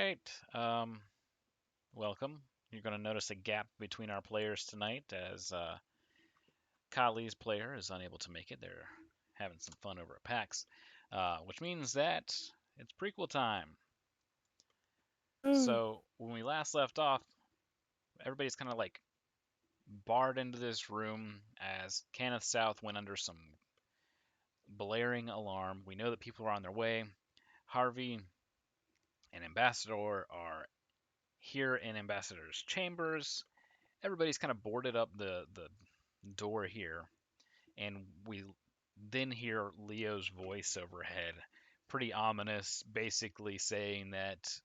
right. Welcome. You're going to notice a gap between our players tonight as Kali's player is unable to make it. They're having some fun over at PAX, which means that it's prequel time. So when we last left off, everybody's kind of like barred into this room as Kenneth South went under some blaring alarm. We know that people are on their way. Harvey and Ambassador are here in Ambassador's chambers. Everybody's kind of boarded up the door here, and we then hear Leo's voice overhead, pretty ominous, basically saying that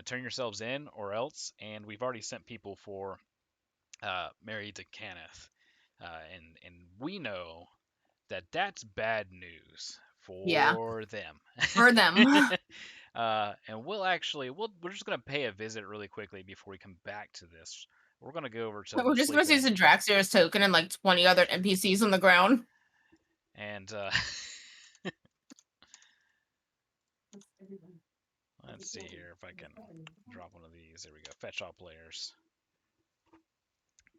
turn yourselves in or else. And we've already sent people for Mary to Kenneth, and we know that that's bad news Yeah, for them. for them. And we're just gonna pay a visit really quickly before we come back to this. We're gonna go over to We're them just gonna see sleeping, some Draxter's token and like 20 other NPCs on the ground. and let's see here if I can drop one of these. There we go. Fetch all players.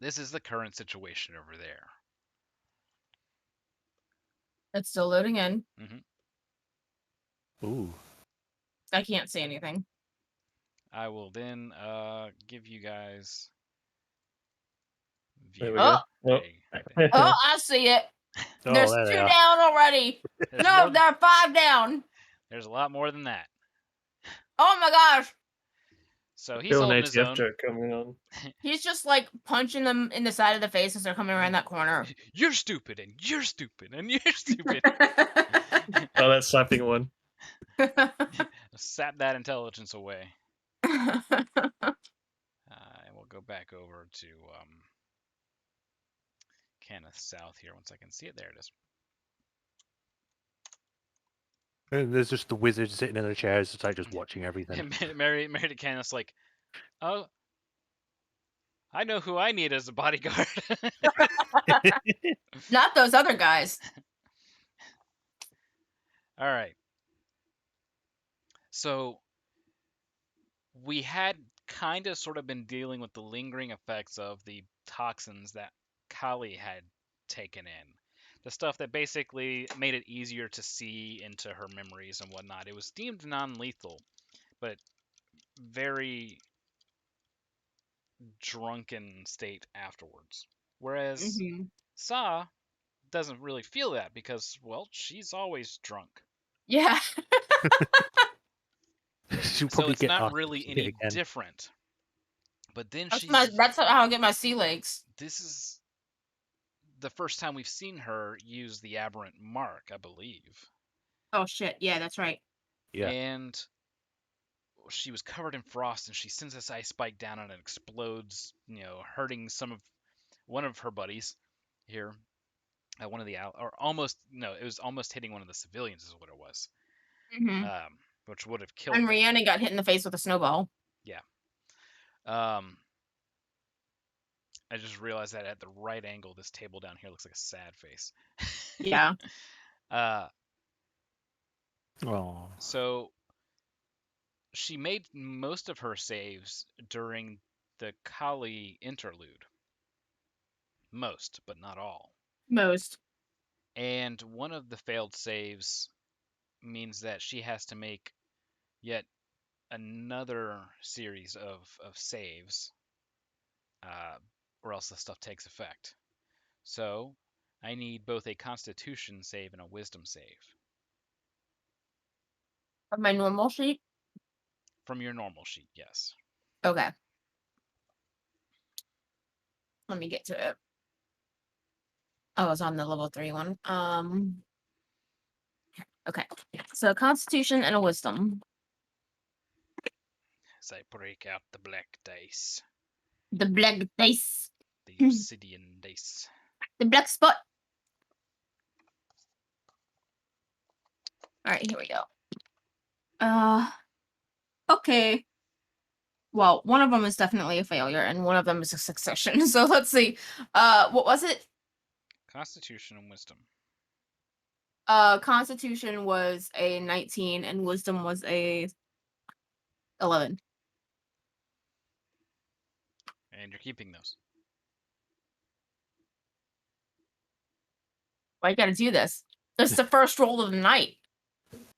This is the current situation over there. It's still loading in. Ooh. I can't see anything. I will then give you guys There view. we go. Oh, I see it. Oh, There's there 2 they are. down already. There's No, more. there are 5 down. There's a lot more than that. Oh my gosh. So he's Still an holding his ATF own. joke coming on. He's just like punching them in the side of the face as they're coming around that corner. You're stupid, and you're stupid, and you're stupid. Oh, that slapping one. Sap that intelligence away. And we'll go back over to Kenneth South here once I can see it. There it is. And there's just the wizard sitting in the chairs, it's like just watching everything. And Mary to Kenneth's like, oh, I know who I need as a bodyguard. Not those other guys. All right. So we had kind of sort of been dealing with the lingering effects of the toxins that Kali had taken in. The stuff that basically made it easier to see into her memories and whatnot. It was deemed non-lethal, but very drunken state afterwards. Whereas Sa doesn't really feel that because, well, she's always drunk. Yeah. So it's not really any different. But then that's how I get my sea legs. This is the first time we've seen her use the aberrant mark, I believe. Oh shit! Yeah, that's right. Yeah. And she was covered in frost, and she sends this ice spike down, and it explodes, hurting one of her buddies here. One of the or almost it was almost hitting one of the civilians, is what it was. Which would have killed. And Rhiannon got hit in the face with a snowball. Yeah. I just realized that at the right angle, this table down here looks like a sad face. Yeah. Oh. So she made most of her saves during the Kali interlude. Most, but not all. Most. And one of the failed saves means that she has to make yet another series of saves, or else the stuff takes effect. So I need both a Constitution save and a Wisdom save. From my normal sheet? From your normal sheet, yes. Okay. Let me get to it. Oh, it's on the level 3 one. Okay. So Constitution and a Wisdom. As I break out the black dice. The black dice. The obsidian dice. The black spot. Alright, here we go. Okay. Well, one of them is definitely a failure, and one of them is a succession. So let's see. What was it? Constitution and Wisdom. Constitution was a 19, and Wisdom was a 11. And you're keeping those. Why you gotta do this? This is the first roll of the night.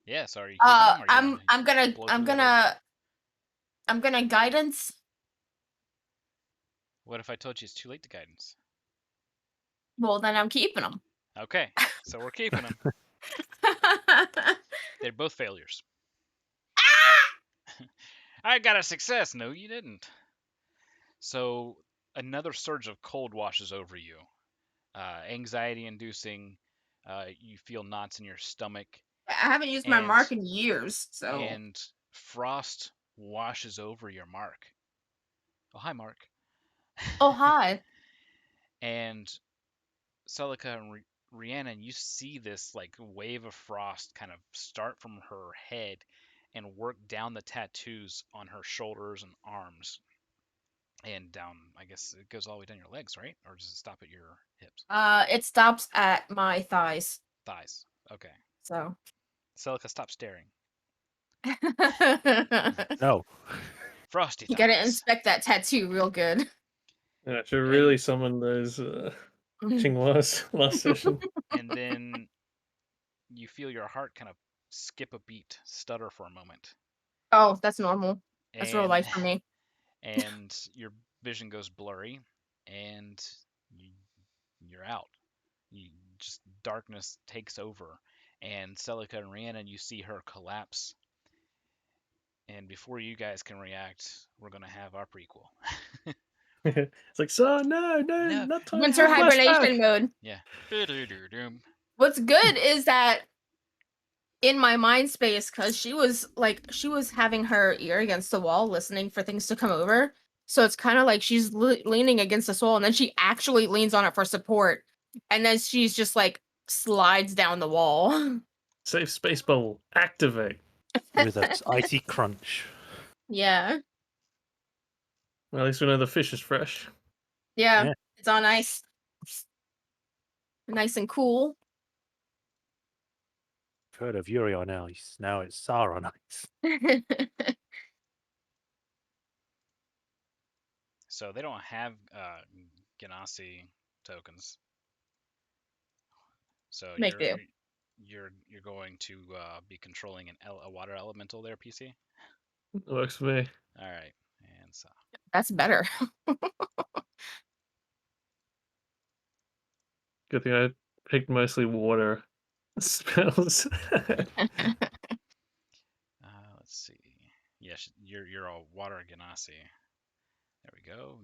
Yeah, so are you keeping them? Or you I'm gonna blow I'm through whatever? gonna guidance. What if I told you it's too late to guidance? Well, then I'm keeping them. Okay, so we're keeping them. They're both failures. I got a success. No, you didn't. So another surge of cold washes over you. Anxiety inducing. You feel knots in your stomach. I haven't used my And mark in years, so. and frost washes over your mark. Oh, hi, Mark. Oh, hi. And Celica and Rhiannon, you see this like wave of frost kind of start from her head and work down the tattoos on her shoulders and arms and down. I guess it goes all the way down your legs, right? Or does it stop at your hips? It stops at my thighs, Thighs. Okay. so. Celica, stop staring. No. Frosty You gotta thighs. inspect that tattoo real good. Yeah, I should And- really summon those Chingwas last session. And then you feel your heart kind of skip a beat, stutter for a moment. Oh, that's normal. That's real And life for me. and your vision goes blurry and you're out. Just darkness takes over. And Celica and Rhiannon, you see her collapse. And before you guys can react, we're gonna have our prequel. It's like, so no, No. not time Winter for hibernation flashback. mode. Yeah. What's good is that in my mind space, because she was having her ear against the wall listening for things to come over, so it's kind of like she's leaning against this wall and then she actually leans on it for support, and then she's just like slides down the wall. Safe space bubble, activate. With an icy crunch. Yeah. Well, at least we know the fish is fresh. Yeah, Yeah. it's on ice. Nice and cool. I've heard of Yuri on ice. Now it's Sar on ice. So they don't have Ganassi tokens. So Make do. you're going to be controlling a water elemental there, PC. Works for me. All right, and so That's better. Good thing I picked mostly water spells. let's see. Yes, you're a water Ganassi. There we go.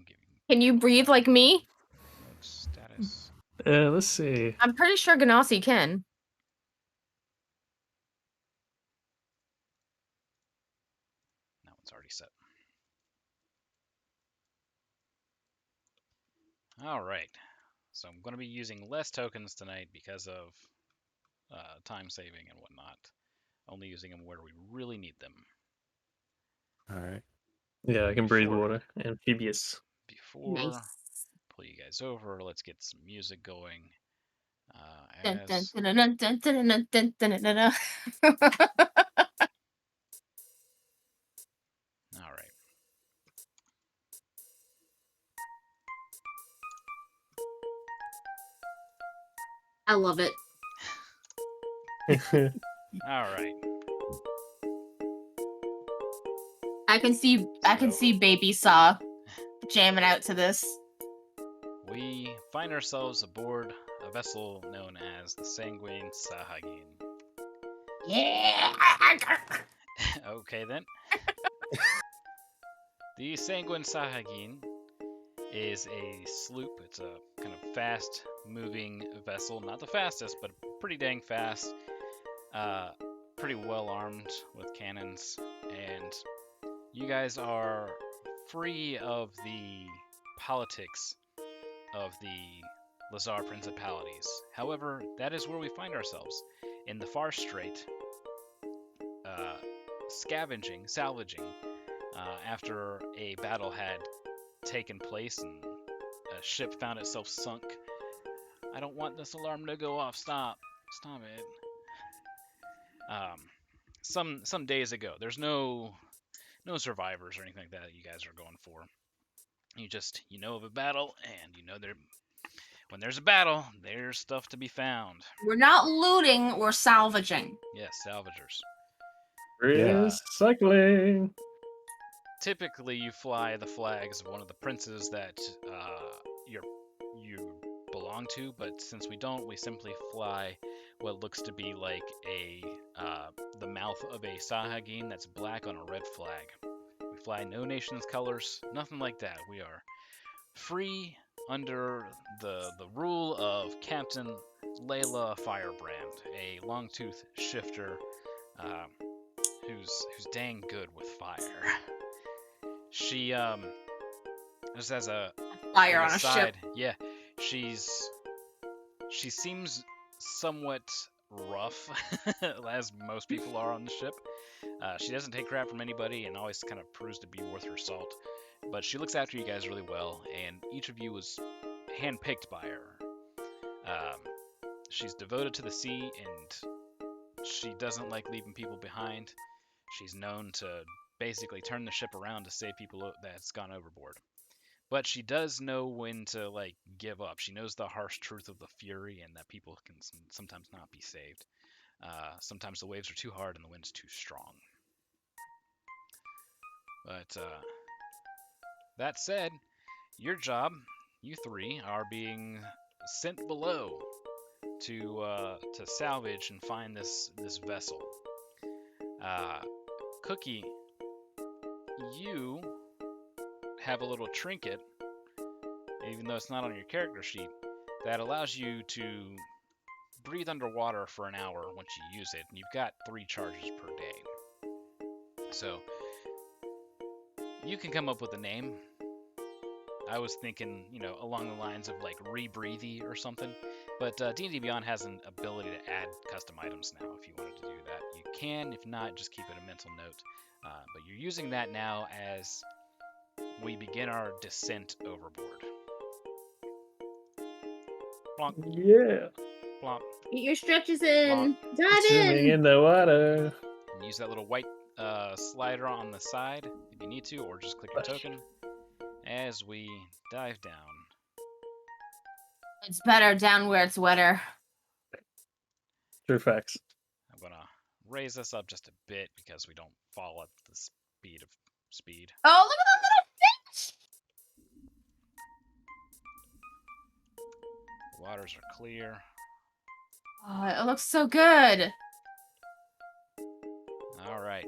Can you breathe like me? Status. Let's see. I'm pretty sure Ganassi can. That one's already set. All right. So I'm going to be using less tokens tonight because of time saving and whatnot. Only using them where we really need them. All right. Yeah, I can breathe Before- water. Amphibious. Before Nice. pull you guys over, let's get some music going. Dun, dun, As dun, dun, dun, dun, dun, dun, dun, dun, dun. all right. I love it. All right. I can see Baby Saw jamming out to this. We find ourselves aboard a vessel known as the Sanguine Sahagin. Yeah. Okay then. The Sanguine Sahagin is a sloop. It's a kind of fast-moving vessel. Not the fastest, but pretty dang fast. Pretty well armed with cannons, and you guys are free of the politics of the Lazar Principalities. However, that is where we find ourselves, in the Far Strait, salvaging, after a battle had taken place and a ship found itself sunk. I don't want this alarm to go off. Stop it. Some days ago. There's no no survivors or anything like that you guys are going for. You know of a battle, and you know when there's a battle, there's stuff to be found. We're not looting, we're salvaging. Yes, salvagers. Recycling. Typically, you fly the flags of one of the princes that you belong to, but since we don't, we simply fly what looks to be like the mouth of a Sahagin that's black on a red flag. We fly no nation's colors, nothing like that. We are free under the rule of Captain Layla Firebrand, a long-tooth shifter who's dang good with fire. She just as a Fire an on a aside, ship. yeah, she seems somewhat rough, as most people are on the ship. She doesn't take crap from anybody and always kind of proves to be worth her salt. But she looks after you guys really well, and each of you was handpicked by her. She's devoted to the sea, and she doesn't like leaving people behind. She's known to basically turn the ship around to save people that's gone overboard. But she does know when to give up. She knows the harsh truth of the fury and that people can sometimes not be saved. Sometimes the waves are too hard and the wind's too strong. But that said, your job, you three, are being sent below to salvage and find this vessel. Cookie, you have a little trinket, even though it's not on your character sheet, that allows you to breathe underwater for an hour once you use it, and you've got 3 charges per day. So you can come up with a name. I was thinking, along the lines of Rebreathy or something, but D&D Beyond has an ability to add custom items now. If you wanted to do that, you can. If not, just keep it a mental note. But you're using that now as we begin our descent overboard. Plonk, Yeah. plonk. Get your stretches in. Dive Swimming in the water. And use that little white slider on the side if you need to, or just click your token as we dive down. It's better down where it's wetter. True facts. I'm gonna raise this up just a bit because we don't fall at the speed of speed. Oh, look at that little fish! The waters are clear. Oh, it looks so good. All right.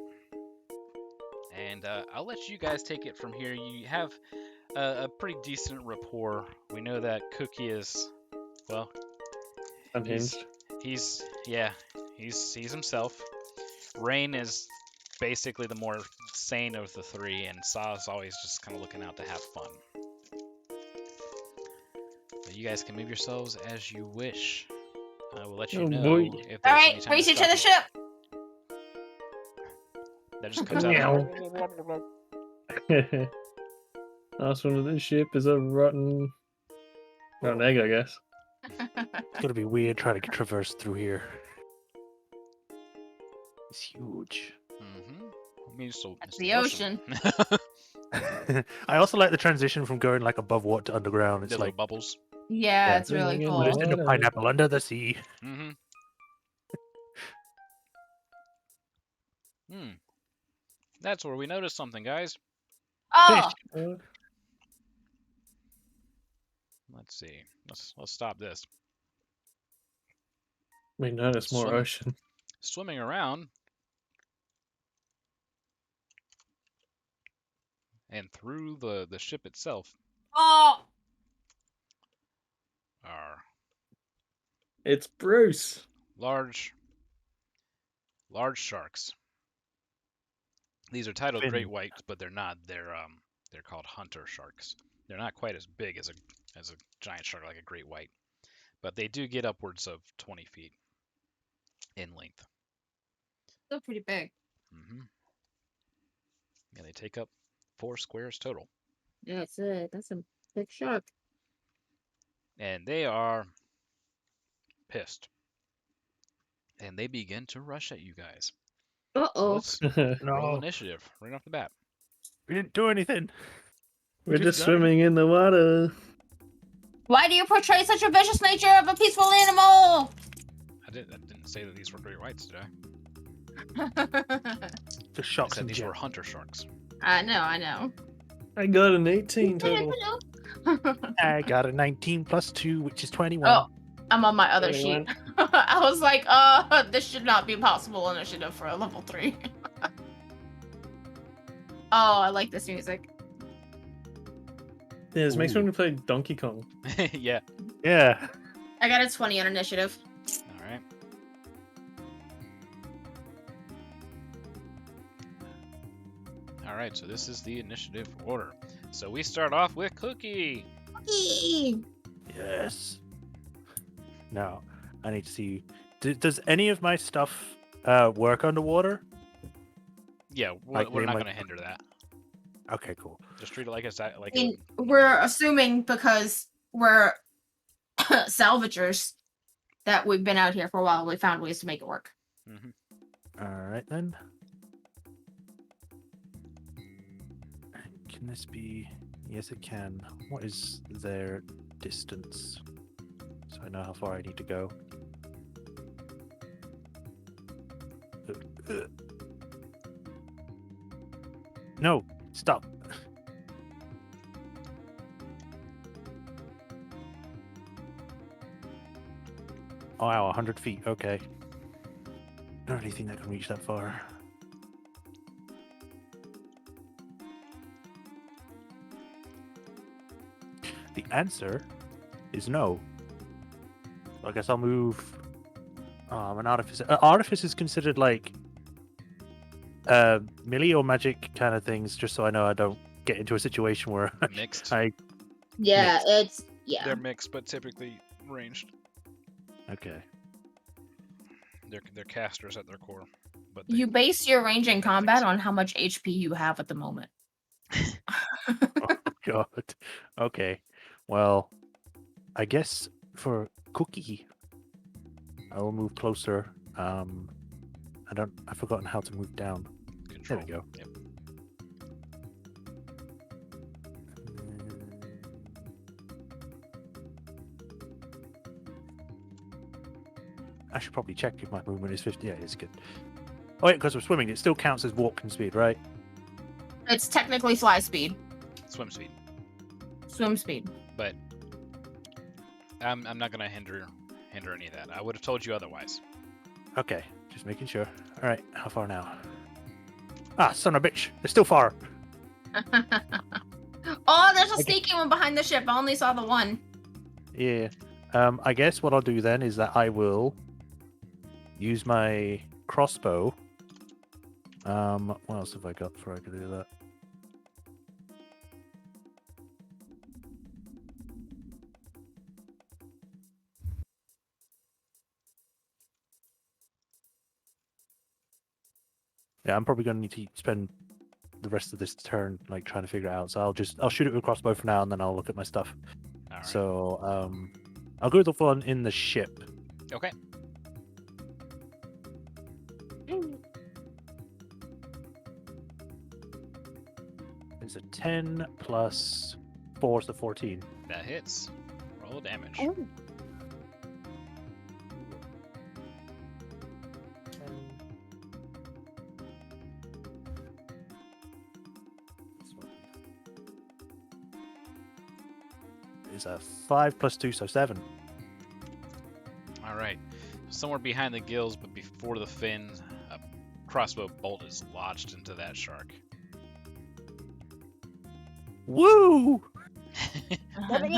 And I'll let you guys take it from here. You have a pretty decent rapport. We know that Cookie is, well, Unhinged. he's himself. Rain is basically the more sane of the 3, and Saw's always just kind of looking out to have fun. But you guys can move yourselves as you wish. I will let you Oh, know boy. if there's All any right, time race to you to the stop ship. That just comes out. Last one of this ship is a rotten egg, I guess. It's gonna be weird trying to traverse through here. It's huge. I mean, so That's it's the ocean. I also like the transition from going above water to underground. It's The like little bubbles. Yeah, Yeah. it's really Swimming in cool. the listing a water. pineapple under the sea. That's where we noticed something, guys. Oh, Let's see. Let's stop this. We notice more Swimming. ocean. Swimming around and through the ship itself oh, are It's Bruce. large sharks. These are titled Fin. great whites, but they're not. They're called hunter sharks. They're not quite as big as a giant shark like a great white, but they do get upwards of 20 feet in length. Still pretty big. And they take up 4 squares total. Yeah, that's a big shark. And they are pissed. And they begin to rush at you guys. So Uh-oh. let's roll initiative right off the bat. We didn't do anything. We're just died. swimming in the water. Why do you portray such a vicious nature of a peaceful animal? I didn't say that these were great whites, did I? Just I sharks said and these jet. were hunter sharks. I know. I got an 18 total. I got a 19 plus 2, which is 21. Oh, I'm on my other 21. sheet. I was like, this should not be possible initiative for a level 3. Oh, I like this music. Yeah, this makes me Ooh. want to play Donkey Kong. Yeah. Yeah. I got a 20 on initiative. All right. All right. So this is the initiative order. So we start off with Cookie. Eee. Yes. Now, I need to see. Does any of my stuff work underwater? Yeah, Like we're me, not like- going to hinder that. Okay, cool. Just treat it like it's like. I mean, we're assuming because we're salvagers that we've been out here for a while. We found ways to make it work. Mhm. All right then. Can this be? Yes, it can. What is their distance? So I know how far I need to go. No, stop. Oh, wow, 100 feet. Okay. Not anything that can reach that far. The answer is no. So I guess I'll move. Oh, I'm an artificer. Artifice is considered like melee or magic kind of things, just so I know I don't get into a situation where Mixed. Yeah, Mixed. They're mixed, but typically ranged. Okay. They're casters at their core. But You base your range in combat on how much HP you have at the moment. Oh God. Okay. Well, I guess for Cookie, I will move closer. I've forgotten how to move down. Control. There we go. Yep. I should probably check if my movement is 50. Yeah, it's good. Oh, yeah, because we're swimming, it still counts as walking speed, right? It's technically fly speed, Swim speed. swim speed. But I'm not gonna hinder any of that. I would have told you otherwise. Okay, just making sure. All right, how far now? Ah, son of a bitch! They're still far. Oh, there's a Okay. sneaky one behind the ship. I only saw the one. Yeah. I guess what I'll do then is that I will use my crossbow. What else have I got before I can do that? Yeah, I'm probably going to need to spend the rest of this turn like trying to figure it out. So I'll shoot it with a crossbow for now, and then I'll look at my stuff. All right. So I'll go with the one in the ship. Okay. It's a 10 plus 4 is the 14. That hits. Roll damage. This one is a 5 plus 2, so 7. All right. Somewhere behind the gills, but before the fin, a crossbow bolt is lodged into that shark. Woo! Oh, I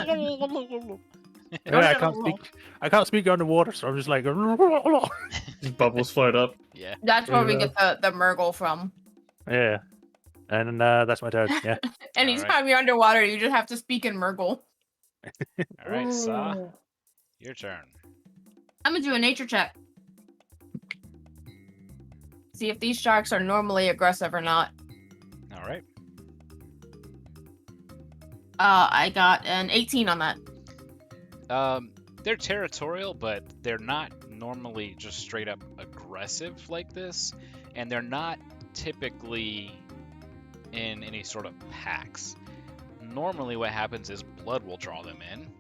can't speak. I can't speak underwater, so I'm just like. Just bubbles float up. Yeah. That's where we Yeah. get the Murgle from. Yeah, and that's my turn. Yeah. Anytime you're underwater, you just have to speak in Murgle. All right, Saw. Your turn. I'm gonna do a nature check. See if these sharks are normally aggressive or not. All right. I got an 18 on that. They're territorial, but they're not normally just straight up aggressive like this, and they're not typically in any sort of packs. Normally what happens is blood will draw them in,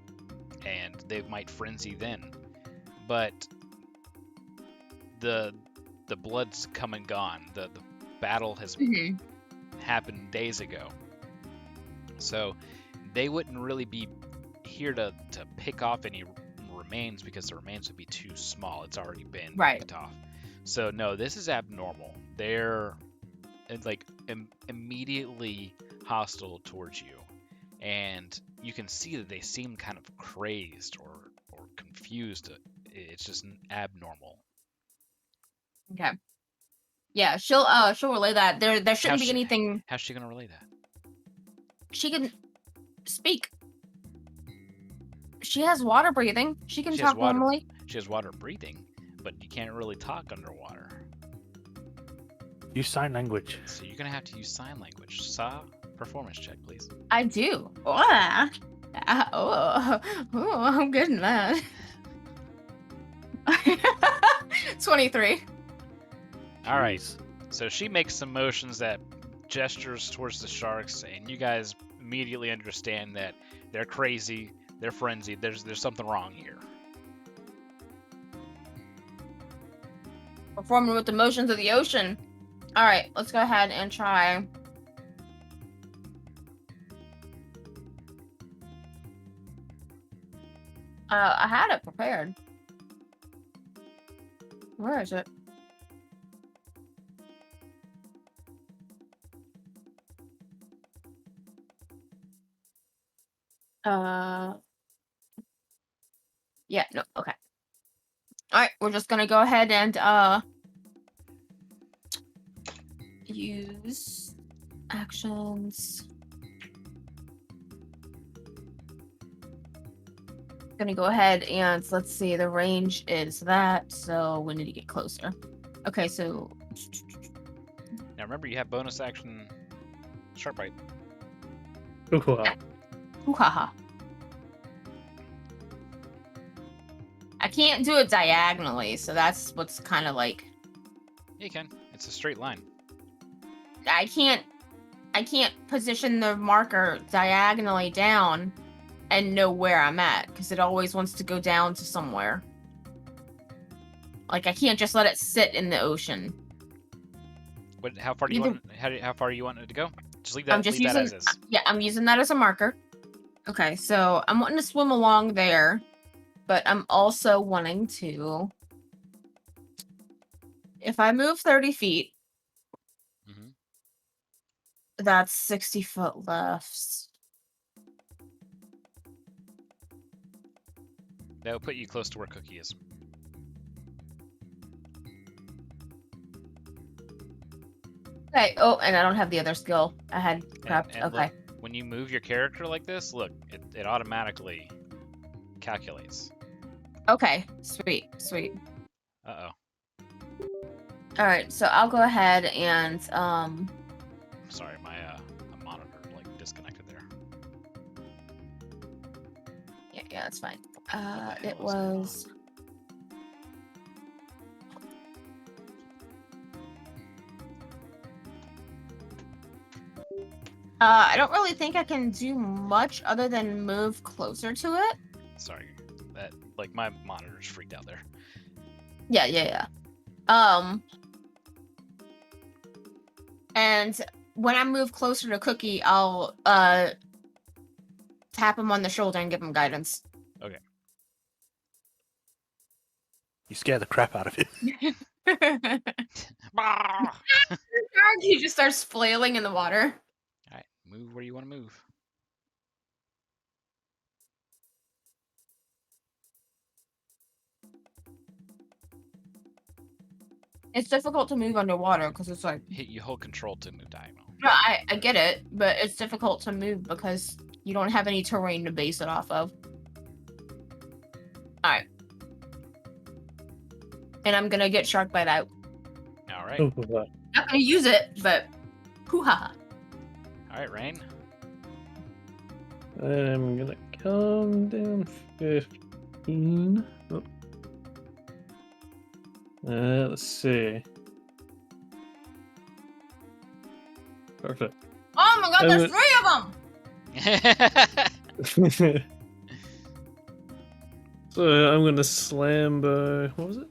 and they might frenzy then. But the blood's come and gone. The battle has happened days ago. So they wouldn't really be here to pick off any remains because the remains would be too small. It's already been picked off. So no, this is abnormal. They're like immediately hostile towards you, and you can see that they seem kind of crazed or confused. It's just abnormal. Okay. Yeah, she'll relay that. There shouldn't be anything. How's she gonna relay that? She can speak. She has water breathing. She can talk normally. She has water breathing, but you can't really talk underwater. Use sign language. So you're gonna have to use sign language. Sa, performance check, please. I do. I'm good in that. 23. All right. So she makes some motions that gestures towards the sharks, and you guys immediately understand that they're crazy, they're frenzied. There's something wrong here. Performing with the motions of the ocean. All right, let's go ahead and try. I had it prepared. Where is it? Yeah, no, okay. All right, we're just gonna go ahead and use actions. Gonna go ahead and let's see, the range is that, so we need to get closer. Okay, so Now remember, you have bonus action sharp bite. hoo-ha-ha. I can't do it diagonally, so that's what's kind of like. Yeah, you can. It's a straight line. I can't position the marker diagonally down and know where I'm at, because it always wants to go down to somewhere. Like, I can't just let it sit in the ocean. But how far do you want? How far do you want it to go? Just leave that. I'm just leave using. that as is. Yeah, I'm using that as a marker. Okay, so I'm wanting to swim along there, but I'm also wanting to. If I move 30 feet, that's 60 foot left. That will put you close to where Cookie is. Okay. Oh, and I don't have the other skill. I had prepped. And okay. Look, when you move your character like this, look, it automatically calculates. Okay. Sweet. Sweet. Uh-oh. All right. So I'll go ahead and Sorry, my monitor like disconnected there. Yeah, that's fine. It was. I don't really think I can do much other than move closer to it. Sorry, that like my monitor's freaked out there. Yeah. And when I move closer to Cookie, I'll tap him on the shoulder and give him guidance. Okay. You scare the crap out of him. He just starts flailing in the water. All right, move where you want to move. It's difficult to move underwater because it's like. You hold control to move diagonal. No, I get it, but it's difficult to move because you don't have any terrain to base it off of. All right. And I'm gonna get shark bite out. All right. Not gonna use it, but hoo-ha. All right, Rain. I'm gonna come down 15. Oh. Let's see. Perfect. Oh my god, there's 3 of them! So I'm gonna slam by, what was it?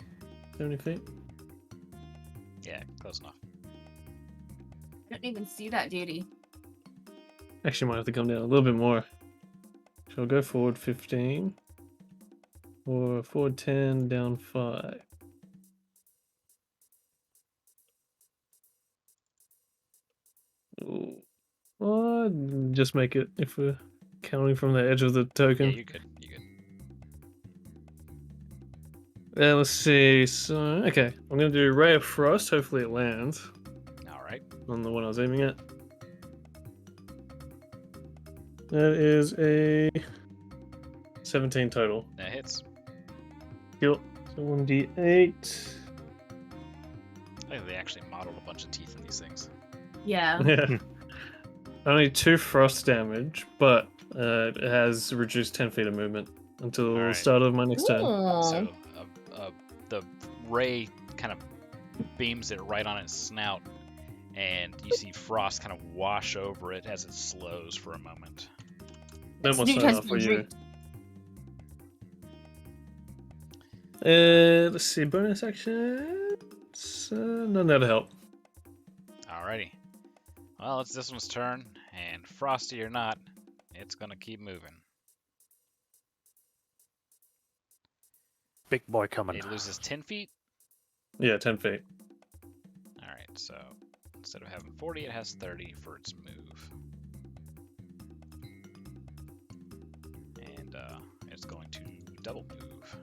70 feet? Yeah, close enough. I didn't even see that, duty. Actually, might have to come down a little bit more. Shall I go forward 15? Or forward 10, down 5? Ooh. Well, just make it if we're counting from the edge of the Yeah, token. you good. You good. Let's see. So, okay, I'm gonna do Ray of Frost. Hopefully, it lands All right. on the one I was aiming at. That is a 17 total. That hits. Yep. So 1d8. I think they actually modeled a bunch of teeth in these things. Yeah. Yeah. Only 2 frost damage, but it has reduced 10 feet of movement until the Alright. start of my next turn. So the ray kind of beams it right on its snout, and you see frost kind of wash over it as it slows for a moment. No It's more new sign because off for you you. drink. Let's see, bonus actions. None that'll help. Alrighty. Well, it's this one's turn, and frosty or not, it's gonna keep moving. Big boy coming. It loses 10 feet. Yeah, 10 feet. Alright, so instead of having 40, it has 30 for its move. And it's going to double move.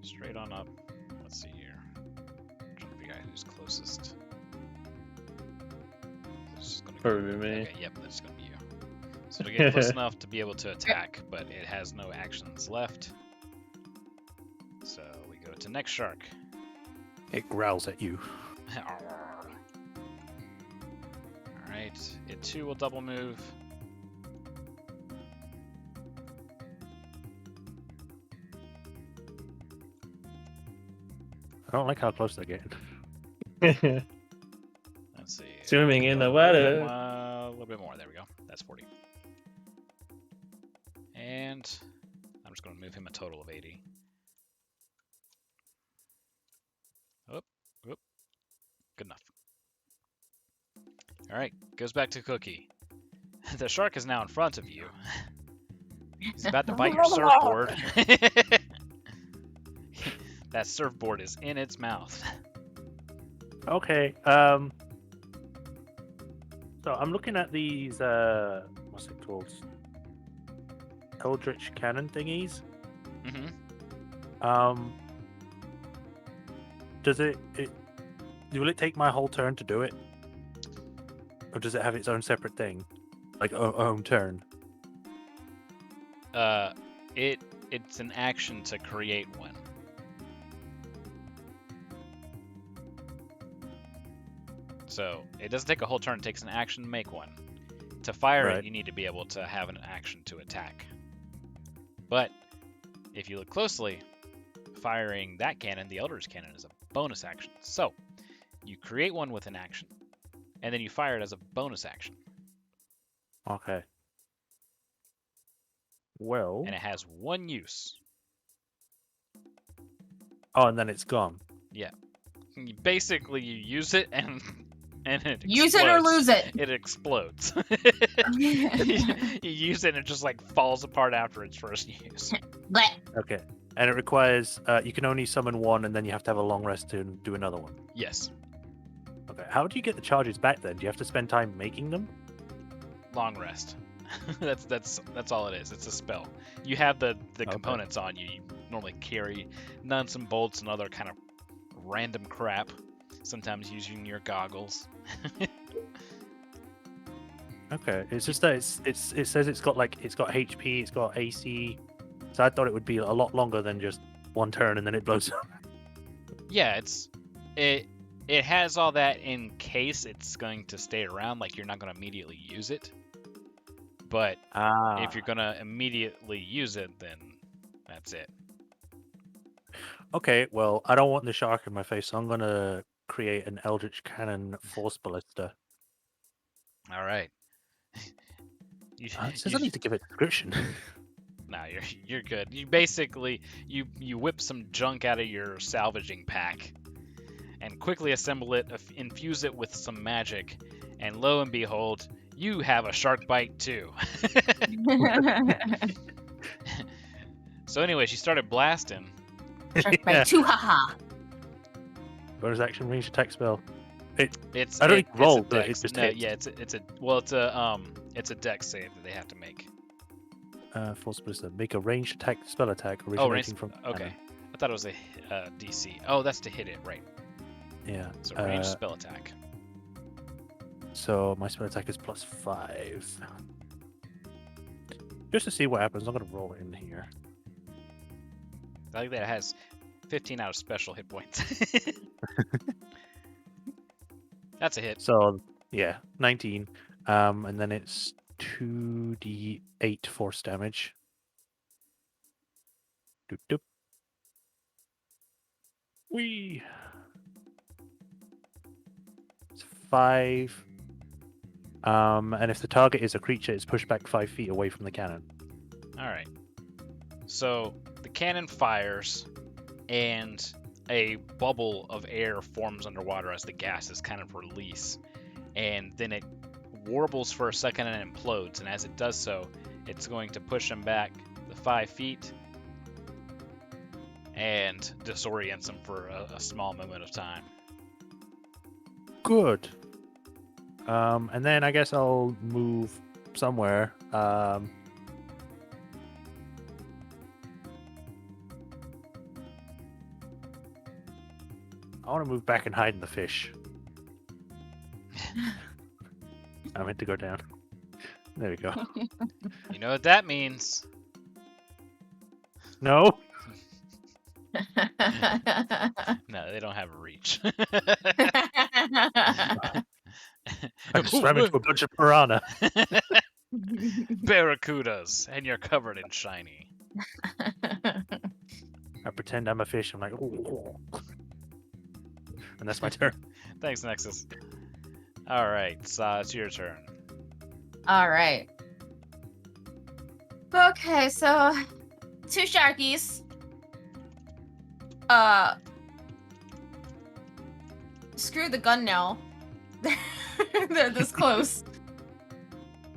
Straight on up. Let's see here. Trying to figure out who's closest. It's just gonna Probably me. Okay, yep, that's gonna be you. So to get close enough to be able to attack, but it has no actions left. So we go to next shark. It growls at you. Alright, it too will double move. I don't like how close they're getting. Let's see. Swimming in the A little bit water. a little bit more. There we go. That's 40. And I'm just going to move him a total of 80. Oop, oop. Good enough. All right, goes back to Cookie. The shark is now in front of you. He's about to bite your surfboard. That surfboard is in its mouth. Okay. So I'm looking at these. What's it called? Eldritch cannon thingies. Mm-hmm. Does it? Will it take my whole turn to do it, or does it have its own separate thing, like own turn? It's an action to create one. So it doesn't take a whole turn, it takes an action to make one. To fire Right. it, you need to be able to have an action to attack. But if you look closely, firing that cannon, the Eldritch Cannon, is a bonus action. So you create one with an action, and then you fire it as a bonus action. Okay. Well. And it has one use. Oh, and then it's gone. Basically, you use it and it Use it or explodes. lose it. It explodes. You use it and it just like falls apart after its first use. Blech. Okay. And it requires you can only summon one, and then you have to have a long rest to do another one. Yes, Okay. How do you get the charges back then? Do you have to spend time making them? long rest. that's all it is. It's a spell. You have the components on you. You normally carry nuts and bolts and other kind of random crap. Sometimes using your goggles. Okay. It's just that it says it's got HP, it's got AC. So I thought it would be a lot longer than just one turn and then it blows up. Yeah, it has all that in case it's going to stay around. Like you're not going to immediately use it. But if you're going to immediately use it, then that's it. Okay, well, I don't want the shark in my face, so I'm gonna create an Eldritch Cannon Force Ballista. All right. It says I need to give it a description. Nah, you're good. You basically you whip some junk out of your salvaging pack, and quickly assemble it, infuse it with some magic, and lo and behold, you have a shark bite too. So anyway, she started blasting. Shark Yeah. bite 2, haha. Bonus action range attack spell. It's I don't it, need to roll, it's a but it dex. just No, hits. yeah, it's a dex save that they have to make. Force Ballista. Make a ranged attack spell attack Oh, originating range. from. Okay, I thought it was a DC. Oh, that's to hit it, right? Yeah. So ranged spell attack. So my spell attack is +5. Just to see what happens, I'm gonna roll it in here. I think that it has 15 out of special hit points. That's a hit. So yeah, 19. And then it's 2d8 force damage. Doop doop. Wee. It's 5. And if the target is a creature, it's pushed back 5 feet away from the cannon. All right. So the cannon fires, and a bubble of air forms underwater as the gases kind of release, and then it warbles for a second and implodes. And as it does so, it's going to push him back the 5 feet and disorients him for a small moment of time. Good. And then I guess I'll move somewhere. I want to move back and hide in the fish. I meant to go down. There we go. You know what that means? No. No, they don't have a reach. I just swam into a bunch of piranha. Barracudas, and you're covered in shiny. I pretend I'm a fish. I'm like, oh. And that's my turn. Thanks, Nexus. All right, so it's your turn. All right. Okay, so 2 sharkies. Screw the gun now. They're this close.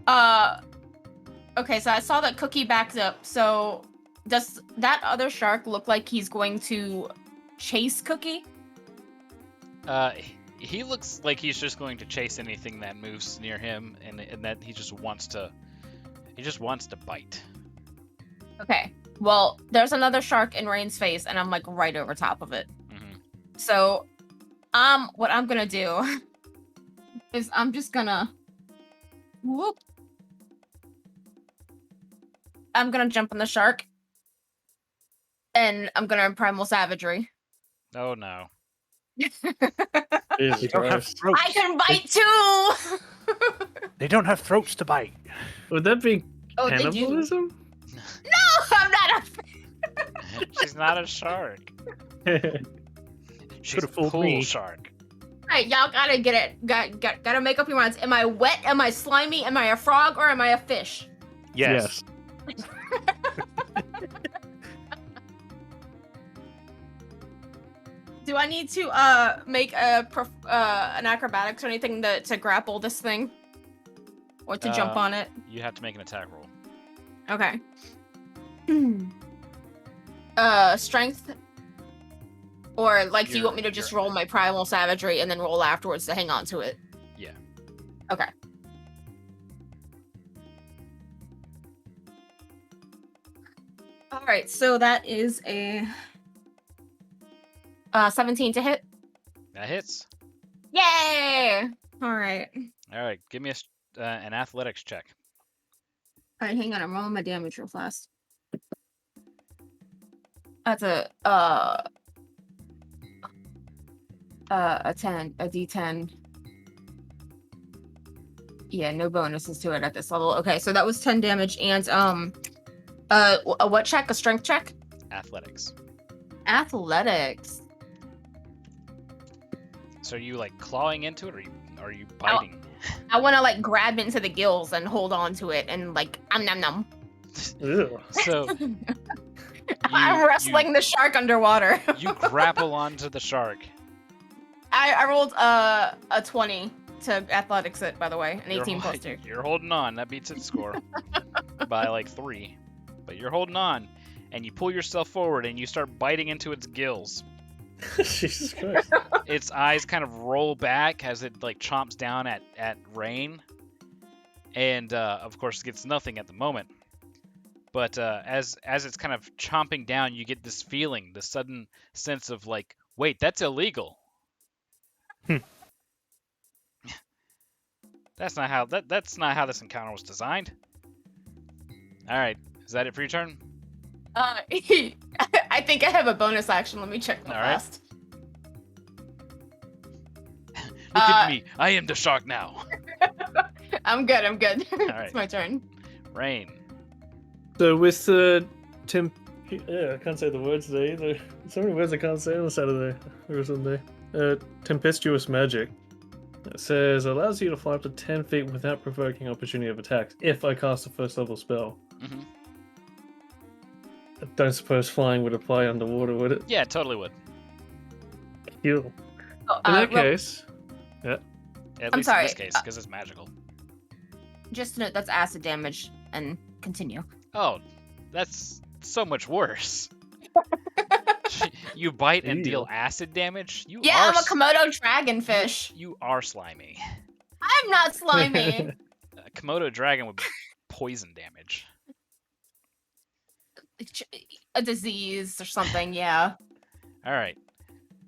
Okay, so I saw that Cookie backed up. So does that other shark look like he's going to chase Cookie? He looks like he's just going to chase anything that moves near him, and that he just wants to bite. Okay. Well, there's another shark in Rain's face, and I'm like right over top of it. Mm-hmm. So, what I'm gonna do is I'm just gonna whoop. I'm gonna jump on the shark, and I'm gonna primal savagery. Oh no. Jesus They don't have Christ. throats. I can bite too. They don't have throats to bite. Would that be Oh, they do. cannibalism? No, I'm not a. She's not a shark. She's a Could've fooled pool me. shark. Right, y'all gotta get it. Gotta make up your minds. Am I wet? Am I slimy? Am I a frog? Or am I a fish? Yes. Do I need to make an acrobatics or anything to grapple this thing, or to jump on it? You have to make an attack roll. Okay. Strength, or like, do you want me to just roll my primal savagery and then roll afterwards to hang on to it? Yeah. Okay. All right, so that is a 17 to hit. That hits. Yay! All right. All right, give me an athletics check. All right, hang on. I'm rolling my damage real fast. That's a 10, a D10. Yeah, no bonuses to it at this level. Okay, so that was 10 damage, and what check? A strength check? Athletics. Athletics. So are you like clawing into it, or are you biting? I want to like grab into the gills and hold on to it and like nom nom. Ew. So I'm wrestling the shark underwater. you grapple onto the shark. I rolled a 20 to athletics it, by the way, an 18 plus 2. You're holding on. That beats its score by like 3. But you're holding on, and you pull yourself forward, and you start biting into its gills. Jesus Christ. Its eyes kind of roll back as it like chomps down at Rain, and of course it gets nothing at the moment. But as it's kind of chomping down, you get this feeling, this sudden sense of like, wait, that's illegal. That's not how this encounter was designed. All right, is that it for your turn? I think I have a bonus action. Let me check real All right. fast. Look at me, I am the shark now. I'm good. right. It's my turn. Rain. So with the I can't say the words today either. So many words I can't say on a Saturday or Sunday. Tempestuous magic. It says allows you to fly up to 10 feet without provoking opportunity of attacks if I cast a first level spell. Mm-hmm. I don't suppose flying would apply underwater, would it? Yeah, it totally would. Cool. Oh, In that case, At I'm least sorry, in this case, because it's magical. just note that's acid damage, and continue. Oh, that's so much worse. You bite and deal acid damage? Yeah, I'm a Komodo dragonfish. You are slimy. I'm not slimy. A Komodo dragon would be poison damage. A disease or something, yeah. Alright.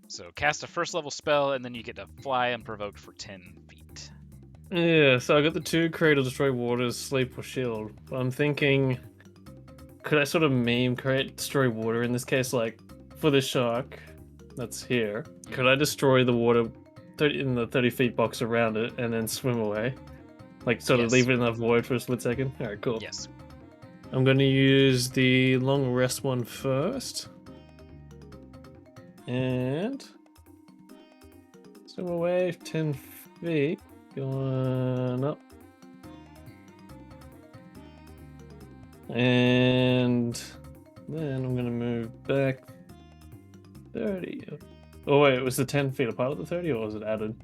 So cast a first level spell, and then you get to fly unprovoked for 10 feet. Yeah, so I got the 2 create or destroy waters, sleep or shield. But I'm thinking, could I sort of meme create destroy water in this case, like for the shark that's here? Could I destroy the water in the 30 feet box around it and then swim away? Like sort of Yes. leave it in that void for a split second? Alright, cool. Yes. I'm going to use the long rest one first. And swim away 10 feet. Going up. And then I'm going to move back 30. Oh, wait, was the 10 feet a part of the 30 or was it added?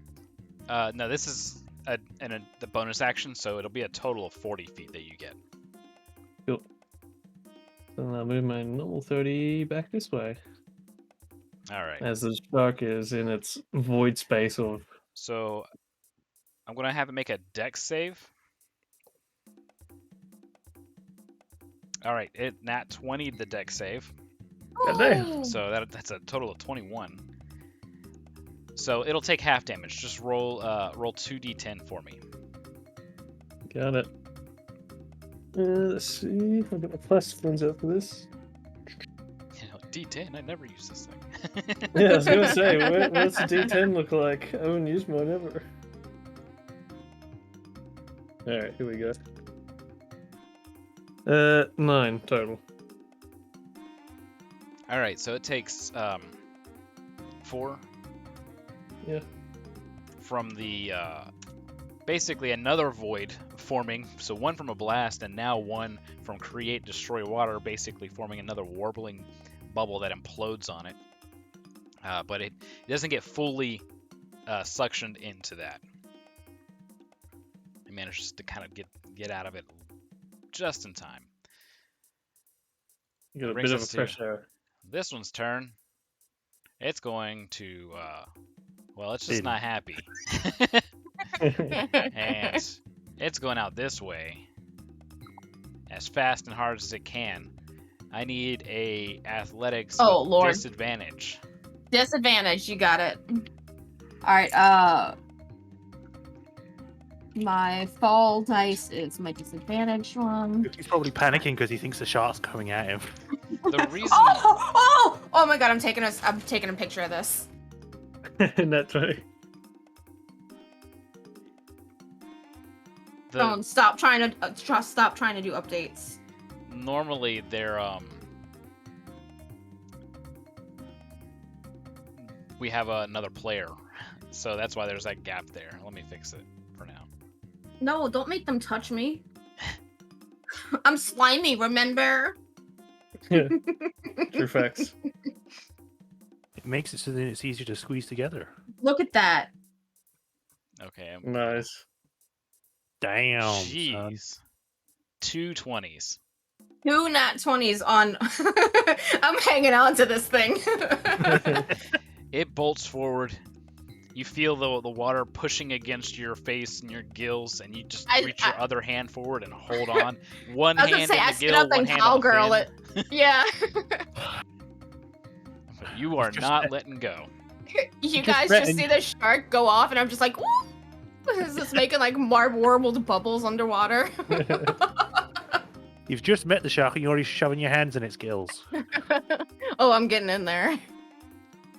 No, this is the bonus action, so it'll be a total of 40 feet that you get. Cool. Then I'll move my normal 30 back this way. Alright. As the shark is in its void space of. So I'm going to have it make a dex save. Alright, nat 20 the dex save. God damn. Ooh. So that's a total of 21. So it'll take half damage. Just roll 2d10 for me. Got it. Let's see. I'll get my plus ones out for this. D10? I never use this thing. Yeah, I was gonna say, what's the D10 look like? I haven't used mine ever. Alright, here we go. 9 total. Alright, so it takes 4. Yeah. From the basically another void forming, so one from a blast and now one from create destroy water, basically forming another warbling bubble that implodes on it. But it doesn't get fully suctioned into that. It manages to kind of get out of it just in time. You got a Brings bit of us a to- fresh air. This one's turn. It's going to well, it's just Eat. not happy. And it's going out this way as fast and hard as it can. I need a athletics Oh, with Lord. disadvantage. Disadvantage, you got it. Alright, my fall dice is my disadvantage one. He's probably panicking because he thinks the shark's coming at him. The reason Oh my god, I'm taking a picture of this. That's right. Phone, stop trying to do updates. normally they're we have another player, so that's why there's that gap there. Let me fix it for now. No, don't make them touch me. I'm slimy, remember? Yeah, true facts. It makes it so that it's easier to squeeze together. Look at that. Okay. Nice. Damn, son. Jeez. 2 20s. 2 nat 20s on. I'm hanging on to this thing. It bolts forward. You feel the water pushing against your face and your gills, and you just reach your other hand forward and hold on. One I was gonna hand say, in I the sit gill, up one and hand on the cowgirl fin. it. Yeah. But you are just not met- letting go. You just guys read just and- see the shark go off, and I'm just like, woo! Is this making like warbled bubbles underwater? You've just met the shark and you're already shoving your hands in its gills. Oh, I'm getting in there.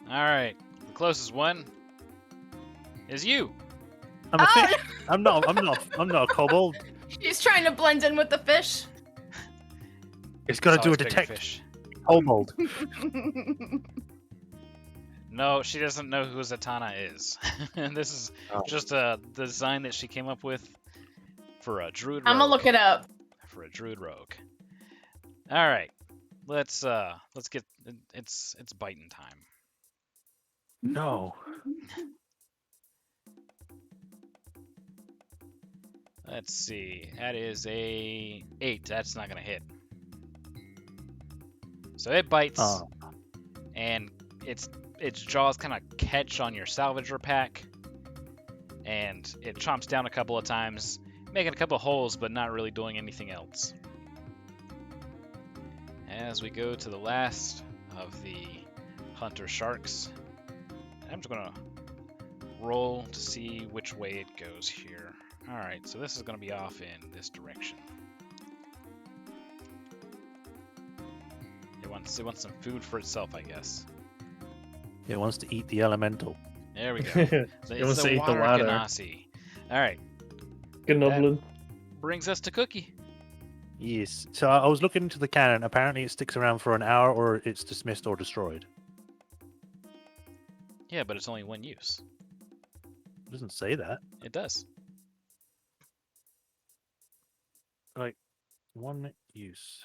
All right. The closest one is you. I'm a Oh, fish. I'm not a kobold. She's trying to blend in with the fish. It's got to do a Always bigger detect fish. kobold. No, she doesn't know who Zatanna is. This is Oh. just a design that she came up with for a druid rogue. I'm gonna look it up. For a druid rogue. All right. Let's get it's biting time. No. Let's see. That is a 8. That's not gonna hit. So it bites, Oh. and its jaws kind of catch on your salvager pack, and it chomps down a couple of times, making a couple of holes, but not really doing anything else. As we go to the last of the hunter sharks, I'm just gonna roll to see which way it goes here. Alright, so this is gonna be off in this direction. It wants some food for itself, I guess. It wants to eat the elemental. There we go. So It wants it's to a eat the water water. ganassi. Alright, Gnoblin. brings us to Cookie. Yes. So I was looking into the cannon. Apparently, it sticks around for an hour, or it's dismissed or destroyed. Yeah, but it's only one use. It doesn't say that. It does. One use.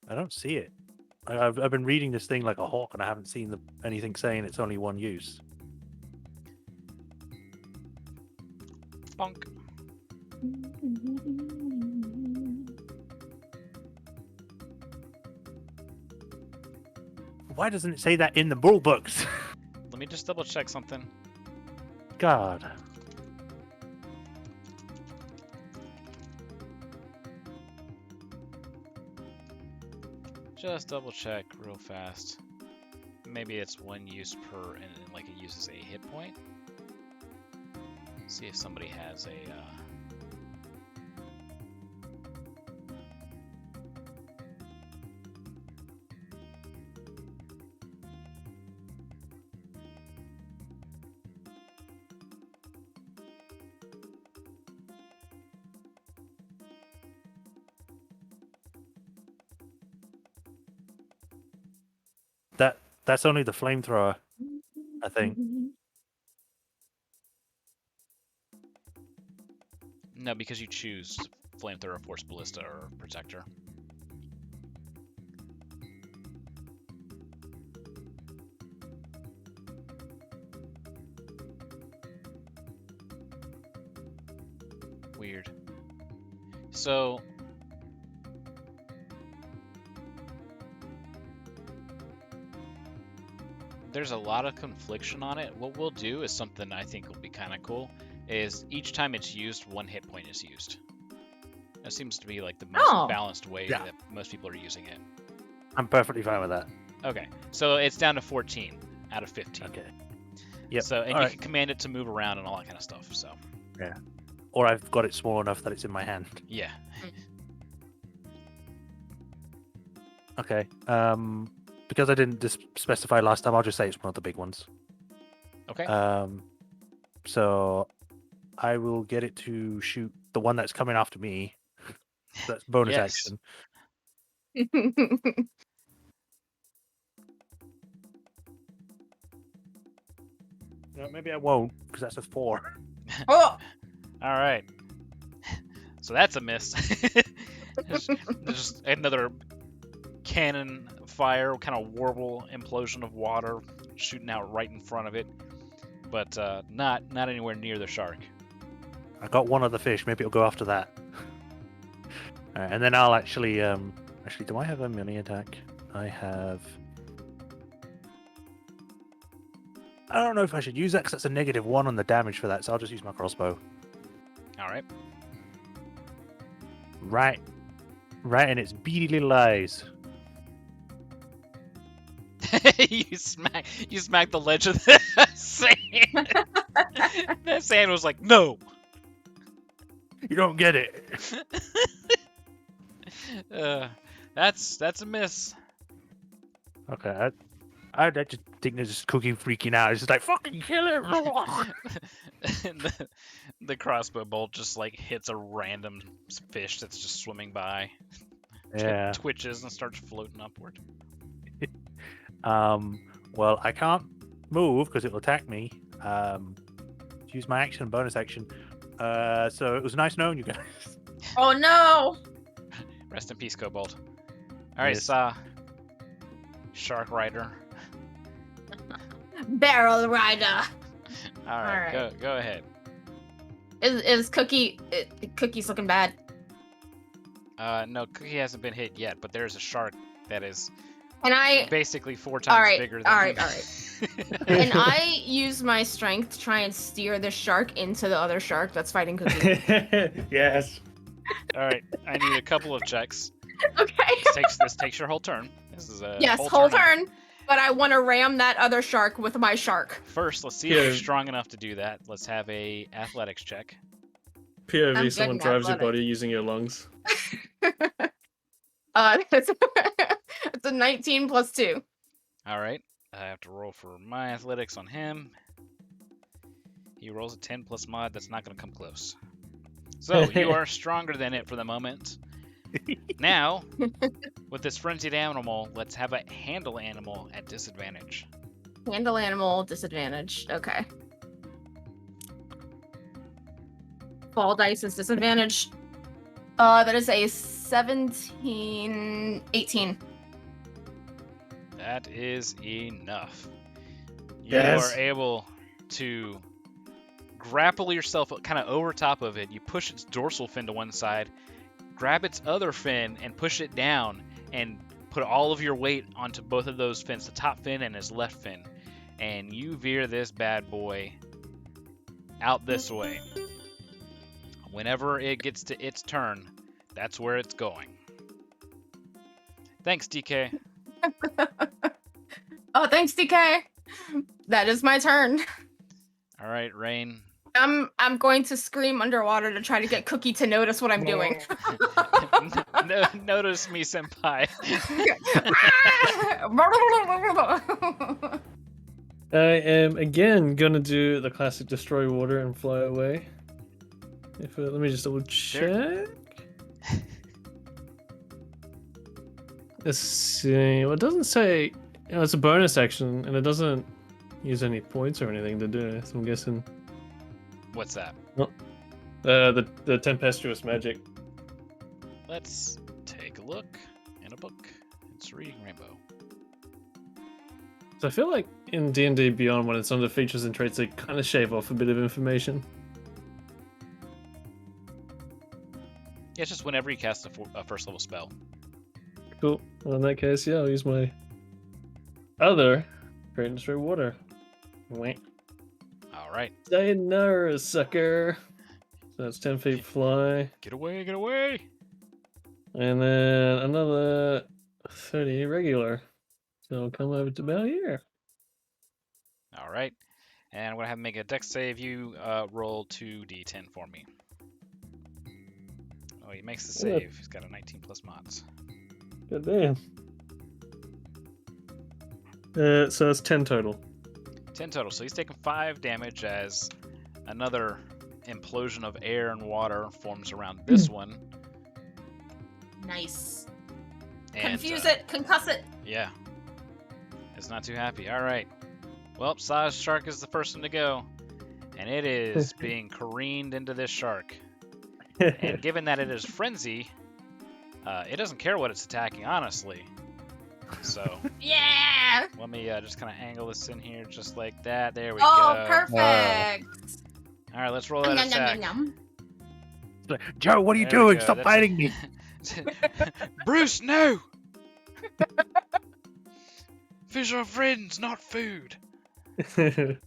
I don't see it. I've been reading this thing like a hawk, and I haven't seen anything saying it's only one use. Bonk. Why doesn't it say that in the rule books? Let me just double check something. God. Just double check real fast. Maybe it's one use per, and like it uses a hit point. See if somebody has a. That's only the flamethrower, I think. No, because you choose flamethrower, force ballista, or protector. Weird. So there's a lot of confliction on it. What we'll do is something I think will be kind of cool. Is each time it's used, one hit point is used. That seems to be like the most balanced way Yeah. that most people are using it. I'm perfectly fine with that. Okay, so it's down to 14 out of 15. Okay. Yep. So, and All you right. can command it to move around and all that kind of stuff. So, Or I've got it small enough that it's in my hand. yeah. Okay. Because I didn't specify last time, I'll just say it's one of the big ones. Okay. So I will get it to shoot the one that's coming after me. That's bonus Yes. action. No, maybe I won't, because that's a 4. Oh, All right. So that's a miss. there's just another cannon fire, kind of warble implosion of water shooting out right in front of it, but not anywhere near the shark. I got one other fish. Maybe it'll go after that. Alright, and then I'll actually, actually, do I have a melee attack? I have. I don't know if I should use that because that's a -1 on the damage for that, so I'll just use my crossbow. All right. Right in its beady little eyes. you smack the ledge of the sand. That sand was like, no. You don't get it. That's a miss. Okay, I just think they're just Cookie freaking out. It's just like, fucking kill it. And the crossbow bolt just like hits a random fish that's just swimming by. Yeah. Twitches and starts floating upward. Well, I can't move because it'll attack me. Use my action and bonus action. So it was nice knowing you guys. oh no! Rest in peace, Kobold. All right, Yes. Shark Rider. Barrel Rider. All right, Alright. go ahead. Is Cookie's looking bad? No, Cookie hasn't been hit yet, but there's a shark that is And I basically 4 times bigger than alright. him. And I use my strength to try and steer the shark into the other shark that's fighting Cookie. Yes. All right, I need a couple of checks. Okay. This takes your whole turn. This is a Yes, whole turn. But I want to ram that other shark with my shark. First, let's see if Yeah. you're strong enough to do that. Let's have a athletics check. POV, I'm someone good in drives your athletics. body using your lungs. It's, it's a 19 plus 2. All right, I have to roll for my athletics on him. He rolls a 10 plus mod. That's not going to come close. So you are stronger than it for the moment. Now, with this frenzied animal, let's have a handle animal at disadvantage. Handle animal disadvantage. Okay. Fall dice is disadvantage. That is a 18. That is enough. You Yes. are able to grapple yourself kind of over top of it. You push its dorsal fin to one side, grab its other fin and push it down, and put all of your weight onto both of those fins, the top fin and his left fin. And you veer this bad boy out this way. Whenever it gets to its turn, that's where it's going. Thanks, DK. Oh, thanks, DK. That is my turn. All right, Rain. I'm going to scream underwater to try to get Cookie to notice what I'm doing. Notice me, senpai. Ah! I am again gonna do the classic destroy water and fly away. Let me just double check. Let's see. Well, it doesn't say. It's a bonus action, and it doesn't use any points or anything to do it. So I'm guessing What's that? the tempestuous magic. Let's take a look in a book. It's Reading Rainbow. So I feel like in D&D Beyond, when it's under features and traits, they kind of shave off a bit of information. Yeah, it's just whenever you cast a first level spell. Cool. Well, in that case, yeah, I'll use my other Create and Destroy Water. Wait. All right. Sayonara, sucker. So that's 10 feet fly. Get away, get away. And then another 30 regular. So I'll come over to about here. All right. And I'm going to have him make a dex save. You roll 2d10 for me. Oh, he makes the save. He's got a 19 plus mods. God damn. So that's 10 total. 10 total. So he's taking 5 damage as another implosion of air and water forms around this one. Nice. And, Confuse it, concuss it. Yeah. It's not too happy. All right. Well, Saw's shark is the first one to go. And it is being careened into this shark. And given that it is frenzy, it doesn't care what it's attacking, honestly. So Yeah. let me just kind of angle this in here just like that. There we Oh, go. perfect. All right, let's roll that attack. It's like, Joe, what are you There we doing? go, Stop that's biting me. Bruce, no! Fish are friends, not food. Bring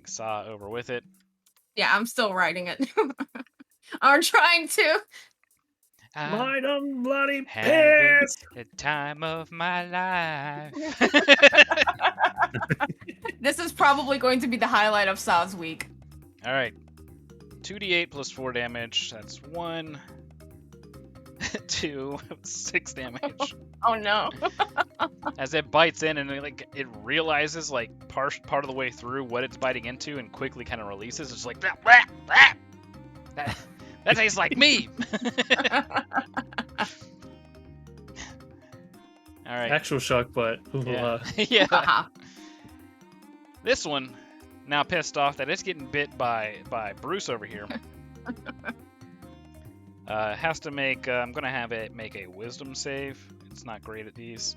Saw over with it. Yeah, I'm still writing it. I'm trying to. Light on bloody Having piss! the time of my life. This is probably going to be the highlight of Saw's week. All right, 2d8 plus 4 damage. That's 1, 2, 6 damage. Oh no. As it bites in and it realizes like part of the way through what it's biting into and quickly kind of releases. It's like that tastes like me. All right. Actual shark bite. Yeah. Haha. This one, now pissed off that it's getting bit by Bruce over here. Has to make. I'm gonna have it make a wisdom save. It's not great at these.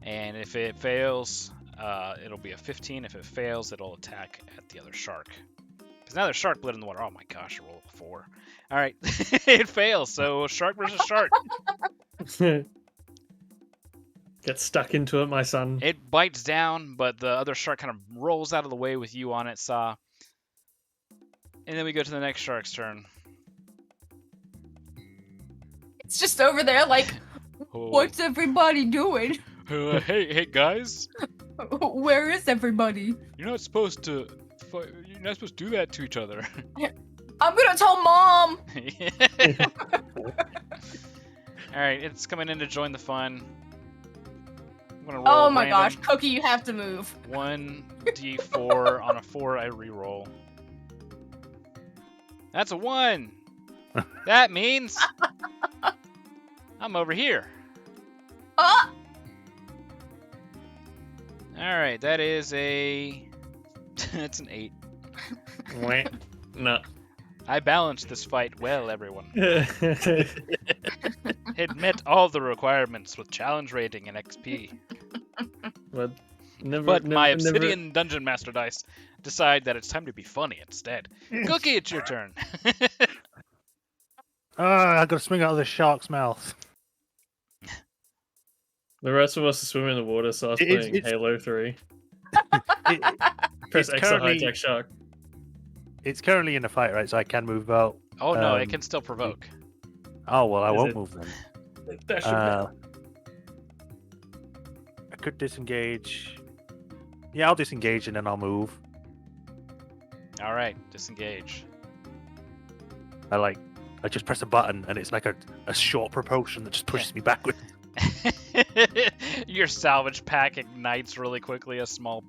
And if it fails, it'll be a 15. If it fails, it'll attack at the other shark. Because now there's shark blood in the water. Oh my gosh, I rolled a 4. All right, it fails. So shark versus shark. Get stuck into it, my son. It bites down, but the other shark kind of rolls out of the way with you on it, Saw. And then we go to the next shark's turn. It's just over there like, Oh. what's everybody doing? Hey guys! Where is everybody? You're not supposed to do that to each other. I'm gonna tell Mom! Alright, it's coming in to join the fun. I'm gonna roll Oh my gosh, random. Cookie, you have to move. 1d4. On a 4, I re-roll. That's a 1! That means I'm over here. Oh! Alright, that is a... That's an 8. Wah. No. I balanced this fight well, everyone. It met all the requirements with challenge rating and XP. but But my Obsidian Dungeon Master dice decide that it's time to be funny instead. Cookie, it's your turn. I gotta swing out of the shark's mouth. The rest of us are swimming in the water, so I was It's- playing it's- Halo 3. it's Press X to currently- hijack shark. It's currently in a fight, right? So I can move out. Oh no, it Um, can still provoke. Oh well, I Is won't it- move then. Dash I could disengage. Yeah, I'll disengage and then I'll move. Alright, disengage. I just press a button and it's like a short propulsion that just pushes me backwards. Your salvage pack ignites really quickly, a small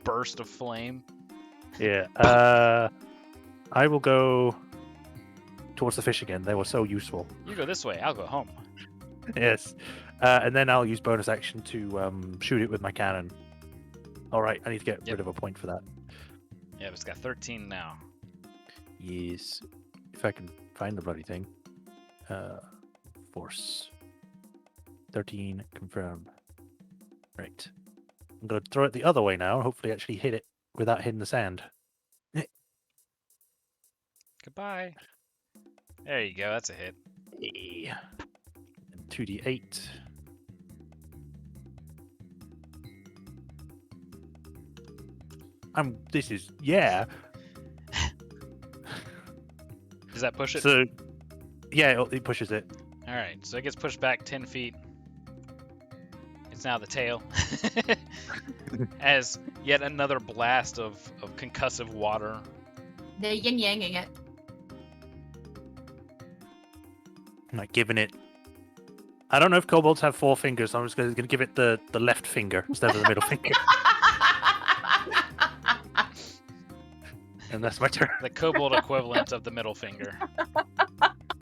burst of flame. Yeah. I will go towards the fish again. They were so useful. You go this way, I'll go home. Yes. And then I'll use bonus action to shoot it with my cannon. All right, I need to get Yep. rid of a point for that. Yeah, it's got 13 now. Yes. If I can find the bloody thing. Force. 13, confirm. Right. I'm going to throw it the other way now and hopefully actually hit it without hitting the sand. Goodbye. There you go, that's a hit. Yeah. And 2d8. This is, yeah. Does that push it? So, yeah, it pushes it. Alright, so it gets pushed back 10 feet. It's now the tail. As yet another blast of concussive water. They're yin-yanging it. I'm like giving it. I don't know if kobolds have 4 fingers, so I'm just going to give it the left finger instead of the middle finger. And that's my turn. The kobold equivalent of the middle finger.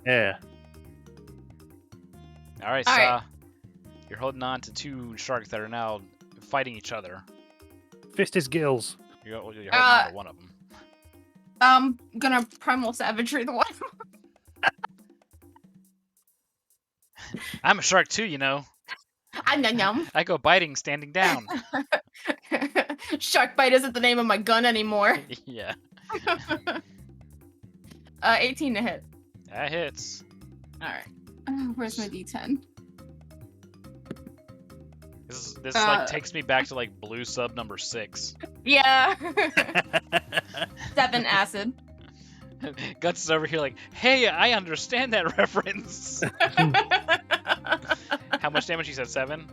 Yeah. Alright, All Saw. right. You're holding on to 2 sharks that are now fighting each other. Fist his gills. You're holding on to one of them. I'm gonna primal savagery the one. I'm a shark too, you know. Yum. I go biting standing down. Shark bite isn't the name of my gun anymore. Yeah, 18 to hit. that hits. All right. Where's my D10? This like takes me back to like blue sub number 6. Yeah. 7 acid. Guts is over here like, hey, I understand that reference. How much damage? You said 7?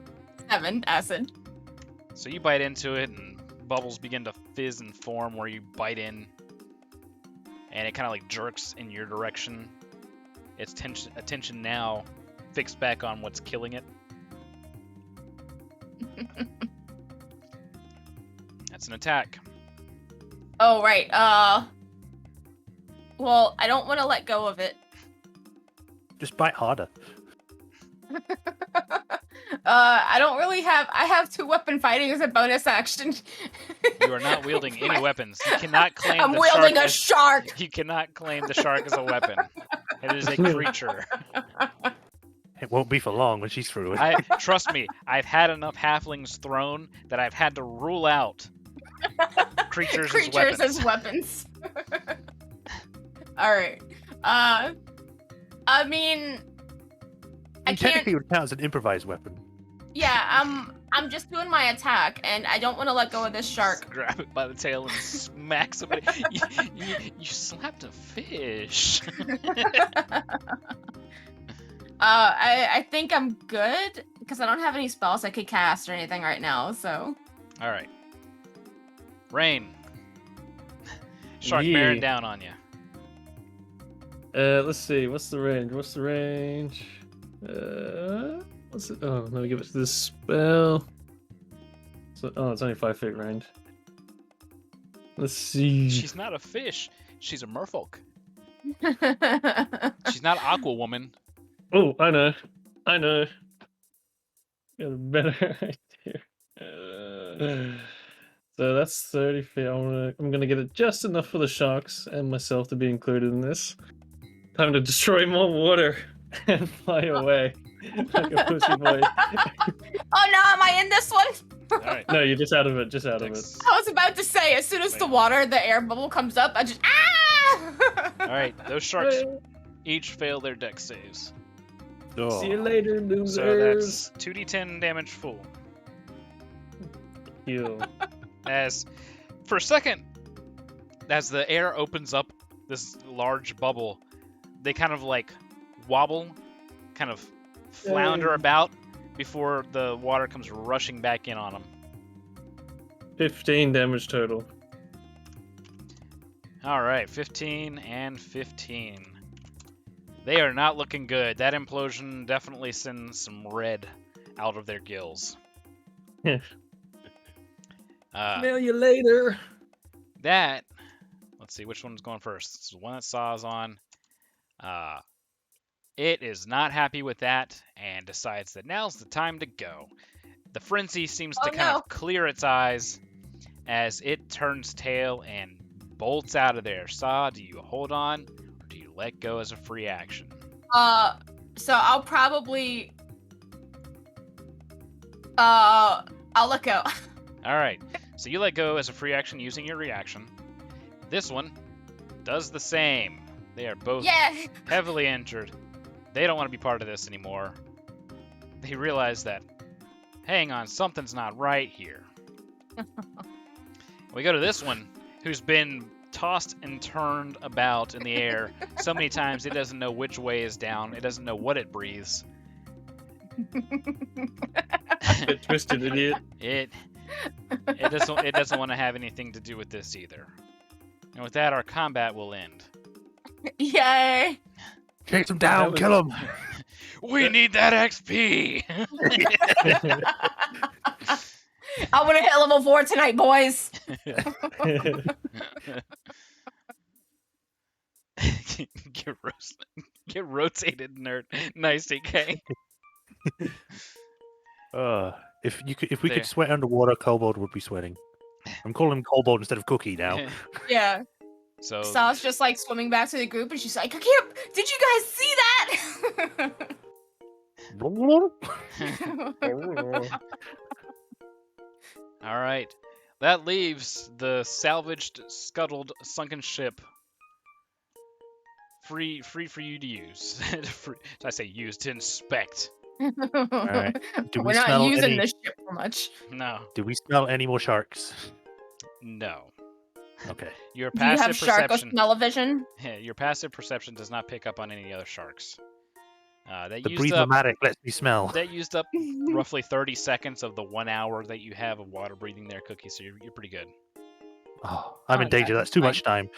7 acid. So you bite into it, and bubbles begin to fizz and form where you bite in, and it kind of like jerks in your direction. Its attention now fixed back on what's killing it. That's an attack. Oh, right. Well, I don't want to let go of it. Just bite harder. I don't really have. I have 2 weapon fighting as a bonus action. You are not wielding any weapons. You cannot claim I'm the wielding shark a shark. You cannot claim the shark as a weapon. It is a creature. It won't be for long when she's through it. Trust me, I've had enough halflings thrown that I've had to rule out creatures as weapons. All right. I mean, I can't. Technically, it would count as an improvised weapon. Yeah, I'm just doing my attack, and I don't want to let go of this shark. Grab it by the tail and smack somebody. You slapped a fish. I think I'm good because I don't have any spells I could cast or anything right now. So. All right. Rain. Shark Yeah. bearing down on you. Let's see. What's the range? What's it? Oh, let me give it to this spell. So, it's only 5 feet range. Let's see. She's not a fish. She's a merfolk. She's not Aqua Woman. Oh, I know. Got a better idea. So that's 30 feet. I'm gonna get it just enough for the sharks and myself to be included in this. Time to destroy more water and fly away like a pussy boy. Oh no, am I in this one? All right. No, you're just out of it. I was about to say, as soon as the air bubble comes up, I just All right. Those sharks each fail their dex saves. Oh. See you later, losers. So that's 2d10 damage full. Heal. As for a second, as the air opens up this large bubble, they kind of like wobble, kind of flounder about before the water comes rushing back in on them. 15 damage total. All right, 15 and 15. They are not looking good. That implosion definitely sends some red out of their gills. Smell you later. Let's see, which one's going first? This is the one that Saw's on. It is not happy with that and decides that now's the time to go. The frenzy seems to kind of clear its eyes as it turns tail and bolts out of there. Saw, do you hold on or do you let go as a free action? So I'll probably I'll let go. All right. So you let go as a free action using your reaction. This one does the same. They are both heavily injured. They don't want to be part of this anymore. They realize that, hang on, something's not right here. We go to this one, who's been tossed and turned about in the air so many times it doesn't know which way is down. It doesn't know what it breathes. Get twisted, idiot. It doesn't want to have anything to do with this either. And with that, our combat will end. Yay! Chase him down, kill him. We need that XP. I want to hit level 4 tonight, boys. Get rotated, nerd. Nice, AK. If we could sweat underwater, Kobold would be sweating. I'm calling him Kobold instead of Cookie now. Yeah. So Saw's just like swimming back to the group, and she's like, "I can't. Did you guys see that?" all right, that leaves the salvaged, scuttled, sunken ship free for you to use. I say use to inspect. right. Do we We're not smell using any- this ship for much. No, Do we smell any more sharks? no. Okay. Your Do you have passive shark perception. smell-o-vision? Your passive perception does not pick up on any other sharks. That The used up. breathe-o-matic lets me smell. That used up roughly 30 seconds of the 1 hour that you have of water breathing there, Cookie. So you're pretty good. Oh, I'm Oh, in danger. yeah, That's too fine. much time.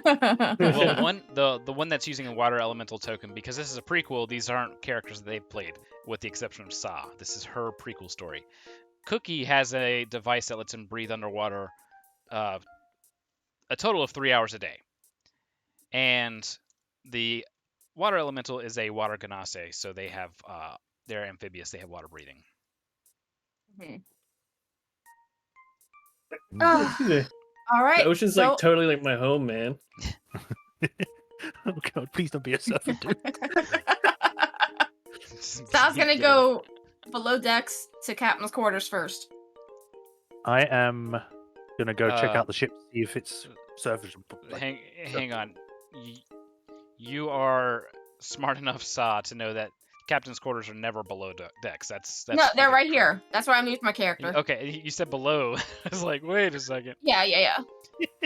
Well, the one that's using a water elemental token, because this is a prequel, these aren't characters that they've played, with the exception of Sa. This is her prequel story. Cookie has a device that lets him breathe underwater a total of 3 hours a day. And the water elemental is a water ganase, so they have they're amphibious, they have water breathing. The All right. ocean's so, like totally like my home, man. Oh god, please don't be a surfer, dude. Saw's gonna go below decks to captain's quarters first. I am gonna go check Uh, out the ship, see if it's surface. Hang on. You are smart enough, Sa, to know that captain's quarters are never below decks. That's No, they're like a right crit. here. That's where I'm using my character. Okay, you said below. I was like, wait a second. Yeah.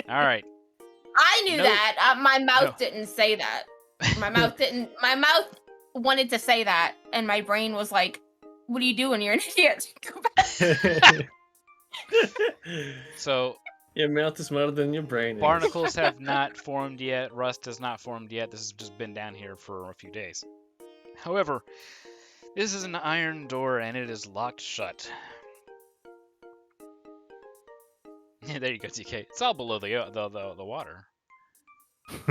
All right. I knew Nope. that. My mouth No. didn't say that. My mouth didn't. My mouth wanted to say that, and my brain was like, "What are you doing? You're an idiot. Go back." So Your mouth is smarter than your brain is. barnacles have not formed yet. Rust has not formed yet. This has just been down here for a few days. However, this is an iron door and it is locked shut. Yeah, there you go, TK. It's all below the water. All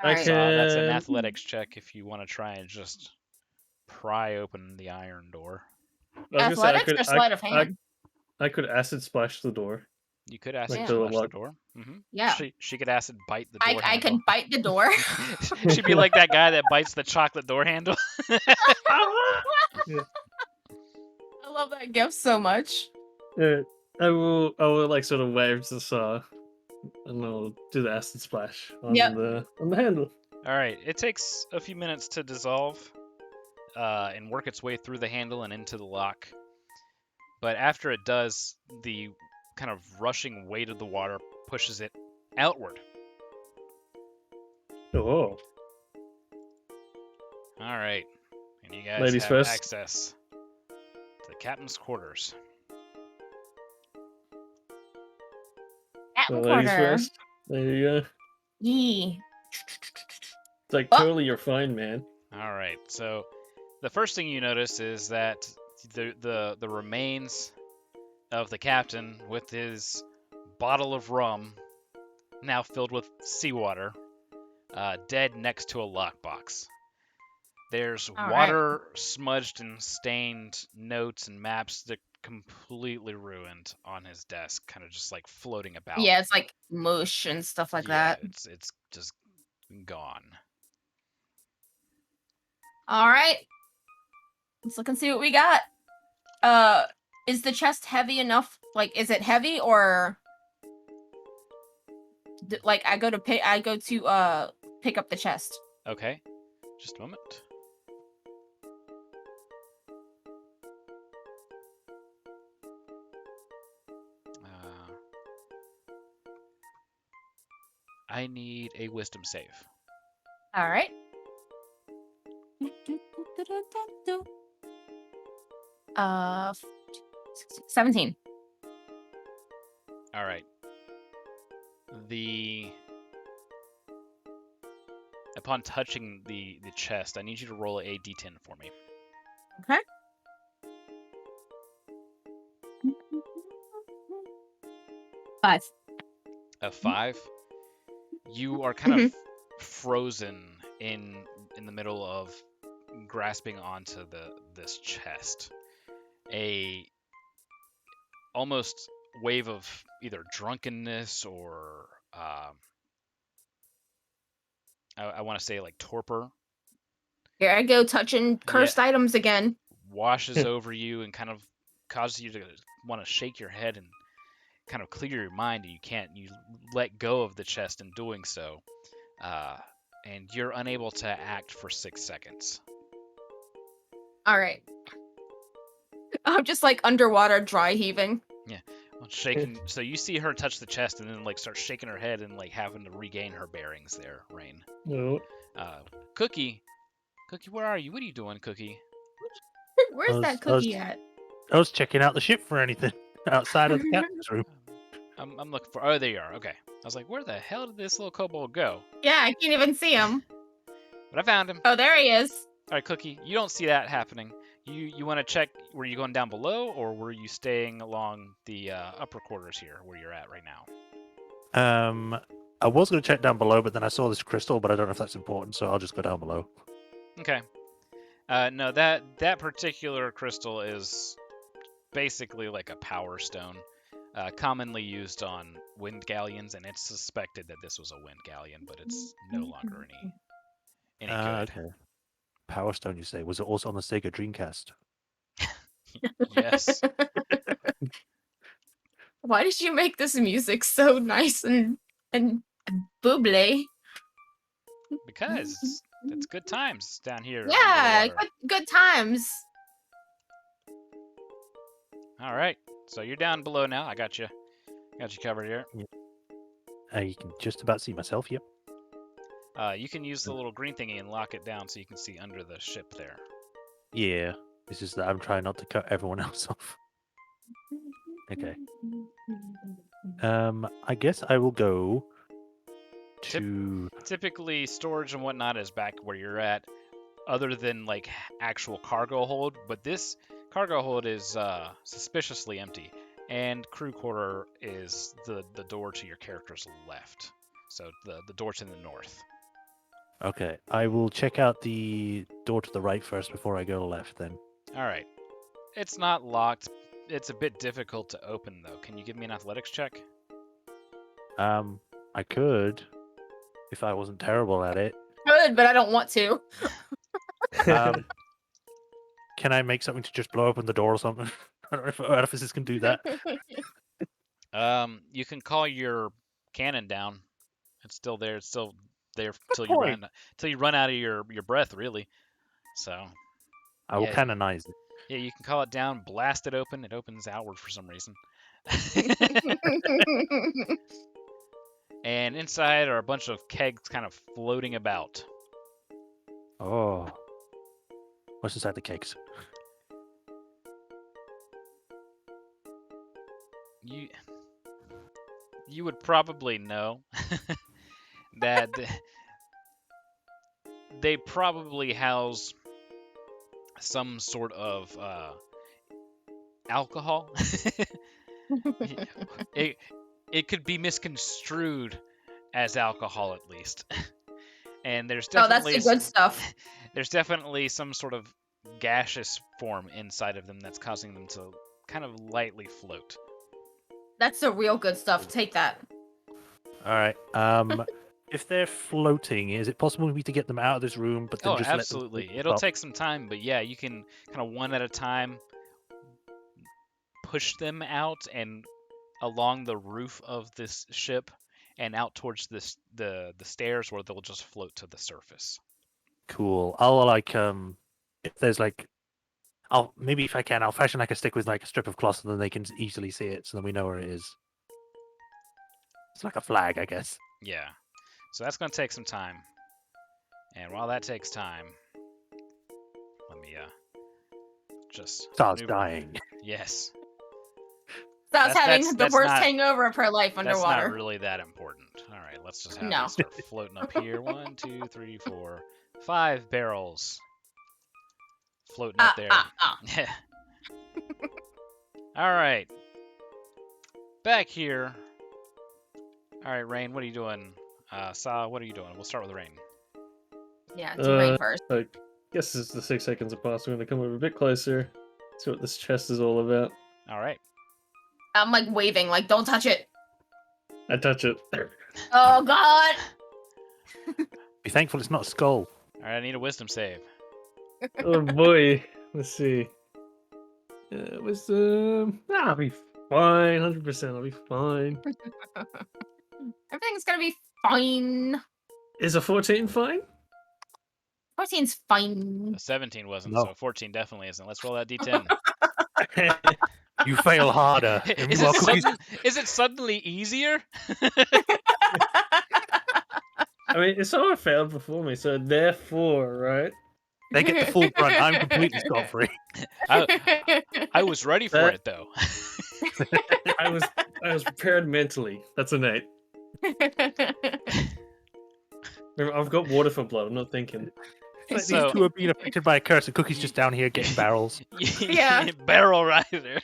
right. So that's an can- athletics check if you want to try and just pry open the iron door. I was gonna say, Athletics or sleight of hand? I could acid splash the door. You could acid Like the splash the lock- door. Yeah. She could acid bite the door I handle. can bite the door. She'd be like that guy that bites the chocolate door handle. I love that gift so much. I will like sort of wave to Saw, and I'll do the acid splash on Yep. the handle. All right, it takes a few minutes to dissolve and work its way through the handle and into the lock. But after it does, the kind of rushing weight of the water pushes it outward. Oh, All right, and you guys Ladies have first. access to the captain's quarters. Captain ladies quarter. first. There you go. Yee. It's like Oh. totally you're fine, man. All right, so the first thing you notice is that the remains of the captain with his bottle of rum, now filled with seawater, dead next to a lockbox. There's All water smudged and stained notes and maps that completely ruined on his desk, kind of just like floating about. Yeah, it's like mush and stuff like that. It's just gone. All right. Let's look and see what we got. Is the chest heavy enough? Like, is it heavy or like I go to pick up the chest. Okay, just a moment. I need a wisdom save. All right. 17. All right. Upon touching the chest, I need you to roll a d10 for me. Okay. Five. A 5. You are kind of frozen in the middle of grasping onto this chest. A almost wave of either drunkenness or I want to say like torpor Here I go touching cursed items again. washes over you and kind of causes you to want to shake your head and kind of clear your mind. And you let go of the chest in doing so, and you're unable to act for 6 seconds. All right. I'm just like underwater, dry heaving. Shaking. So you see her touch the chest and then like start shaking her head and like having to regain her bearings there, Rain. No. Cookie, where are you? What are you doing, Cookie? Where's that cookie at? I was checking out the ship for anything outside of the captain's room. I'm looking for. Oh, there you are. Okay. I was like, where the hell did this little kobold go? Yeah, I can't even see him. But I found him. Oh, there he is. All right, Cookie, you don't see that happening. You want to check, were you going down below or were you staying along the upper quarters here where you're at right now? I was going to check down below, but then I saw this crystal, but I don't know if that's important, so I'll just go down below. Okay. No, that particular crystal is basically like a power stone, commonly used on wind galleons, and it's suspected that this was a wind galleon, but it's no longer any good. Okay. Power Stone, you say? Was it also on the Sega Dreamcast? Yes. Why did you make this music so nice and bubbly? Because it's good times down here. Yeah, underwater. good times. All right. So you're down below now. I got you. Got you covered here. You can just about see myself, yep. You can use the little green thingy and lock it down so you can see under the ship there. Yeah. It's just that I'm trying not to cut everyone else off. Okay. I guess I will go to... Typically, storage and whatnot is back where you're at, other than like actual cargo hold. But this cargo hold is suspiciously empty, and crew quarter is the door to your character's left. So the door to the north. Okay, I will check out the door to the right first before I go left then. All right. It's not locked. It's a bit difficult to open though. Can you give me an athletics check? I could, if I wasn't terrible at it. Good, but I don't want to. Can I make something to just blow open the door or something? I don't know if artificers can do that. You can call your cannon down. It's still there. It's still there till you run out of your breath, really. So I will yeah. canonize it. Yeah, you can call it down, blast it open. It opens outward for some reason. And inside are a bunch of kegs kind of floating about. Oh. What's inside the cakes? You would probably know that they probably house some sort of alcohol. It could be misconstrued as alcohol at least. And there's definitely that's the good stuff. There's definitely some sort of gaseous form inside of them that's causing them to kind of lightly float. That's the real good stuff. Take that. All right. If they're floating, is it possible for me to get them out of this room? But then just absolutely. Let them It'll take some time, but yeah, you can kind of one at a time push them out and along the roof of this ship and out towards the stairs where they'll just float to the surface. Cool. I'll like if there's like, maybe if I can, I'll fashion like a stick with like a strip of cloth, so then they can easily see it, so then we know where it is. It's like a flag, I guess. Yeah. So that's going to take some time. And while that takes time, let me just Star's maneuver. dying. Yes. Star's having the that's worst not- hangover of her life underwater. That's not really that important. All right, let's just have No. these start floating up here. 1, 2, 3, 4, 5 barrels floating up there. Yeah. All right. Back here. All right, Rain, what are you doing? Sa, what are you doing? We'll start with Rain. Yeah, do Rain first. I guess as the 6 seconds have passed, I'm going to come over a bit closer, see what this chest is all about. All right. I'm like waving, like, don't touch it. I touch it. Oh god. Be thankful it's not a skull. All right, I need a wisdom save. Oh boy. Let's see. Wisdom. I'll be fine. 100%. I'll be fine. Everything's gonna be fine. Is a 14 fine? 14's fine. A 17 wasn't, No. so 14 definitely isn't. Let's roll that d10. You fail harder. is, Meanwhile, Cookie's is it suddenly easier? I mean, someone failed before me, so therefore, right? they get the full brunt. I'm completely scot-free. I was ready for That- it though. I was prepared mentally. That's an 8. Remember, I've got water for blood. I'm not thinking. Like So- these two are being affected by a curse, and Cookie's just down here getting barrels. Yeah. Barrel riser.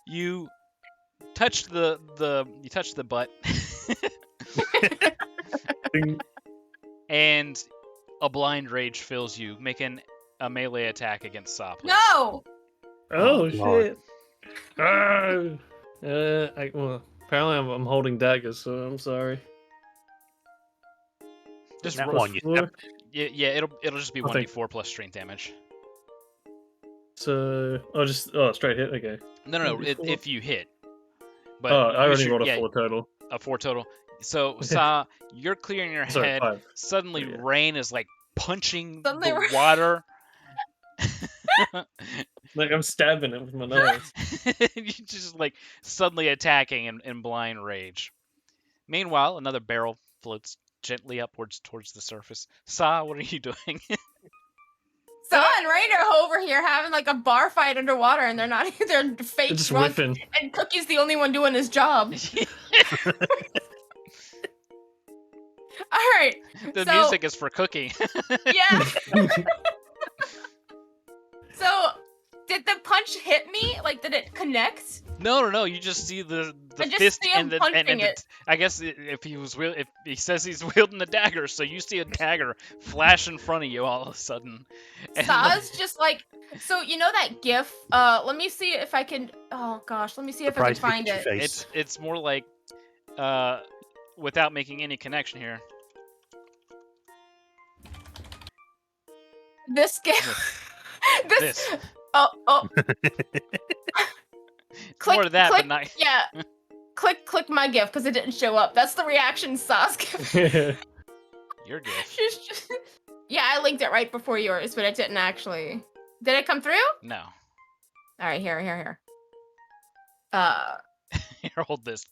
You touched the butt, Ding. and a blind rage fills you. Make a melee attack against Saw, please. No! Oh, Oh, Lord. shit! Well, apparently I'm holding daggers, so I'm sorry. Just That roll- one, you Four. stepped. Yeah, it'll just be I'll take- 1d4 plus strength damage. So, straight hit. Okay. No, 1d4. if you hit. But Oh, I use already your- rolled a yeah, 4 total. a 4 total. So, Saw, you're clearing your Sorry, head. 5. Suddenly, Yeah. rain is like punching Suddenly the rain- water. Like I'm stabbing it with my nose. You just like suddenly attacking in blind rage. Meanwhile, another barrel floats gently upwards towards the surface. Saw, what are you doing? Saw and Rain are over here having like a bar fight underwater, and they're not. They're fake They're just drunk, whiffing. and Cookie's the only one doing his job. All right. The So- music is for Cookie. Yeah. So, did the punch hit me? Like, did it connect? No. You just see the I just fist see him and the punching it. I guess if he says he's wielding the dagger, so you see a dagger flash in front of you all of a sudden. And Saw's just like, so you know that GIF? Let me see if I can. Oh gosh, let me see if I can Surprise find Pikachu it. face. it's more like, without making any connection here. This GIF. This. Oh. It's more of that, but not. Yeah. click my GIF because it didn't show up. That's the reaction Saw's GIF. Your gift. She's just. Yeah, I linked it right before yours, but it didn't actually. Did it come through? No. All right, here. Here, hold this.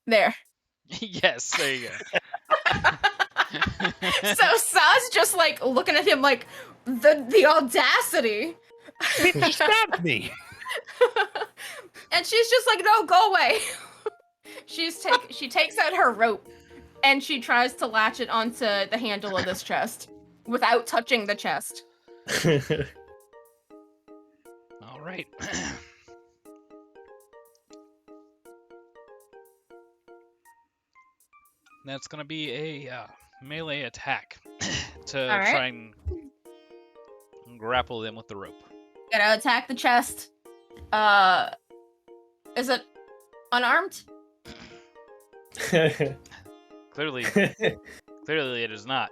There. Yes, there you go. So Saw's just like looking at him like the audacity. Bitch stabbed me. And she's just like, no, go away. She takes out her rope and she tries to latch it onto the handle of this chest without touching the chest. All right. That's gonna be a melee attack to All right. try and grapple them with the rope. Gotta attack the chest. Is it unarmed? Clearly it is not.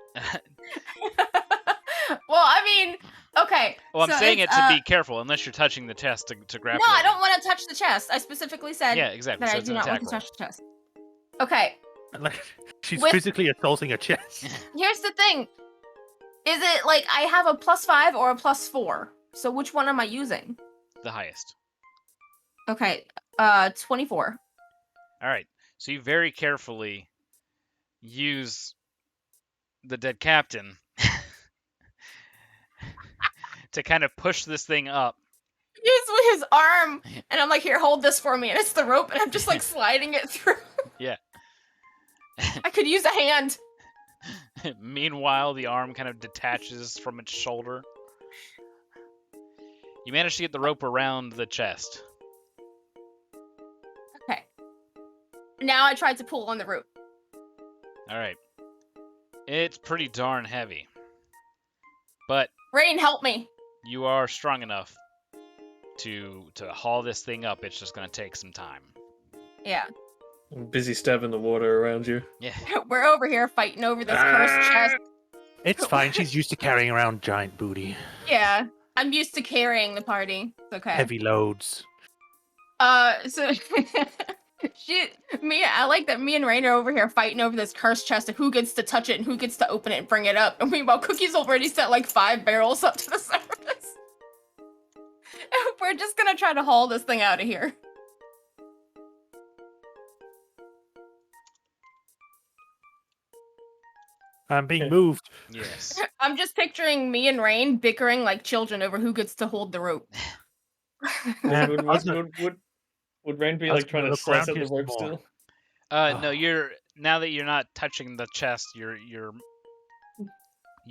Well, I mean, okay. Well, I'm so saying it it's, to be careful, unless you're touching the chest to grapple. No, I it. don't want to touch the chest. I specifically said Yeah, exactly. that So I it's do an not want attack to roll. touch the chest. Okay, Like, she's With- physically assaulting a chest. here's the thing. Is it like I have a +5 or a +4? So which one am I using? The highest. Okay, 24. All right. So you very carefully use the dead captain to kind of push this thing up. Use his arm, and I'm like, here, hold this for me, and it's the rope, and I'm just like sliding it through. Yeah. I could use a hand. Meanwhile, the arm kind of detaches from its shoulder. You manage to get the rope around the chest. Okay. Now I tried to pull on the rope. All right. It's pretty darn heavy. But Rain, help me. You are strong enough to haul this thing up. It's just gonna take some time. Yeah. I'm busy stabbing the water around you. Yeah. We're over here fighting over this cursed chest. It's fine. She's used to carrying around giant booty, Yeah. I'm used to carrying the party. It's okay. heavy loads. So I like that me and Rain are over here fighting over this cursed chest of who gets to touch it and who gets to open it and bring it up. And meanwhile, Cookie's already set like 5 barrels up to the surface. We're just gonna try to haul this thing out of here. I'm being moved. Yes. I'm just picturing me and Rain bickering like children over who gets to hold the rope. Yeah, Would, I was would Rain be I was like trying gonna to look slice around out the here some rope more. still? No, Oh. you're now that you're not touching the chest, your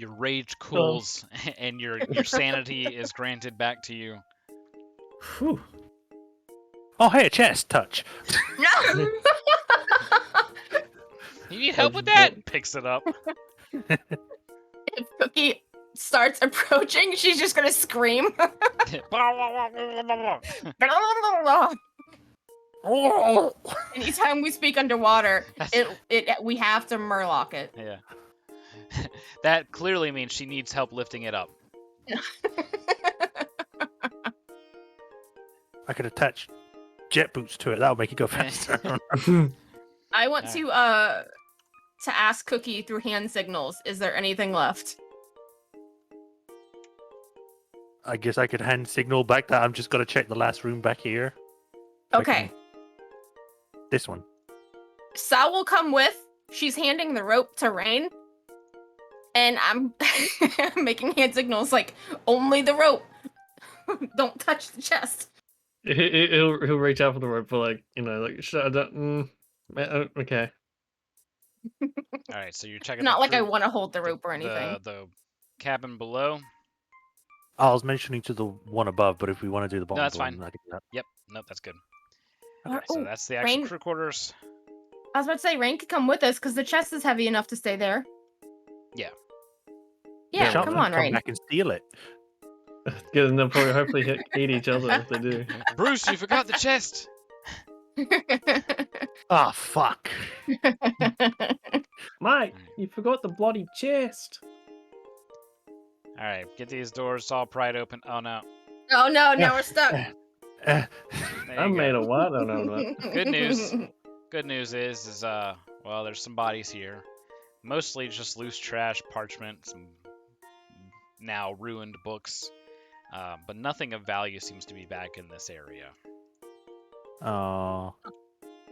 rage cools and your sanity is granted back to you. Whew. Oh, hey, a chest touch. No! You need help with that? Picks it up. If Cookie starts approaching, she's just gonna scream. Anytime we speak underwater, we have to murloc it. Yeah. That clearly means she needs help lifting it up. I could attach jet boots to it. That'll make it go faster. I want to ask Cookie through hand signals, is there anything left? I guess I could hand signal back that I'm just gonna check the last room back here. Okay. This one. Sal will come with. She's handing the rope to Rain. And I'm making hand signals like, only the rope. Don't touch the chest. He'll reach out for the rope, but like okay. All right, so you're checking. Not the like I crew- want to hold the rope or anything. The cabin below. I was mentioning to the one above, but if we want to do the bottom, that's one, fine. I can do that. Yep. Nope, that's good. Okay. So Ooh, that's the actual Rain- crew quarters. I was about to say, Rain could come with us because the chest is heavy enough to stay there. Yeah. Yeah, Shall come we on, come Rain. back and steal it. Good, and they'll probably hopefully eat each other if they do. Bruce, you forgot the chest. Ah, fuck. Mate, you forgot the bloody chest. All right, get these doors all pried open. Oh no. Oh no, now we're stuck. There I'm you made go. of what? I don't know. Good news. Good news is well, there's some bodies here. Mostly just loose trash, parchment, some now ruined books. But nothing of value seems to be back in this area. Oh.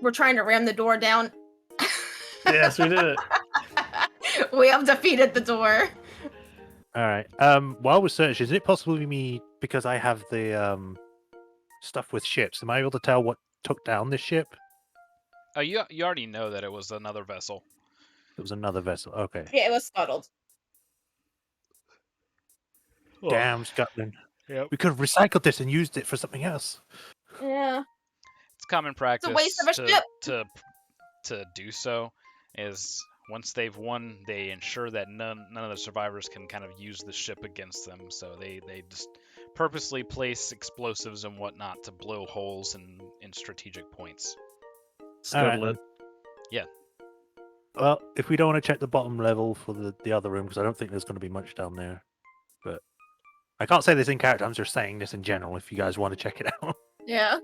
We're trying to ram the door down. Yes, we did it. We have defeated the door. All right. While we're searching, is it possible for me, because I have the stuff with ships, am I able to tell what took down this ship? Oh, you already know that it was another vessel. It was another vessel. Okay. Yeah, it was scuttled. Damn, Scotland. Yep. We could have recycled this and used it for something else. Yeah. It's common practice waste of a ship. to do so. Is once they've won, they ensure that none of the survivors can kind of use the ship against them. So they just purposely place explosives and whatnot to blow holes in strategic points. Scuttle it. Well, if we don't want to check the bottom level for the other room, because I don't think there's going to be much down there. But I can't say this in character. I'm just saying this in general. If you guys want to check it out. Yeah.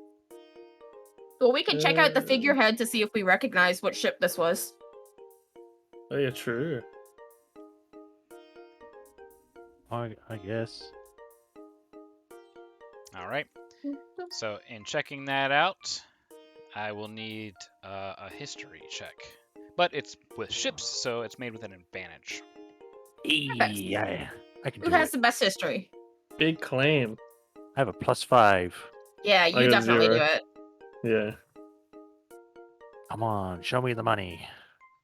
Well, we can check out the figurehead to see if we recognize what ship this was. Oh yeah, true. I guess. All right. So in checking that out, I will need a history check. But it's with ships, so it's made with an advantage. Yeah, I can Who do has it. the best history? Big claim. I have a +5. Yeah, I you got a definitely 0. do it. Yeah. Come on, show me the money.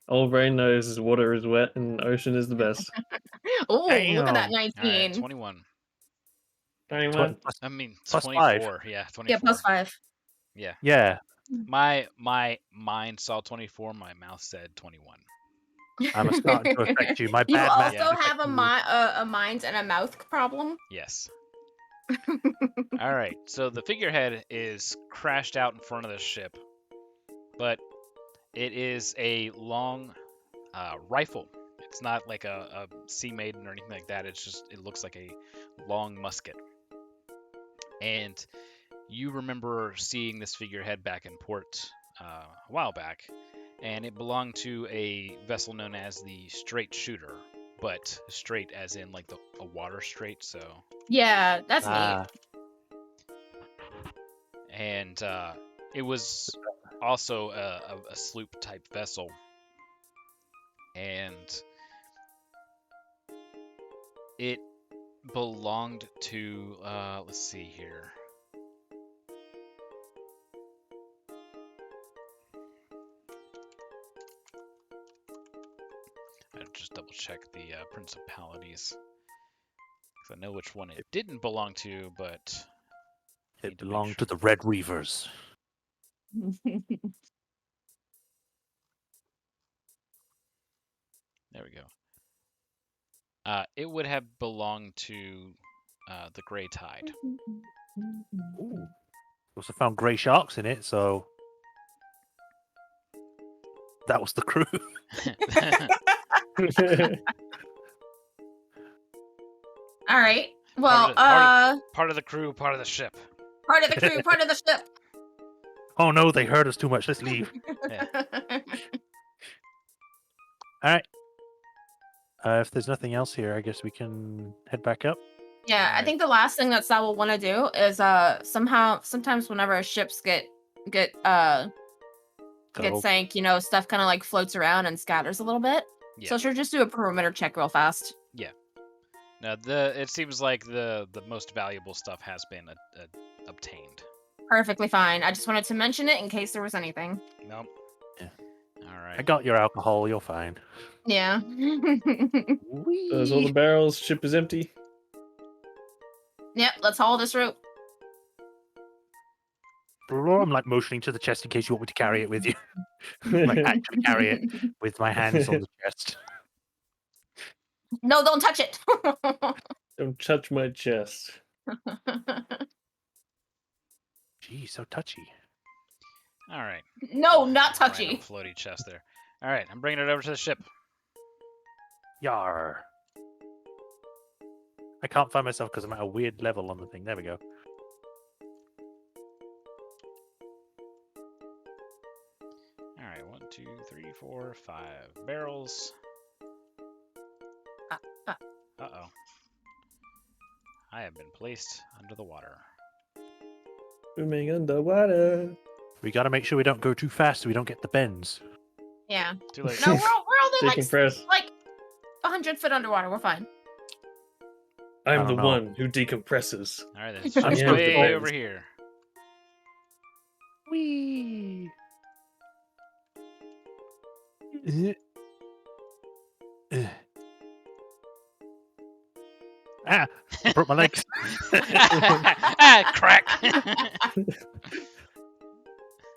All Rain knows is water is wet and ocean is the best. Oh, look at that Damn. 19. All right, 21. 21. I mean, Plus 24. Yeah, 24. Yeah, +5. Yeah. My mind saw 24. My mouth said 21. I'm starting to affect you. My You bad math. also is have affecting you. a mind and a mouth problem. Yes. All right. So the figurehead is crashed out in front of the ship, but it is a long rifle. It's not like a sea maiden or anything like that. It looks like a long musket. And you remember seeing this figurehead back in port a while back, and it belonged to a vessel known as the Straight Shooter, but straight as in like a water strait. So, Yeah, that's neat. Ah, and it was also a sloop type vessel, and it belonged to let's see here. I'll just double check the principalities because I know which one it didn't belong to, but it need to make belonged to sure. the Red Reavers. There we go. It would have belonged to the Grey Tide. Ooh. Also found grey sharks in it, so that was the crew. All right. Well, Part of the crew, part of the ship. part of the crew, part of the ship. Oh no, they heard us too much. Let's leave. All right. If there's nothing else here, I guess we can head back up. Yeah, I Alright. think the last thing that Sal will want to do is sometimes whenever ships get Go. sank, stuff kind of like floats around and scatters a little bit. Yeah. So she'll just do a perimeter check real fast. Now, it seems like the most valuable stuff has been obtained. Perfectly fine. I just wanted to mention it in case there was anything. Nope. Yeah. All I right. got your alcohol. You're fine. Yeah. There's all the barrels. Ship is empty. Yep, let's haul this rope. I'm like motioning to the chest in case you want me to carry it with you. Like actually carry it with my hands on the chest. No, don't touch it. Don't touch my chest. Gee, so touchy. All right. No, not Random touchy. floaty chest there. All right. I'm bringing it over to the ship. Yar. I can't find myself because I'm at a weird level on the thing. There we go. All right. 1, 2, 3, 4, 5 barrels. Uh-oh. I have been placed under the water. Swimming underwater. We got to make sure we don't go too fast so we don't get the bends. Yeah. Too late. No, we're only Decompress. like 100 foot underwater. We're fine. I'm don't the know. one who decompresses. All right. Then ship's Yeah. way over here. Whee! Ah! Broke my legs. Crack.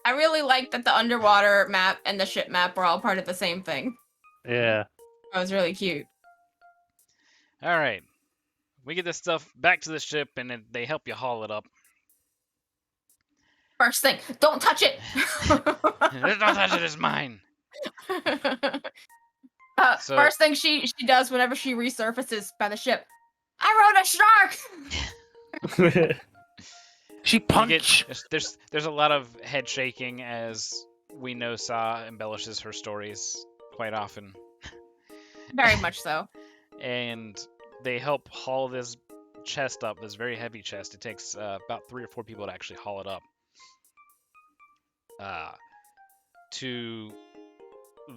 I really like that the underwater map and the ship map were all part of the same thing. Yeah. That was really cute. All right. We get this stuff back to the ship, and then they help you haul it up. First thing, don't touch it. Don't touch it. It's mine. So- First thing she does whenever she resurfaces by the ship. I rode a shark. She You punched. there's a lot of head shaking as we know Sa embellishes her stories quite often, Very much so. and they help haul this chest up. This very heavy chest. It takes about 3 or 4 people to actually haul it up to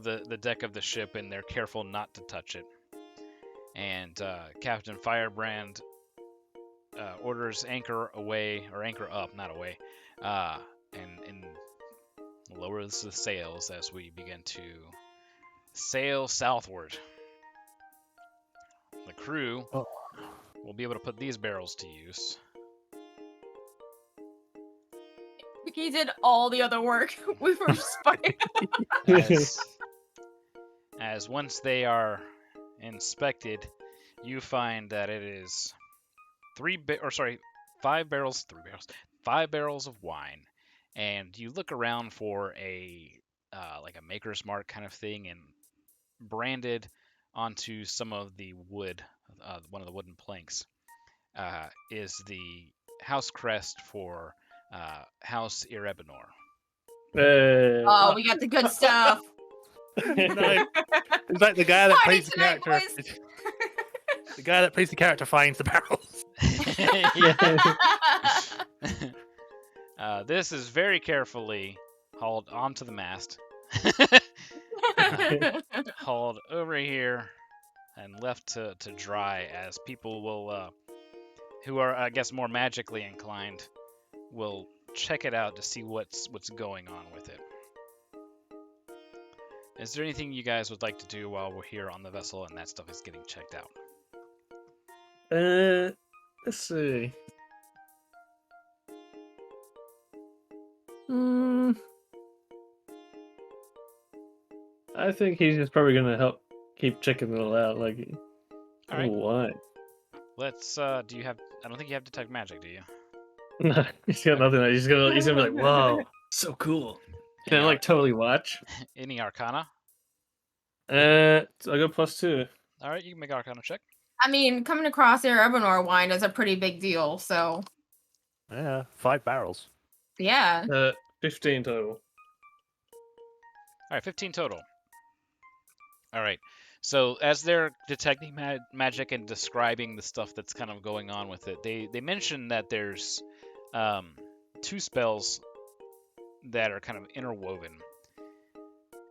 the deck of the ship, and they're careful not to touch it. And Captain Firebrand orders anchor away, or anchor up, not away, and lowers the sails as we begin to sail southward. The crew will be able to put these barrels to use. He did all the other work. We were just fighting. as once they are inspected, you find that it is 5 barrels, 5 barrels of wine, and you look around for a like a maker's mark kind of thing, and branded onto some of the wood, one of the wooden planks, is the house crest for House Erebinor. Oh, we got the good stuff. Nice. It's like the guy that Party plays the tonight, character. boys. The guy that plays the character finds the barrels. This is very carefully hauled onto the mast, hauled over here, and left to dry, as people will, who are, I guess, more magically inclined, will check it out to see what's going on with it. Is there anything you guys would like to do while we're here on the vessel and that stuff is getting checked out? Let's see. I think he's just probably gonna help keep checking it all out. Like, All right. why? Let's. Do you have? I don't think you have detect magic, do you? No, he's got nothing. He's gonna be like, whoa, so cool. Can I Any like totally watch? Any Arcana? I got +2. All right, you can make an Arcana check. I mean, coming across Erebinor wine is a pretty big deal, so Yeah, 5 barrels. yeah. 15 total. All right, 15 total. All right. So as they're detecting magic and describing the stuff that's kind of going on with it, they mention that there's 2 spells that are kind of interwoven.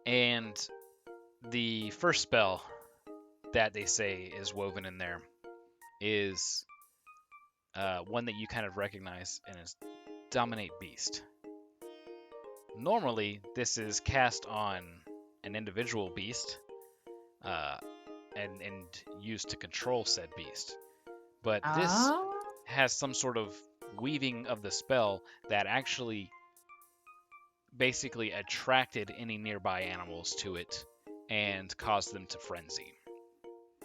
And the first spell that they say is woven in there is one that you kind of recognize, and is Dominate Beast. Normally, this is cast on an individual beast, and used to control said beast. But this has some sort of weaving of the spell that actually basically attracted any nearby animals to it and caused them to frenzy.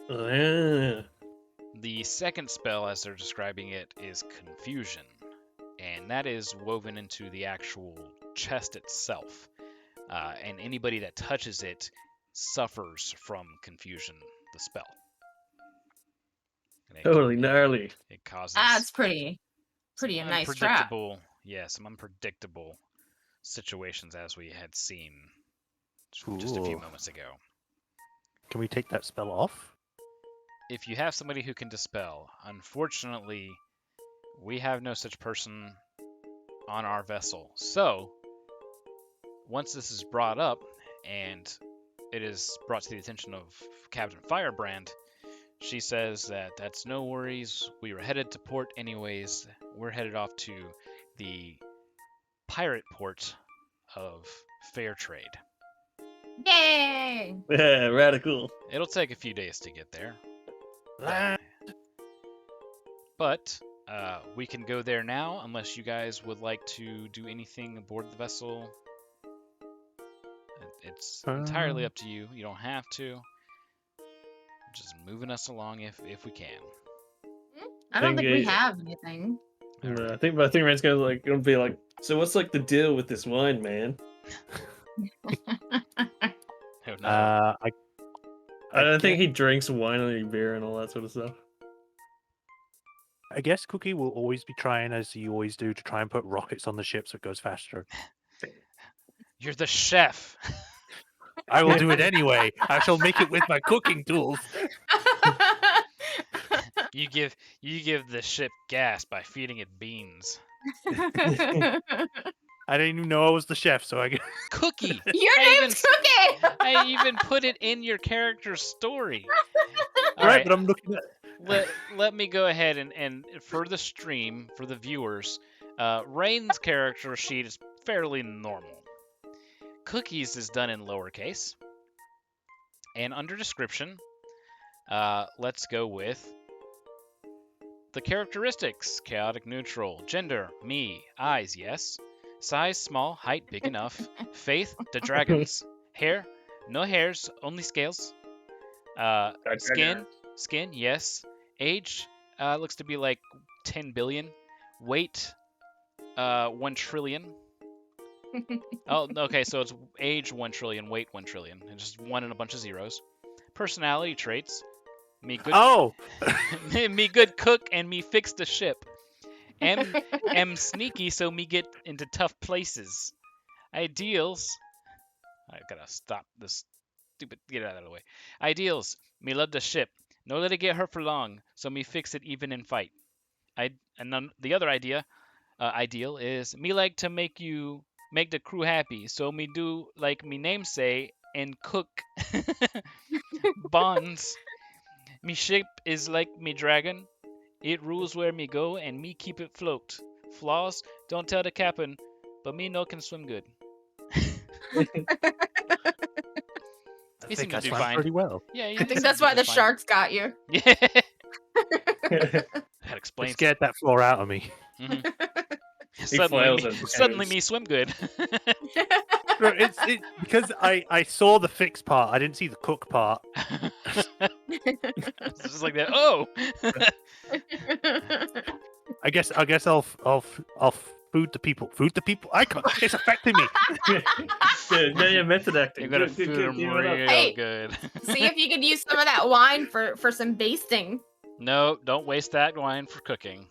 The second spell, as they're describing it, is Confusion, and that is woven into the actual chest itself, and anybody that touches it suffers from Confusion, the spell. And Totally gnarly. It causes That's pretty a nice trap. some unpredictable situations, as we had seen just a few Ooh. moments ago. Can we take that spell off? If you have somebody who can dispel, unfortunately, we have no such person on our vessel. So, once this is brought up, and it is brought to the attention of Captain Firebrand, she says that that's no worries. We were headed to port anyways. We're headed off to the pirate port of Fair Trade. Yay! Yeah, radical. It'll take a few days to get there. Land. But we can go there now, unless you guys would like to do anything aboard the vessel. It's entirely up to you. You don't have to. Just moving us along if we can. I don't think we Engage. have anything. No, I think Rand's gonna be like, so what's like the deal with this wine, man? Oh, no. I don't think he drinks wine and beer and all that sort of stuff. I guess Cookie will always be trying, as you always do, to try and put rockets on the ship so it goes faster. You're the chef. I will do it anyway. I shall make it with my cooking tools. You give the ship gas by feeding it beans. I didn't even know I was the chef, so I guess. Cookie. Your name's Cookie! I even put it in your character's story. All Right, right, but I'm looking at. let me go ahead and for the stream, for the viewers, Rain's character sheet is fairly normal. Cookies is done in lowercase. And under description, let's go with the characteristics: chaotic neutral, gender, me, eyes, yes, size small, height big enough, faith, the dragons, hair, No hairs, only scales. Skin, yes. Age, looks to be like 10 billion. Weight, 1 trillion. Oh, okay, so it's age 1 trillion, weight 1 trillion. And just one and a bunch of zeros. Personality traits, me good, Oh, me good cook and me fix the ship. Am sneaky, so me get into tough places. Ideals, I gotta stop this stupid, get out of the way. Ideals, me love the ship. No let it get hurt for long, so me fix it even in fight. And then the other ideal is me like to make the crew happy, so me do like me name say and cook bonds. Me ship is like me dragon. It rules where me go and me keep it float. Flaws, don't tell the captain, but me no can swim good. I You seem think to I do swam fine. pretty well. Yeah, you I think seem that's to do why the just fine. sharks got you. Yeah, that It explains. scared that floor out of me. Mhm. Big flails and Suddenly potatoes. me swim good. Bro, it's because I saw the fix part. I didn't see the cook part. It's just like that. Oh, I guess I'll food the people. Food the people. I can't. It's affecting me. Good. Now you're method acting. you're gonna Good, good, food good. them Keep it up. real Hey. good. See if you could use some of that wine for some basting. No, don't waste that wine for cooking.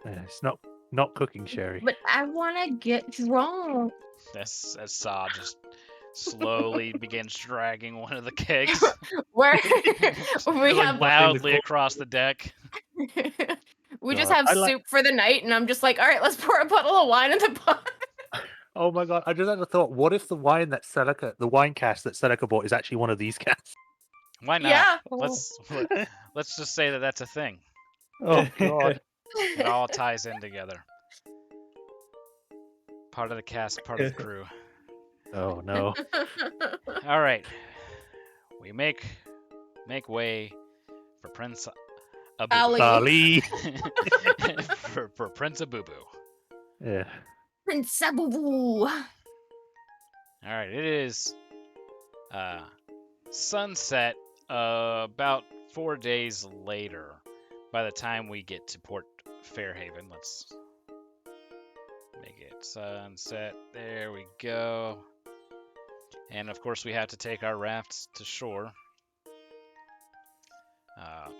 It's not cooking, Sherry. But I want to get drunk. As Saw just slowly begins dragging one of the kegs Where we Like have loudly the across the deck. we just God, have I like- soup for the night, and I'm just like, all right, let's pour a bottle of wine in the pot. Oh my god! I just had a thought. What if the wine that the wine cask that Seneca bought is actually one of these casks? Why not? Yeah. Let's just say that that's a thing. Oh god! It all ties in together. Part of the cast, part of the crew. Oh no! All right, we make way for Prince Ali. Abubu. Ali. for Prince Abubu. Yeah. Prince Abubu. All right, it is sunset about 4 days later. By the time we get to Port Fairhaven, let's make it sunset. There we go. And of course, we have to take our rafts to shore.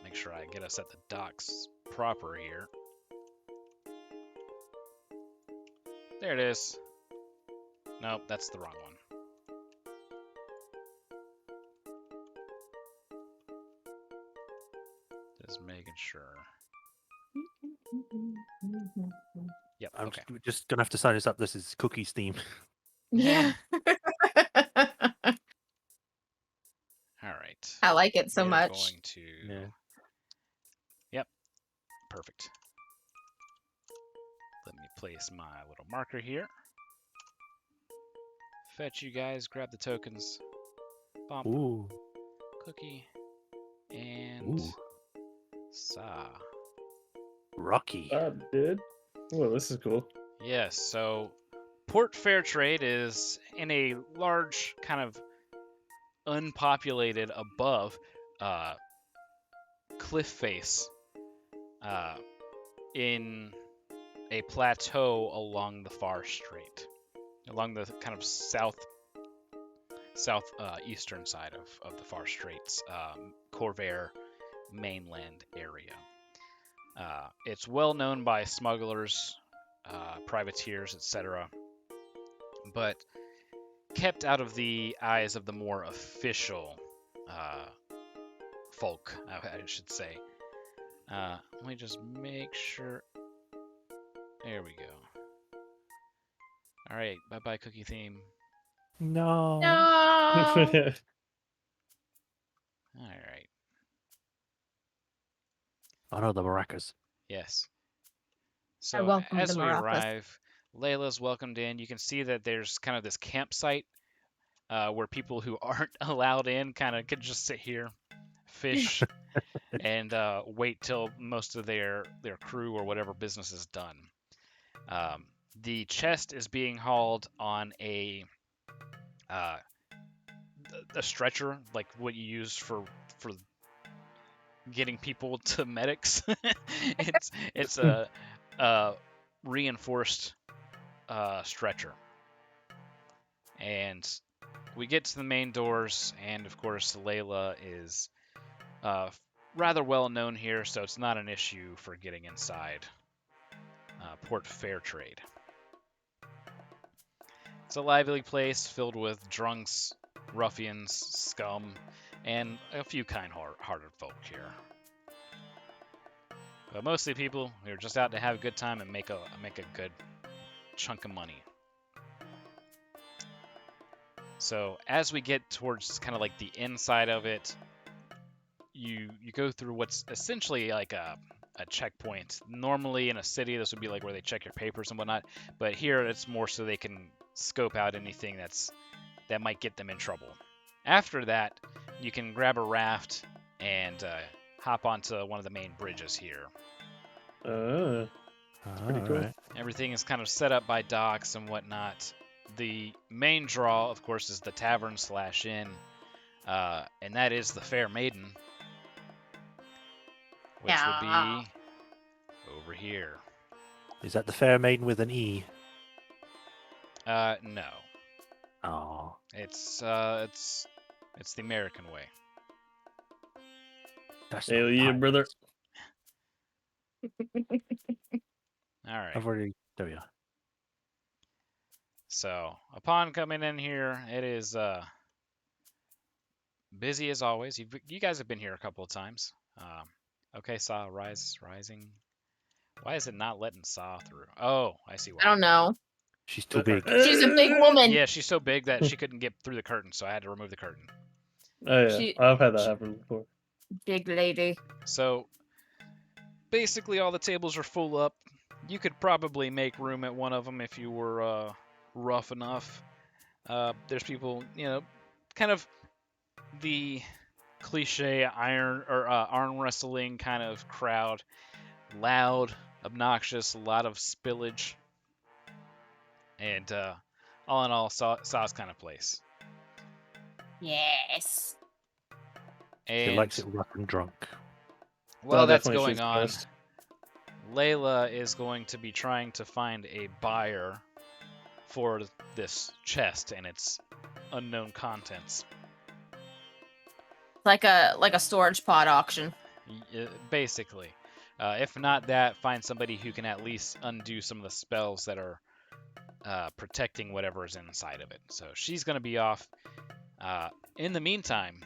Make sure I get us at the docks proper here. There it is. Nope, that's the wrong one. Just making sure. Yep, I'm okay. just gonna have to sign this up. This is Cookie's theme. Yeah. All right. I like it so We are much. Going to. Yeah. Yep. Perfect. Let me place my little marker here. Fetch you guys. Grab the tokens. Bump. Ooh. Cookie. And Ooh. Sa. Rocky. Dude. Oh, this is cool. Yes, so Port Fairtrade is in a large kind of unpopulated above cliff face in a plateau along the far strait, along the kind of eastern side of the far straits, Corvair mainland area. It's well known by smugglers, privateers, etc., but kept out of the eyes of the more official folk, I should say. Let me just make sure. There we go. All right, bye-bye cookie theme. No. No. All right. Oh no, the maracas. Yes. I So welcome as the we maracas. arrive, Layla's welcomed in. You can see that there's kind of this campsite where people who aren't allowed in kind of could just sit here, fish, and wait till most of their crew or whatever business is done. The chest is being hauled on a a stretcher, like what you use for getting people to medics. it's a reinforced stretcher, and we get to the main doors, and of course Layla is rather well known here, so it's not an issue for getting inside Port Fairtrade. It's a lively place filled with drunks, ruffians, scum, and a few kind-hearted folk here. But mostly people who are just out to have a good time and make a good chunk of money. So as we get towards kind of like the inside of it, you go through what's essentially like a checkpoint. Normally in a city, this would be like where they check your papers and whatnot, but here it's more so they can scope out anything that might get them in trouble. After that, you can grab a raft and hop onto one of the main bridges here. Pretty cool. Alright. Everything is kind of set up by docks and whatnot. The main draw, of course, is the tavern/inn, and that is the Fair Maiden, which would be over here. Is that the Fair Maiden with an E? No, Oh, it's the American way. that's Hell not yeah, right. brother. All right. I've already. There we are. So upon coming in here, it is busy as always. You guys have been here a couple of times. Okay, Saw rising. Why is it not letting Saw through? Oh, I see why. I don't know. She's too big. She's a big woman. Yeah, she's so big that she couldn't get through the curtain, so I had to remove the curtain. Oh yeah, She- I've had that happen before. Big lady. So basically, all the tables are full up. You could probably make room at one of them if you were rough enough. There's people, kind of the cliche arm wrestling kind of crowd, loud, obnoxious, a lot of spillage, and all in all, Saw's kind of place. Yes. She And likes it rough and drunk. while that's definitely going she's on, cursed. Layla is going to be trying to find a buyer for this chest and its unknown contents. Like a storage pod auction. Basically. If not that, find somebody who can at least undo some of the spells that are protecting whatever is inside of it. So she's going to be off. In the meantime,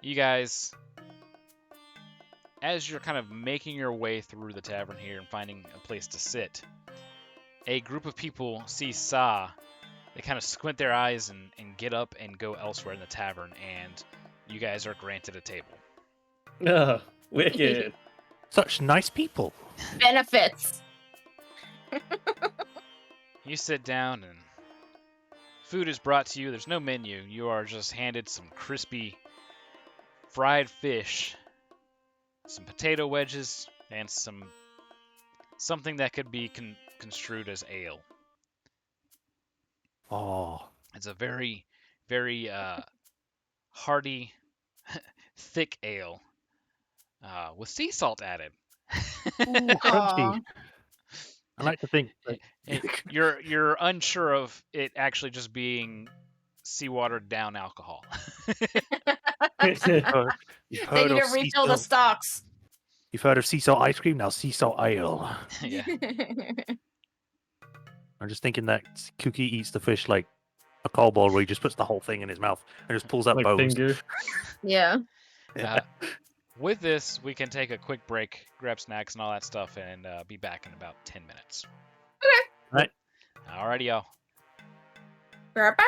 you guys, as you're kind of making your way through the tavern here and finding a place to sit, a group of people see Sa. They kind of squint their eyes and get up and go elsewhere in the tavern, and you guys are granted a table. Ah, wicked. Such nice people. Benefits. You sit down and food is brought to you. There's no menu. You are just handed some crispy fried fish, some potato wedges, and something that could be construed as ale. Oh, It's a very, very hearty, thick ale with sea salt added. ooh, crunchy. Aw. I like to think that You're unsure of it actually just being seawatered down alcohol. you've They heard need of to sea refill the salt. stocks. You've heard of sea salt ice cream, now sea salt ale. Yeah. I'm just thinking that Cookie eats the fish like a cowboy, where he just puts the whole thing in his mouth and just pulls out Like bones. finger. Yeah. Yeah. With this, we can take a quick break, grab snacks and all that stuff, and be back in about 10 minutes. Right. Alrighty, y'all. We're back.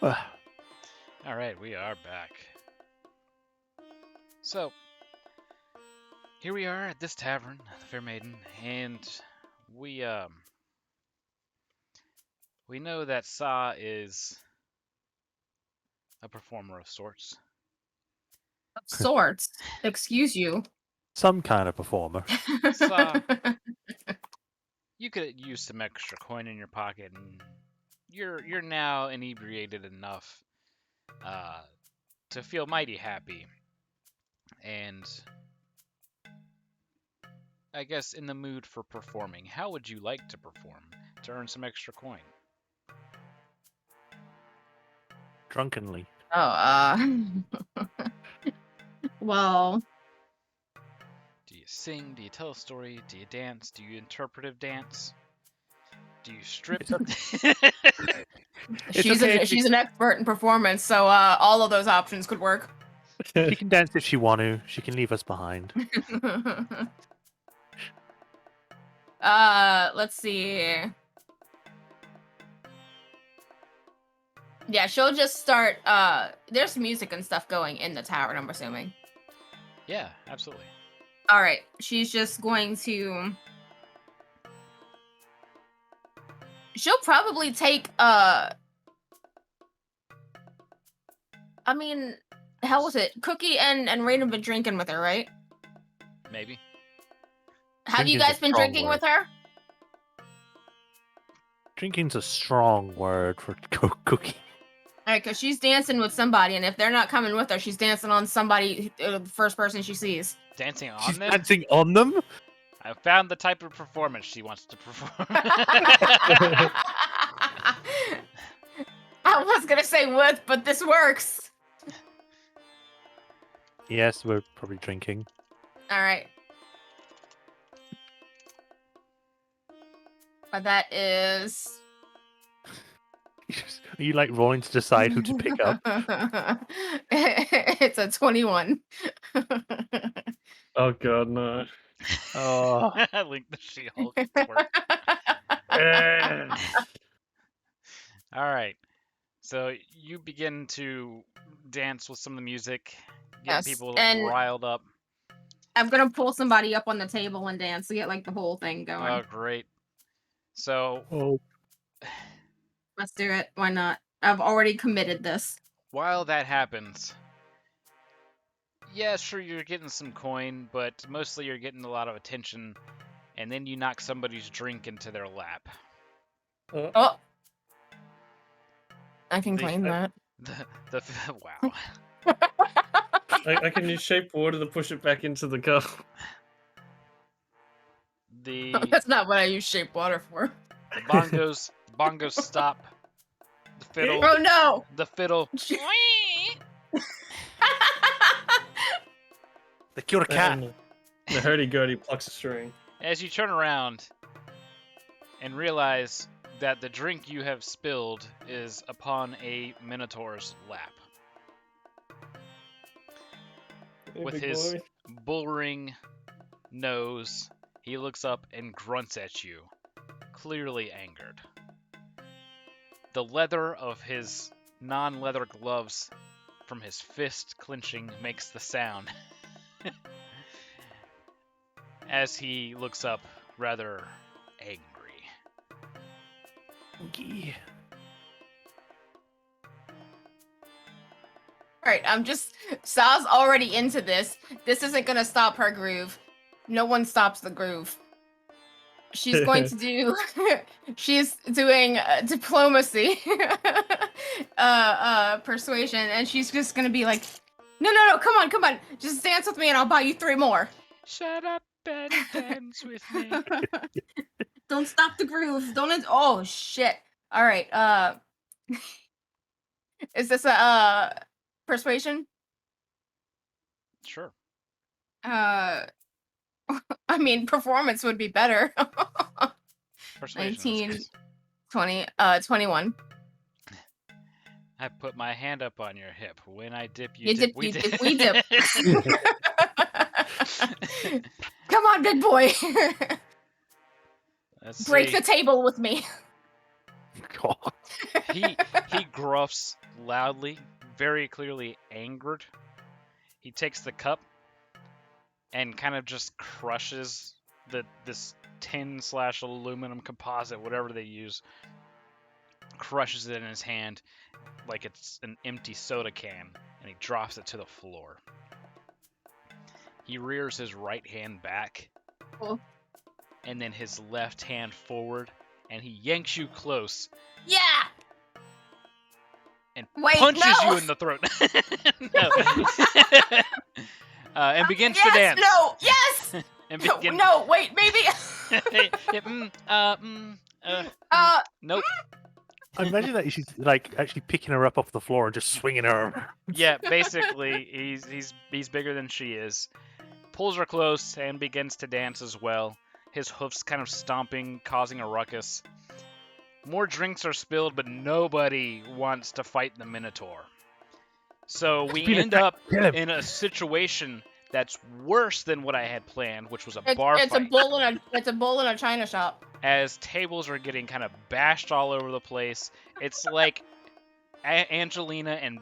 All right, we are back. So, here we are at this tavern, the Fair Maiden, and we know that Sa is a performer of sorts. Of sorts. Excuse you. Some kind of performer. Sa, you could use some extra coin in your pocket, and you're now inebriated enough to feel mighty happy, and I guess in the mood for performing. How would you like to perform to earn some extra coin? Drunkenly. Well, Do you sing? Do you tell a story? Do you dance? Do you interpretive dance? Do you strip? she's okay if she's an expert in performance, so all of those options could work. She can dance if she want to. She can leave us behind. Let's see. Yeah, she'll just start. There's music and stuff going in the tavern, I'm assuming. Yeah, absolutely. All right, she's just going to. She'll probably take. I mean, how was it? Cookie and Rain have been drinking with her, right? Maybe. Have you Drinking's a guys been strong drinking word. with her? Drinking's a strong word for cookie. All right, because she's dancing with somebody, and if they're not coming with her, she's dancing on somebody, the first person she sees. Dancing on She's them? dancing on them? I found the type of performance she wants to perform. I was gonna say with, but this works. Yes, we're probably drinking. All right. That is. Are you like rolling to decide who to pick up? It's a 21. Oh god, no. Oh, Link the She-Hulk twerk. All right. So you begin to dance with some of the music, get Yes, people and- riled up. I'm gonna pull somebody up on the table and dance to get like the whole thing going. Oh, great. So oh. Let's do it. Why not? I've already committed this. while that happens, yeah, sure, you're getting some coin, but mostly you're getting a lot of attention, and then you knock somebody's drink into their lap. Oh, I can The- claim that. Wow. I can use shape water to push it back into the cup. The That's not what I use shape water for. bongos stop. The fiddle Oh no! the fiddle The cure cat. And the hurdy-gurdy plucks a string. as you turn around and realize that the drink you have spilled is upon a minotaur's lap. Hey, With big his boy. bullring nose, he looks up and grunts at you, clearly angered. The leather of his non-leather gloves from his fist clenching makes the sound as he looks up rather angry. Yeah. Alright, I'm just. Sa's already into this. This isn't gonna stop her groove. No one stops the groove. She's going to do. She's doing diplomacy, persuasion, and she's just gonna be like, no, come on, just dance with me, and I'll buy you 3 more. Shut up and dance with me. Don't stop the groove. Don't. Oh shit. All right. Is this a persuasion? Sure. I mean, performance would be better. Persuasion. 19. This is. 21. I put my hand up on your hip. When I dip, You dip. dip, We you dip. dip, we dip. Come on, big boy. Let's Break see. the table with me. God. He gruffs loudly, very clearly angered. He takes the cup and kind of just crushes this tin/aluminum composite, whatever they use, crushes it in his hand like it's an empty soda can, and he drops it to the floor. He rears his right hand back, Cool. and then his left hand forward, and he yanks you close Yeah. and Wait, punches no. you in the throat. No. And begins yes, to dance. No. Yes. And No, begin... no. Wait. Maybe. Nope. I imagine that she's like actually picking her up off the floor and just swinging her. Yeah, basically, he's bigger than she is. Pulls her close and begins to dance as well. His hoofs kind of stomping, causing a ruckus. More drinks are spilled, but nobody wants to fight the Minotaur. So we end up in a situation that's worse than what I had planned, which was a bar It's fight. It's a bull in a china shop. As tables are getting kind of bashed all over the place. It's like Angelina and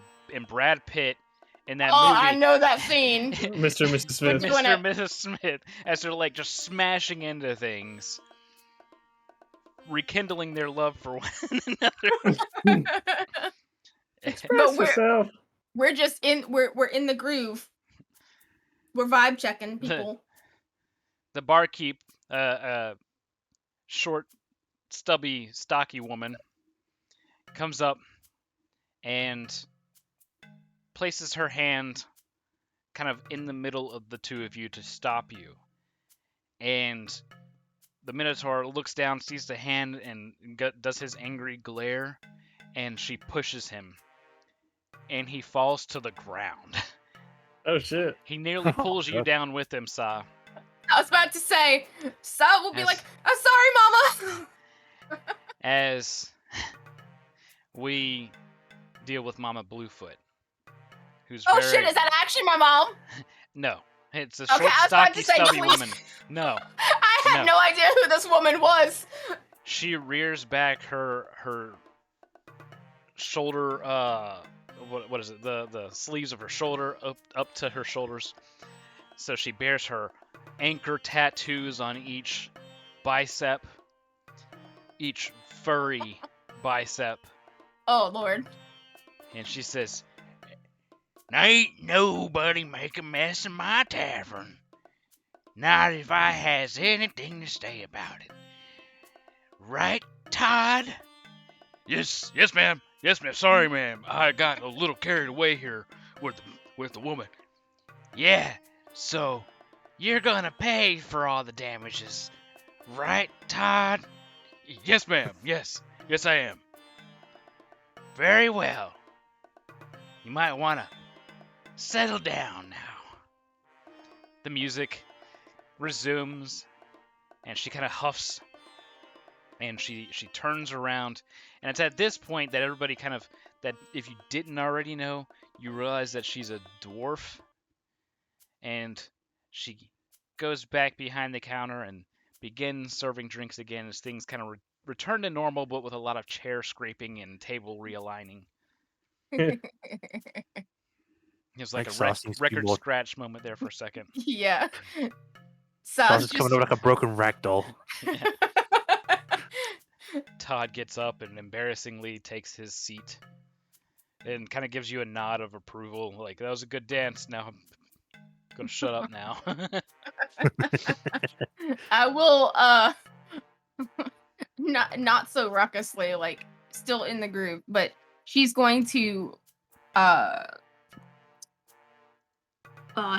Brad Pitt in that movie. I know that scene. Mr. and Mrs. Smith. Doing Mr. it. and Mrs. Smith, as they're like just smashing into things, rekindling their love for one another. But yourself. we're just in in the groove. We're vibe checking people. The barkeep, short, stubby, stocky woman, comes up and places her hand kind of in the middle of the two of you to stop you. And the Minotaur looks down, sees the hand, and does his angry glare, and she pushes him. And he falls to the ground. Oh shit. He nearly pulls you down with him, Sa. I was about to say, Sa will be As- like, "Oh, sorry, Mama." As we deal with Mama Bluefoot, who's Oh very... shit! Is that actually my mom? No, it's a Okay, short, I was about stocky, to say, stubby please. woman. No, I had No. no idea who this woman was. she rears back her shoulder. What is it? The sleeves of her shoulder up to her shoulders. So she bears her anchor tattoos on each bicep, each furry bicep, Oh Lord. and she says, "Ain't nobody make a mess in my tavern. Not if I has anything to say about it. Right, Todd?" Yes, ma'am. Yes, ma'am. Sorry, ma'am. I got a little carried away here with the woman. Yeah, so you're gonna pay for all the damages, right, Todd? Yes, ma'am. Yes, I am. Very well. You might want to settle down now. The music resumes, and she kind of huffs, and she turns around, and it's at this point that everybody kind of, that if you didn't already know, you realize that she's a dwarf, and she goes back behind the counter and begins serving drinks again as things kind of return to normal, but with a lot of chair scraping and table realigning. It was like Exhaust a needs to be record more- scratch moment there for a second. Yeah. Sauce Sa's is coming over like a broken ragdoll. Todd gets up and embarrassingly takes his seat and kind of gives you a nod of approval, like, that was a good dance. Now I'm gonna shut up now. I will not so ruckusly, like still in the groove, but she's going to oh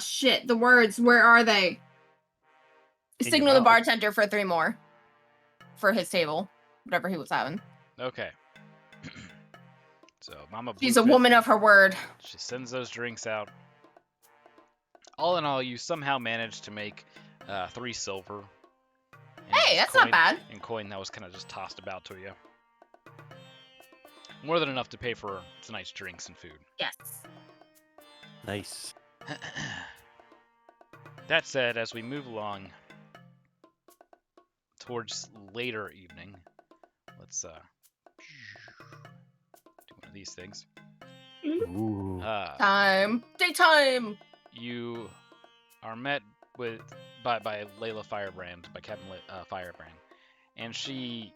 shit, the words, where are they? In your Signal the mouth. bartender for 3 more for his table, whatever he was having. Okay. So Mama She's a Bluefoot, woman of her word. she sends those drinks out. All in all, you somehow managed to make 3 silver. And Hey, that's not bad. And coin that was kind of just tossed about to you. More than enough to pay for tonight's drinks and food. Yes. Nice. That said, as we move along towards later evening, let's these things. Ooh. Time. Daytime. You are met with by Layla Firebrand, by Captain Firebrand, and she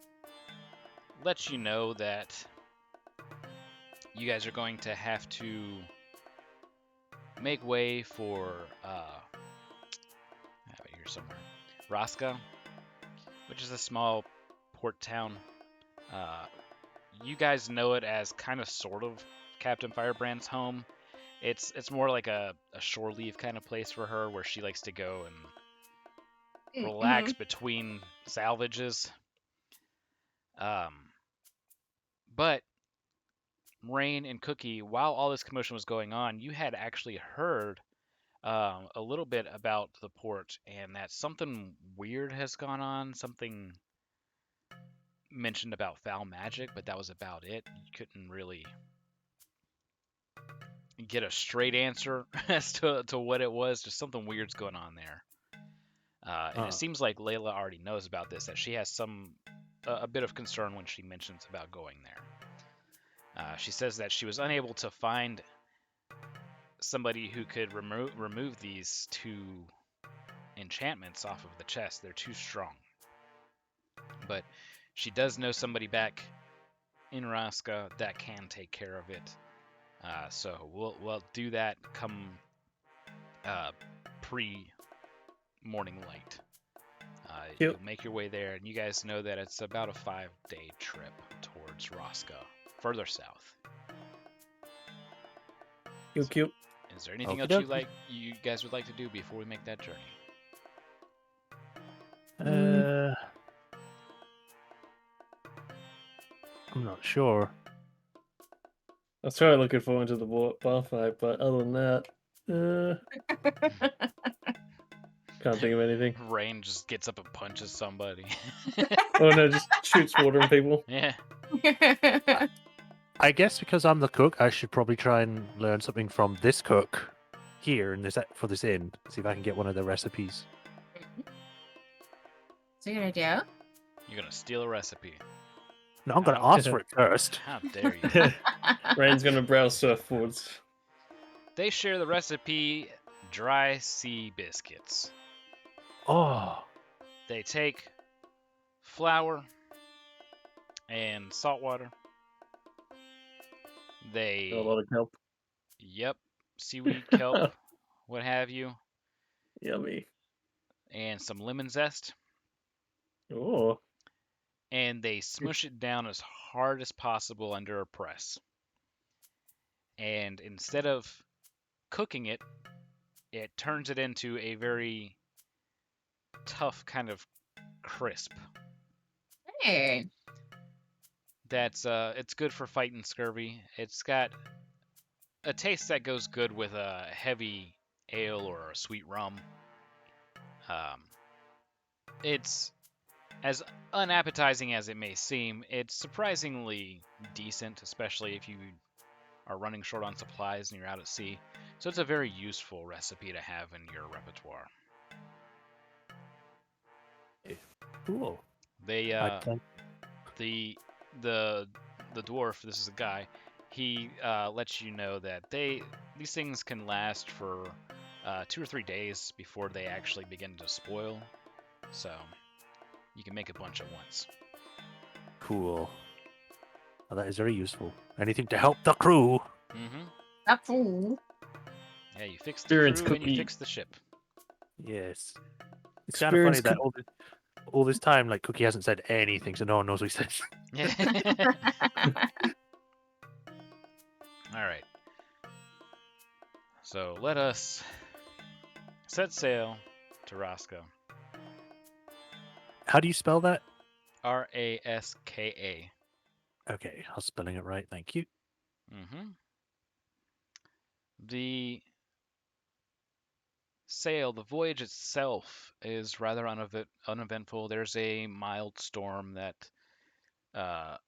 lets you know that you guys are going to have to make way for I have it here somewhere, Raska, which is a small port town. Uh, you guys know it as kind of sort of Captain Firebrand's home. It's more like a shore leave kind of place for her, where she likes to go and relax between salvages. But Rain and Cookie, while all this commotion was going on, you had actually heard a little bit about the port, and that something weird has gone on. Something mentioned about foul magic, but that was about it. You couldn't really get a straight answer as to what it was. Just something weird's going on there. And it seems like Layla already knows about this, that she has a bit of concern when she mentions about going there. She says that she was unable to find somebody who could remove these two enchantments off of the chest. They're too strong. But she does know somebody back in Raska that can take care of it. So we'll do that come pre-morning light. You'll make your way there, and you guys know that it's about a 5-day trip towards Raska, further south. Cute. Is there anything Okey-dokey. else you guys would like to do before we make that journey? I'm not sure. I was totally looking forward to the bar fight, but other than that, can't think of anything. Rain just gets up and punches somebody. Oh no, just shoots water on people. Yeah. I guess because I'm the cook, I should probably try and learn something from this cook here in this for this inn. See if I can get one of the recipes. It's a good idea. You're gonna steal a recipe. No, I'm going to How- ask for it first. How dare you? Rain's gonna browse surfboards. They share the recipe: dry sea biscuits. Oh, They take flour and salt water. They, A lot of kelp. yep, seaweed, kelp, what have you, Yummy. and some lemon zest. Oh, And they smush it down as hard as possible under a press. And instead of cooking it, it turns it into a very tough kind of crisp. Hey. That's it's good for fighting scurvy. It's got a taste that goes good with a heavy ale or a sweet rum. It's as unappetizing as it may seem. It's surprisingly decent, especially if you are running short on supplies and you're out at sea. So it's a very useful recipe to have in your repertoire. cool. They I can... the dwarf, this is a guy, he lets you know that these things can last for 2 or 3 days before they actually begin to spoil, so you can make a bunch at once. Cool. Well, that is very useful. Anything to help the crew. That fool. Yeah, you fix the Experience crew and you cookie. fix the ship. Yes. It's kind of funny Experience that all this time, like, Cookie hasn't said anything, so no one knows what he says. Yeah. All right. So let us set sail to Raska. How do you spell that? Raska. Okay, I was spelling it right. Thank you. The voyage itself is rather uneventful. There's a mild storm that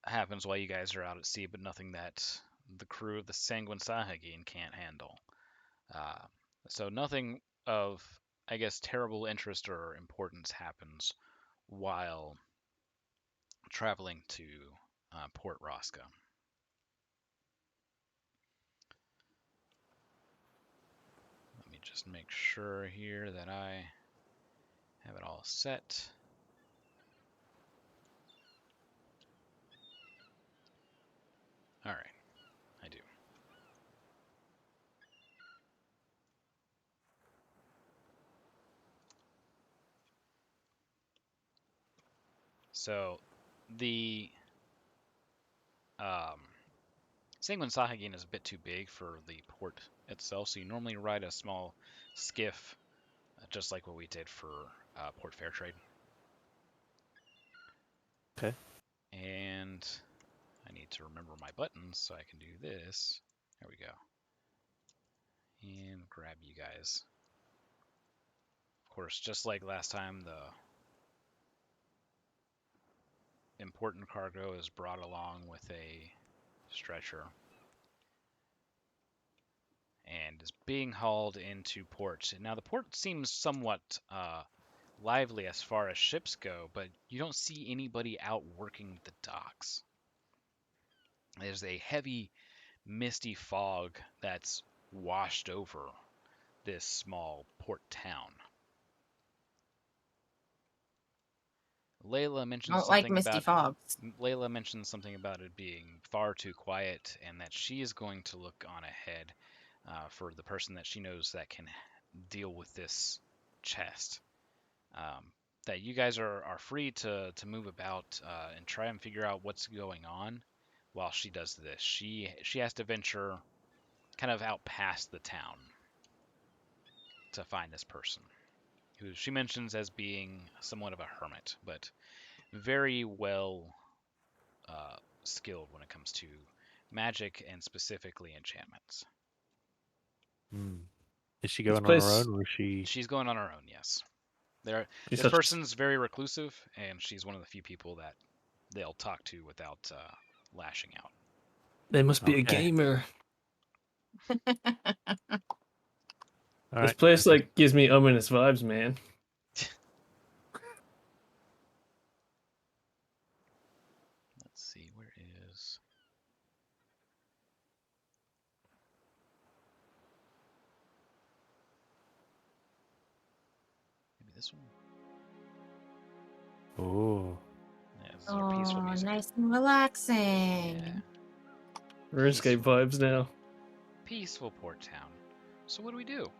happens while you guys are out at sea, but nothing that the crew of the Sanguine Sahagin can't handle. So nothing of, I guess, terrible interest or importance happens while traveling to Port Raska. just make sure here that I have it all set. All right, I do. So the Sanguine Sahagin is a bit too big for the port itself, so you normally ride a small skiff, just like what we did for Port Fairtrade. Okay. And I need to remember my buttons so I can do this. There we go. And grab you guys. Of course, just like last time, the important cargo is brought along with a stretcher and is being hauled into port. Now, the port seems somewhat lively as far as ships go, but you don't see anybody out working the docks. There's a heavy, misty fog that's washed over this small port town. Layla I mentions don't like something misty about fogs. Layla mentions something about it being far too quiet, and that she is going to look on ahead for the person that she knows that can deal with this chest. That you guys are free to move about and try and figure out what's going on while she does this. She has to venture kind of out past the town to find this person, who she mentions as being somewhat of a hermit, but very well skilled when it comes to magic and specifically enchantments. Hmm. Is she This going on her place, own, or is she? She's going on her own, yes. she's This such, person's very reclusive, and she's one of the few people that they'll talk to without lashing out. they must be a Okay. gamer. All This right. place like gives me ominous vibes, man. Let's see, where is... Maybe this one? Oh. Yeah, this is our peaceful Oh, music. nice and relaxing. Yeah, RuneScape Peaceful. vibes now. peaceful port town. So what do we do?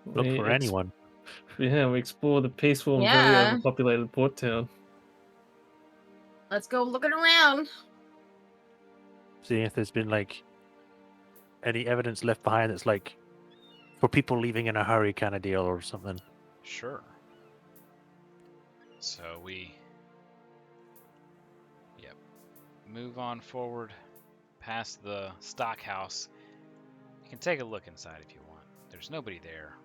Look We for anyone. Yeah, we explore the peaceful and very Yeah. overpopulated port town. Let's go looking around. See if there's been like any evidence left behind that's like for people leaving in a hurry kind of deal or something. Sure. So we... Yep. Move on forward past the stock house. You can take a look inside if you want. There's nobody there.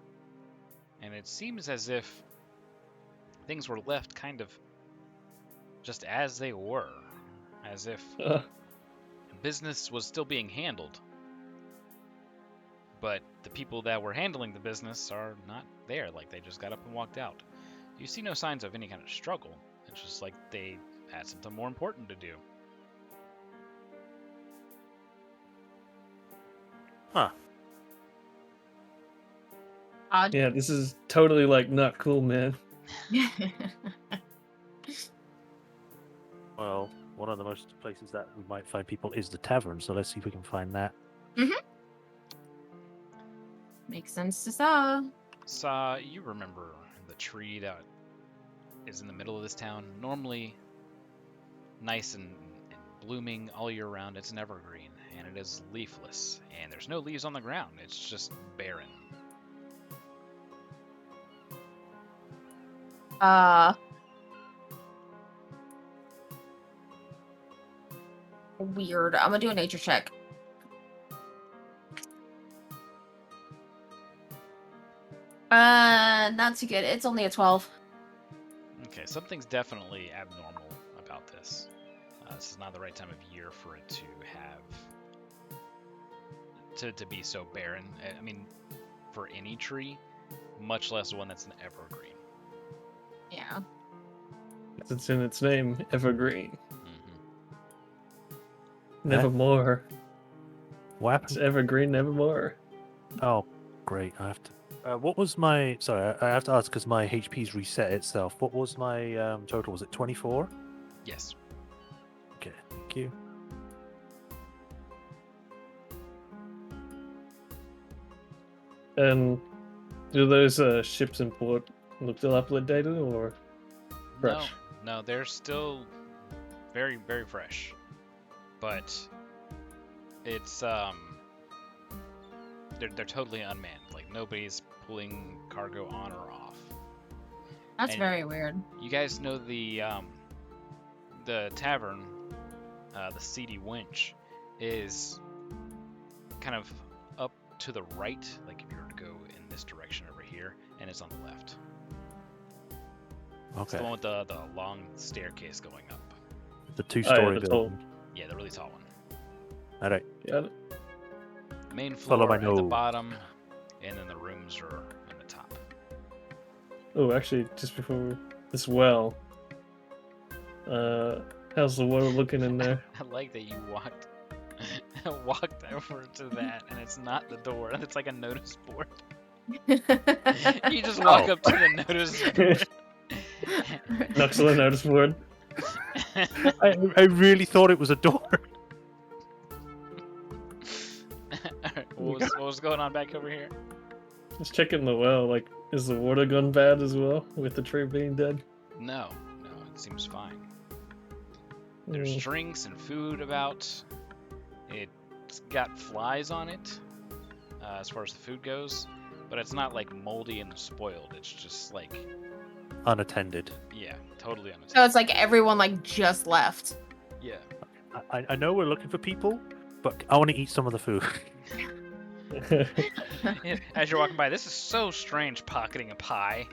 And it seems as if things were left kind of just as they were. As if business was still being handled. But the people that were handling the business are not there. Like, they just got up and walked out. You see no signs of any kind of struggle. It's just like they had something more important to do. Huh. Odd. Yeah, this is totally like not cool, man. Well, one of the most places that we might find people is the tavern, so let's see if we can find that. Makes sense to saw. Sa, you remember the tree that is in the middle of this town? Normally nice and blooming all year round. It's an evergreen, and it is leafless, and there's no leaves on the ground. It's just barren. Weird. I'm gonna do a nature check. Not too good. It's only a 12. Okay, something's definitely abnormal about this. This is not the right time of year for it to have to be so barren. I mean, for any tree, much less one that's an evergreen. Yeah. It's in its name, evergreen. Mm-hmm. Nevermore. What It's happened? evergreen, nevermore. Oh, Great. I have to. What was my? Sorry, I have to ask because my HP's reset itself. What was my total? Was it 24? Yes. Okay. Thank you. And do those ships in port look dilapidated or fresh? No, they're still very, very fresh. But it's they're totally unmanned. Like nobody's pulling cargo on or off. That's And very weird. You guys know the tavern, the Seedy Winch, is kind of up to the right. Like if you were to go in this direction over here, and it's on the left. It's the Okay. one with the long staircase going up. The two-story the tall. building. Yeah, the really tall one. All right. Yeah. Main Follow floor my at the nose. bottom, and then the rooms are on the top. Oh, actually, just before this well, how's the water looking in there? I like that you walked over to that, and it's not the door. It's like a notice board. You just walk Oh. up to the notice board. Knocks on the notice board. I really thought it was a door. Alright, what was going on back over here? Just checking the well. Like, is the water gone bad as well with the tree being dead? No, it seems fine. There's Mm. drinks and food about. It's got flies on it, as far as the food goes, but it's not like moldy and spoiled. It's just like, Unattended. yeah, totally unattended. So it's like everyone like just left. Yeah. I know we're looking for people, but I want to eat some of the food. Yeah, as you're walking by, this is so strange pocketing a pie.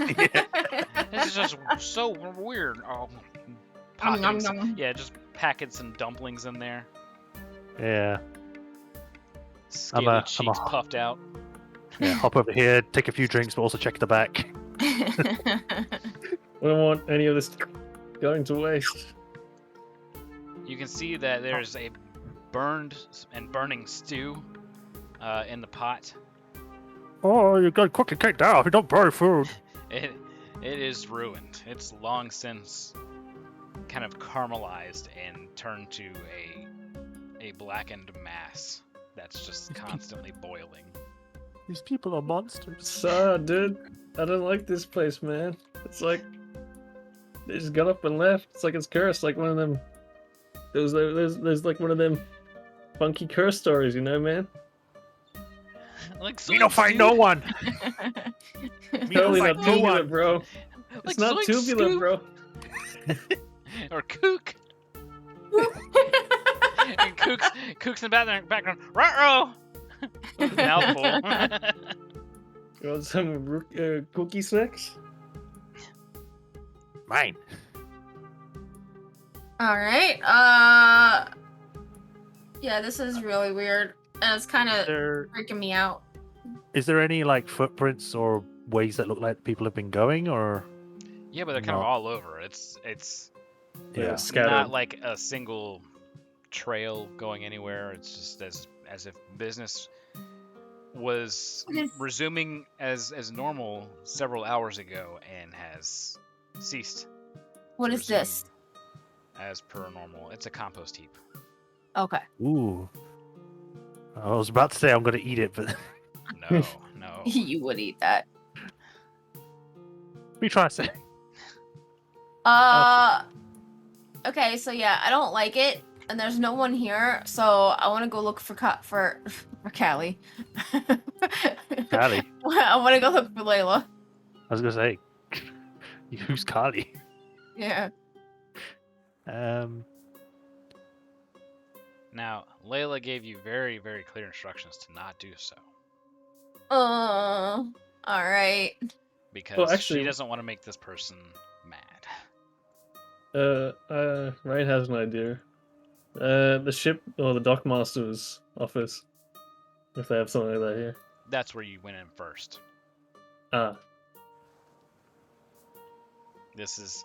Yeah. This is just so weird. Oh, Nom, pocketing nom, some- nom. yeah, just packing some dumplings in there. Yeah. Scaly I'm cheeks a- puffed out. Yeah. Hop over here, take a few drinks, but also check the back. We don't want any of this going to waste. You can see that there's a burned and burning stew in the pot. Oh, you gotta quickly take that off. You don't burn food. It is ruined. It's long since kind of caramelized and turned to a blackened mass that's just constantly boiling. These people are monsters. Sad, dude. I don't like this place, man. It's like they just got up and left. It's like it's cursed, like one of them. There's like one of them funky curse stories, you know, man. Like We don't find no one. We don't Totally find not no tubular, one. bro. Like It's not Zoink tubular, Scoop bro. or Kook. And Kook's in the background. Ruh-roh! Mouthful. You want some cookie snacks? Mine. All right. Yeah, this is really weird, and it's kind of freaking me out. Is there any like footprints or ways that look like people have been going, or Yeah, but they're kind of No. all over. It's yeah? Scattered. not like a single trail going anywhere. It's just as if business was What is- resuming as normal several hours ago and has ceased What to is this? resume as per normal. It's a compost heap. Okay. Ooh. I was about to say I'm gonna eat it, but No, no. You would eat that. we try to say. Okay, so yeah, I don't like it, and there's no one here, so I want to go look for for Callie. Callie. I want to go look for Layla. I was gonna say, who's Carly? Yeah. Now, Layla gave you very, very clear instructions to not do so All right. because actually- she doesn't want to make this person mad. Ryan has an idea. The ship or the dockmaster's office, if they have something like that here. That's where you went in first. Ah, This is,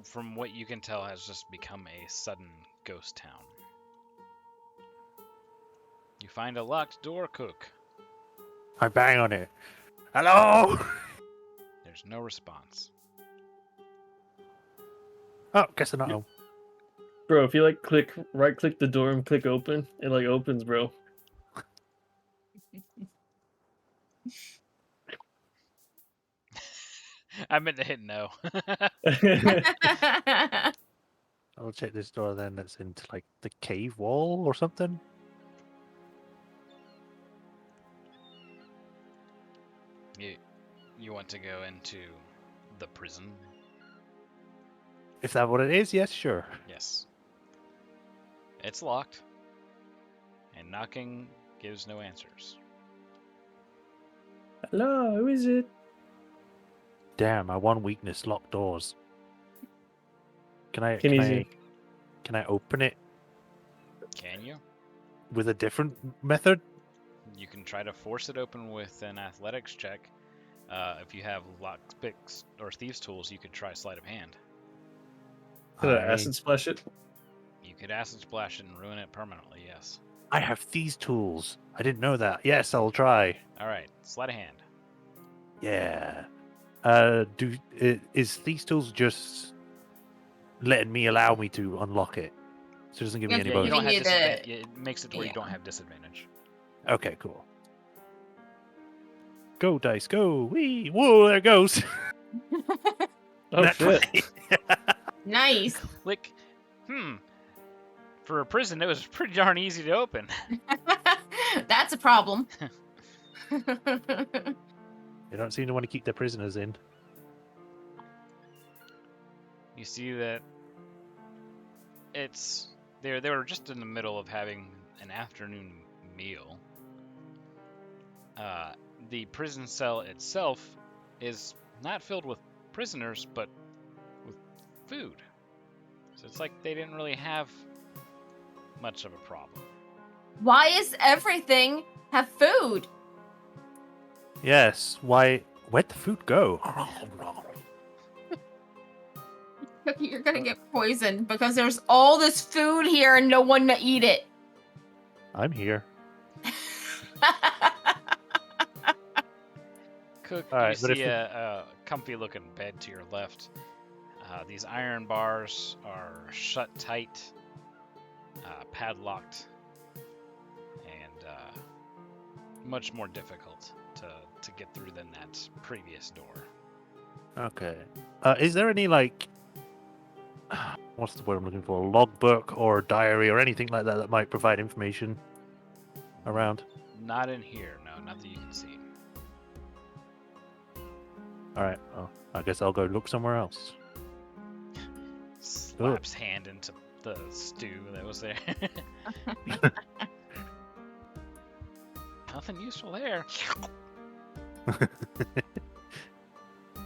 from what you can tell, has just become a sudden ghost town. You find a locked door, Cook. I bang on it. Hello. There's no response. Oh, guess they're not home. Bro, if you like right click the door and click open, it like opens, bro. I meant to hit no. I'll check this door then. That's into like the cave wall or something. You want to go into the prison? If that's what it is, yes, sure. Yes. It's locked. And knocking gives no answers. Hello, who is it? Damn, my one weakness: locked doors. Can I open it Can you? with a different method? You can try to force it open with an athletics check. If you have lockpicks or thieves' tools, you could try sleight of hand. Could I acid splash it? You could acid splash it and ruin it permanently, yes. I have these tools. I didn't know that. Yes, I'll try. Alright, sleight of hand. Yeah. Is these tools just allow me to unlock it? So it doesn't give me Yes, any Yeah, you Giving don't bonus. have you the- disadvantage. It makes it to where you Yeah. don't have disadvantage. Okay, cool. Go dice, go! Wee! Whoa! There it goes. Oh Nat shit. 20. Nice. Click. For a prison, it was pretty darn easy to open. That's a problem. They don't seem to want to keep their prisoners in. You see that they were just in the middle of having an afternoon meal. The prison cell itself is not filled with prisoners, but with food. So it's like they didn't really have much of a problem. Why is everything have food? Yes. Why? Where'd the food go? Cookie, you're gonna get poisoned because there's all this food here and no one to eat it. I'm here. Cook, All you right, but if see a comfy-looking bed to your left. These iron bars are shut tight, padlocked, and much more difficult to get through than that previous door. Okay. Is there any like, what's the word I'm looking for? Logbook or diary or anything like that that might provide information around? Not in here, no, not that you can see. All right. Well, I guess I'll go look somewhere else. Slaps hand into the stew that was there. Nothing useful there.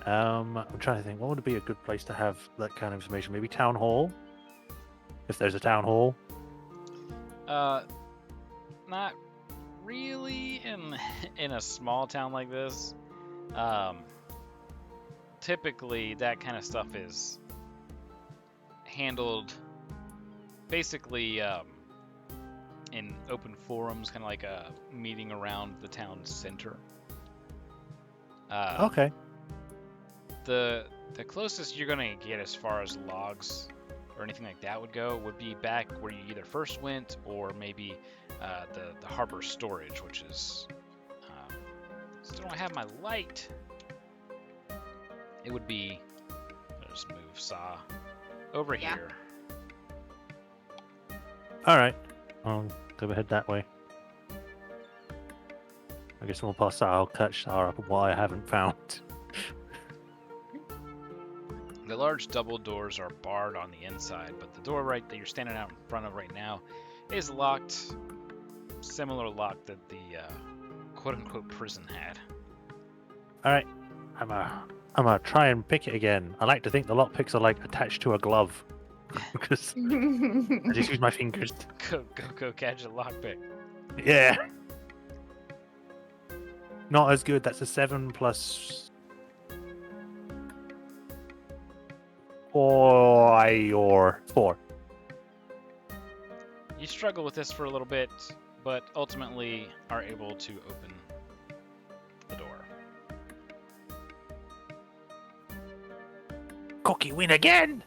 I'm trying to think. What would be a good place to have that kind of information? Maybe town hall, if there's a town hall. Not really in a small town like this. Typically, that kind of stuff is handled basically in open forums, kind of like a meeting around the town center. Okay. The closest you're gonna get as far as logs or anything like that would go would be back where you either first went or maybe the harbor storage, which is still don't have my light. It would be, I'll just move saw over Yeah. here. All right. I'll go ahead that way. I guess when we'll pass that, I'll catch Sarah up on what I haven't found. The large double doors are barred on the inside, but the door right that you're standing out in front of right now is locked. Similar lock that the quote-unquote prison had. All right. I'm gonna try and pick it again. I like to think the lockpicks are like attached to a glove because I just use my fingers. Go catch a lockpick. Yeah. Not as good. That's a 7 plus 4 or 4. You struggle with this for a little bit, but ultimately are able to open Cookie win again.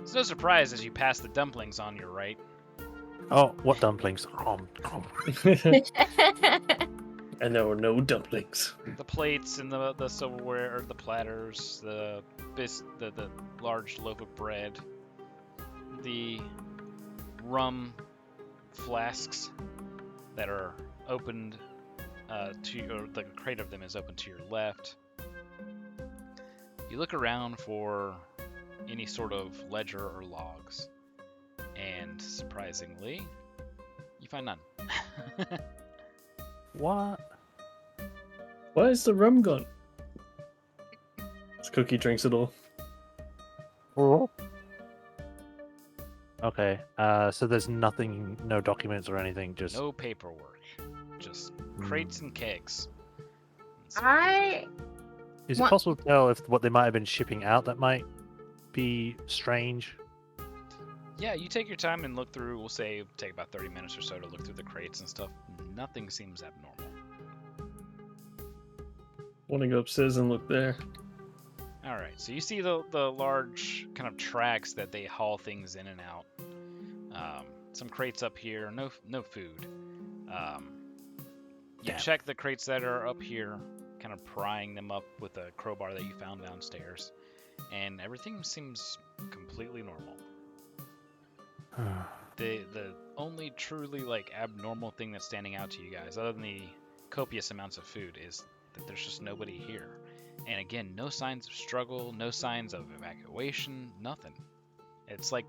It's no surprise as you pass the dumplings on your right. Oh, what dumplings? And there were no dumplings. The plates and the silverware, or the platters, the large loaf of bread, the rum flasks that are opened or the crate of them is open to your left. You look around for any sort of ledger or logs, and surprisingly, you find none. What? Why is the rum gone? This Cookie drinks it all. Okay. So there's nothing, no documents or anything. Just No paperwork, just crates and kegs. Is it What- possible to tell if what they might have been shipping out that might be strange? Yeah, you take your time and look through. We'll say take about 30 minutes or so to look through the crates and stuff. Nothing seems abnormal. Want to go upstairs and look there. All right, so you see the large kind of tracks that they haul things in and out. Some crates up here, no food. You Damn. check the crates that are up here, kind of prying them up with a crowbar that you found downstairs, and everything seems completely normal. The only truly like abnormal thing that's standing out to you guys, other than the copious amounts of food, is that there's just nobody here. And again, no signs of struggle, no signs of evacuation, nothing. It's like,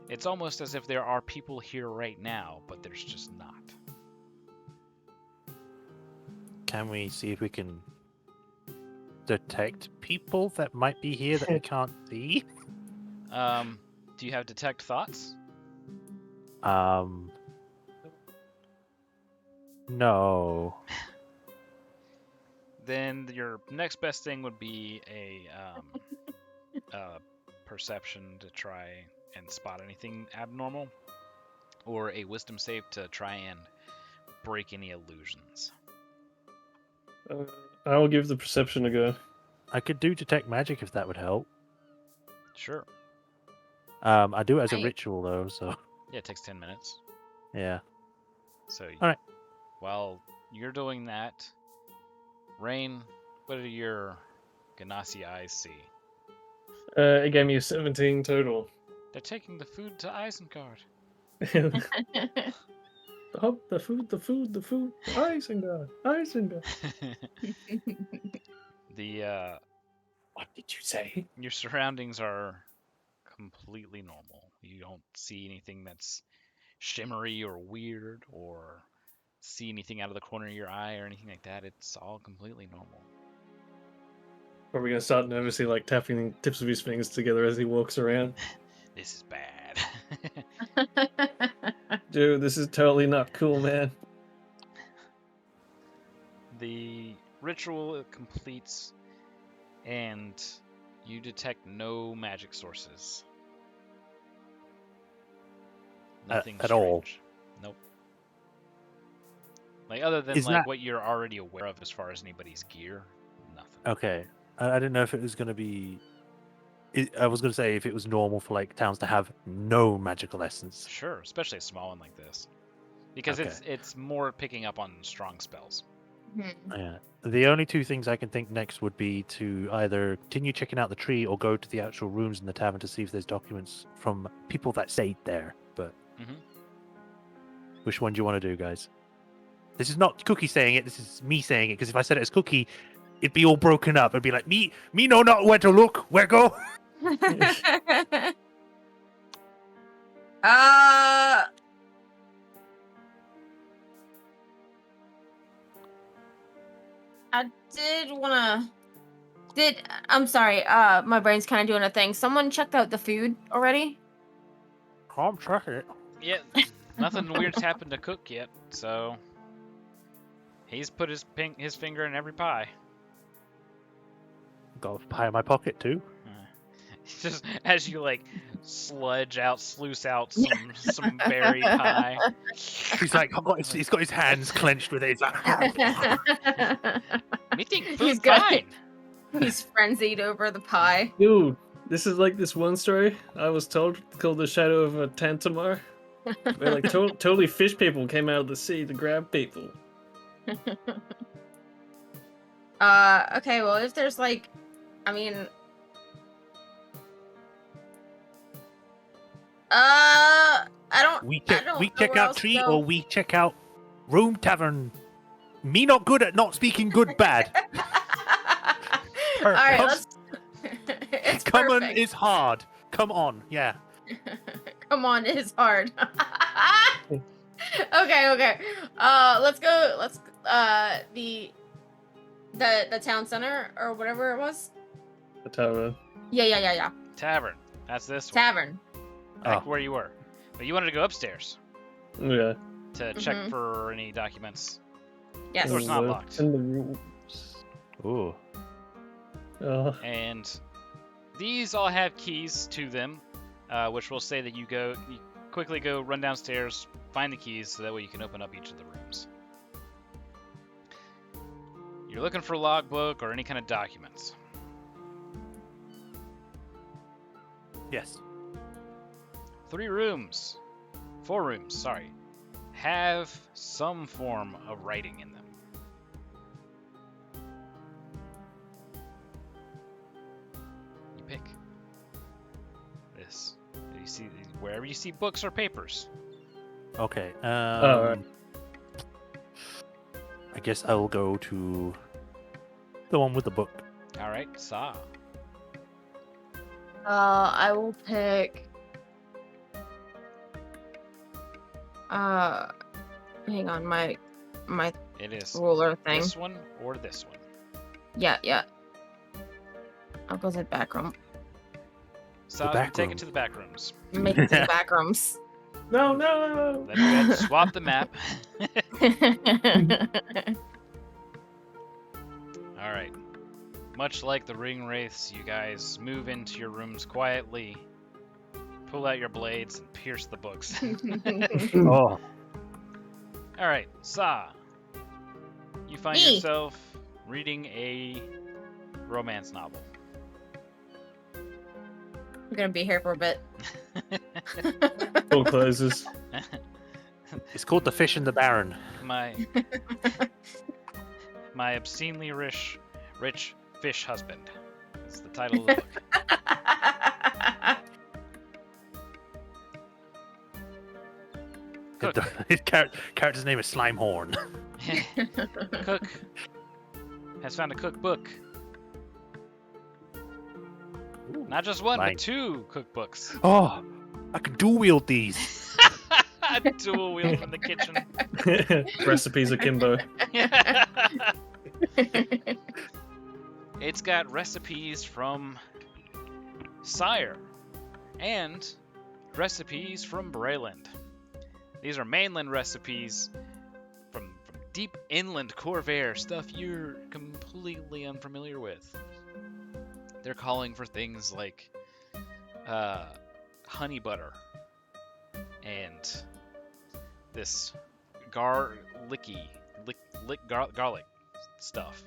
it's almost as if there are people here right now, but there's just not. Can we see if we can detect people that might be here that we can't see? Do you have detect thoughts? No. Then your next best thing would be a perception to try and spot anything abnormal, or a wisdom save to try and break any illusions. I'll give the perception a go. I could do detect magic if that would help. Sure. I do it as a I- ritual though, so Yeah, it takes 10 minutes. yeah. So Alright. while you're doing that, Rain, what do your Ganassi eyes see? It gave me a 17 total. They're taking the food to Isengard. The food. Isengard. The What did you say? your surroundings are completely normal. You don't see anything that's shimmery or weird, or see anything out of the corner of your eye or anything like that. It's all completely normal. Are we gonna start nervously like tapping the tips of his fingers together as he walks around? This is bad. Dude, this is totally not cool, man. The ritual completes, and you detect no magic sources. Nothing at all? strange. Nope. Like, other than Is like that- what you're already aware of as far as anybody's gear, nothing. Okay. I didn't know if it was going to be. I was going to say if it was normal for like towns to have no magical essence. Sure, especially a small one like this, because Okay. it's more picking up on strong spells. Yeah. The only two things I can think next would be to either continue checking out the tree or go to the actual rooms in the tavern to see if there's documents from people that stayed there. But Mhm. which one do you want to do, guys? This is not Cookie saying it. This is me saying it. Because if I said it as Cookie, it'd be all broken up. It'd be like me know not where to look. Where go? I did wanna. I'm sorry. My brain's kind of doing a thing. Someone checked out the food already. I'm checking it. Yeah, nothing weird's happened to Cook yet, so he's put his finger in every pie. Got a pie in my pocket too. Just as you like sluice out some berry pie. He's like, he's got his hands clenched with it. He's like, We think He's food good. fine. He's frenzied over the pie. Dude, this is like this one story I was told called The Shadow of a Tantamar. Where like totally fish people came out of the sea to grab people. Okay, well, if there's like, I mean, I don't We know check where out else to tree go. or we check out room tavern. Me not good at not speaking good bad. All right, Come- let's. It's Come on perfect. is hard. Come on, yeah. Come on, it is hard. Okay. Let's go. Let's the town center or whatever it was. The tavern. Yeah. Tavern. That's this one. Tavern. Back Oh. where you were. But you wanted to go upstairs Yeah. to check Mhm. for any documents. Yes. Door's not locked. And the rules. Ooh. And these all have keys to them, which will say that you quickly go run downstairs, find the keys, so that way you can open up each of the rooms. You're looking for a logbook or any kind of documents. Yes. 4 rooms, sorry, have some form of writing in them. You pick this. You see wherever you see books or papers. Okay. Alright. I guess I will go to the one with the book. All right, Saw. I will pick. Hang on, my It is ruler thing. this one or this one. Yeah. I'll go to the back room. Saw, back take room. it to the back rooms. Make it to the back rooms. No. Then go ahead and swap the map. All right. Much like the ring wraiths, you guys move into your rooms quietly, pull out your blades, and pierce the books. Oh. All right, Saw. You find Me. yourself reading a romance novel. We're gonna be here for a bit. Door closes. It's called The Fish and the Baron. my obscenely rich fish husband. That's the title of the book. Cook. His character's name is Slimehorn. Cook has found a cookbook. Not just one, but Nice. 2 cookbooks. Oh, I can dual wield these. Dual wheel from the kitchen. Recipes akimbo. It's got recipes from Sire and recipes from Brayland. These are mainland recipes from deep inland Corvair, stuff you're completely unfamiliar with. They're calling for things like honey butter and this garlic stuff.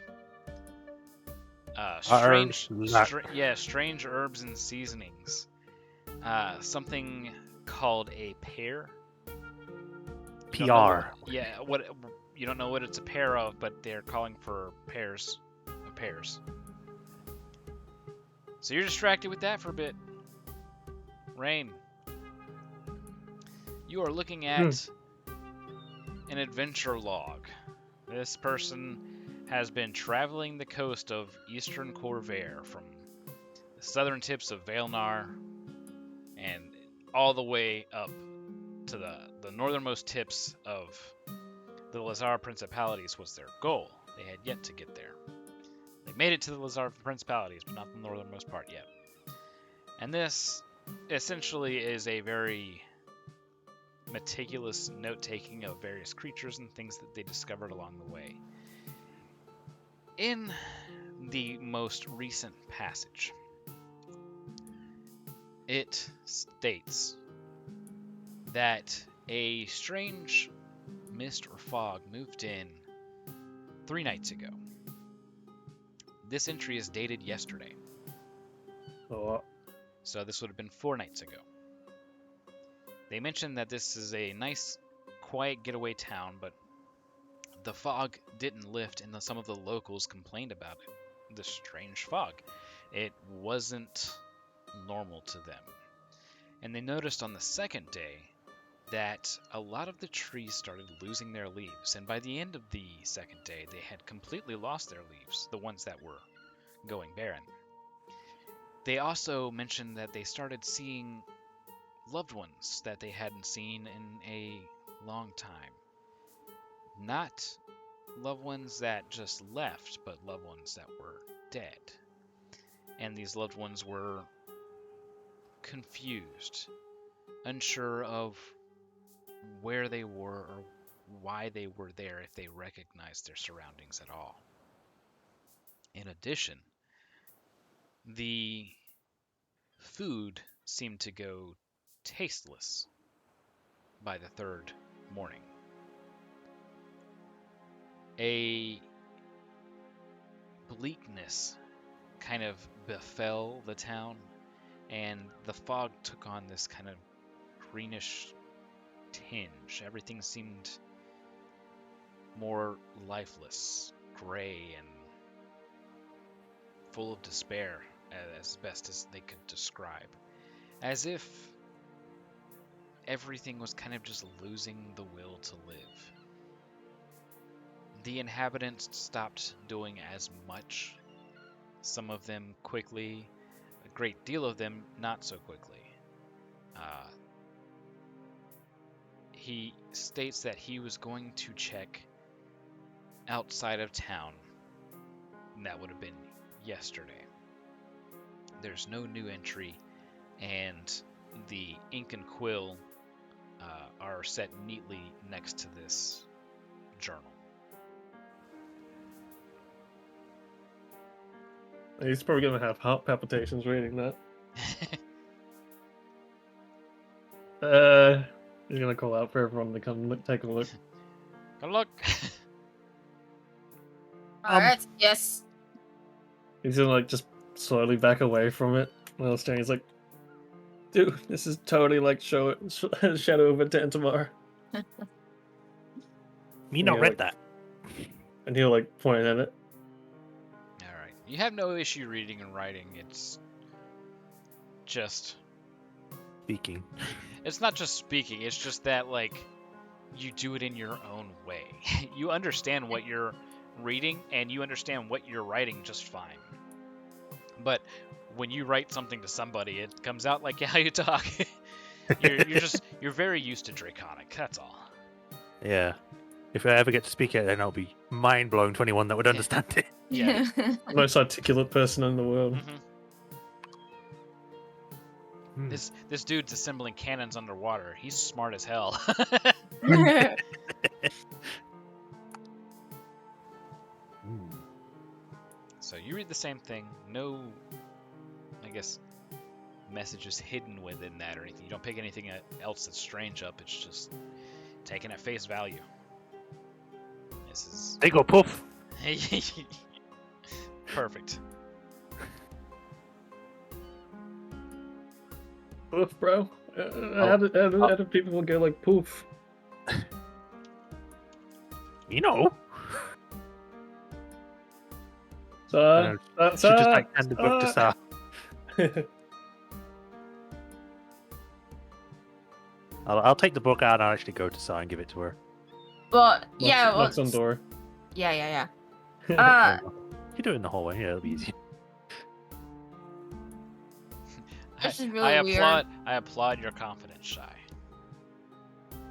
Strange herbs and seasonings. Something called a pear. PR. What you don't know what it's a pair of, but they're calling for pairs of pears. So you're distracted with that for a bit. Rain. You are looking at an adventure log. This person has been traveling the coast of eastern Corvair from the southern tips of Vailnar and all the way up to the northernmost tips of the Lazar Principalities was their goal. They had yet to get there. They made it to the Lazar Principalities, but not the northernmost part yet. And this essentially is a very meticulous note-taking of various creatures and things that they discovered along the way. In the most recent passage, it states that a strange mist or fog moved in 3 nights ago. this entry is dated yesterday. Oh, So this would have been 4 nights ago. They mentioned that this is a nice, quiet getaway town, but the fog didn't lift, and some of the locals complained about it. The strange fog. It wasn't normal to them. And they noticed on the second day that a lot of the trees started losing their leaves, and by the end of the second day, they had completely lost their leaves, the ones that were going barren. They also mentioned that they started seeing loved ones that they hadn't seen in a long time. Not loved ones that just left, but loved ones that were dead. And these loved ones were confused, unsure of where they were or why they were there, if they recognized their surroundings at all. In addition, the food seemed to go tasteless by the third morning. A bleakness kind of befell the town, and the fog took on this kind of greenish tinge. Everything seemed more lifeless, gray, and full of despair, as best as they could describe. As if everything was kind of just losing the will to live. The inhabitants stopped doing as much. Some of them quickly, a great deal of them not so quickly. He states that he was going to check outside of town, and that would have been yesterday. There's no new entry, and the ink and quill are set neatly next to this journal. he's probably gonna have heart palpitations reading that. He's gonna call out for everyone to come take a look. Good luck. Alright, yes. He's gonna like just slowly back away from it while staring. He's like, "Dude, this is totally like Shadow of a Tantamar." Me not Yeah, read like- that. And he'll like point at it. All right. You have no issue reading and writing. It's just... Speaking. It's not just speaking. It's just that, like, you do it in your own way. You understand what you're reading, and you understand what you're writing just fine. But when you write something to somebody, it comes out like how you talk. You're very used to Draconic. That's all. Yeah. If I ever get to speak it, then I'll be mind blown to anyone that would understand it. Yeah. Most articulate person in the world. Hmm. This dude's assembling cannons underwater. He's smart as hell. So you read the same thing. No, I guess, messages hidden within that or anything. You don't pick anything else that's strange up. It's just taken at face value. This is They go poof. perfect. Poof, bro. How do people go like poof? You know. Sir, Should just like hand the book to Sar. I'll take the book out and I'll actually go to Sar and give it to her. But yeah, well, knocks on door. yeah. You can do it in the hallway. Yeah, it'll be easy. This is really weird. I applaud your confidence, Shy.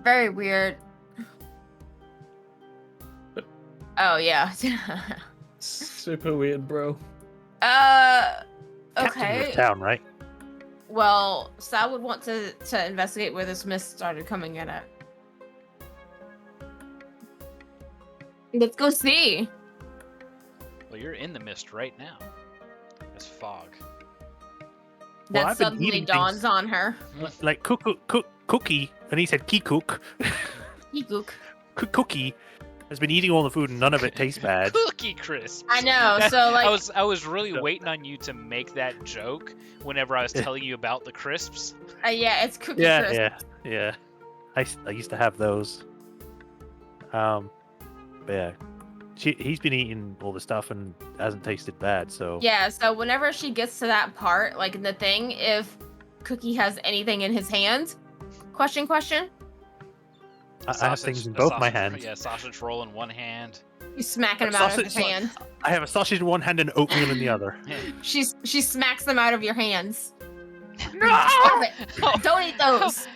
Very weird. Oh yeah. Super weird, bro. Captain Okay. of town, right? Well, Sal would want to investigate where this mist started coming in at. Let's go see. Well, you're in the mist right now. This fog. Well, That I've been suddenly eating dawns things- on her. Like Cookie, and he said Key Cook. Egook. Cookie has been eating all the food and none of it tastes bad. Cookie crisps. I know. That- So like, I was really Yeah. waiting on you to make that joke whenever I was telling you about the crisps. yeah, it's cookie Yeah, crisp. yeah. I used to have those. But yeah, he's been eating all the stuff and hasn't tasted bad. So Yeah, so whenever she gets to that part, like in the thing, if Cookie has anything in his hand, question. I have things in A both my sausage- hands. Yeah, sausage roll in one hand. He's smacking A him out of his sausage- hand. I have a sausage in one hand and oatmeal in the other. She smacks them out of your hands. No! Stop it. Don't eat those.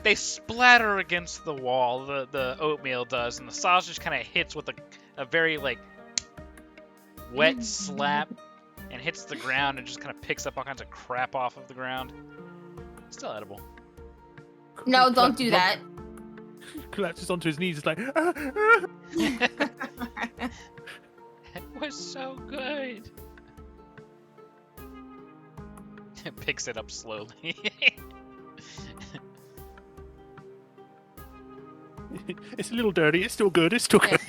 They splatter against the wall. The oatmeal does, and the sausage kind of hits with a very like wet slap, and hits the ground and just kind of picks up all kinds of crap off of the ground. Still edible. No, don't do that. Collapses onto his knees. It's like. It was so good. Picks it up slowly. It's a little dirty. It's still good. It's still good.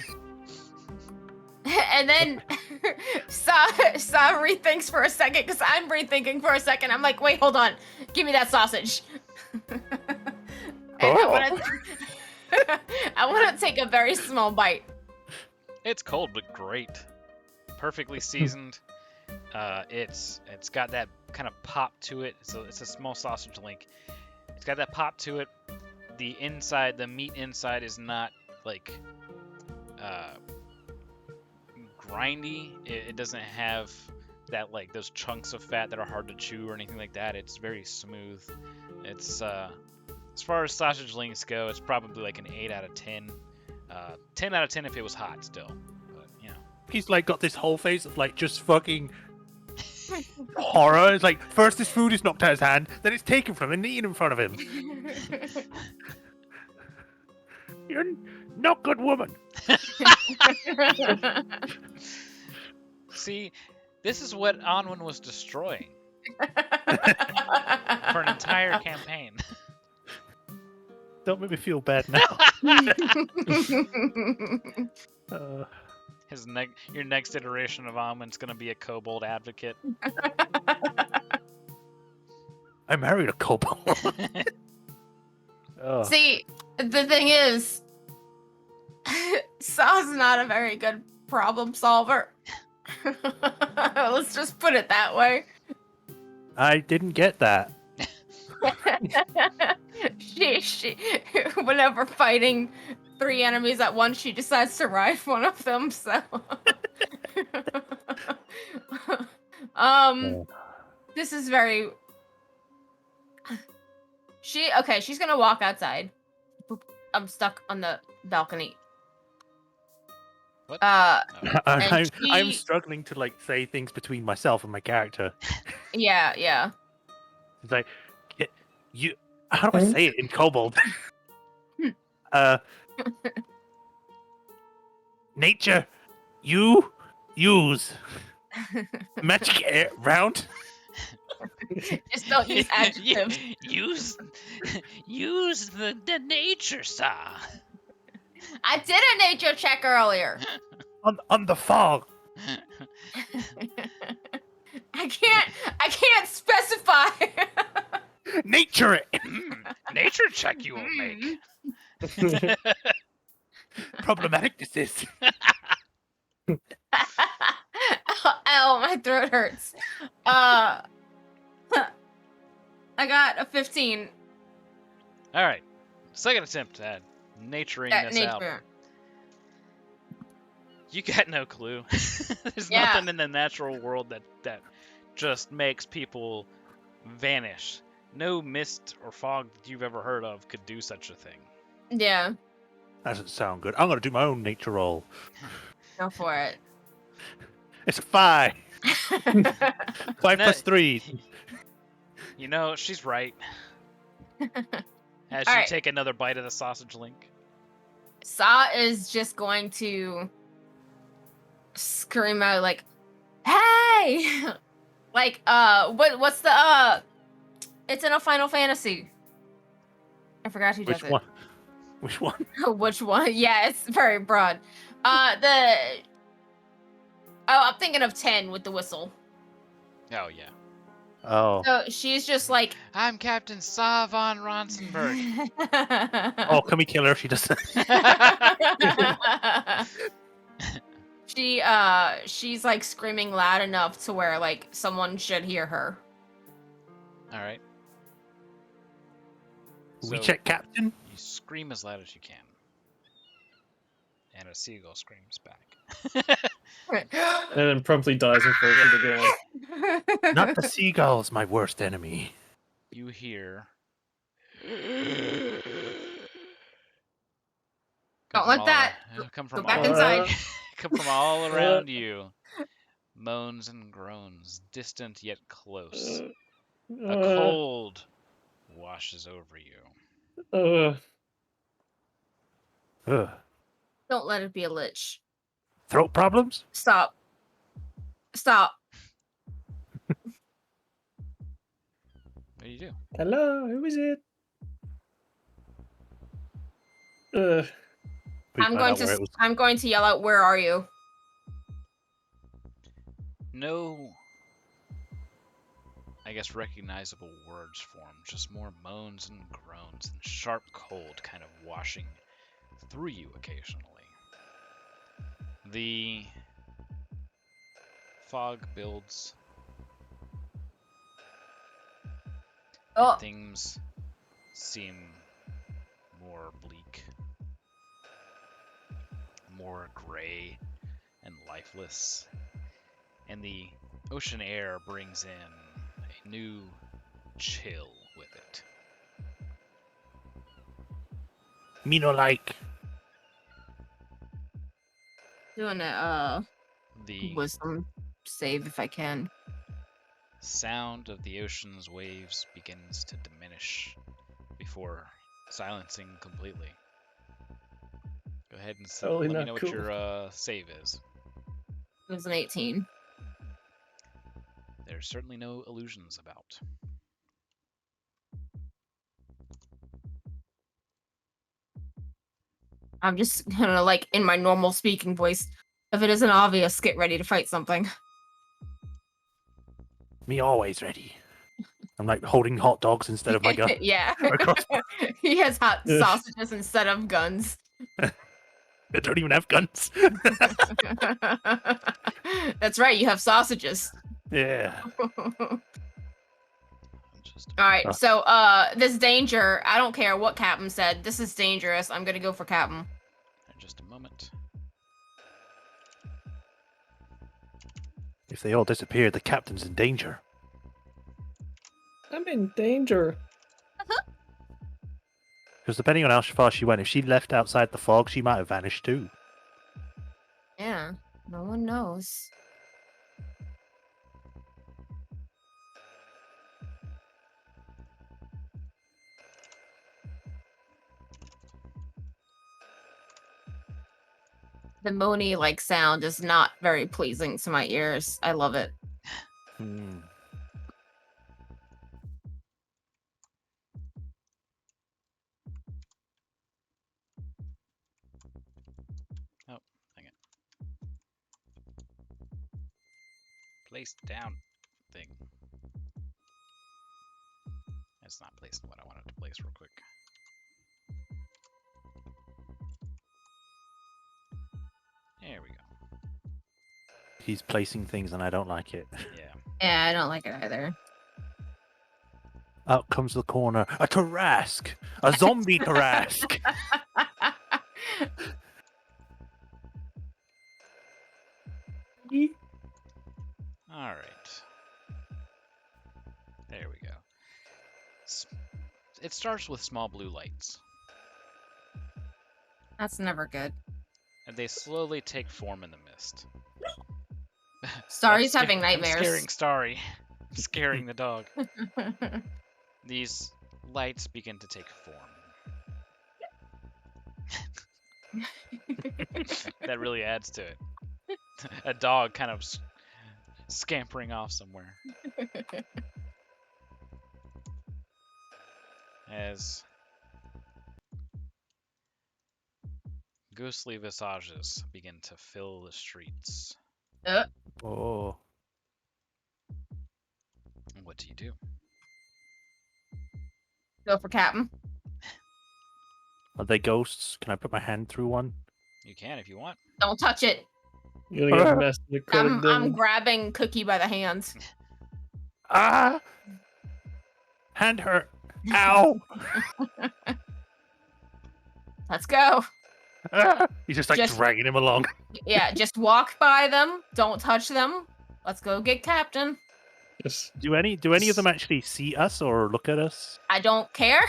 And then Sa rethinks for a second because I'm rethinking for a second. I'm like, wait, hold on. Give me that sausage. And I want to take a very small bite. It's cold but great. Perfectly seasoned. It's got that kind of pop to it. It's a small sausage link. It's got that pop to it. The inside, the meat inside is not like grindy. It doesn't have that like those chunks of fat that are hard to chew or anything like that. It's very smooth. It's as far as sausage links go, it's probably like an 8 out of 10. 10 out of 10 if it was hot still. But you know. He's like got this whole face of like just fucking horror. It's like first this food is knocked out of his hand, then it's taken from him and eaten in front of him. You're not good woman. See, this is what Onwin was destroying for an entire campaign. Don't make me feel bad now. Your next iteration of Onwin's gonna be a kobold advocate. I married a kobold. See, the thing is, Saw's not a very good problem solver. Let's just put it that way. I didn't get that. she whenever fighting 3 enemies at once, she decides to ride one of them, so this is very she's gonna walk outside. I'm stuck on the balcony. What? And I'm she- struggling to like say things between myself and my character. Yeah. It's like you. How do I say it in kobold? Nature, you use magic air round. Just don't use adjectives. use the nature saw. I did a nature check earlier. on the fog. I can't specify. Nature it. Nature check you will make. Problematic this is. Ow, my throat hurts. I got a 15. All right, second attempt at naturing At this out. nature. You got no clue. There's Yeah. nothing in the natural world that just makes people vanish. No mist or fog that you've ever heard of could do such a thing. Yeah, Doesn't sound good. I'm gonna do my own nature roll. go for it. It's a 5. 5 No. plus 3. You know, she's right. As All you right. take another bite of the sausage link. Saw is just going to scream out like, "Hey!" Like, what's the it's in a Final Fantasy. I forgot who does Which it. one? Which one? Which one? Yeah, it's very broad. I'm thinking of 10 with the whistle. Oh yeah. Oh. So she's just like. I'm Captain Sav von Ronsenberg. Oh, can we kill her if she doesn't? She's like screaming loud enough to where like someone should hear her. All right. We So check captain. you scream as loud as you can, and a seagull screams back. And then promptly dies and falls to the ground. Not the seagulls, my worst enemy. You hear. Don't let that come go from back all, inside. come from all around you. Moans and groans, distant yet close. A cold washes over you. Ugh. Don't let it be a lich. Throat problems? Stop. Stop. What do you do? Hello, who is it? We I'm found going out where to it was. I'm going to yell out, "Where are you?" No, I guess, recognizable words form. Just more moans and groans and sharp cold kind of washing through you occasionally. The fog builds. Oh, Things seem more bleak, more gray and lifeless, and the ocean air brings in a new chill with it. Me no like. doing a The wisdom save if I can. sound of the ocean's waves begins to diminish before silencing completely. Go ahead and Totally let me not know what cool. your save is. It was an 18. There's certainly no illusions about. I'm just gonna like in my normal speaking voice. If it isn't obvious, get ready to fight something. Me always ready. I'm like holding hot dogs instead of my gun. Yeah. My crossbow. He has hot sausages instead of guns. I don't even have guns. That's right, you have sausages. Yeah. Just Alright, so this danger, I don't care what Captain said. This is dangerous. I'm gonna go for Captain. in just a moment. If they all disappear, the captain's in danger. I'm in danger. Because depending on how far she went, if she left outside the fog, she might have vanished too. Yeah, no one knows. The moany like sound is not very pleasing to my ears. I love it. Hmm. Oh, dang it. Place down thing. It's not placing what I wanted to place real quick. There we go. He's placing things and I don't like it. Yeah. Yeah, I don't like it either. Out comes the corner. A Tarrasque! A zombie Tarrasque! All right. There we go. It starts with small blue lights, That's never good. and they slowly take form in the mist. Starry's I'm having I'm nightmares. scaring Starry. I'm scaring the dog. These lights begin to take form. That really adds to it. A dog kind of scampering off somewhere. As Ghostly visages begin to fill the streets. Oh. What do you do? Go for Captain. Are they ghosts? Can I put my hand through one? You can if you want. Don't touch it. You're gonna get massive necrotic I'm damage. grabbing Cookie by the hands. Ah! Hand her. Ow! Let's go. Ah! He's just like Just- dragging him along. Yeah, just walk by them. Don't touch them. Let's go get Captain. Just Do any of them actually see us or look at us? I don't care.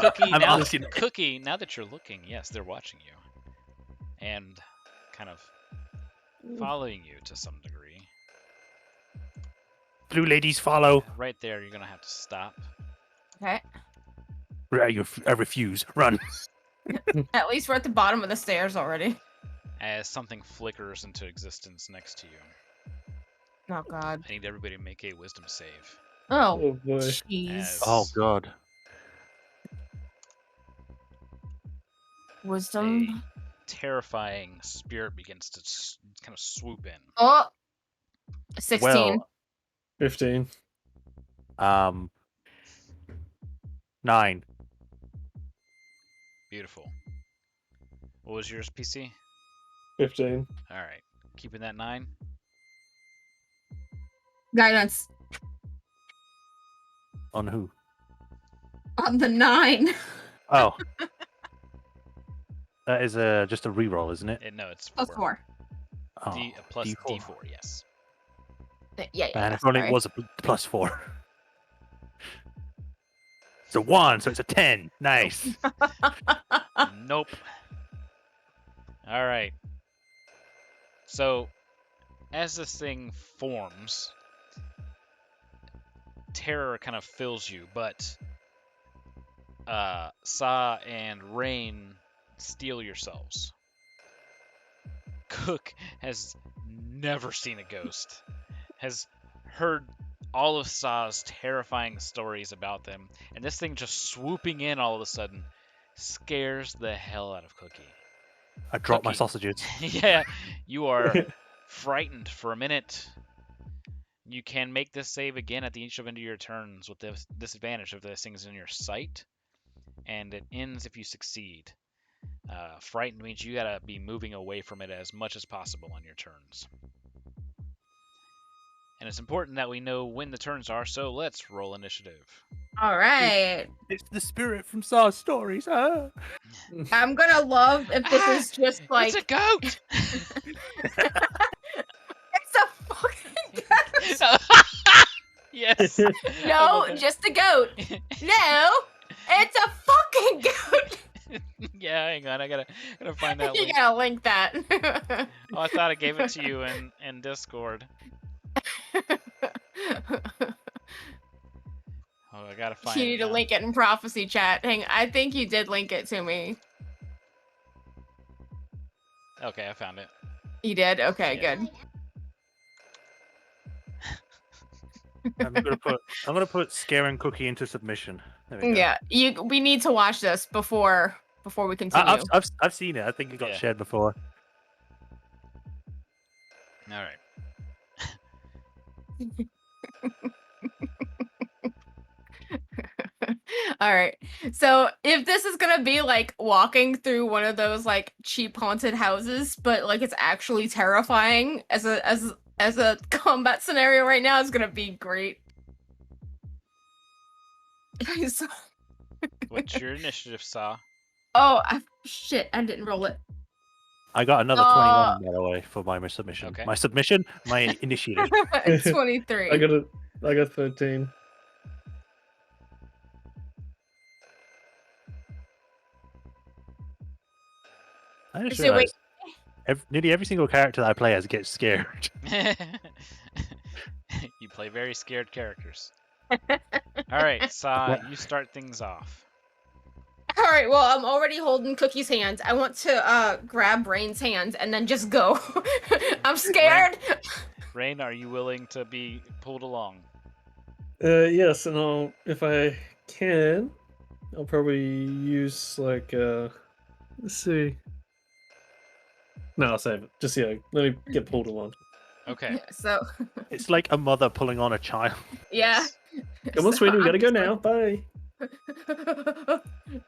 Cookie, I'm now, asking. Cookie, now that you're looking, yes, they're watching you. And kind of following you to some degree. Blue ladies follow. Right there, you're going to have to stop. Okay. I refuse. Run. At least we're at the bottom of the stairs already. As something flickers into existence next to you. Oh god. I need everybody to make a wisdom save. Oh, oh boy. jeez. As- Oh god. Wisdom. Terrifying spirit begins to kind of swoop in. Oh. 16. Well, 15. 9. Beautiful. What was yours, PC? 15. All right. Keeping that 9. Guidance. On who? On the 9. Oh. That is just a reroll, isn't it? No, it's Plus 4. Oh, plus D4. D4, yes. Yeah. And if only it was a plus 4. It's a 1, so it's a 10. Nice. Nope. All right. So, as this thing forms, terror kind of fills you, but Sa and Rain steel yourselves. Cook has never seen a ghost, has heard all of Sa's terrifying stories about them, and this thing just swooping in all of a sudden scares the hell out of Cookie. I dropped my Cookie. sausages. Yeah, you are frightened for a minute. You can make this save again at each of end of your turns with this disadvantage if this thing's in your sight, and it ends if you succeed. Frightened means you gotta be moving away from it as much as possible on your turns. And it's important that we know when the turns are, so let's roll initiative. All right. It's the spirit from Sa's stories. Ah. I'm gonna love if this is just like It's a goat! it's a fucking goat. Yes. No, just a goat. No, it's a fucking goat. Yeah, hang on, I gotta find that You link. gotta link that. Oh, I thought I gave it to you in Discord. Oh, I gotta find You it need to now. link it in prophecy chat. I think you did link it to me. Okay, I found it. You did? Okay, Yeah. good. I'm gonna put scaring Cookie into submission. There we go. Yeah, we need to watch this before we continue. I've seen it. I think it got Yeah. shared before. All right. All right. So if this is gonna be like walking through one of those like cheap haunted houses, but like it's actually terrifying as a combat scenario right now, is gonna be great. So- What's your initiative, Saw? oh shit! I didn't roll it. I got another 21 by the way for my submission. Okay. My submission, my initiative. 23. I got 13. I just So wait. realized nearly every single character that I play as gets scared. You play very scared characters. All right, Saw, you start things off. All right. Well, I'm already holding Cookie's hand. I want to grab Rain's hand and then just go. I'm scared. Rain, are you willing to be pulled along? Yes, and if I can, I'll probably use like let's see. No, I'll save it. Just let me get pulled along. Okay. So It's like a mother pulling on a child. yeah. Yes. Come on, So sweetie, we I'm gotta go just now. Bye.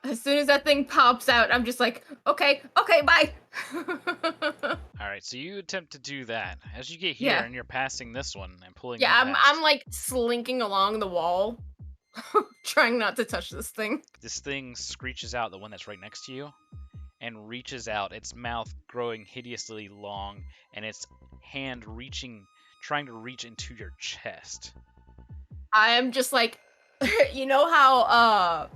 as soon as that thing pops out, I'm just like, okay, bye. All right. So you attempt to do that. As you get here Yeah. and you're passing this one and pulling Yeah, them I'm past, like slinking along the wall, trying not to touch this thing. this thing screeches out, the one that's right next to you, and reaches out, its mouth growing hideously long, and its hand trying to reach into your chest. I am just like, you know how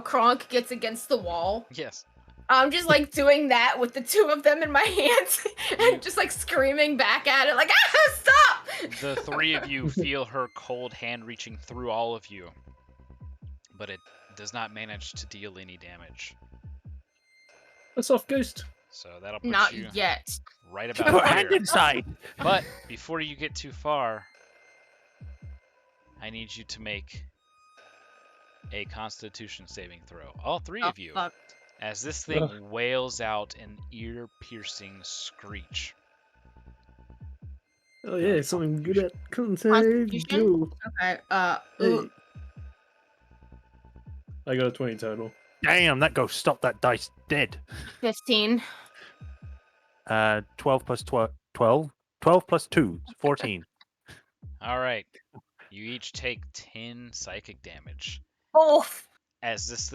Kronk gets against the wall? Yes. I'm just like doing that with the two of them in my hands and just like screaming back at it like, ah, stop! The three of you feel her cold hand reaching through all of you, but it does not manage to deal any damage. A soft ghost. So that'll put Not you yet. right Put about hand here. inside. But before you get too far, I need you to make a Constitution saving throw. All three Oh, of you. fuck. As this thing wails out an ear-piercing screech. Oh yeah, something good at contact. Constitution? Go. Okay, Hey. I got a 20 total. Damn, that ghost stopped that dice dead. 15. 12 plus 12. 12 plus 2. 14. All right. You each take 10 psychic damage. Oh, As this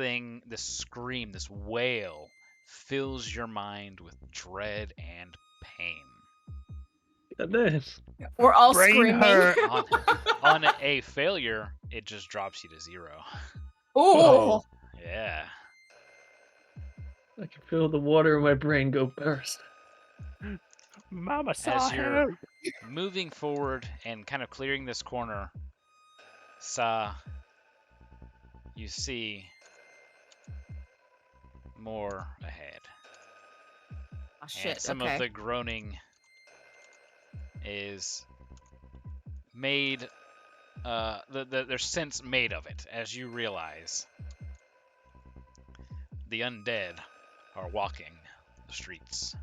scream, this wail, fills your mind with dread and pain. God damn. we're all Brain screaming. hurt. On a failure, it just drops you to 0. Ooh. Yeah. I can feel the water in my brain go burst. Mama saw As you're her. moving forward and kind of clearing this corner, you see more ahead. Oh, And shit, some okay. of the groaning is made, there's sense made of it, as you realize the undead are walking the streets.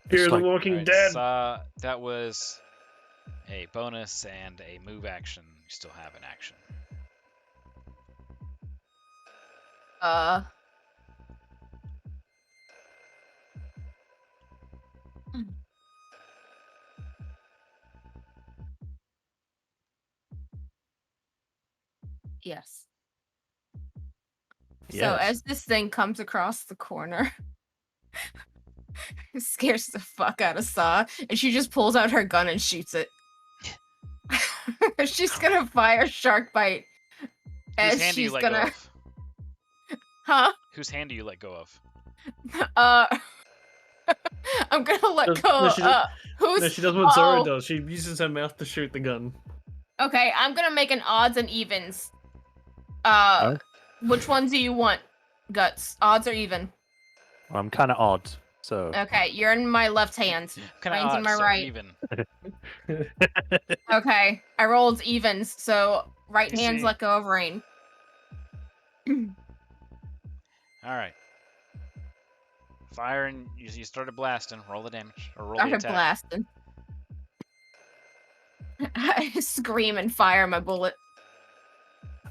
Fear the like- Walking Alright, Dead. that was a bonus and a move action. You still have an action. Yes. So Yes. as this thing comes across the corner, it scares the fuck out of Saw, and she just pulls out her gun and shoots it. She's gonna fire Shark Bite. Whose As hand do you she's let go gonna, of? huh? Whose hand do you let go of? I'm gonna let No, go. no, she does- Who's? No, she does what Zora Oh, does. She uses her mouth to shoot the gun. okay, I'm gonna make an odds and evens. Oh. Which one do you want? Guts, odds or even? I'm kind of odd, so. Okay, you're in my left hand. Kind of Mine's in odd, my so right. even. Okay, I rolled evens, so right You hand's see. let go of Rain. All right. Fire and you started blasting. Roll the damage or roll the Started attack. blasting. I scream and fire my bullet.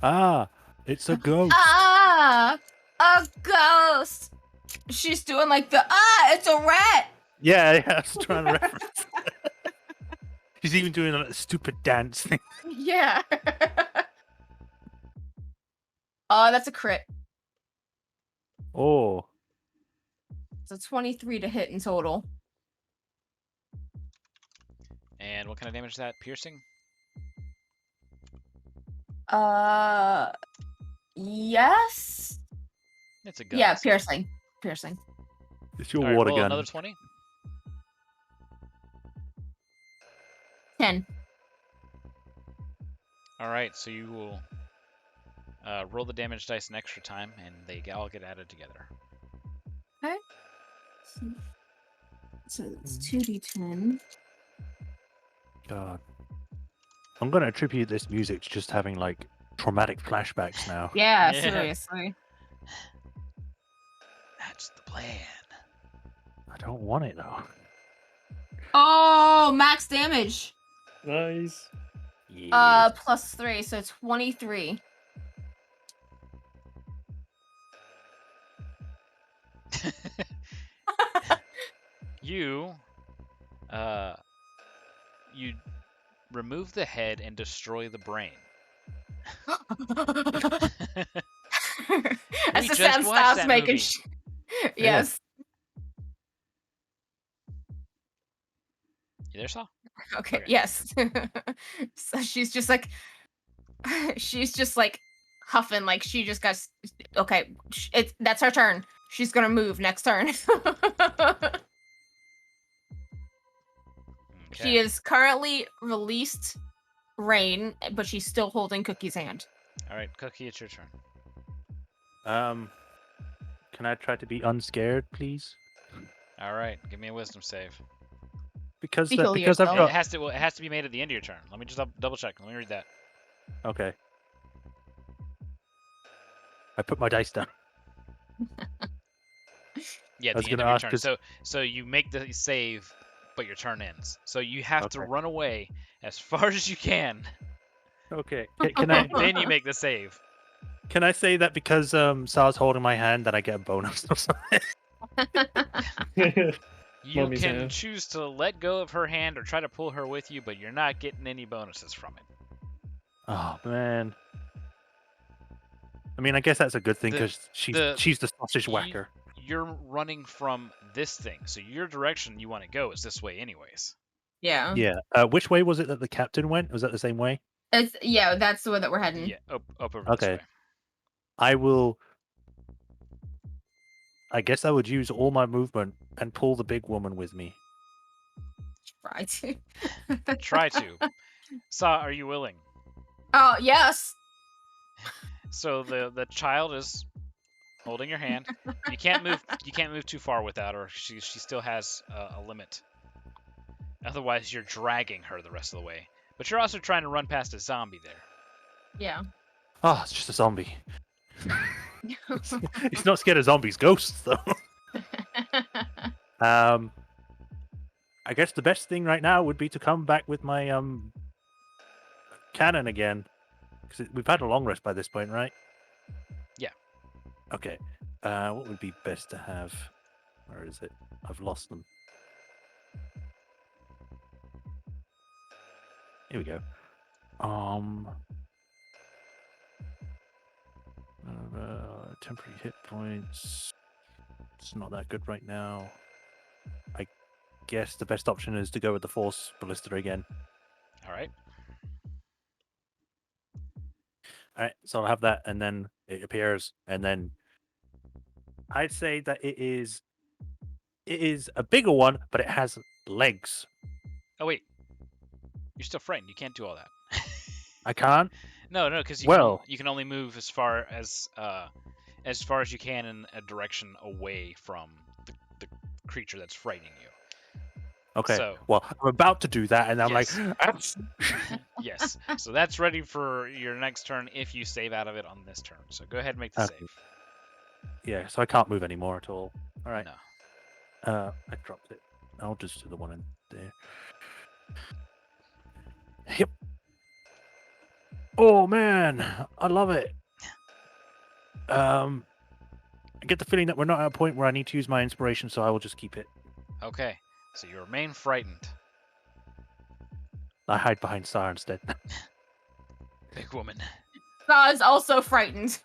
Ah, it's a ghost. Ah, a ghost. She's doing like it's a rat. Yeah, I was trying to reference. She's even doing a stupid dance thing. Yeah. Oh, that's a crit. Oh, So 23 to hit in total. And what kind of damage is that? Piercing? Yes. It's a gun. Yeah, so- piercing. Piercing. it's your All right, water roll gun. another 20. 10. All right, so you will roll the damage dice an extra time, and they all get added together. Okay. So that's 2d10. God. I'm gonna attribute this music to just having like traumatic flashbacks now. Yeah, Yeah. seriously. That's the plan. I don't want it though. Oh, max damage. Nice. Yeah. +3, so 23. You, you remove the head and destroy the brain. As We the just sound watched stops that making. movie. Yes. You there, Saw? Okay. Okay. Yes. So she's just like huffing, like she just got. Okay, that's her turn. She's gonna move next turn. She Okay. is currently released Rain, but she's still holding Cookie's hand. All right, Cookie, it's your turn. Can I try to be unscared, please? All right, give me a wisdom save. Because Heal because I've yourself. It got has to be made at the end of your turn. Let me just double check. Let me read that. okay. I put my dice down. Yeah, I at was the end gonna of your ask turn. 'cause- So you make the save, but your turn ends. So you have to Okay. run away as far as you can, Okay. Can I and then you make the save. can I say that because Sal's holding my hand that I get a bonus or something? You Mommy's can hand. choose to let go of her hand or try to pull her with you, but you're not getting any bonuses from it. Oh man. I mean, I guess that's a good thing The- because the- she's the sausage you- whacker. You're running from this thing, so your direction you want to go is this way, anyways. Yeah. Yeah. Which way was it that the captain went? Was that the same way? That's the way that we're heading. Yeah, up over this Okay. way. I will. I guess I would use all my movement and pull the big woman with me. Right. Try to. Saw, are you willing? Oh yes. So the child is holding your hand. You can't move. You can't move too far without her. She still has a limit. Otherwise, you're dragging her the rest of the way. But you're also trying to run past a zombie there. Yeah. Oh, it's just a zombie. He's not scared of zombies, ghosts though. I guess the best thing right now would be to come back with my cannon again, because we've had a long rest by this point, right? Yeah. Okay. What would be best to have? Where is it? I've lost them. Here we go. Temporary hit points. It's not that good right now. I guess the best option is to go with the Force Ballista again. All right. All right, so I'll have that, and then it appears, and then I'd say that it is a bigger one, but it has legs. Oh wait, you're still frightened. You can't do all that. I can't. No, because Well- you can only move as far as you can in a direction away from the creature that's frightening you. Okay. So- Well, I'm about to do that, and I'm Yes. like, Yes. So that's ready for your next turn if you save out of it on this turn. So go ahead and make the Okay. save. yeah. So I can't move anymore at all. All right. No. I dropped it. I'll just do the one in there. Yep. Oh man, I love it. I get the feeling that we're not at a point where I need to use my inspiration, so I will just keep it. Okay. So you remain frightened, I hide behind Star instead. big woman. Saw is also frightened.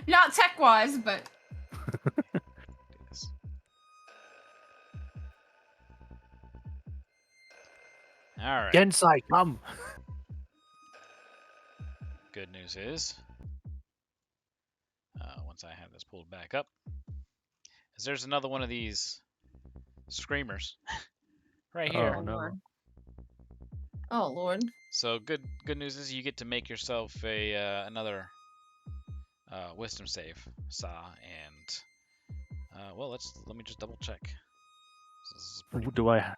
Not tech wise, but Do this. All right. Gensai, come. Good news is, once I have this pulled back up, is there's another one of these screamers right here. Oh no. Lord. Oh Lord. So good news is you get to make yourself a another wisdom save, Sa, and well, let me just double check. This is pretty, Do I?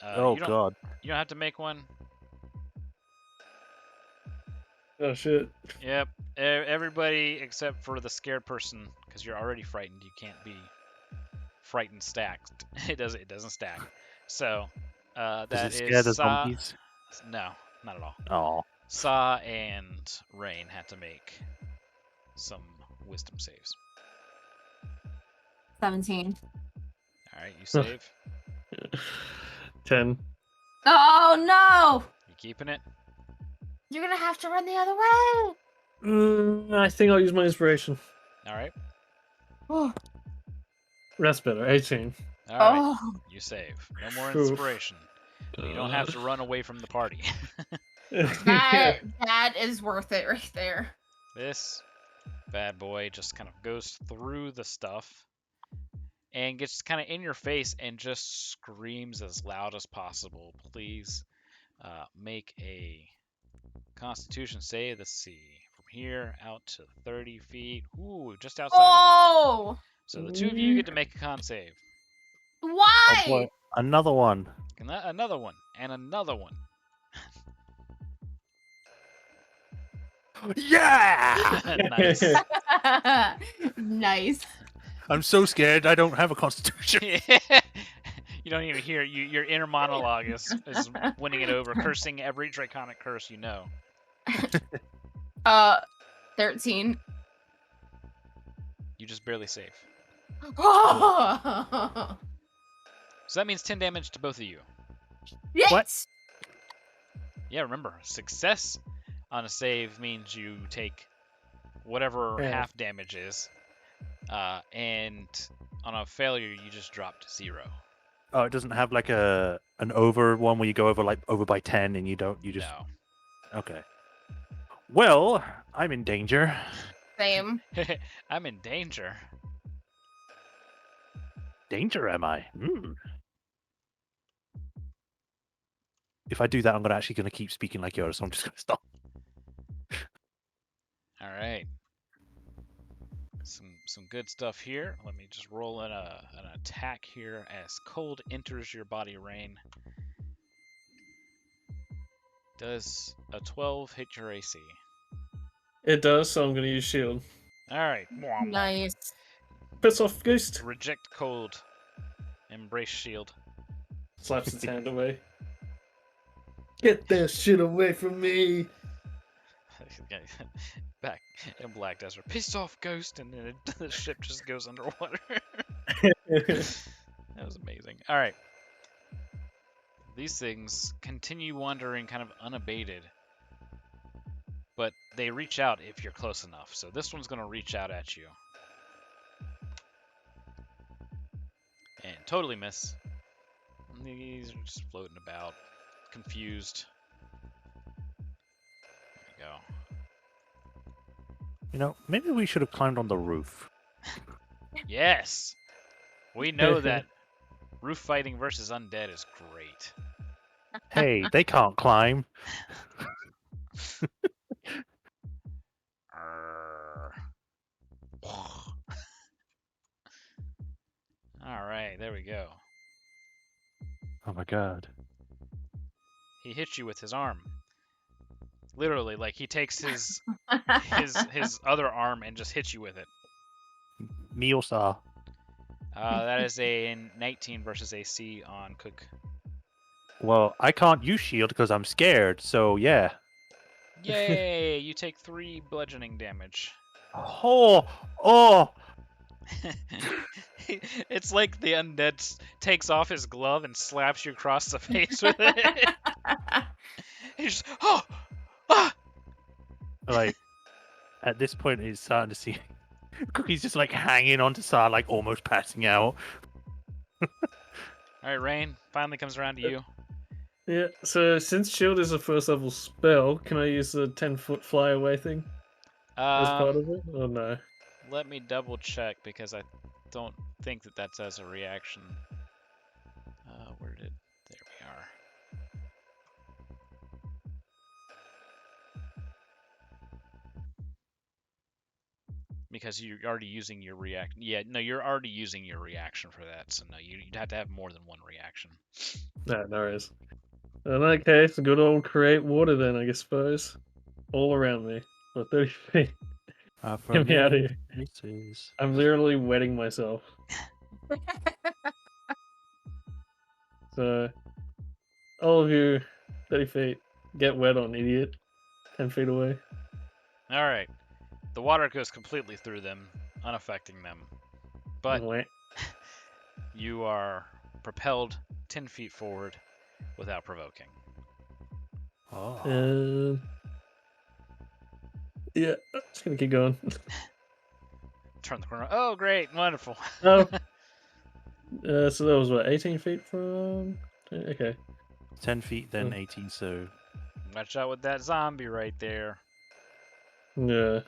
Oh you don't god. you don't have to make one. Oh shit. Yep, everybody except for the scared person, because you're already frightened. You can't be frightened stacked. It doesn't stack. So Does that it is scare the Sa. zombies? No, not at all. Oh. Sa and Rain had to make some wisdom saves. 17. All right, you save. 10. Oh no! You keeping it? You're gonna have to run the other way. I think I'll use my inspiration. All right. Oh. That's better. 18. All right. Oh. You save. No more Oof. inspiration. You don't have to run away from the party. That is worth it right there. This bad boy just kind of goes through the stuff and gets kind of in your face and just screams as loud as possible. Please make a Constitution save. Let's see. From here out to 30 feet. Ooh, just outside of Oh! it. So the two of you get to make a con save. Why? Oh boy. Another one. Another one. And another one. Yeah! Nice. Nice. I'm so scared I don't have a constitution. You don't even hear it. Your inner monologue is winning it over, cursing every draconic curse you know. 13. You just barely save. Oh! So that means 10 damage to both of you. Yes! What? Yeah, remember, success on a save means you take whatever Yeah. half damage is, and on a failure you just dropped 0. Oh, it doesn't have like an over one where you go over by 10 and you just No. Okay. Well, I'm in danger. Same. I'm in danger. Danger am I? If I do that, I'm actually gonna keep speaking like Yoda, so I'm just gonna stop. All right. Some good stuff here. Let me just roll in an attack here as cold enters your body, Rain. Does a 12 hit your AC? It does, so I'm going to use shield. All right. Nice. Piss off, Ghost. Reject cold. Embrace shield. Slaps its hand away. Get that shit away from me. Back in Black Desert. Piss off, Ghost, and then the ship just goes underwater. That was amazing. All right. These things continue wandering kind of unabated, but they reach out if you're close enough. So this one's going to reach out at you. And totally miss. These are just floating about, confused. There you go. You know, maybe we should have climbed on the roof. Yes! We know that roof fighting versus undead is great. Hey, they can't climb. Alright, there we go. Oh my god. He hits you with his arm. Literally, like he takes his other arm and just hits you with it. Me or Sa? That is a 19 versus AC on Cook. Well, I can't use shield because I'm scared, so yeah. Yay! You take 3 bludgeoning damage. Oh! It's like the undead takes off his glove and slaps you across the face with it. He's just, Like, at this point, it's starting to see Cookie's just like hanging onto Sa, like almost passing out. Alright, Rain finally comes around to you. Yeah, so since shield is a first level spell, can I use the 10-foot fly away thing as part of it? Oh no. Let me double check because I don't think that that's as a reaction. There we are. Because you're already using your reaction. Yeah, no, you're already using your reaction for that. So no, you'd have to have more than one reaction. No worries. In that case, good old create water then, I suppose. All around me. For 30 feet. Get me out of here. I'm literally wetting myself. So, all of you, 30 feet, get wet on idiot. 10 feet away. All right. The water goes completely through them, unaffecting them. But Wah. you are propelled 10 feet forward without provoking. Oh. Yeah, just gonna keep going. Turn the corner. Oh, great. Wonderful. Oh. So that was what, 18 feet from. Okay. 10 feet, then Oh. 18, so Watch out with that zombie right there. Yeah.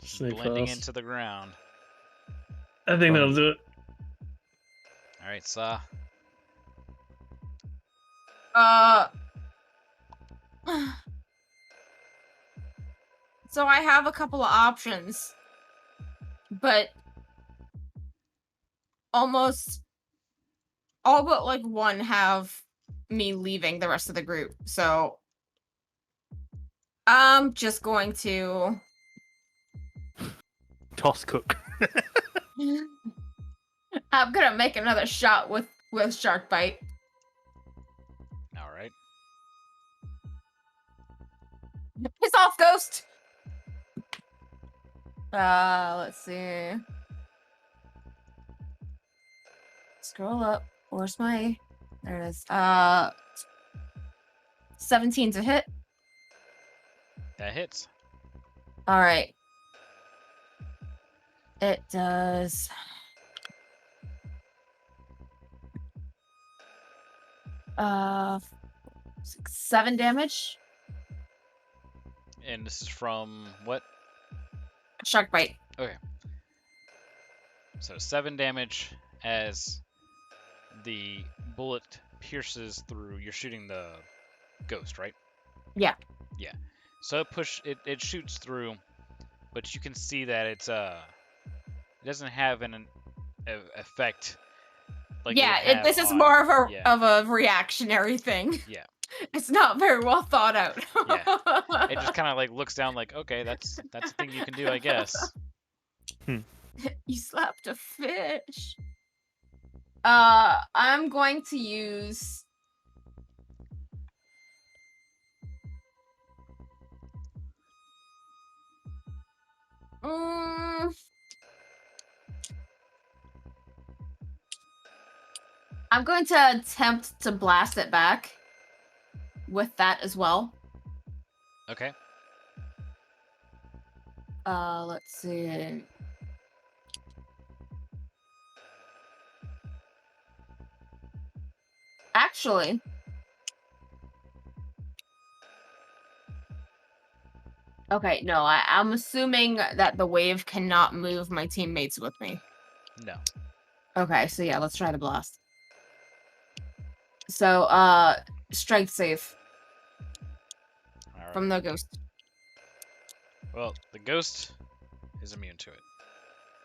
Sneak Blending past. into the ground. I think that'll do it. All right, Saw. So I have a couple of options, but almost all but like one have me leaving the rest of the group. So I'm just going to toss cook. I'm gonna make another shot with shark bite. All right. Piss off, ghost. Let's see. Scroll up. Where's my? There it is. 17 to hit. That hits. All right. It does. Uh, 7 damage. And this is from what? Shark bite. Okay. So 7 damage as the bullet pierces through. You're shooting the ghost, right? Yeah. Yeah. So it shoots through, but you can see that it doesn't have an effect like it would have This is on, more of a yeah. reactionary thing. Yeah. It's not very well thought out. Yeah. It just kind of like looks down like, okay, that's a thing you can do, I guess. You slapped a fish. I'm going to use I'm going to attempt to blast it back with that as well. Okay. Let's see. Actually, okay, no, I'm assuming that the wave cannot move my teammates with me. No. Okay, so yeah, let's try the blast. So, strength save All right. from the ghost. Well, the ghost is immune to it.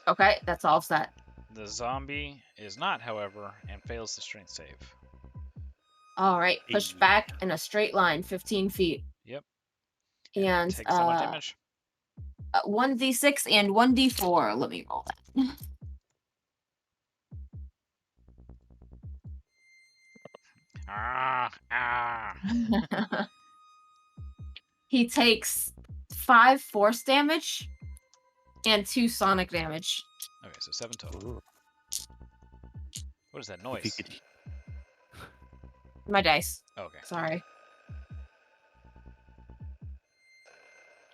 Okay, that's all set. The zombie is not, however, and fails the strength save. All right, push Hey. back in a straight line, 15 feet. Yep. And Take so much damage. 1d6 and 1d4. Let me roll that. Ah. He takes 5 force damage and 2 sonic damage. Okay, so 7 total. Ooh. What is that If you noise? could... My dice. Okay. Sorry.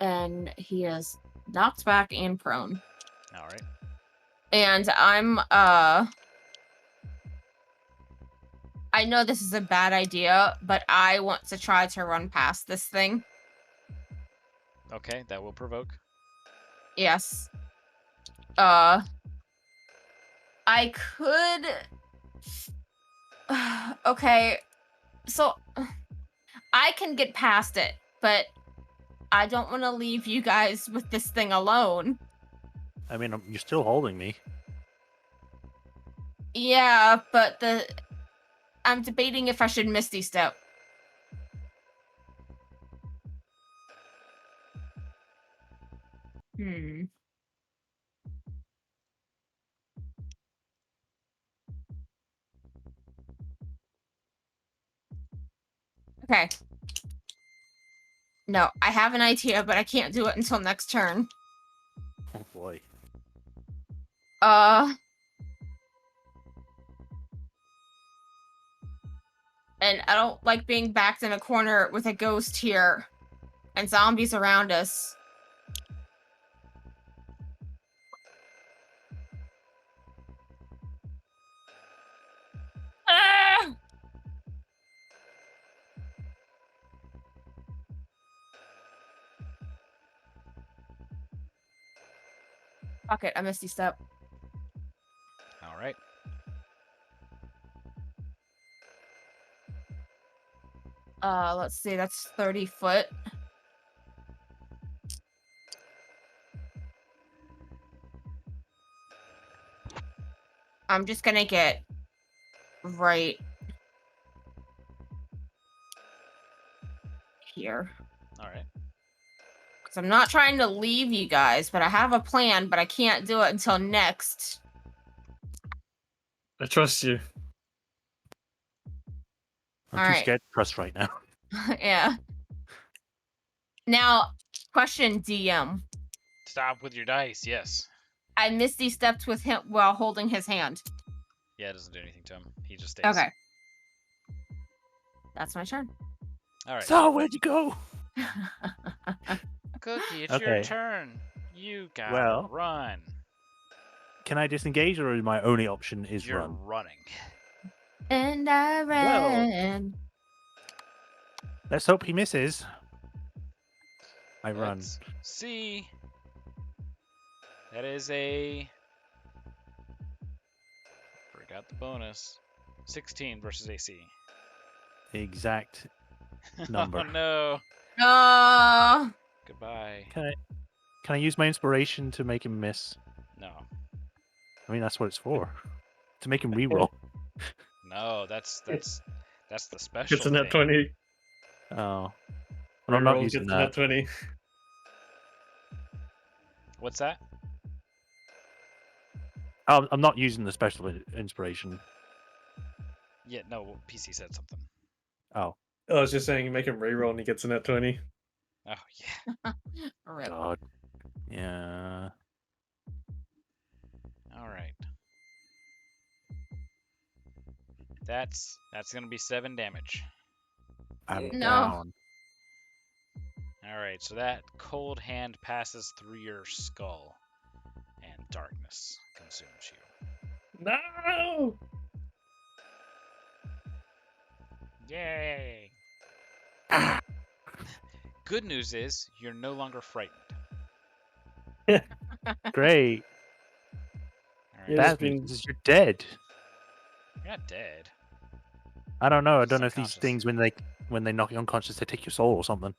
And he is knocked back and prone. All right. And I'm I know this is a bad idea, but I want to try to run past this thing. Okay, that will provoke. Yes. I could. Okay. So I can get past it, but I don't want to leave you guys with this thing alone. I mean, you're still holding me. Yeah, but I'm debating if I should Misty Step. Okay. No, I have an idea, but I can't do it until next turn. Oh boy. And I don't like being backed in a corner with a ghost here and zombies around us. Ah! Fuck it, I Misty Step. All right. Let's see, that's 30 foot. I'm just gonna get right here. All right. Because I'm not trying to leave you guys, but I have a plan, but I can't do it until next. I trust you. I'm All too right. scared to trust right now. Yeah. Now, question DM. Stop with your dice. Yes. I Misty stepped with him while holding his hand. Yeah, it doesn't do anything to him. He just stays. Okay. That's my turn. All right. So where'd you go? Cookie, it's your Okay. turn. You gotta Well, run. Can I disengage, or my only option is You're run? running. And I ran. Let's hope he misses. I run. Let's see. That is a. Forgot the bonus. 16 versus AC. The exact number. Oh no. Oh. Goodbye. Can I use my inspiration to make him miss? No. I mean, that's what it's for. To make him reroll. No, that's the special Gets a nat thing. 20. Oh. Well, I'm not Reroll, using gets a nat that. 20. What's that? I'm not using the special inspiration. Yeah, no, PC said something. Oh, I was just saying, you make him reroll and he gets a nat 20. Oh, yeah. Rip. God. Yeah. All right. That's going to be 7 damage. I'm No. down. All right, so that cold hand passes through your skull and darkness consumes you. No! Yay! Good news is you're no longer frightened. Great. All right, Yeah, That just been- means you're dead. you're not dead. I don't know. I don't know if these Subconscious. things, when they knock you unconscious, they take your soul or something.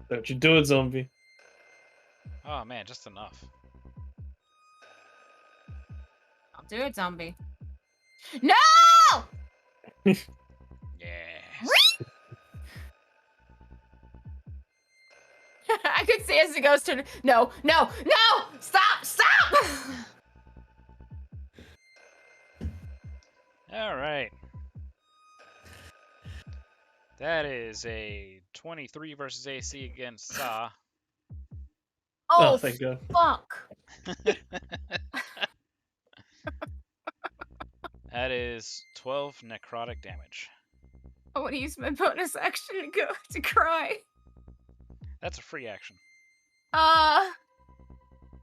Don't you do it, zombie. Oh man, just enough. I'll do it, zombie. No! Yes. I could see as it goes to no, no, no! Stop! Stop! All right. That is a 23 versus AC against Sa. Oh, thank God. fuck! That is 12 necrotic damage. I want to use my bonus action to go to cry. That's a free action.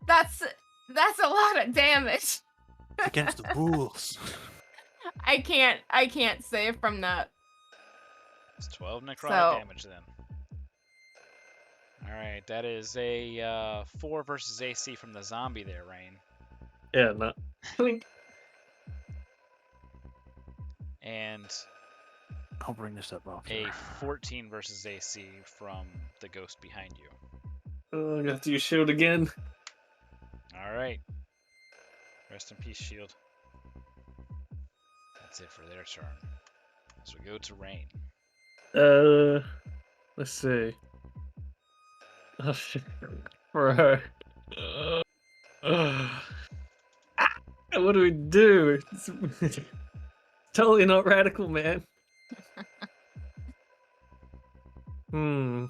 That's a lot of damage. It's against the rules. I can't save from that. It's 12 necrotic So- damage then. All right, that is a 4 versus AC from the zombie there, Rain. Yeah, no. Clink. And I'll bring this up after. a 14 versus AC from the ghost behind you. Oh, I'm gonna have to use shield again. All right. Rest in peace, shield. That's it for their turn. So we go to Rain. Let's see. Oh shit, bro. What do we do? It's totally not radical, man. Hmm.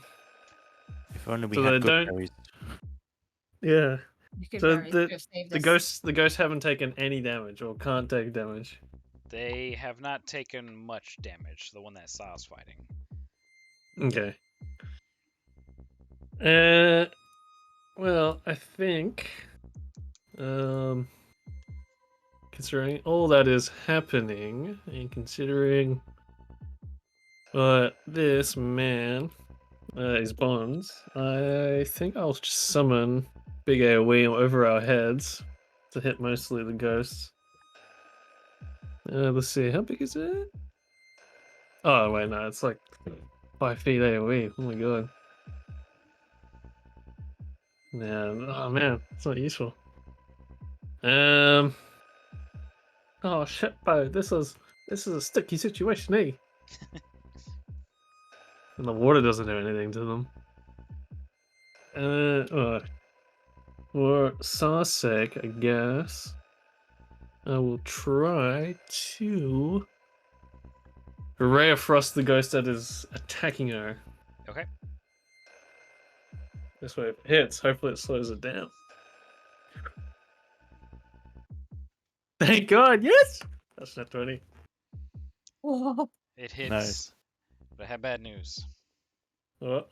If only we So had they good don't. berries. Yeah. You could So very the save the this. ghosts haven't taken any damage or can't take damage. They have not taken much damage. The one that saw us fighting. Okay. Well, I think, considering all that is happening, and considering this man is bonds, I think I'll just summon big AoE over our heads to hit mostly the ghosts. Let's see, how big is it? Oh wait, no, it's like 5 feet AoE. Oh my god. Yeah, oh man, it's not useful. Oh shit, bro, this is a sticky situation, eh? And the water doesn't do anything to them. For Saw's sake, I guess I will try to Ray of Frost the ghost that is attacking her. Okay. This way, if it hits, hopefully it slows it down. Thank God, yes! That's not 20. It hits. Nice. But I have bad news. What?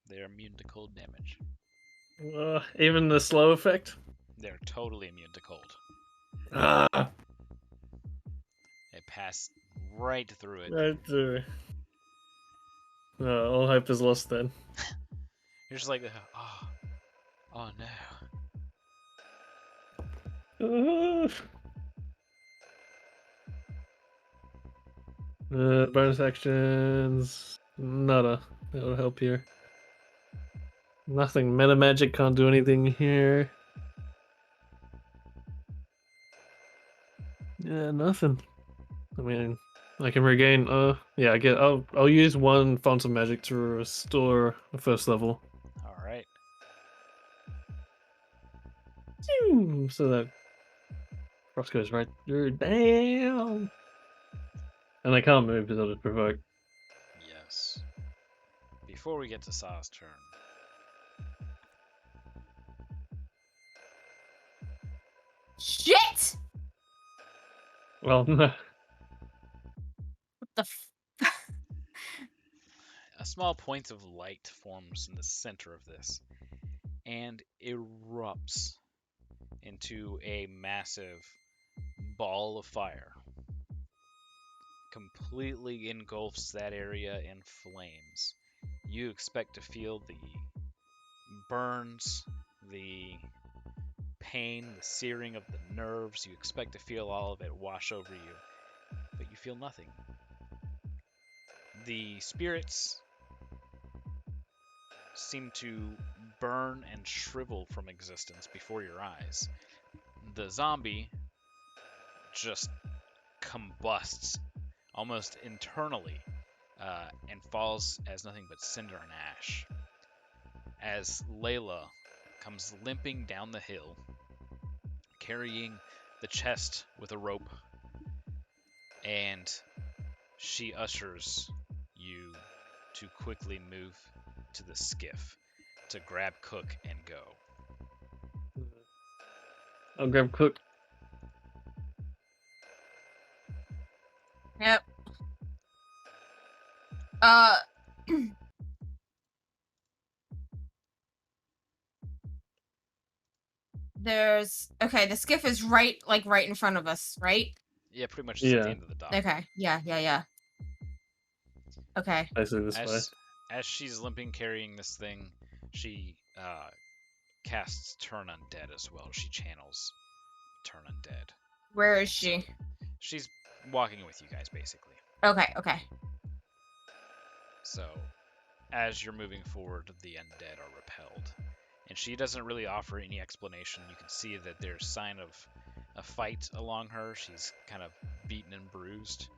They're immune to cold damage. Even the slow effect? They're totally immune to cold. Ah! It passed right through it. Right. All hope is lost then. You're just like, oh no. Bonus actions. Nada. That'll help here. Nothing. Meta magic can't do anything here. Yeah, nothing. I mean, I can regain. Yeah, I'll use one font of magic to restore the first level. All right. So that frost goes right through. Damn. And I can't move because I'll just provoke. Yes. Before we get to Saw's turn, Shit! Well, no. What the a small point of light forms in the center of this and erupts into a massive ball of fire. Completely engulfs that area in flames. You expect to feel the burns, the pain, the searing of the nerves. You expect to feel all of it wash over you, but you feel nothing. The spirits seem to burn and shrivel from existence before your eyes. The zombie just combusts almost internally and falls as nothing but cinder and ash. As Layla comes limping down the hill, carrying the chest with a rope, and she ushers you to quickly move to the skiff to grab Cook and go. I'll grab Cook. Yep. The skiff is right in front of us, right? Yeah, pretty much just at the Yeah. end of the dock. Okay. Yeah. Okay. Basically this way. As she's limping carrying this thing, she casts Turn Undead as well. She channels Turn Undead. Where is she? She's walking with you guys, basically. Okay. So, as you're moving forward, the undead are repelled. And she doesn't really offer any explanation. You can see that there's sign of a fight along her. She's kind of beaten and bruised.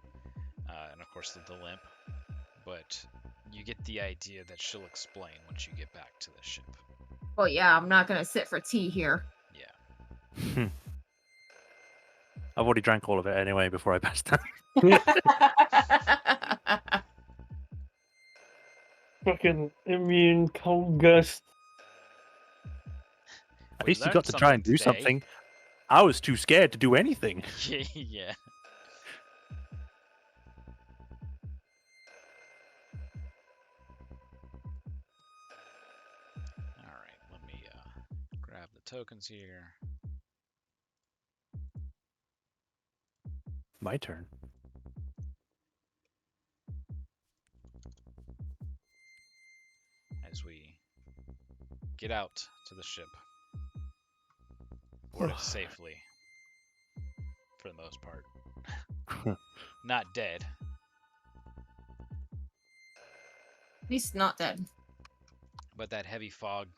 And of course, the limp. But you get the idea that she'll explain once you get back to the ship. Well, yeah, I'm not gonna sit for tea here. Yeah. I've already drank all of it anyway before I passed out. fucking immune cold gust. At We least you learned got to try something and do today. something. I was too scared to do anything. Yeah. All right, let me grab the tokens here. My turn. As we get out to the ship, boarded safely for the most part. Not dead. At least not dead. But that heavy fog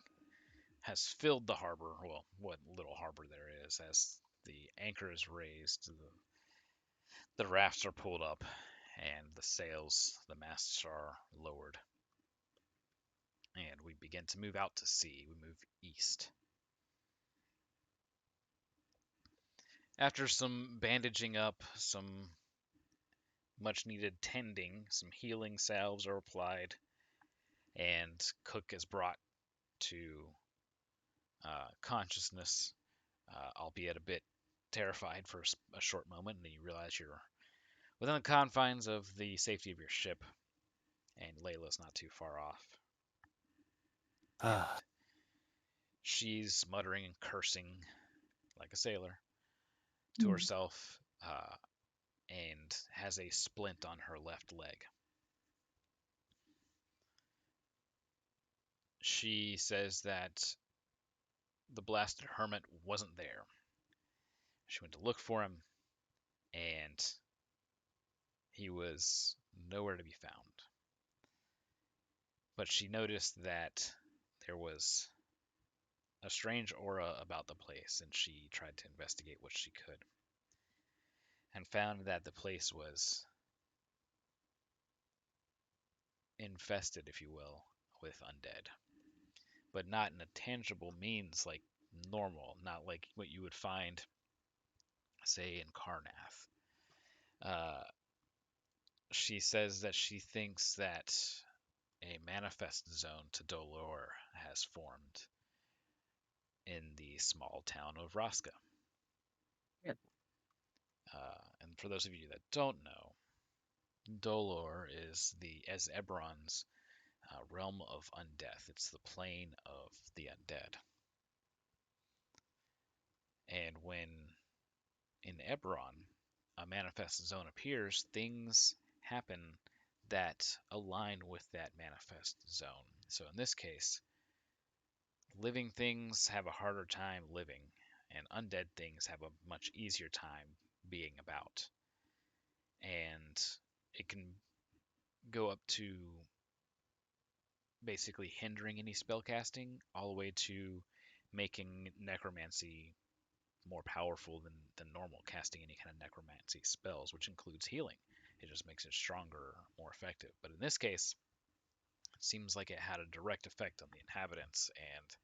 has filled the harbor. Well, what little harbor there is, as the anchor is raised, the rafts are pulled up, and the sails, the masts are lowered. And we begin to move out to sea. We move east. After some bandaging up, some much needed tending, some healing salves are applied, and Cook is brought to consciousness, albeit a bit terrified for a short moment, and you realize you're within the confines of the safety of your ship, and Layla's not too far off. And she's muttering and cursing like a sailor to herself, and has a splint on her left leg. She says that the blasted hermit wasn't there. She went to look for him, and he was nowhere to be found. But she noticed that there was a strange aura about the place, and she tried to investigate what she could, and found that the place was infested, if you will, with undead. But not in a tangible means like normal, not like what you would find, say, in Karnath. She says that she thinks that a manifest zone to Dolor has formed in the small town of Raska. Yep. And for those of you that don't know, Dolor is the Ezebron's realm of undeath. It's the plane of the undead. And when in Eberron a manifest zone appears, things happen that align with that manifest zone. So in this case, living things have a harder time living, and undead things have a much easier time being about. And it can go up to basically hindering any spell casting, all the way to making necromancy more powerful than normal, casting any kind of necromancy spells, which includes healing. It just makes it stronger, more effective. But in this case, it seems like it had a direct effect on the inhabitants, and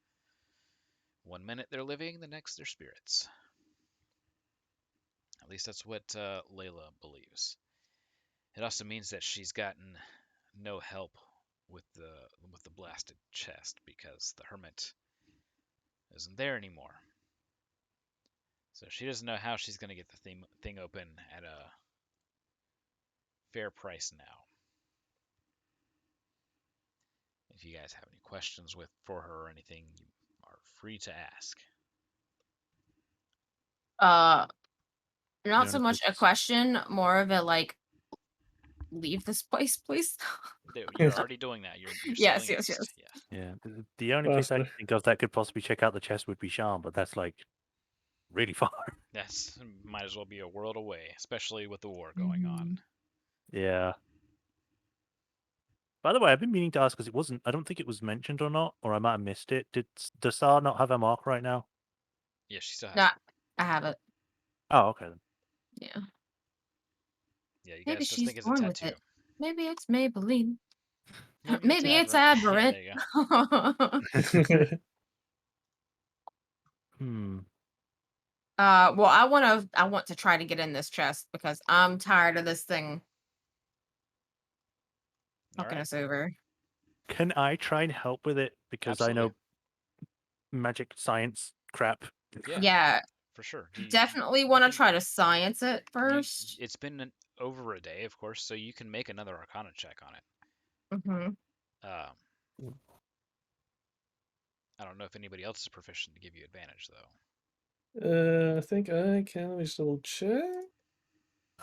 one minute they're living, the next they're spirits. At least that's what Layla believes. It also means that she's gotten no help with the blasted chest, because the hermit isn't there anymore. So she doesn't know how she's going to get the thing open at a fair price now. If you guys have any questions for her or anything, you are free to ask. Not so much a question, more of a like, leave this place, please. You're already doing that. You're Yes, sailing yes, east. yes. Yeah. Yeah. The only place I Faster. can think of that could possibly check out the chest would be Sharm, but that's like really far. That's might as well be a world away, especially with the war going on. Yeah. By the way, I've been meaning to ask because I don't think it was mentioned or not, or I might have missed it. Does Sar not have a mark right now? Yeah, she still has No, it. I have it. Oh, okay then. Yeah. Yeah, you Maybe guys just she's think it's a born with tattoo. it. Maybe it's Maybelline. Maybe Maybe it's aberrant. aberrant. There you go. Hmm. Well, I want to try to get in this chest because I'm tired of this thing All fucking right. us over. Can I try and help with it? Because I Absolutely. know magic science crap. Yeah, Yeah, for sure. definitely you want to can- try to science it you, first. it's been over a day, of course, so you can make another Arcana check on it. Mm-hmm. Um, I don't know if anybody else is proficient to give you advantage, though. I think I can. Let me just double check.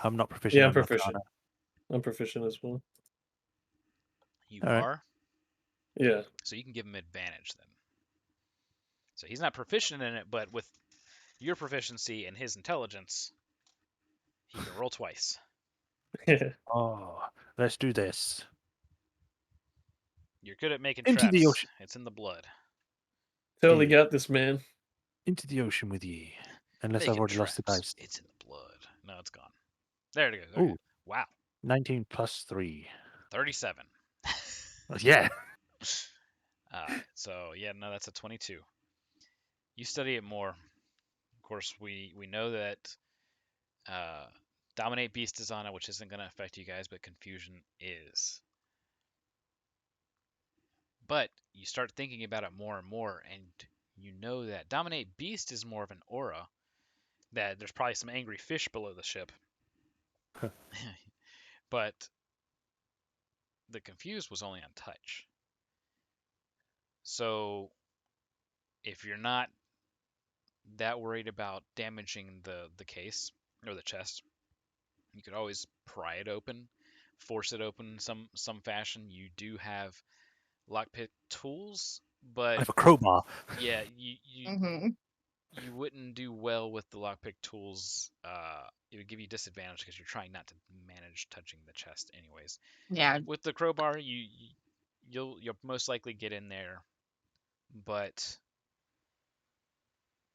I'm not proficient Yeah, I'm in proficient. Arcana. I'm proficient as well. You All right. are, Yeah. so you can give him advantage then. So he's not proficient in it, but with your proficiency and his intelligence, he can roll twice. Oh, let's do this. You're good at making Into the traps. ocean. It's in the blood. Totally Yeah. got this, man. Into the ocean with ye. Unless I've Making already lost the traps. dice. It's in the blood. No, it's gone. There it goes. Okay. Oh, Wow. 19 plus 3. 37. Yeah. So yeah, no, that's a 22. You study it more. Of course, we know that uh, Dominate Beast is on it, which isn't going to affect you guys, but Confusion is. But you start thinking about it more and more, and you know that Dominate Beast is more of an aura. That there's probably some angry fish below the ship. But the Confused was only on touch. So if you're not that worried about damaging the case or the chest, you could always pry it open, force it open in some fashion. You do have lockpick tools, I but have a crowbar. yeah, you wouldn't do well with the lockpick tools. It would give you disadvantage because you're trying not to manage touching the chest, anyways. Yeah. With the crowbar, you'll most likely get in there, but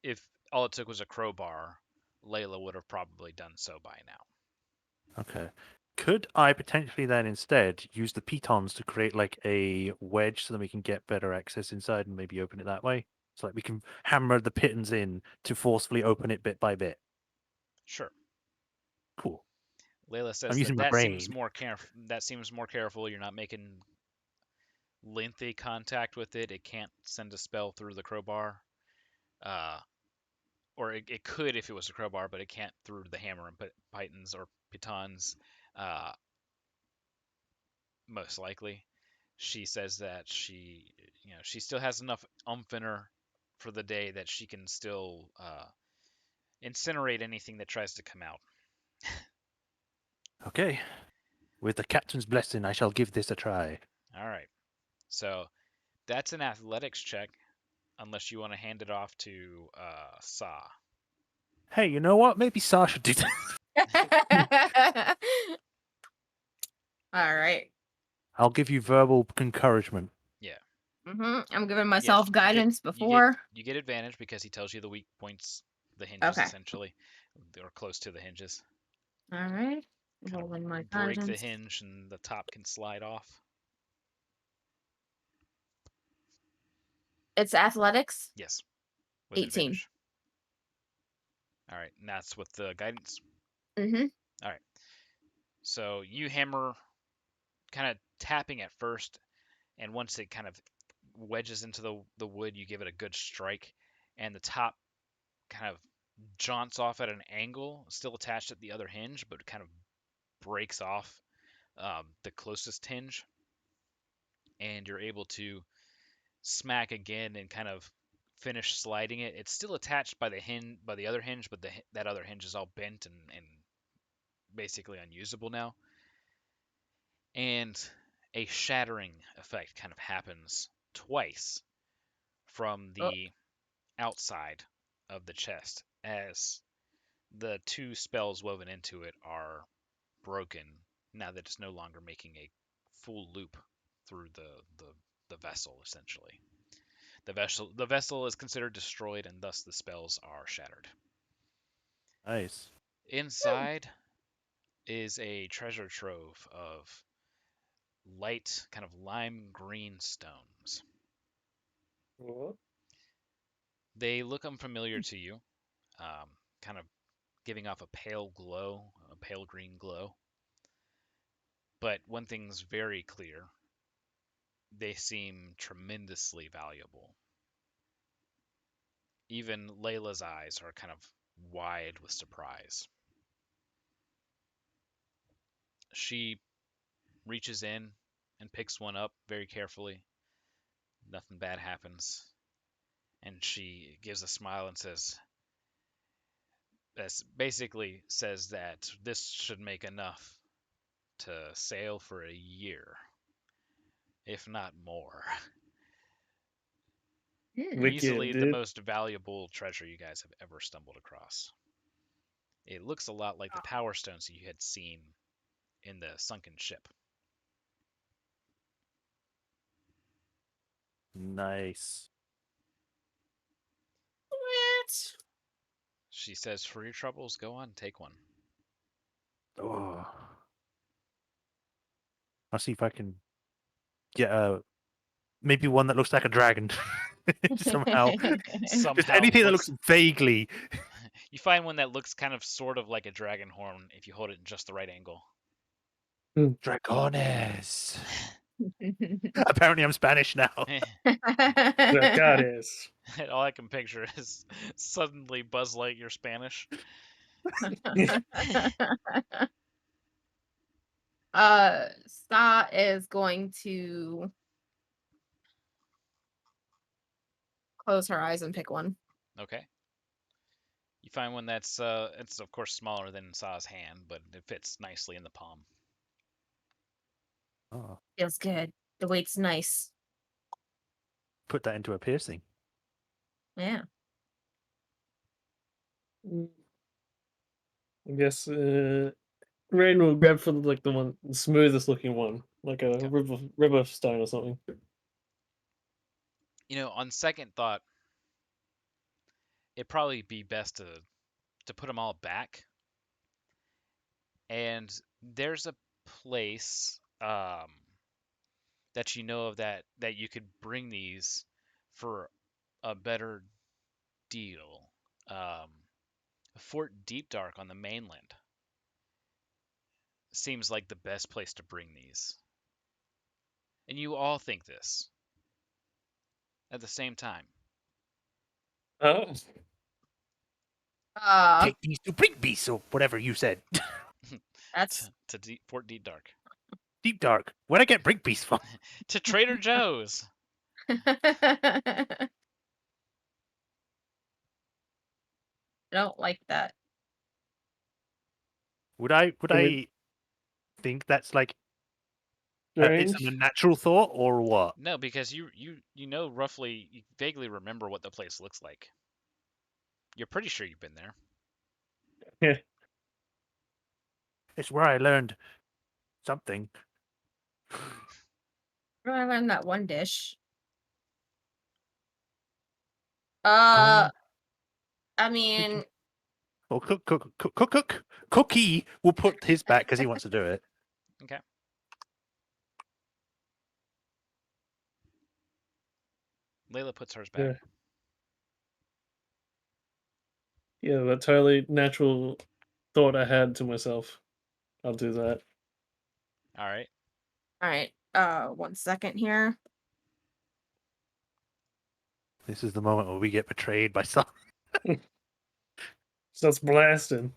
if all it took was a crowbar, Layla would have probably done so by now. Okay. Could I potentially then instead use the pitons to create like a wedge so that we can get better access inside and maybe open it that way? So like we can hammer the pitons in to forcefully open it bit by bit. Sure. Cool. Layla I'm says using my that seems brain. more that seems more careful. You're not making lengthy contact with it. It can't send a spell through the crowbar. Uh, or it could if it was a crowbar, but it can't through the hammer and pitons or pitons. Uh, most likely, she says that she still has enough umph in her for the day that she can still incinerate anything that tries to come out. Okay. With the captain's blessing, I shall give this a try. All right. So that's an athletics check, unless you want to hand it off to Sa. Hey, you know what? Maybe Sar should do that. All right. I'll give you verbal encouragement. Yeah. I'm giving Yes. myself guidance before. You get advantage because he tells you the weak points, the hinges Okay. essentially, or close to the hinges. All right. Kind Rolling my of break the guidance. hinge and the top can slide off. It's athletics. Yes, with 18. advantage. All right, and that's with the guidance. Mm-hmm. All right. So you hammer, kind of tapping at first, and once it kind of wedges into the wood, you give it a good strike, and the top kind of jaunts off at an angle, still attached at the other hinge, but kind of breaks off the closest hinge, and you're able to smack again and kind of finish sliding it. It's still attached by the other hinge, but that other hinge is all bent and basically unusable now. And a shattering effect kind of happens twice from Oh. the outside of the chest as the two spells woven into it are broken now that it's no longer making a full loop through the vessel essentially. The vessel is considered destroyed and thus the spells are shattered. Nice. Inside is a treasure trove of light kind of lime green stones. What? They look unfamiliar to you, kind of giving off a pale glow, a pale green glow. But one thing's very clear. they seem tremendously valuable. Even Layla's eyes are kind of wide with surprise. She reaches in and picks one up very carefully. Nothing bad happens. And she gives a smile and says, basically says that this should make enough to sail for a year, if not more. Easily Wicked, the dude. most valuable treasure you guys have ever stumbled across. It looks a lot like the power stones you had seen in the sunken ship. Nice. What? She says, for your troubles, go on, take one. Oh. I'll see if I can get maybe one that looks like a dragon somehow. Just Somehow anything that looks. looks vaguely. You find one that looks kind of sort of like a dragon horn if you hold it in just the right angle. Dragones. Apparently, I'm Spanish now. Dracarys. All I can picture is suddenly Buzz Lightyear Spanish. Sa is going to close her eyes and pick one. Okay. You find one that's it's of course smaller than Sa's hand, but it fits nicely in the palm. Oh, Feels good. The weight's nice. put that into a piercing. Yeah. I guess Rain will grab for like the smoothest looking one, like a Okay. river stone or something. You know, on second thought, it'd probably be best to put them all back. And there's a place that you know of that you could bring these for a better deal. Fort Deep Dark on the mainland seems like the best place to bring these. And you all think this at the same time. Oh, Take these to Brinkbeast or whatever you said. That's Fort Deep Dark. Deep Dark. Where'd I get Brinkbeast from? To Trader Joe's. I don't like that. Would I Can we think that's like it's an strange? unnatural thought or what? No, because you know roughly, you vaguely remember what the place looks like. You're pretty sure you've been there. Yeah. It's where I learned something. Where I learned that one dish. Um, I mean, Well, Cookie will put his back because he wants to do it. Okay. Layla puts hers back. Yeah. Yeah, that totally natural thought I had to myself. I'll do that. All right. all right. 1 second here. This is the moment where we get betrayed by some. Starts blasting.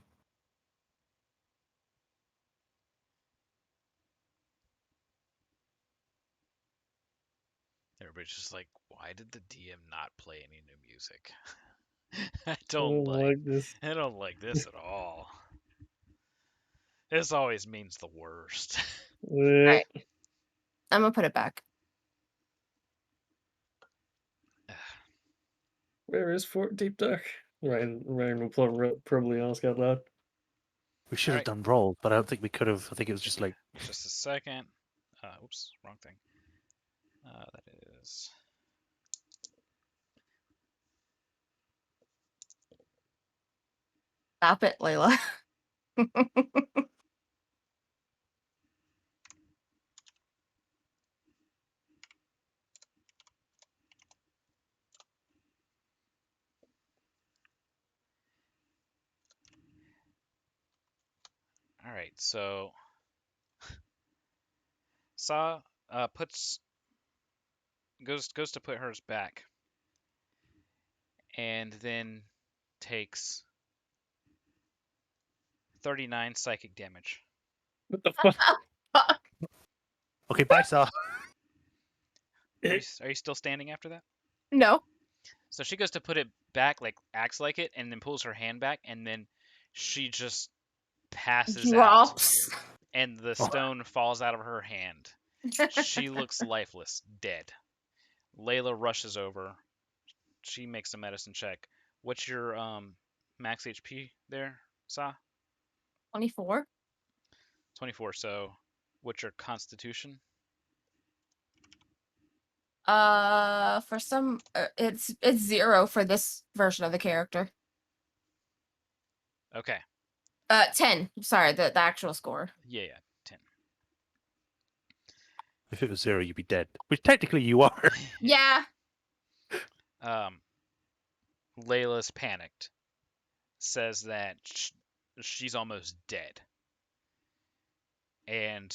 Everybody's just like, why did the DM not play any new music? I I don't don't like like this. I don't like this at all. This always means the worst. Yeah. I'm gonna put it back. Where is Fort Deep Dark? Rain will probably ask out loud. We should have Alright. done roll, but I don't think we could have. I think it was just like Just a second. Oops, wrong thing. That is Stop it, Layla. all right. So Sa puts goes to put hers back, and then takes 39 psychic damage. What the fuck? Fuck. Okay, bye, Saw. Are you still standing after that? No. So she goes to put it back, like acts like it, and then pulls her hand back, and then she just passes out, Drops. and the Oh. stone falls out of her hand. She looks lifeless, dead. Layla rushes over. She makes a medicine check. What's your max HP there, Sa? 24. 24. So, what's your constitution? For some, it's 0 for this version of the character. Okay. 10. Sorry, the actual score. Yeah, 10. If it was 0, you'd be dead. Which technically you are. Yeah. Layla's panicked. Says that she's almost dead. And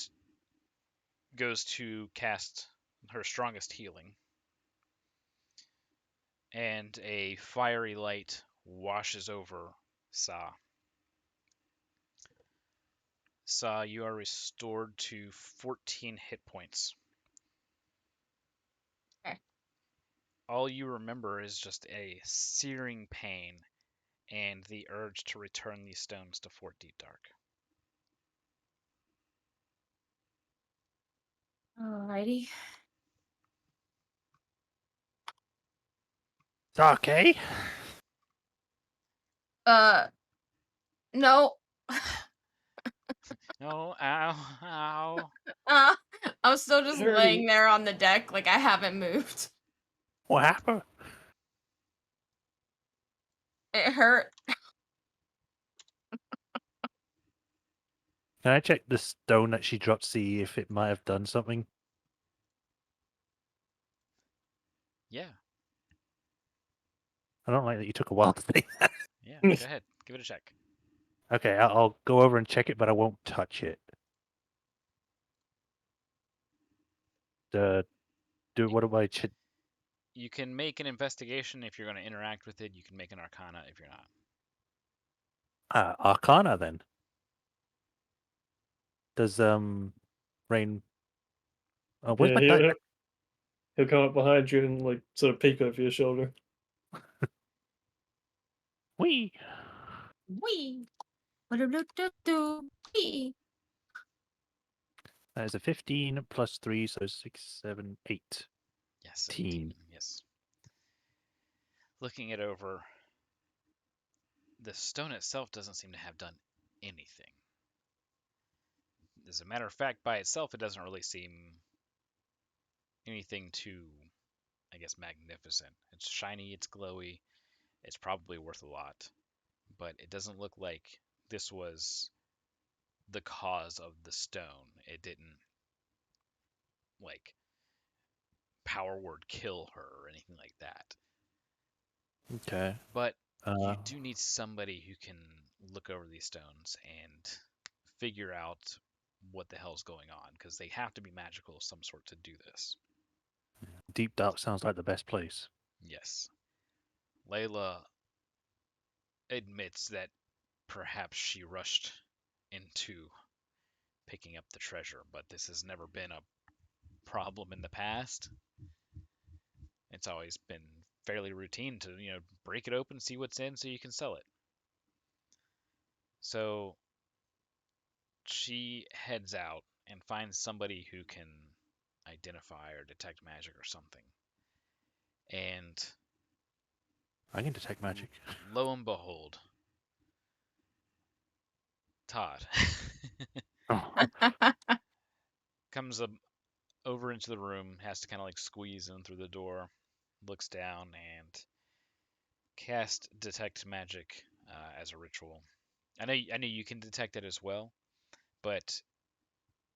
goes to cast her strongest healing. And a fiery light washes over Sa. Sa, you are restored to 14 hit points. Okay. All you remember is just a searing pain and the urge to return these stones to Fort Deep Dark. Alrighty. It's okay. No. Oh, ow, ow. I'm still just Hurry. laying there on the deck, like I haven't moved. What happened? It hurt. Can I check the stone that she dropped, see if it might have done something? Yeah, I don't like that you took a while to think that. yeah, go ahead. Give it a check. Okay, I'll go over and check it, but I won't touch it. What do I... You can make an investigation if you're going to interact with it. You can make an arcana if you're not. Arcana, then. Does, Rain... where's Yeah, my die? he'll come up behind you and like sort of peek over your shoulder. Wee! Wee. Ba-do-do-do-do. Wee. That is a 15 plus 3, so 6, 7, 8. Yes, 17. 17. Yes. Looking it over, the stone itself doesn't seem to have done anything. As a matter of fact, by itself, it doesn't really seem anything too, I guess, magnificent. It's shiny, it's glowy, it's probably worth a lot, but it doesn't look like this was the cause of the stone. It didn't, like, power word kill her or anything like that. Okay. But you Uh, do need somebody who can look over these stones and figure out what the hell's going on, because they have to be magical of some sort to do this. Deep Dark sounds like the best place. Yes. Layla admits that perhaps she rushed into picking up the treasure, but this has never been a problem in the past. It's always been fairly routine to, break it open, see what's in so you can sell it. So she heads out and finds somebody who can identify or detect magic or something. And I can detect magic. lo and behold, Todd Oh, comes over into the room, has to kind of like squeeze in through the door, looks down, and cast detect magic as a ritual. I know you can detect it as well, but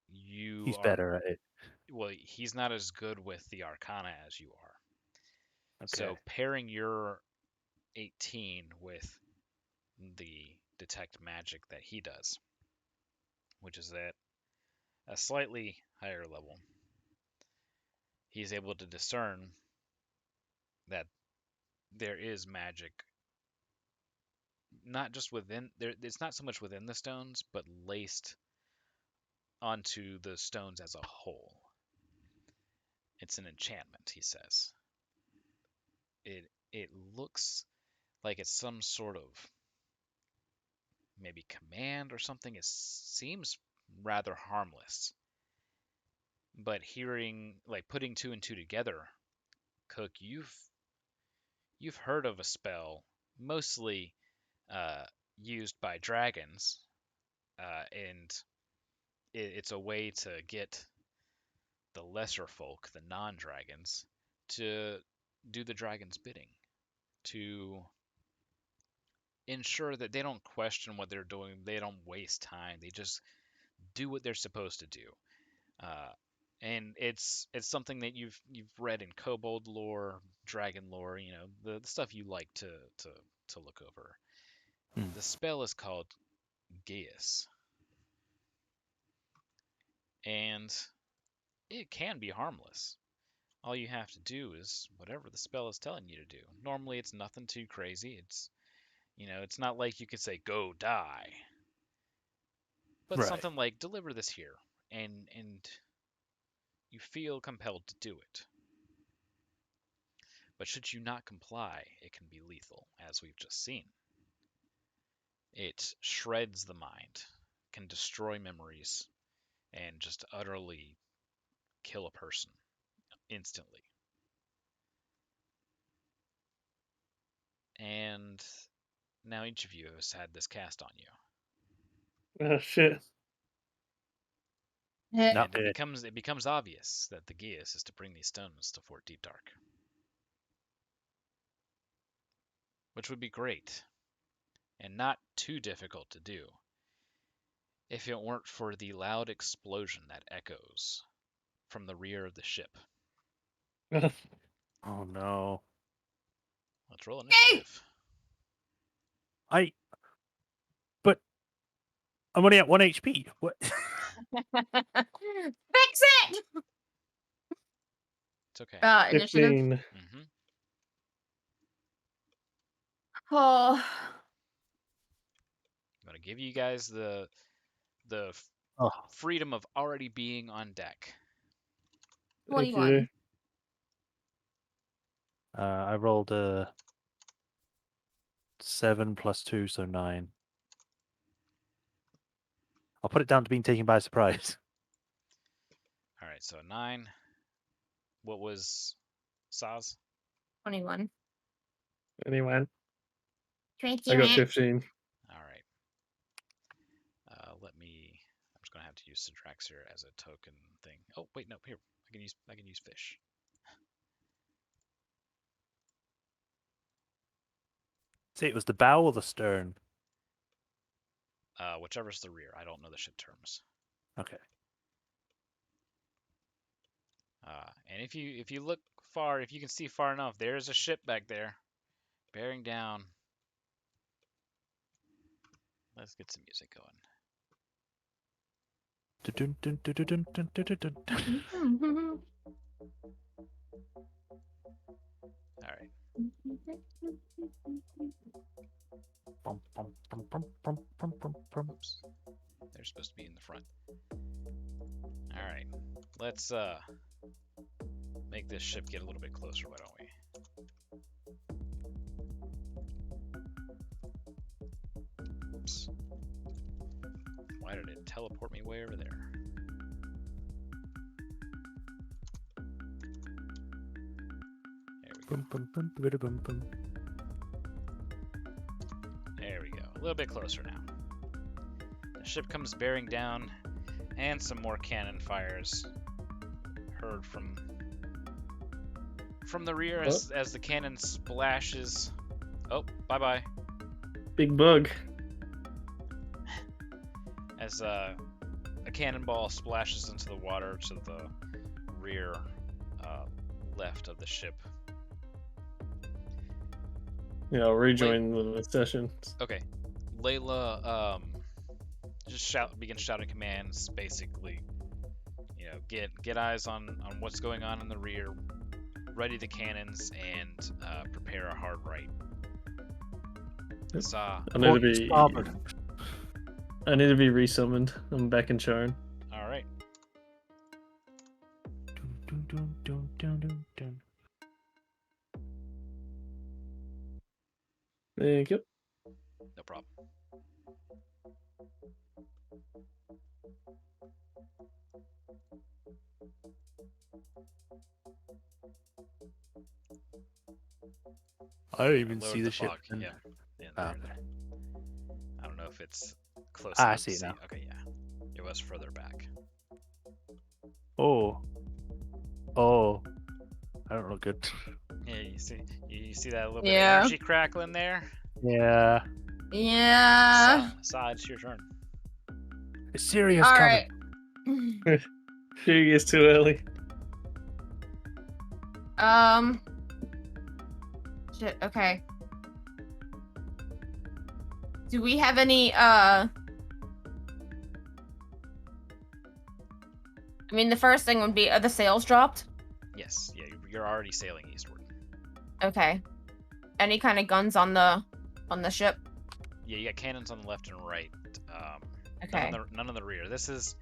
you he's are better at it. well. He's not as good with the Arcana as you are. Okay. So pairing your 18 with the detect magic that he does, which is at a slightly higher level, he's able to discern that there is magic, not just within there. It's not so much within the stones, but laced onto the stones as a whole. It's an enchantment, he says. It looks like it's some sort of maybe command or something. It seems rather harmless. But hearing, like, putting two and two together, Cook, you've heard of a spell mostly used by dragons, and it's a way to get the lesser folk, the non-dragons, to do the dragon's bidding, to ensure that they don't question what they're doing, they don't waste time, they just do what they're supposed to do. And it's something that you've read in kobold lore, dragon lore, the stuff you like to look over. The spell is called Gaius, and it can be harmless. All you have to do is whatever the spell is telling you to do. Normally, it's nothing too crazy. It's not like you could say "go die," but Right. something like "deliver this here," and you feel compelled to do it. But should you not comply, it can be lethal, as we've just seen. It shreds the mind, can destroy memories, and just utterly kill a person instantly. And now each of you has had this cast on you. Oh shit. Not And it good. becomes obvious that the Gaius is to bring these stones to Fort Deep Dark. Which would be great, and not too difficult to do, if it weren't for the loud explosion that echoes from the rear of the ship. Oh no. Let's roll initiative. But I'm only at 1 HP. What? Fix it! It's okay. Initiative. 15. Mm-hmm. Oh. I'm gonna give you guys the Oh, freedom of already being on deck. Thank 21. you. I rolled a 7 plus 2, so 9. I'll put it down to being taken by surprise. All right, so 9. What was Saz? 21. Anyway, I 21. got 15. All right. I'm just gonna have to use subtracts here as a token thing. Oh wait, no, here I can use fish. See, it was the bow or the stern? Whichever's the rear. I don't know the ship terms. Okay. And if you look far, if you can see far enough, there's a ship back there, bearing down. Let's get some music going. Dun, dun, dun, dun, dun, dun, dun, dun. All right. Bum, bum, bum, bum, bum, bum, bum, bum. Oops. They're supposed to be in the front. All right. Let's make this ship get a little bit closer, why don't we? Oops. Why did it teleport me way over there? There we go. Bum, bum, bum, bum, bum, bum. There we go. A little bit closer now. The ship comes bearing down, and some more cannon fires heard from the rear as the cannon splashes. Oh, bye-bye. Big bug. As a cannonball splashes into the water to the rear left of the ship. Yeah, I'll rejoin the session. Okay. Layla just begins shouting commands, basically, get eyes on what's going on in the rear, ready the cannons, and prepare a hard right. Yep. Saw. I need to Port be. starboard. I need to be resummoned. I'm back in Charon. All right. Dun, dun, dun, dun, dun, dun. Thank you. No problem. I don't even Lowered see the ship. fog. And- Yeah. Yeah, Ah, there. I don't know if it's close Ah, I enough see to it see. now. Okay, yeah. It was further back. Oh. Oh. I don't look good. Yeah, you see that little bit of Yeah. energy crackling there? Yeah. Yeah. Saw, it's your turn. Syria's All coming. right. Few years too early. Shit. Okay. Do we have any? I mean, the first thing would be, are the sails dropped? Yes, yeah, you're already sailing eastward. Okay. Any kind of guns on the ship? Yeah, you got cannons on the left and right. Okay. None on the rear. This is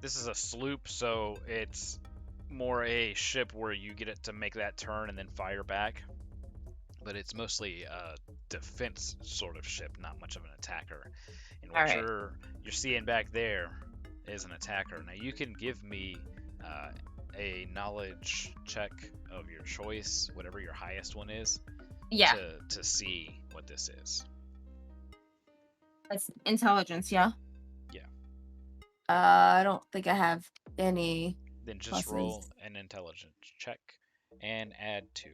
a sloop, so it's more a ship where you get it to make that turn and then fire back. But it's mostly a defense sort of ship, not much of an attacker. And what Alright. you're seeing back there is an attacker. Now you can give me a knowledge check of your choice, whatever your highest one is, Yeah. to see what this is. That's intelligence, yeah? Yeah. I don't think I have any. Then just Pluses. roll an intelligence check and add 2.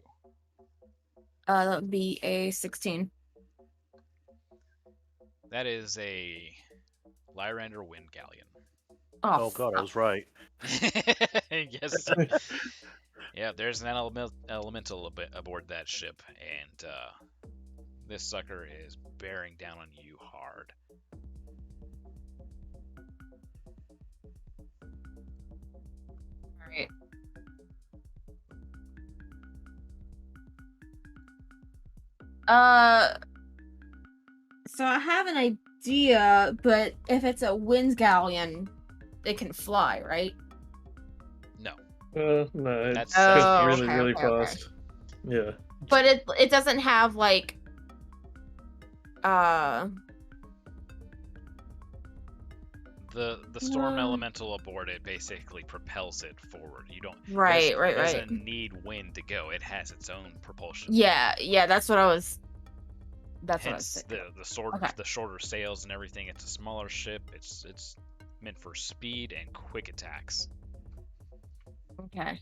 That would be a 16. That is a Lyrander wind galleon. Oh god, I was right. Yes. Yeah, there's an elemental aboard that ship, and this sucker is bearing down on you hard. Alright. So I have an idea, but if it's a wind galleon, it can fly, right? No, No, That's- it's Oh, really, okay, really okay, okay. fast. Yeah. But it doesn't have like the storm No. elemental aboard it basically propels it forward. You don't. right, It doesn't need wind to go. It has its own propulsion. Yeah, that's what I was Hence thinking. the Okay. the shorter sails and everything. It's a smaller ship. It's meant for speed and quick attacks. Okay.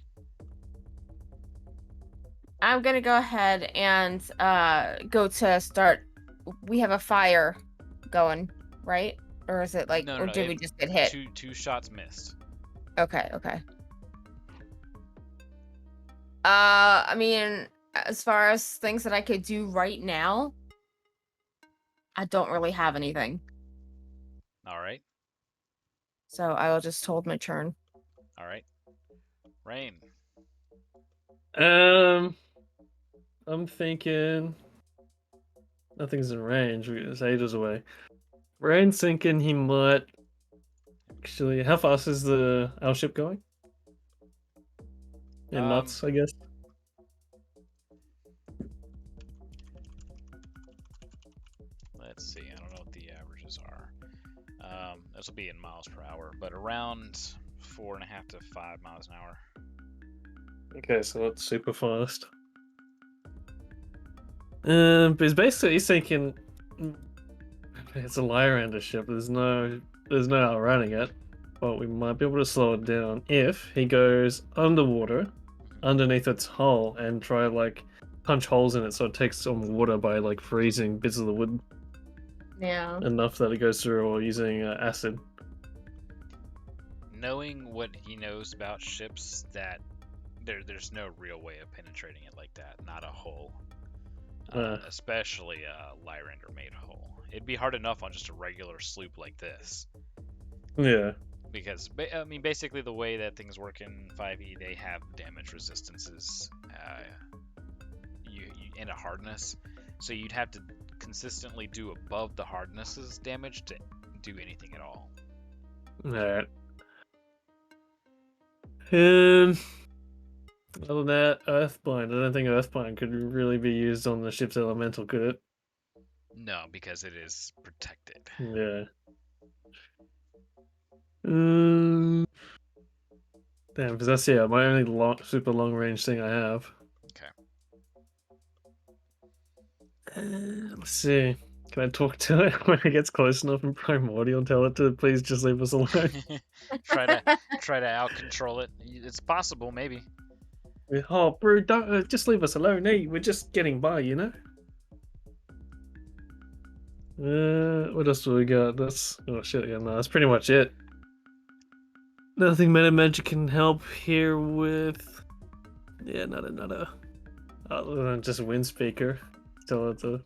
I'm gonna go ahead and go to start. We have a fire going, right? Or is it like, No, or did we just get hit? Two shots missed. Okay. I mean, as far as things that I could do right now, I don't really have anything. All right, So I will just hold my turn. all right. Rain. I'm thinking nothing's in range. It's ages away. Rain's thinking he might actually. How fast is our ship going? In knots, I guess. Let's see. I don't know what the averages are. This will be in miles per hour, but around 4.5 to 5 miles an hour. Okay, so that's super fast. But he's thinking it's a Lyrander ship. There's no outrunning it, but we might be able to slow it down if he goes underwater, underneath its hull, and try like punch holes in it so it takes some water by like freezing bits of the wood Yeah. enough that it goes through, or using acid. Knowing what he knows about ships, that there's no real way of penetrating it like that. Not a hole. Especially a Lyrander made hole. It'd be hard enough on just a regular sloop like this. Yeah. Because I mean, basically the way that things work in 5e, they have damage resistances, and a hardness, so you'd have to consistently do above the hardness's damage to do anything at all. Alright. Other than that, Earthbind. I don't think Earthbind could really be used on the ship's elemental, could it? No, because it is protected. Yeah. Damn, because that's my only super long range thing I have. Okay. Let's see. Can I talk to it when it gets close enough in Primordial and tell it to please just leave us alone? try to out control it. It's possible, maybe. Oh, bro, don't just leave us alone. Hey, we're just getting by, you know. What else do we got? Oh shit, yeah, no, that's pretty much it. Nothing meta magic can help here with. Yeah, nada. Other than just wind speaker. Tell it to,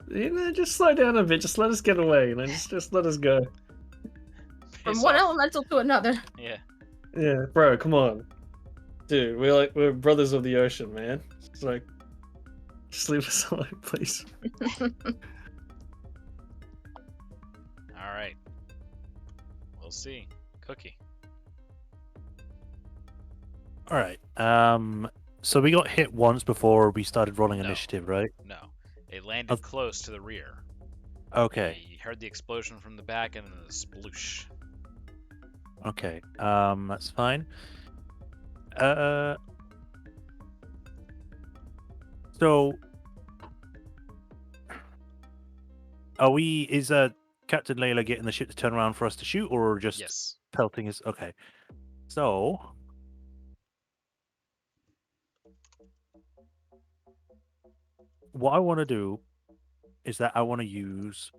just slow down a bit. Just let us get away. Just let us go. From Piss one off. elemental to another. Yeah. Yeah, bro, come on, dude. We're brothers of the ocean, man. It's like, just leave us alone, please. All right. We'll see. Cookie. All right. So we got hit once before we started rolling No. initiative, right? No. It landed close to the rear. Okay. You heard the explosion from the back and then the sploosh. Okay. That's fine. So is Captain Layla getting the ship to turn around for us to shoot, or just Yes. pelting us? Okay. So what I want to do is that I want to use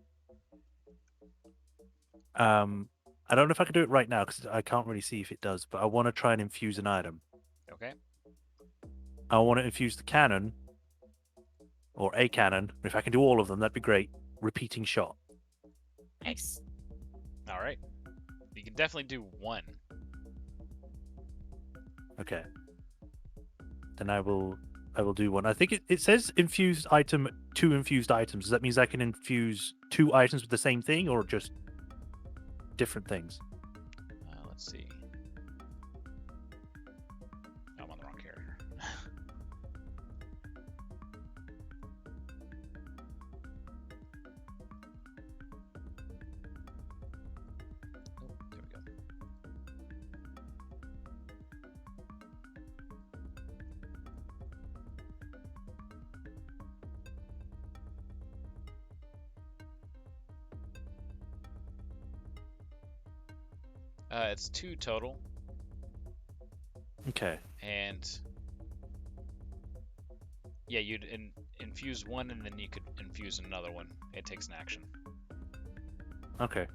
I don't know if I can do it right now because I can't really see if it does, but I want to try and infuse an item. Okay. I want to infuse the cannon, or a cannon. If I can do all of them, that'd be great. Repeating shot. Nice. All right. You can definitely do one. Okay. Then I will do one. I think it says infused item, 2 infused items. Does that mean I can infuse 2 items with the same thing, or just different things? Let's see. I'm on the wrong character. Oh, there we go. It's 2 total, Okay. and yeah, you'd infuse one, and then you could infuse another one. It takes an action. Okay.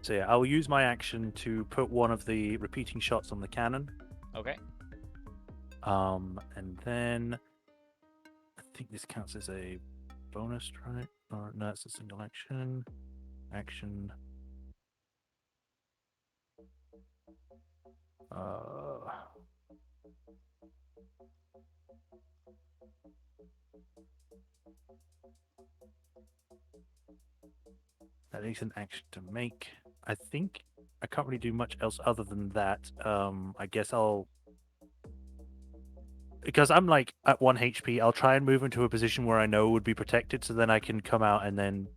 So yeah, I will use my action to put one of the repeating shots on the cannon. Okay. And then I think this counts as a bonus strike. Or no, it's a single action. Action. That is an action to make. I think I can't really do much else other than that. I guess because I'm like at 1 HP, I'll try and move into a position where I know would be protected, so then I can come out and then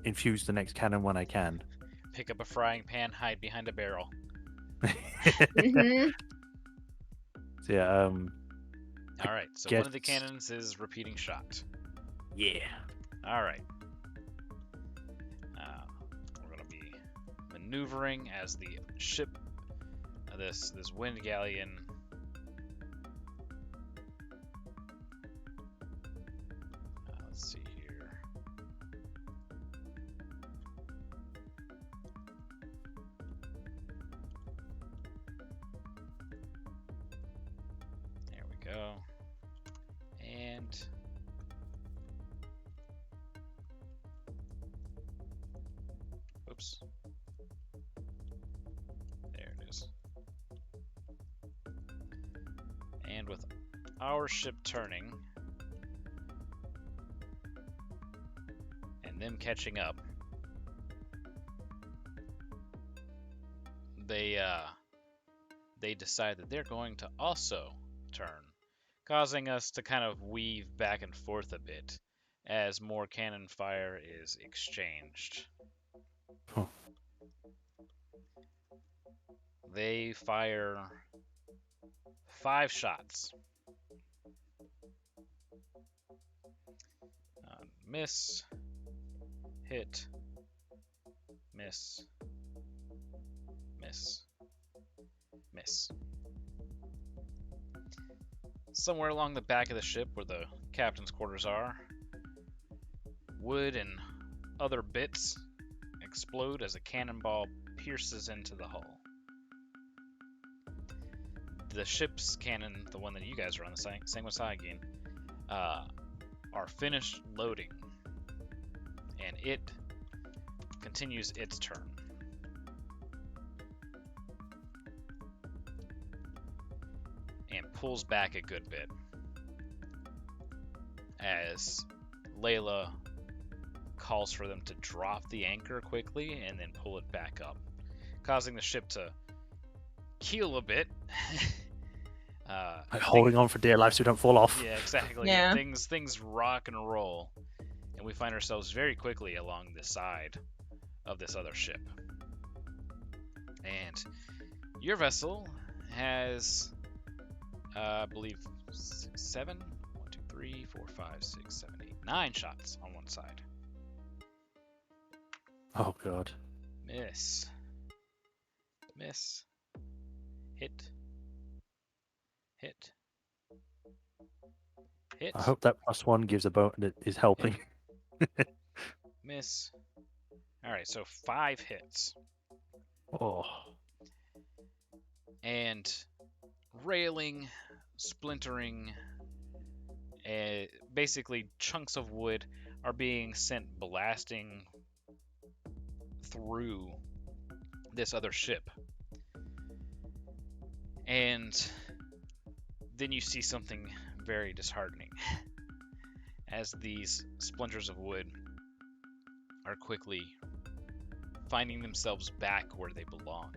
infuse the next cannon when I can. Pick up a frying pan, hide behind a barrel. Mm-hmm. So yeah, All right. So one of the cannons is repeating shot. yeah. All right. We're gonna be maneuvering as the ship, this wind galleon. Let's see here. There we go. And oops. There it is. And with our ship turning and them catching up, they decide that they're going to also turn, causing us to kind of weave back and forth a bit as more cannon fire is exchanged. Huh. They fire 5 shots. Miss, hit, miss, miss, miss. Somewhere along the back of the ship where the captain's quarters are, wood and other bits explode as a cannonball pierces into the hull. The ship's cannon, the one that you guys are on, the Sanguisai, are finished loading, and it continues its turn. And pulls back a good bit as Layla calls for them to drop the anchor quickly and then pull it back up, causing the ship to keel a bit. Like holding on for dear life so we don't fall off. Yeah, exactly. Yeah. Things rock and roll, and we find ourselves very quickly along the side of this other ship. And your vessel has, I believe, 7, 1, 2, 3, 4, 5, 6, 7, 8, 9 shots on one side. Oh god. Miss. Miss. Hit. Hit. Hit. I hope that +1 gives a bone that is helping. Miss. Alright, so 5 hits. Oh. And railing, splintering, basically chunks of wood are being sent blasting through this other ship. And then you see something very disheartening as these splinters of wood are quickly finding themselves back where they belong.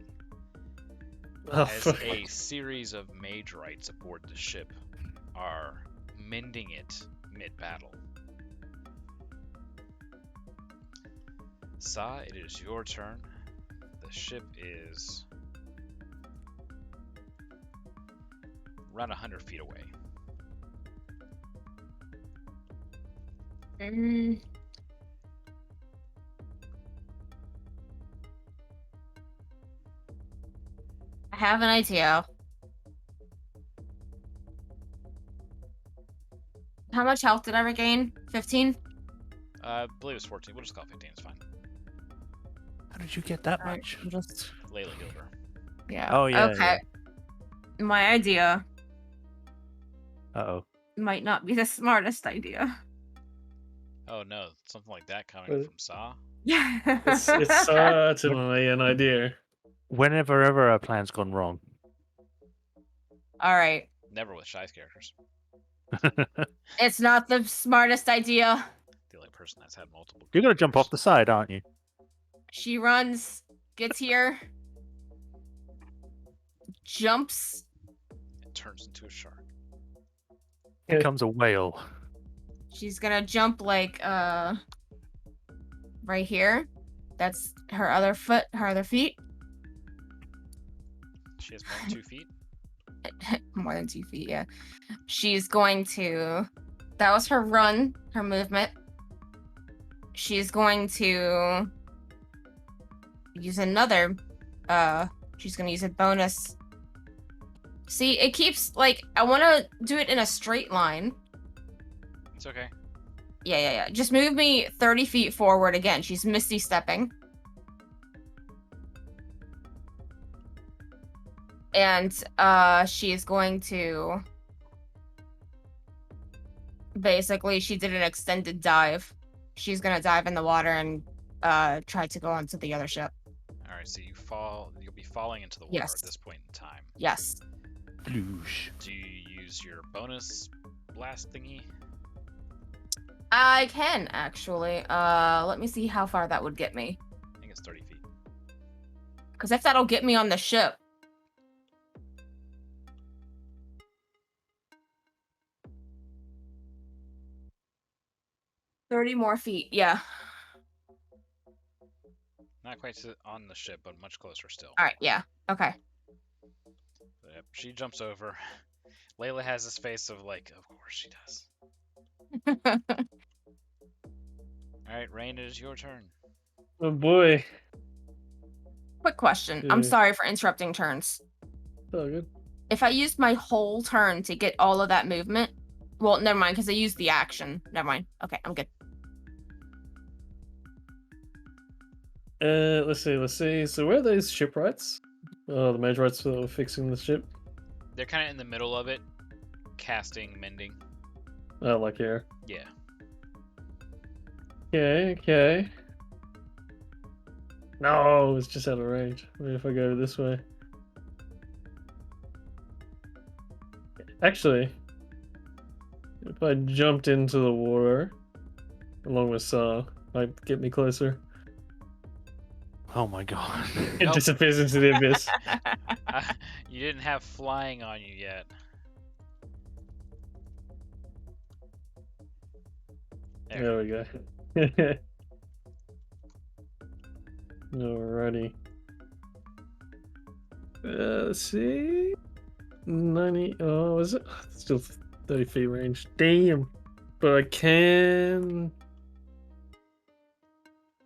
As a series of mage rights aboard the ship are mending it mid-battle. Sa, it is your turn. The ship is around 100 feet away. I have an idea. How much health did I regain? 15? I believe it's 14. We'll just call it 15. It's fine. How did you get that Alright, much? I'm just... Layla healed her. Yeah. Oh, yeah, Okay. My idea Uh-oh. might not be the smartest idea. Oh no, something like that coming from Sa? Yeah. It's certainly an idea. Whenever ever our plan's gone wrong. Alright. Never with Shy's characters. It's not the smartest idea. The only person that's had multiple. You're gonna jump off the side, aren't you? She runs, gets here, jumps. It turns into a shark. Becomes a whale. She's gonna jump like right here. That's her other foot, her other feet. She has more than 2 feet. More than 2 feet, yeah. She's going to, that was her run, her movement. She's going to use another, she's gonna use a bonus. See, it keeps, like, I want to do it in a straight line. It's okay. Yeah. Just move me 30 feet forward again. She's misty stepping. And she is going to basically, she did an extended dive. She's gonna dive in the water and try to go onto the other ship. Alright, so you'll be falling into the water Yes. at this point in time. Yes. Bloosh. Do you use your bonus blast thingy? I can actually. Let me see how far that would get me. I think it's 30 feet. Because if that'll get me on the ship. 30 more feet, yeah. Not quite on the ship, but much closer still. All right, yeah. Okay. Yep, she jumps over. Layla has this face of like, of course she does. All right, Rain, it is your turn. Oh boy. Quick question. Yeah. I'm sorry for interrupting turns. Oh, good. If I used my whole turn to get all of that movement, well, never mind, because I used the action. Never mind. Okay, I'm good. Let's see. So where are those shipwrights? Oh, the mage rights for fixing the ship. They're kind of in the middle of it, casting, mending. Oh, like here. Yeah. Okay. No, it's just out of range. Maybe if I go this way. Actually, if I jumped into the water along with Saw, might get me closer. Oh my god. It Nope. disappears into the abyss. You didn't have flying on you yet. There we go. Alrighty. Let's see. 90. Oh, is it? Still 30 feet range. Damn. But I can.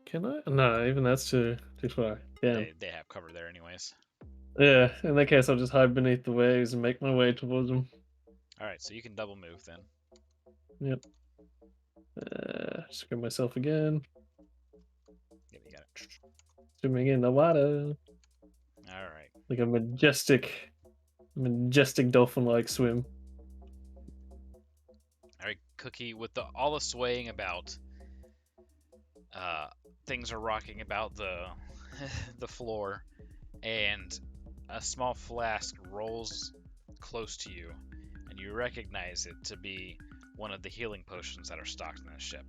Can I? No, even that's too far. Damn. They have cover there anyways. Yeah, in that case, I'll just hide beneath the waves and make my way towards them. All right, so you can double move then. Yep. Just grab myself again. Yep, you got it. Swimming in the water. All right. Like a majestic dolphin-like swim. All right, Cookie, with all the swaying about, things are rocking about the the floor, and a small flask rolls close to you, and you recognize it to be one of the healing potions that are stocked in the ship.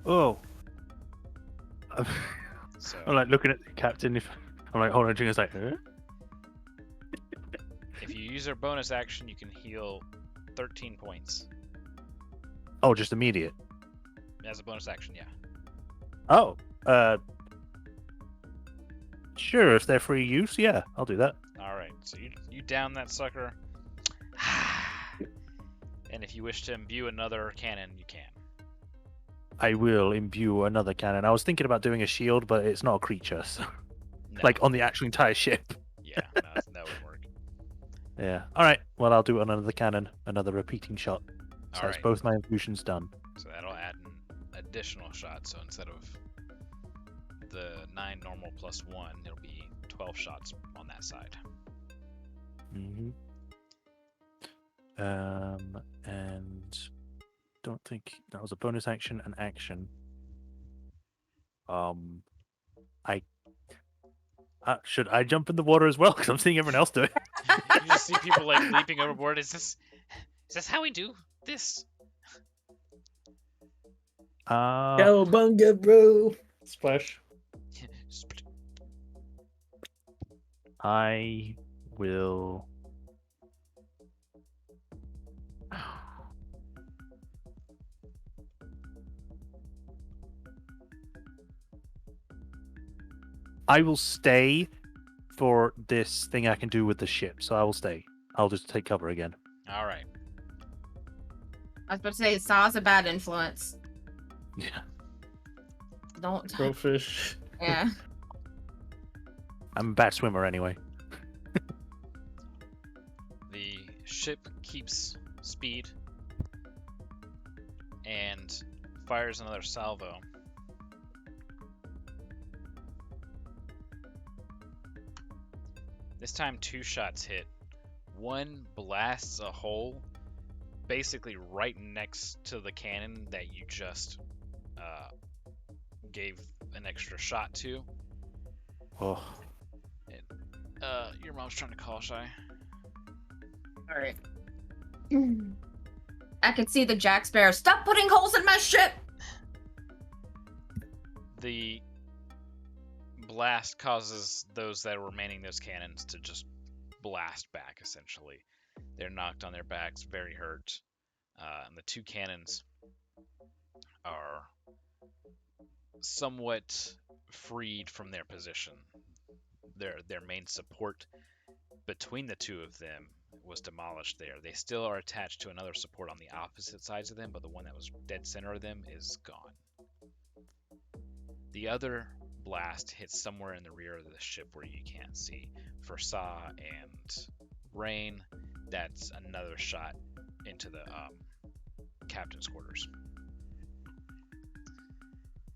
Oh. So I'm like looking at the captain. I'm like holding it, it's like, huh? if you use your bonus action, you can heal 13 points. Oh, just immediate. As a bonus action, yeah. Oh, sure. If they're free use, yeah, I'll do that. All right, so you down that sucker. And if you wish to imbue another cannon, you can. I will imbue another cannon. I was thinking about doing a shield, but it's not a creature, so No. like on the actual entire ship. Yeah, no, that wouldn't work. Yeah. All right. Well, I'll do another cannon, another repeating shot. So All that's right. both my infusions done. So that'll add an additional shot. So instead of the 9 normal plus 1, it'll be 12 shots on that side. Mm-hmm. And don't think that was a bonus action, an action. Should I jump in the water as well? Because I'm seeing everyone else do it. You just see people like leaping overboard. Is this how we do this? Cowabunga, bro! Splash. I will. I will stay for this thing I can do with the ship, so I will stay. I'll just take cover again. All right. I was about to say, Saw's a bad influence. Yeah. Don't. Goldfish. Yeah. I'm a bad swimmer anyway. The ship keeps speed and fires another salvo. This time 2 shots hit. One blasts a hole basically right next to the cannon that you just gave an extra shot to. Oh. Your mom's trying to call, Shy. All right. I can see the Jack Sparrow. Stop putting holes in my ship! The blast causes those that are manning those cannons to just blast back, essentially. They're knocked on their backs, very hurt. And the two cannons are somewhat freed from their position. Their main support between the two of them was demolished there. They still are attached to another support on the opposite sides of them, but the one that was dead center of them is gone. The other blast hits somewhere in the rear of the ship where you can't see. For Saw and Rain, that's another shot into the captain's quarters.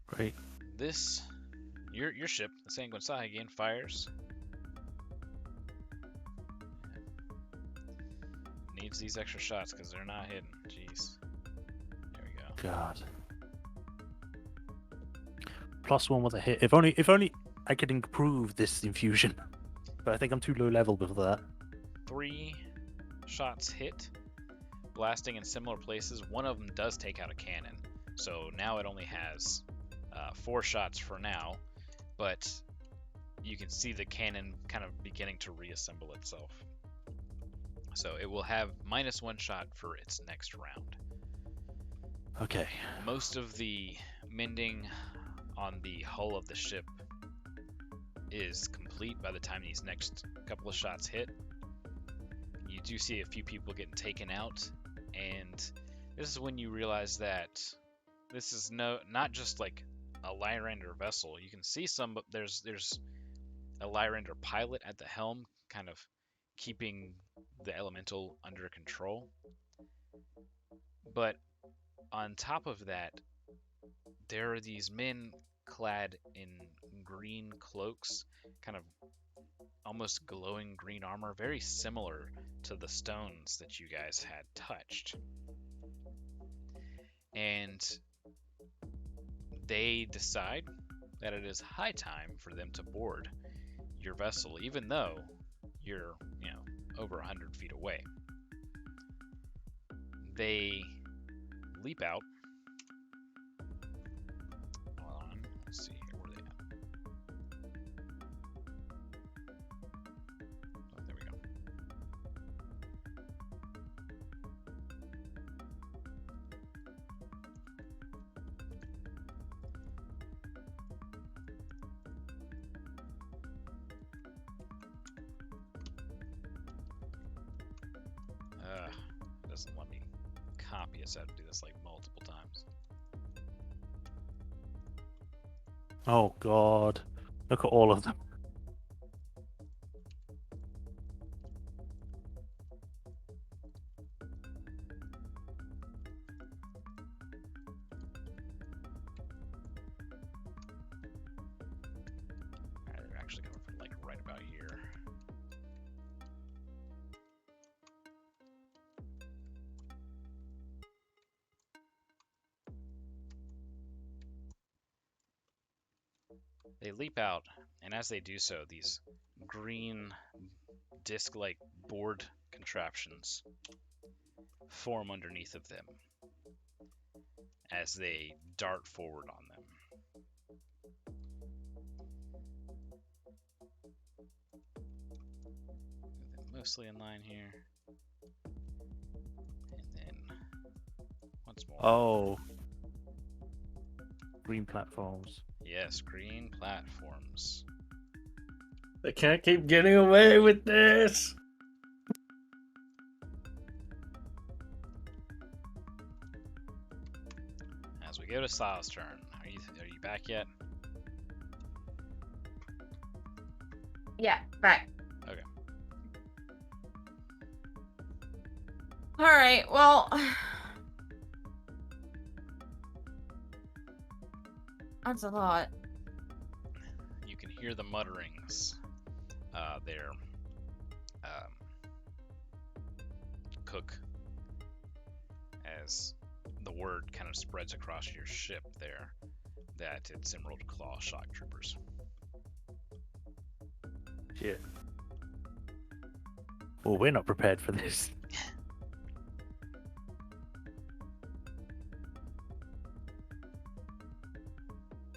Great. This, your ship, the Sanguine Saw again, fires. Needs these extra shots because they're not hidden. Jeez. There we go. God. +1 with a hit. If only I could improve this infusion. But I think I'm too low level before that. 3 shots hit, blasting in similar places. One of them does take out a cannon, so now it only has 4 shots for now, but you can see the cannon kind of beginning to reassemble itself. So it will have -1 shot for its next round. Okay. Most of the mending on the hull of the ship is complete by the time these next couple of shots hit. You do see a few people getting taken out, and this is when you realize that this is not just like a Lyrander vessel. You can see some, but there's a Lyrander pilot at the helm, kind of keeping the elemental under control. But on top of that, there are these men clad in green cloaks, kind of almost glowing green armor, very similar to the stones that you guys had touched. And they decide that it is high time for them to board your vessel, even though you're, over 100 feet away. They leap out. Hold on, let's see here, where are they at? Oh, there we go. It doesn't let me copy it, so I have to do this like multiple times. Oh God. Look at all of them. Alright, they're actually coming from like right about here. They leap out, and as they do so, these green disc-like board contraptions form underneath of them as they dart forward on them. Mostly in line here. And then once more. Oh. Green platforms. Yes, green platforms. They can't keep getting away with this. As we go to Saw's turn. Are you back yet? Yeah, right. Okay. Alright, well. That's a lot. You can hear the mutterings there. Cook, as the word kind of spreads across your ship there that it's Emerald Claw shock troopers. Shit. Well, we're not prepared for this.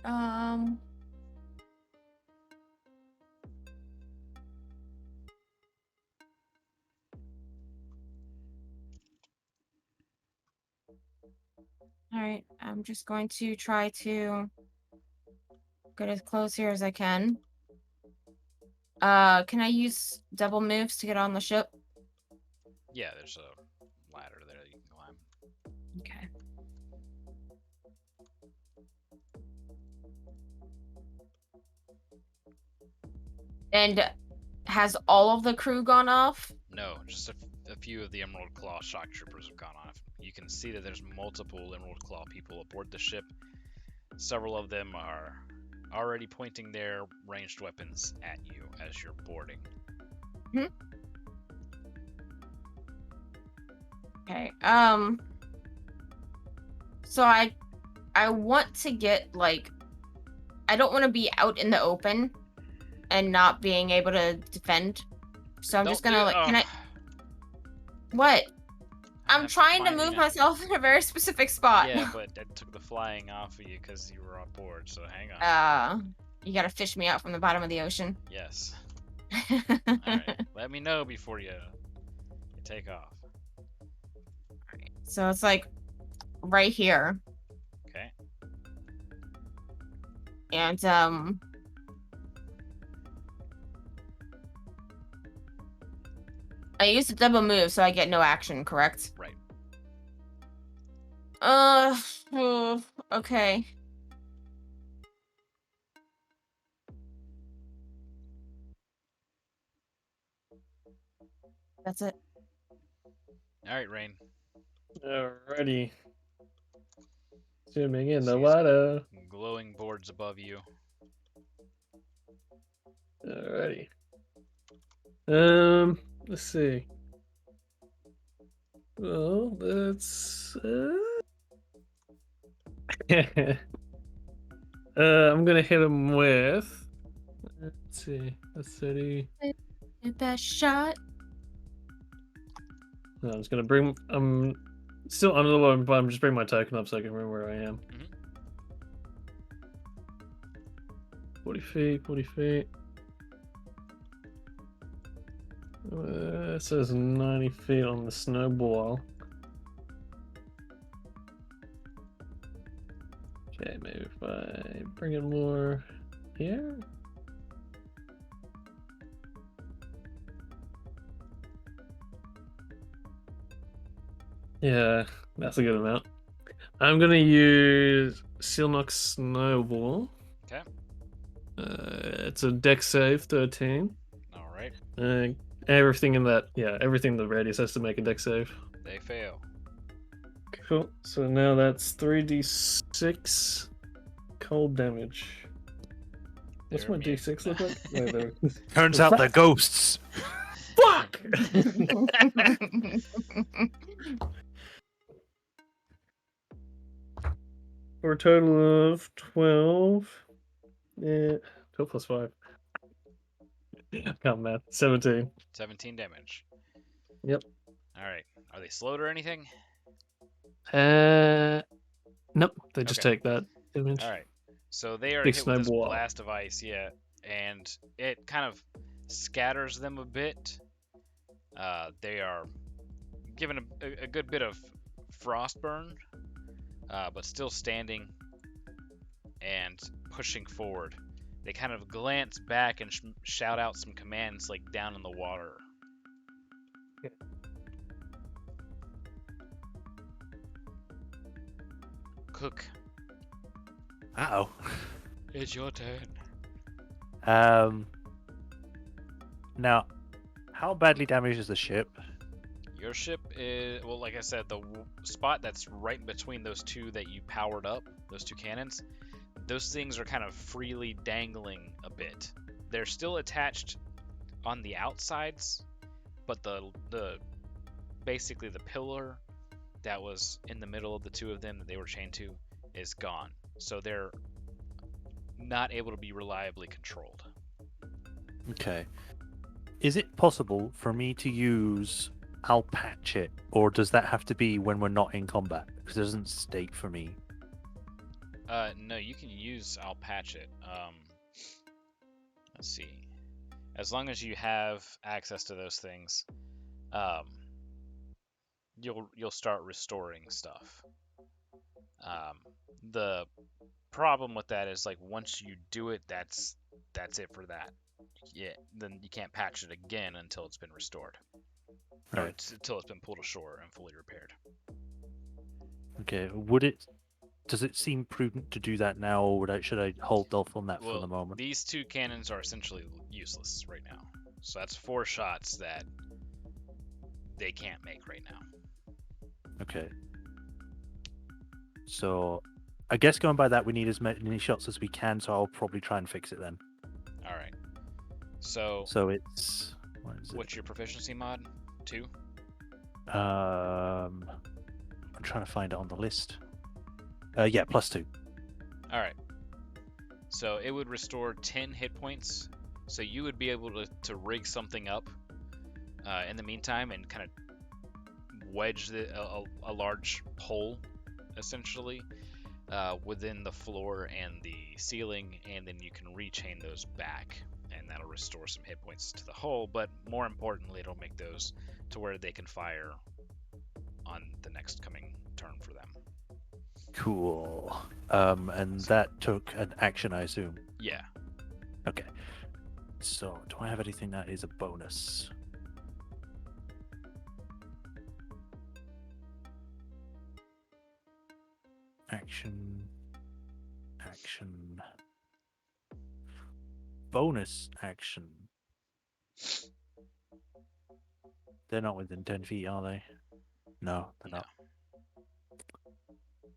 Um. All right, I'm just going to try to get as close here as I can. Can I use double moves to get on the ship? Yeah, there's a ladder there that you can climb. Okay. And has all of the crew gone off? No, just a few of the Emerald Claw shock troopers have gone off. You can see that there's multiple Emerald Claw people aboard the ship. Several of them are already pointing their ranged weapons at you as you're boarding. Okay. So I want to get like I don't want to be out in the open and not being able to defend. So I'm just Don't gonna do- like oh, can I what? I I'm have to trying to find move you. myself in a very specific spot. Yeah, but that took the flying off of you because you were on board, so hang on. You gotta fish me out from the bottom of the ocean. Yes. Alright, let me know before you take off. So it's like right here. Okay. And I used a double move, so I get no action, correct? Right. Okay. That's it. Alright, Rain. Alrighty. Swimming in the Sees water. glowing boards above you. Alrighty. Let's see. Well, let's. I'm gonna hit him with. Let's see. That's 30. Get that shot. No, I'm just gonna bring. I'm still under the low, but I'm just bringing my token up so I can remember where I am. 40 feet. 40 feet. It says 90 feet on the snowball. Okay, maybe if I bring it more here. Yeah, that's a good amount. I'm gonna use Silnox Snowball. Okay. It's a dex save 13. Alright. Everything in that, everything in the radius has to make a dex save. They fail. Cool. So now that's 3d6 cold damage. What's They're my immune. d6 look like? No, they're... Turns out they're ghosts. Fuck! For a total of 12. Yeah, 12 plus 5. Can't math. 17. 17 damage. Yep. Alright. Are they slowed or anything? Nope. They just Okay. take that damage. Alright. So they are Big hit with this snowball. blast of ice, yeah, and it kind of scatters them a bit. They are given a good bit of frostburn, but still standing and pushing forward. They kind of glance back and shout out some commands like down in the water. Okay. Cook, Uh-oh. it's your turn. Now, how badly damaged is the ship? Your ship is, well, like I said, the spot that's right between those two that you powered up, those two cannons, those things are kind of freely dangling a bit. They're still attached on the outsides, but the basically the pillar that was in the middle of the two of them that they were chained to is gone. So they're not able to be reliably controlled. Okay. Is it possible for me to use I'll patch it, or does that have to be when we're not in combat? Because it doesn't state for me. No, you can use I'll patch it. Let's see. As long as you have access to those things, um, you'll start restoring stuff. The problem with that is like once you do it, that's it for that. Yeah, then you can't patch it again until it's been restored, or Right. until it's been pulled ashore and fully repaired. Okay. Does it seem prudent to do that now, or should I hold off on that for the Well, moment? these 2 cannons are essentially useless right now, so that's 4 shots that they can't make right now. Okay. So, I guess going by that, we need as many shots as we can. So I'll probably try and fix it then. All right. So So it's what is it? what's your proficiency mod? 2? I'm trying to find it on the list. Yeah, +2. All right. So it would restore 10 hit points. So you would be able to rig something up in the meantime and kind of wedge a large hole, essentially, within the floor and the ceiling, and then you can rechain those back, and that'll restore some hit points to the hole. But more importantly, it'll make those to where they can fire on the next coming turn for them. Cool. And that took an action, I assume. Yeah. Okay. So, do I have anything that is a bonus? Action. Bonus action. They're not within 10 feet, are they? No, they're not.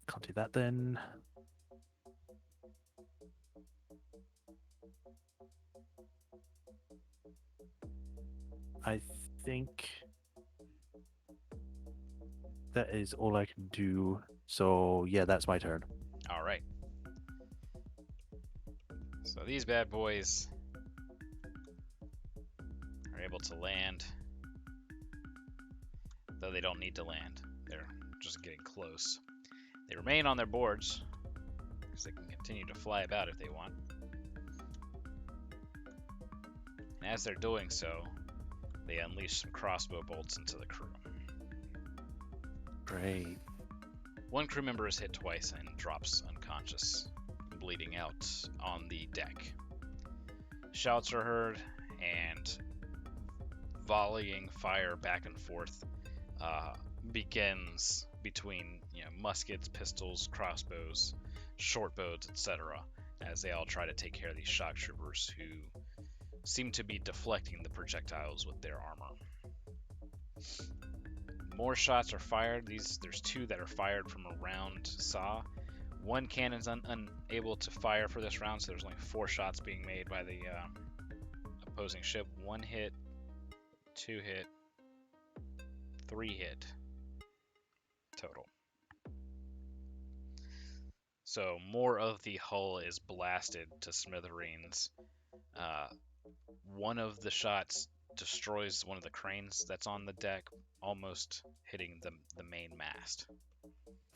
Can't do that then. I think that is all I can do. So, yeah, that's my turn. All right. So these bad boys are able to land, though they don't need to land. They're just getting close. They remain on their boards because they can continue to fly about if they want. And as they're doing so, they unleash some crossbow bolts into the crew. Great. One crew member is hit twice and drops unconscious, bleeding out on the deck. Shouts are heard, and volleying fire back and forth begins between muskets, pistols, crossbows, short bows, etc., as they all try to take care of these shock troopers who seem to be deflecting the projectiles with their armor. More shots are fired. There's 2 that are fired from around Saw. One cannon's unable to fire for this round, so there's only 4 shots being made by the opposing ship. 1 hit, 2 hit, 3 hit total. So more of the hull is blasted to smithereens. One of the shots destroys one of the cranes that's on the deck, almost hitting the main mast.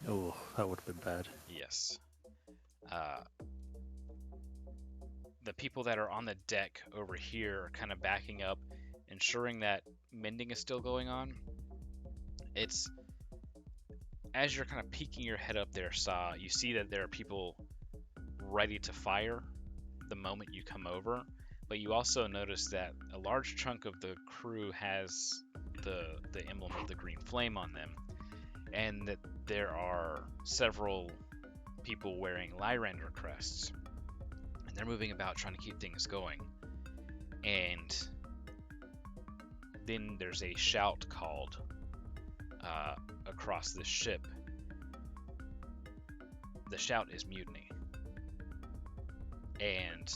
Oh, that would have been bad. Yes. The people that are on the deck over here are kind of backing up, ensuring that mending is still going on. It's as you're kind of peeking your head up there, Saw, you see that there are people ready to fire the moment you come over, but you also notice that a large chunk of the crew has the emblem of the green flame on them, and that there are several people wearing Lyrander crests, and they're moving about trying to keep things going. And then there's a shout called across this ship. The shout is mutiny, and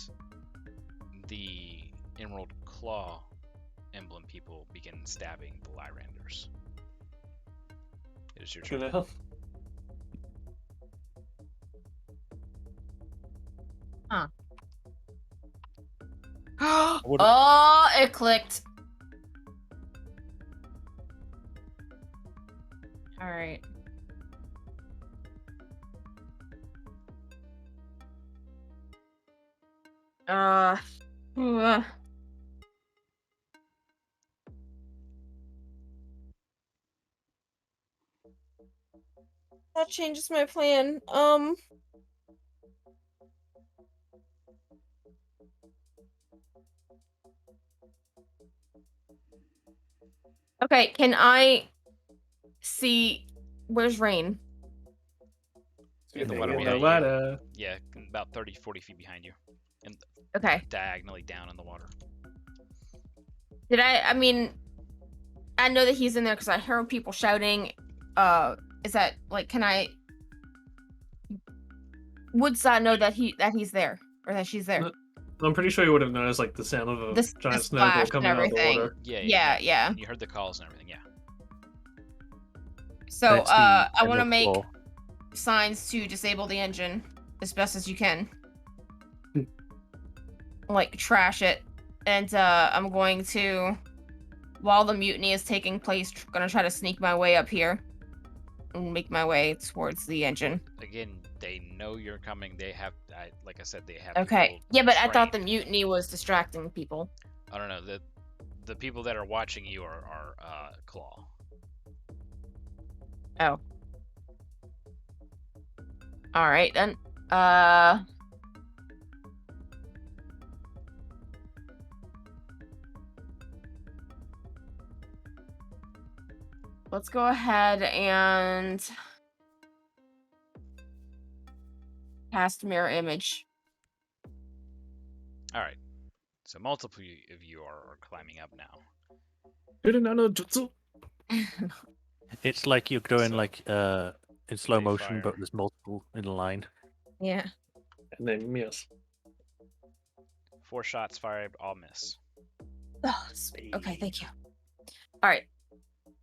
the Emerald Claw emblem people begin stabbing the Lyranders. It is your turn. Good hell. Oh, it clicked. All right. Uh, uh, that changes my plan. Okay, can I see where's Rain? In the Sitting water in the behind you. ladder. Yeah, about 30, 40 feet behind you. And Okay. diagonally down in the water. I mean, I know that he's in there because I heard people shouting. Is that like, can I? Woodside know that he's there or that she's there? I'm pretty sure you would have noticed like the sound of a The giant splash snowball and coming out of the everything. water. Yeah. And you heard the calls and everything, yeah. So, It's the I want to emerald make claw. signs to disable the engine as best as you can. Like, trash it. And, I'm going to, while the mutiny is taking place, gonna try to sneak my way up here and make my way towards the engine. Again, they know you're coming. They have, like I said, they have Okay. people Yeah, but I thought the trained. mutiny was distracting people. I don't know. The people that are watching you are Claw. Oh. Alright, then. Let's go ahead and cast mirror image. All right. So multiple of you are climbing up now. Jutsu. It's like you're going So, like in slow they motion, fire. but there's multiple in a line. Yeah. And then miss. 4 shots fired, all miss. Oh, sweet. Okay, thank you. Alright.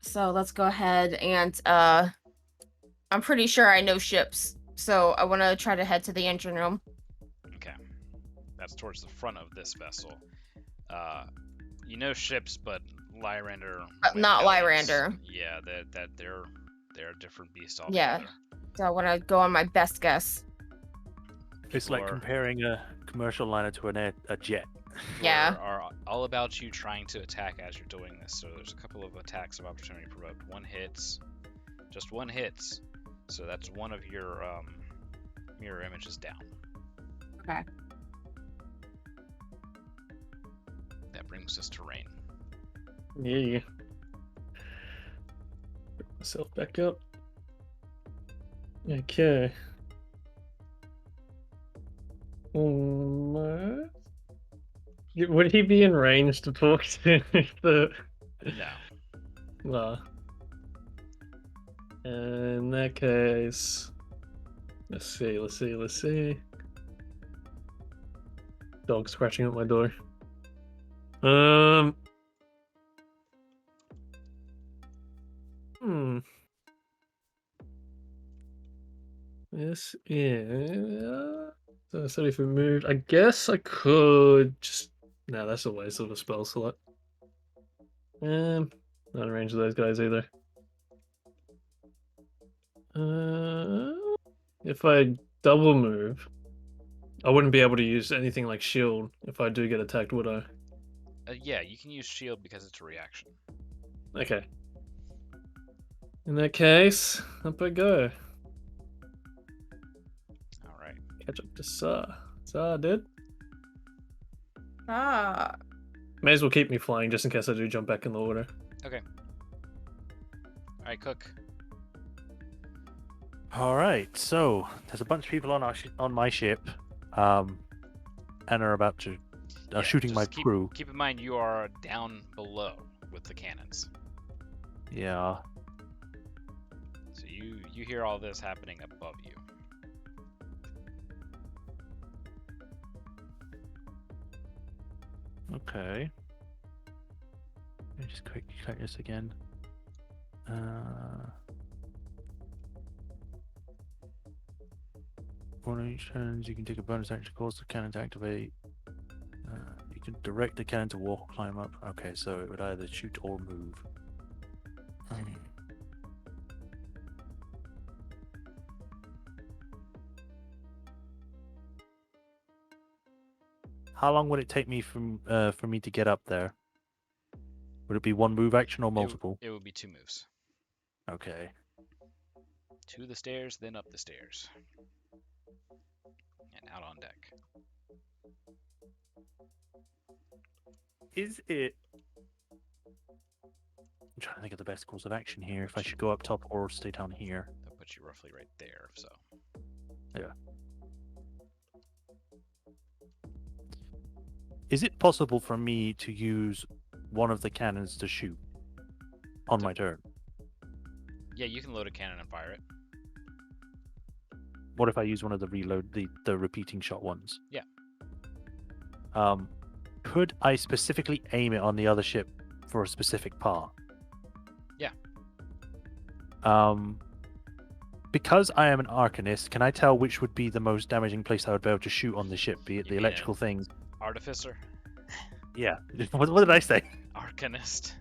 So let's go ahead and I'm pretty sure I know ships. So I wanna try to head to the engine room. Okay. That's towards the front of this vessel. You know ships, but Lyrander. Not aliens, Lyrander. Yeah, they're a different beast Yeah. altogether. So I wanna go on my best guess. It's like People are- comparing a commercial liner to a jet. people Yeah. are all about you trying to attack as you're doing this. So there's a couple of attacks of opportunity provoked. One hits, just one hits. So that's one of your mirror images down. Okay. That brings us to Rain. Yeah. Put myself back up. Okay. Would he be in range to talk to the? No. Well, in that case, let's see. Dog scratching at my door. This is so 30 foot moved. I guess I could just. No, that's a waste of a spell slot. Not in range of those guys either. If I double move, I wouldn't be able to use anything like shield if I do get attacked, would I? Yeah, you can use shield because it's a reaction. Okay. In that case, up I go. All right. Catch up to Sa. Sa, dude. Ah. May as well keep me flying just in case I do jump back in the water. Okay. All right, Cook. All right, so there's a bunch of people on on my ship, and are about to Yeah, shooting my just crew. Keep in mind you are down below with the cannons. Yeah. So you hear all this happening above you. Okay. Let me just quickly check this again. One of each turns, you can take a bonus action to cause the cannon to activate. You can direct the cannon to walk or climb up. Okay, so it would either shoot or move. How long would it take me for me to get up there? Would it be one move action or multiple? It would be 2 moves. Okay. To the stairs, then up the stairs. And out on deck. Is it? I'm trying to think of the best course of action here. If I should go up top or stay down here. That puts you roughly right there, so. Yeah. Is it possible for me to use one of the cannons to shoot on my turn? Yeah, you can load a cannon and fire it. What if I use one of the the repeating shot ones? Yeah. Could I specifically aim it on the other ship for a specific part? Yeah. Because I am an Arcanist, can I tell which would be the most damaging place I would be able to shoot on the ship, be it You the mean electrical things? Artificer? Yeah. What did I say? Arcanist.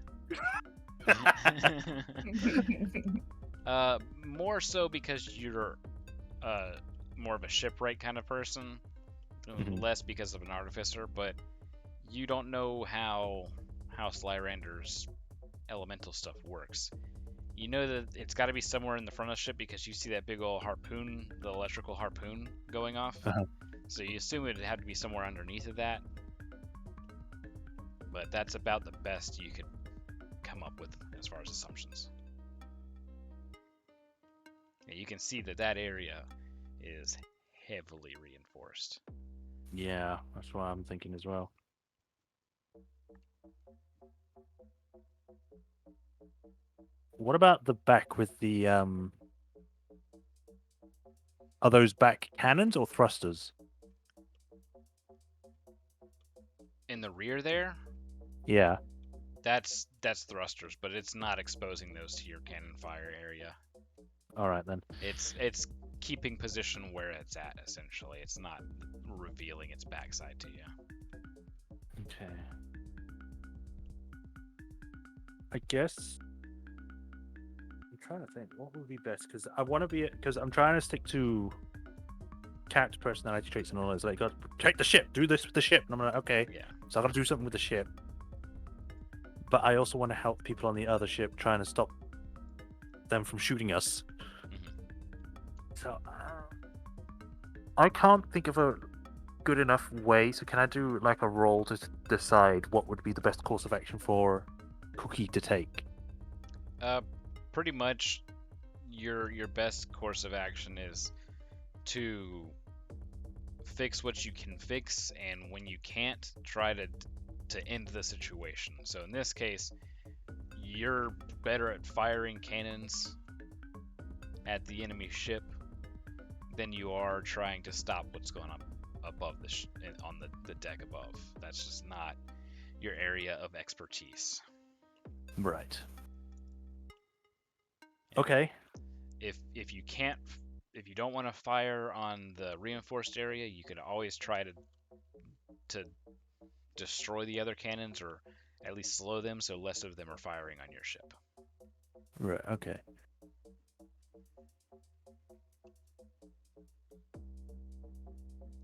More so because you're more of a shipwright kind of person, Mhm. less because of an artificer, but you don't know how Slyrander's elemental stuff works. You know that it's got to be somewhere in the front of the ship because you see that big old harpoon, the electrical harpoon going off. Uh-huh. So you assume it'd have to be somewhere underneath of that. But that's about the best you could come up with as far as assumptions. Yeah, you can see that area is heavily reinforced. Yeah, that's what I'm thinking as well. What about the back with the Are those back cannons or thrusters? In the rear there, Yeah. that's thrusters, but it's not exposing those to your cannon fire area. All right then. It's keeping position where it's at, essentially. It's not revealing its backside to you. Okay. I guess I'm trying to think what would be best because I want to be because I'm trying to stick to character personality traits and all those. Like, got to protect the ship, do this with the ship, and I'm like, okay, Yeah. so I got to do something with the ship. But I also want to help people on the other ship, trying to stop them from shooting us. So I can't think of a good enough way. So can I do like a roll to decide what would be the best course of action for Cookie to take? Pretty much your best course of action is to fix what you can fix, and when you can't, try to end the situation. So in this case, you're better at firing cannons at the enemy ship than you are trying to stop what's going on above on the deck above. That's just not your area of expertise. Right. Okay. If you can't, if you don't want to fire on the reinforced area, you could always try to destroy the other cannons, or at least slow them so less of them are firing on your ship. Right. Okay.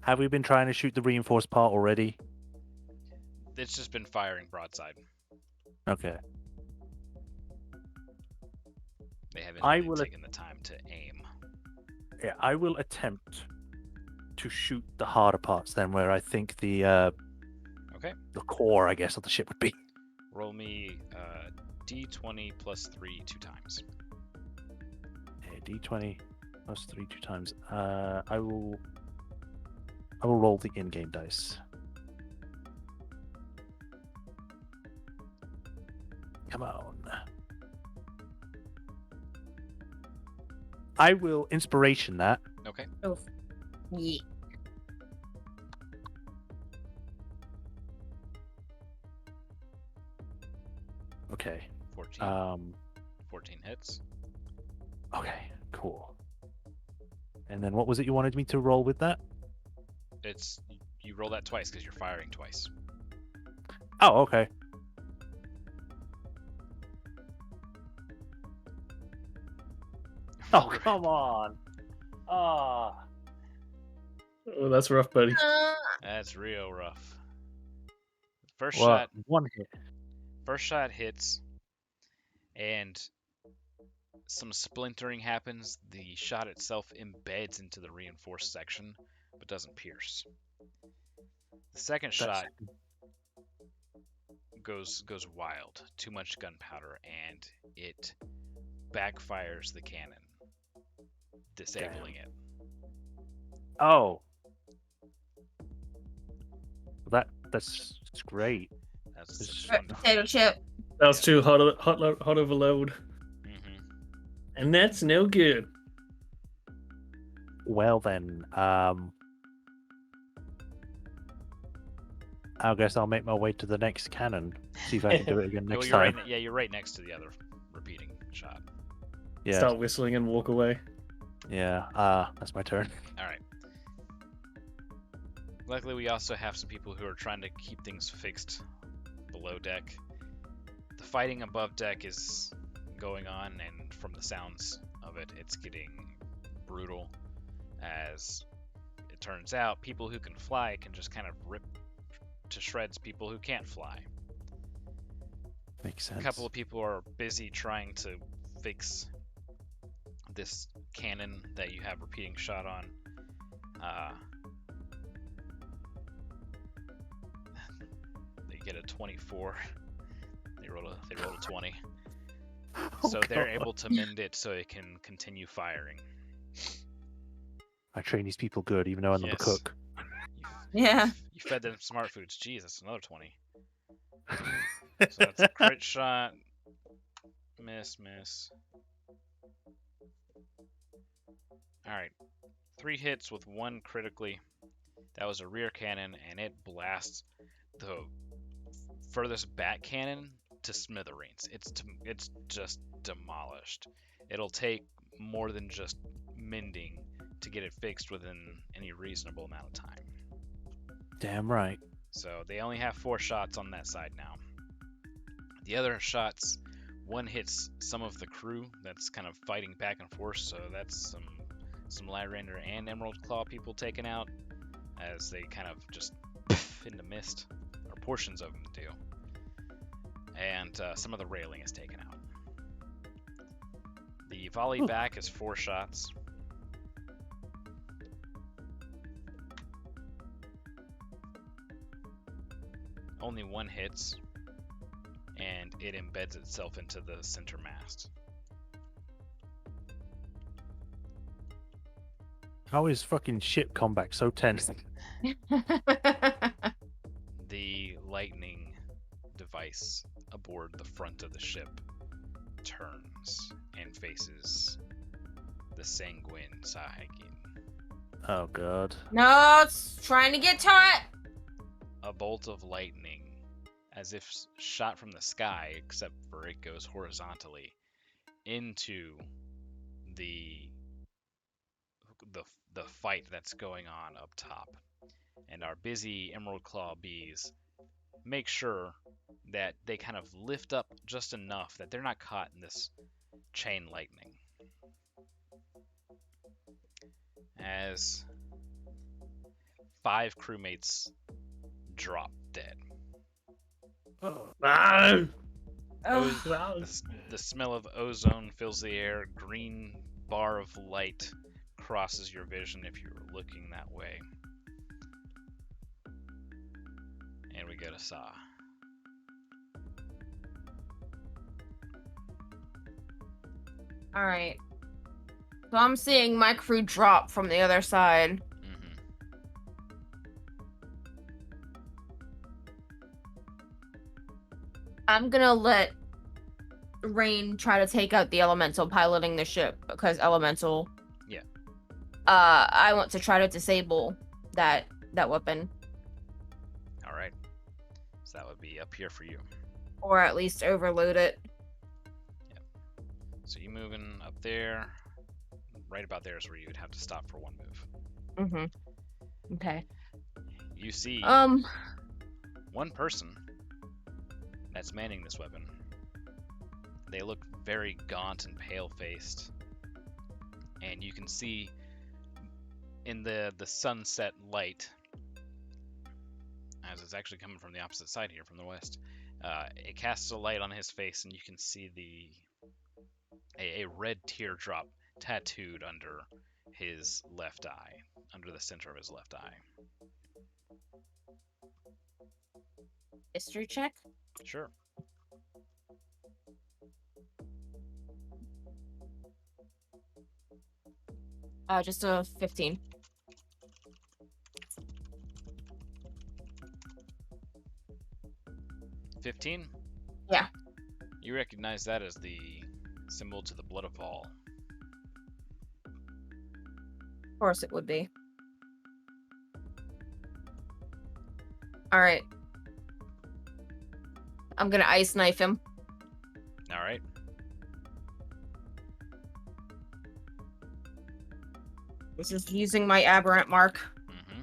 Have we been trying to shoot the reinforced part already? It's just been firing broadside. Okay. They haven't I really will taken the time to aim. Yeah, I will attempt to shoot the harder parts then, where I think the Okay. the core, I guess, of the ship would be. Roll me d20 plus 3 2 times. Okay, d20 plus 3 2 times. I will roll the in-game dice. Come on. I will inspiration that. Okay. Oh. Yeah. Okay. 14. 14 hits. Okay, cool. And then what was it you wanted me to roll with that? It's you roll that twice because you're firing twice. Oh, okay. Oh, come on. Ah. Oh, that's rough, buddy. That's real rough. First Well, shot. one hit. First shot hits, and some splintering happens. The shot itself embeds into the reinforced section, but doesn't pierce. The second That's shot goes wild. Too much gunpowder, and it backfires the cannon, disabling it. oh. That's great. That's It's- wonderful. Potato chip. That was too hot overload. Hmm. And that's no good. Well then, I guess I'll make my way to the next cannon. See if I can do it again next You're time. right, you're right next to the other repeating shot. Yeah, Start whistling and walk away. yeah. That's my turn. All right. Luckily, we also have some people who are trying to keep things fixed below deck. The fighting above deck is going on, and from the sounds of it, it's getting brutal. As it turns out, people who can fly can just kind of rip to shreds people who can't fly. Makes A sense. couple of people are busy trying to fix this cannon that you have repeating shot on. They get a 24. They roll a 20. So they're God. able to mend it so it can continue firing. I train these people good, even though I'm not the Yes. cook. Yeah. You fed them smart foods. Jeez, that's another 20. So that's a crit shot. Miss. Alright. 3 hits with 1 critically. That was a rear cannon, and it blasts the furthest back cannon to smithereens. It's just demolished. It'll take more than just mending to get it fixed within any reasonable amount of time. Damn right. So they only have 4 shots on that side now. The other shots, one hits some of the crew that's kind of fighting back and forth, so that's some Lyrander and Emerald Claw people taken out as they kind of just into mist, or portions of them do. And some of the railing is taken out. The volley Ooh. back is 4 shots. Only 1 hits, and it embeds itself into the center mast. How is fucking ship combat so tense? The lightning device aboard the front of the ship turns and faces the Sanguine Sahagin. Oh god. No, it's trying to get to it. A bolt of lightning, as if shot from the sky, except for it goes horizontally into the fight that's going on up top. And our busy Emerald Claw bees make sure that they kind of lift up just enough that they're not caught in this chain lightning. As 5 crewmates drop dead. Ah! Oh, The smell of ozone fills the air. Green bar of light crosses your vision if you're looking that way. And we go to Saw. all right. So I'm seeing my crew drop from the other side. Mm-hmm. I'm gonna let Rain try to take out the elemental piloting the ship because elemental. Yeah. I want to try to disable that weapon, All right. So that would be up here for you. or at least overload it. So you moving up there. Right about there is where you would have to stop for 1 move. Mm-hmm. Okay. You see one person that's manning this weapon. They look very gaunt and pale-faced. And you can see in the sunset light as it's actually coming from the opposite side here, from the west. It casts a light on his face, and you can see a red teardrop tattooed under his left eye, under the center of his left eye. History check. Sure. Just a 15. 15? Yeah. You recognize that as the symbol to the blood of Vol. Of course it would be. Alright. I'm gonna ice knife him. Alright. This is using my aberrant mark. Mm-hmm.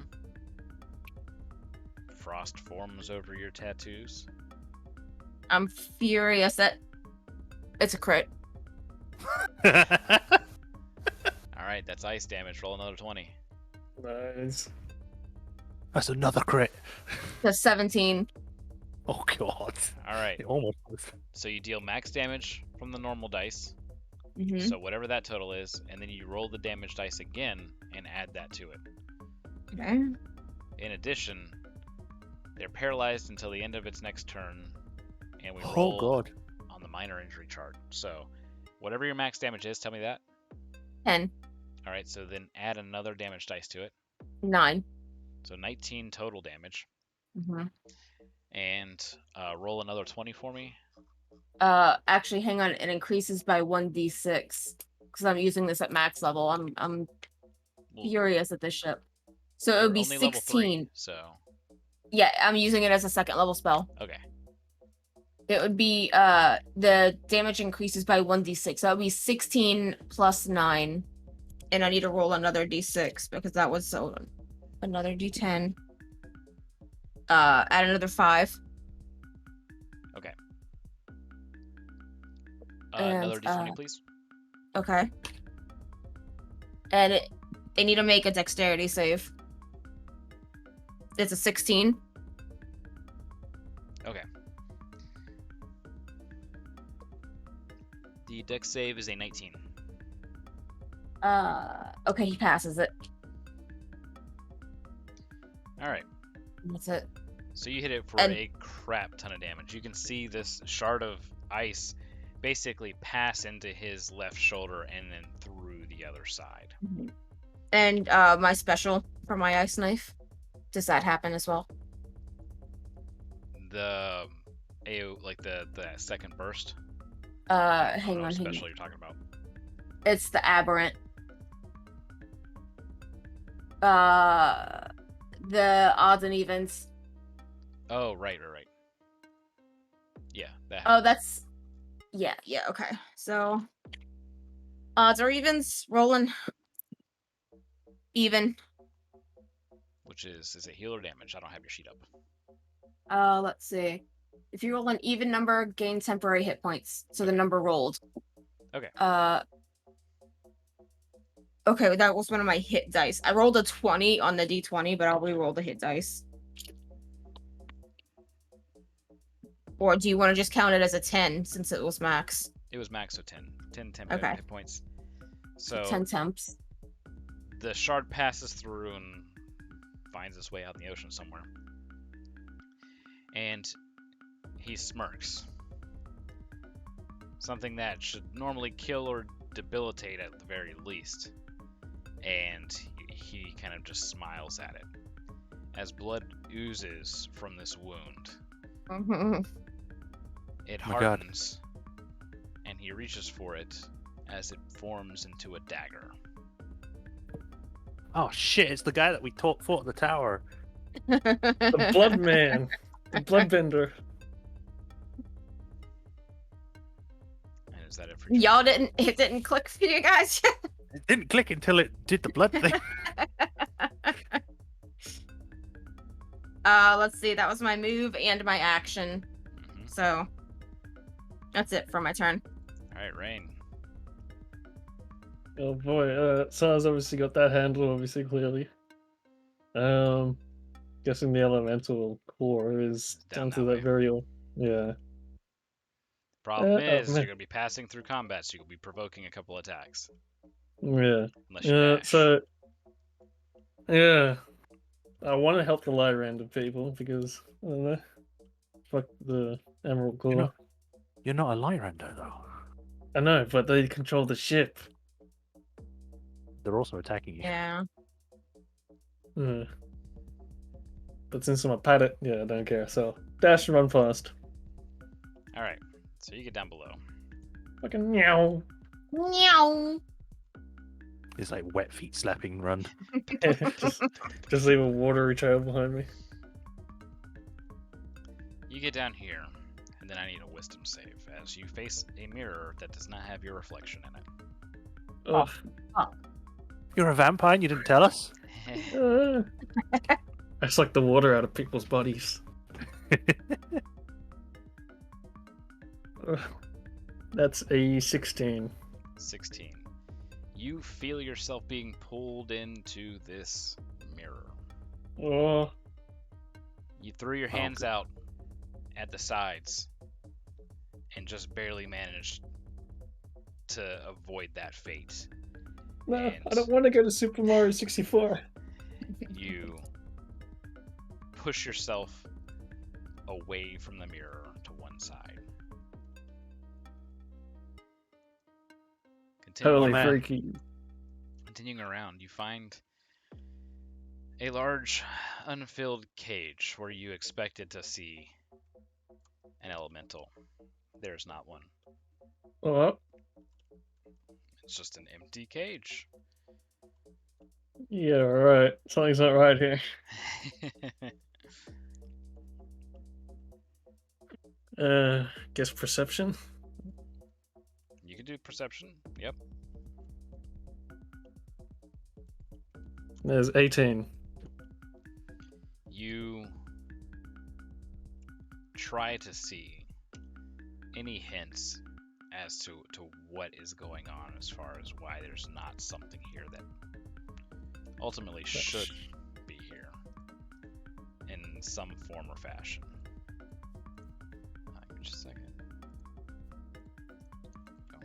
Frost forms over your tattoos. I'm furious that it's a crit. Alright, that's ice damage. Roll another 20. Nice. That's another crit. The 17. Oh god. Alright, It almost was. so you deal max damage from the normal dice. Mm-hmm. So whatever that total is, and then you roll the damage dice again and add that to it. Okay. In addition, they're paralyzed until the end of its next turn, and we Oh roll god. on the minor injury chart. So whatever your max damage is, tell me that. 10. Alright, so then add another damage dice to it. 9. So 19 total damage. Mm-hmm. And roll another 20 for me. Actually, hang on. It increases by 1d6 because I'm using this at max level. I'm Well, furious at this ship. So it you're would be only level 3, 16. so Yeah, I'm using it as a second level spell. okay. It would be the damage increases by 1d6. So that would be 16 plus 9. And I need to roll another d6 because that was another d10. Add another 5. Another And, d20, please. Okay. And they need to make a dexterity save. It's a 16. Okay. The dex save is a 19. Okay, he passes it. Alright. That's it. So you hit it for And- a crap ton of damage. You can see this shard of ice basically pass into his left shoulder and then through the other side. And my special for my ice knife. Does that happen as well? The like the second burst. Hang Hang on, hang special on. you're talking about. It's the aberrant. The odds and evens. Oh, right. Yeah, that. Oh, that's yeah, okay. So odds or evens, rolling. Even. Which is it heal or damage? I don't have your sheet up. Let's see. If you roll an even number, gain temporary hit points. So the number rolled. Okay. Okay, that was one of my hit dice. I rolled a 20 on the d20, but I'll re-roll the hit dice. Or do you want to just count it as a 10 since it was max? It was max, so 10. 10 Okay. hit points. So 10 temps. the shard passes through and finds its way out in the ocean somewhere. And he smirks. Something that should normally kill or debilitate at the very least. And he kind of just smiles at it. As blood oozes from this wound, it Oh my God. hardens, and he reaches for it as it forms into a dagger. Oh shit! It's the guy that we fought at the tower. The Blood Man. The Bloodbender. And is that it for you? Y'all it didn't click for you guys yet? It didn't click until it did the blood thing. Let's see. That was my move and my action. Mm-hmm. So that's it for my turn. All right, Rain. Oh boy, Sar's obviously got that handle, obviously, clearly. guessing the elemental core is Down down that to that way. very yeah. Problem Oh is, man, you're gonna be passing through combat, so you'll be provoking a couple attacks. yeah. Unless you dash. So yeah, I want to help the lower end of people because I don't know. Fuck the emerald core. You're not a Lyrander though. I know, but they control the ship. They're also attacking you. Yeah. Uh, but since I'm a paddock, yeah, I don't care. So dash and run fast. Alright, so you get down below. Fucking meow. Meow. It's like wet feet slapping run. just leave a watery trail behind me. You get down here, and then I need a wisdom save, as you face a mirror that does not have your reflection in it. Oh. You're a vampire and you didn't tell us? I suck the water out of people's bodies. That's a 16. 16. You feel yourself being pulled into this mirror. Oh, You threw your hands out at the sides and just barely managed to avoid that fate. no, And I don't want to go to Super Mario 64. you push yourself away from the mirror to one side. Totally man. freaky. Continuing around, you find a large, unfilled cage where you expected to see an elemental. There's not one. Oh, It's just an empty cage. yeah, right. Something's not right here. Guess perception? You can do perception. Yep. There's 18. You try to see any hints as to what is going on as far as why there's not something here that ultimately should be here in some form or fashion. Give me just a second. Go.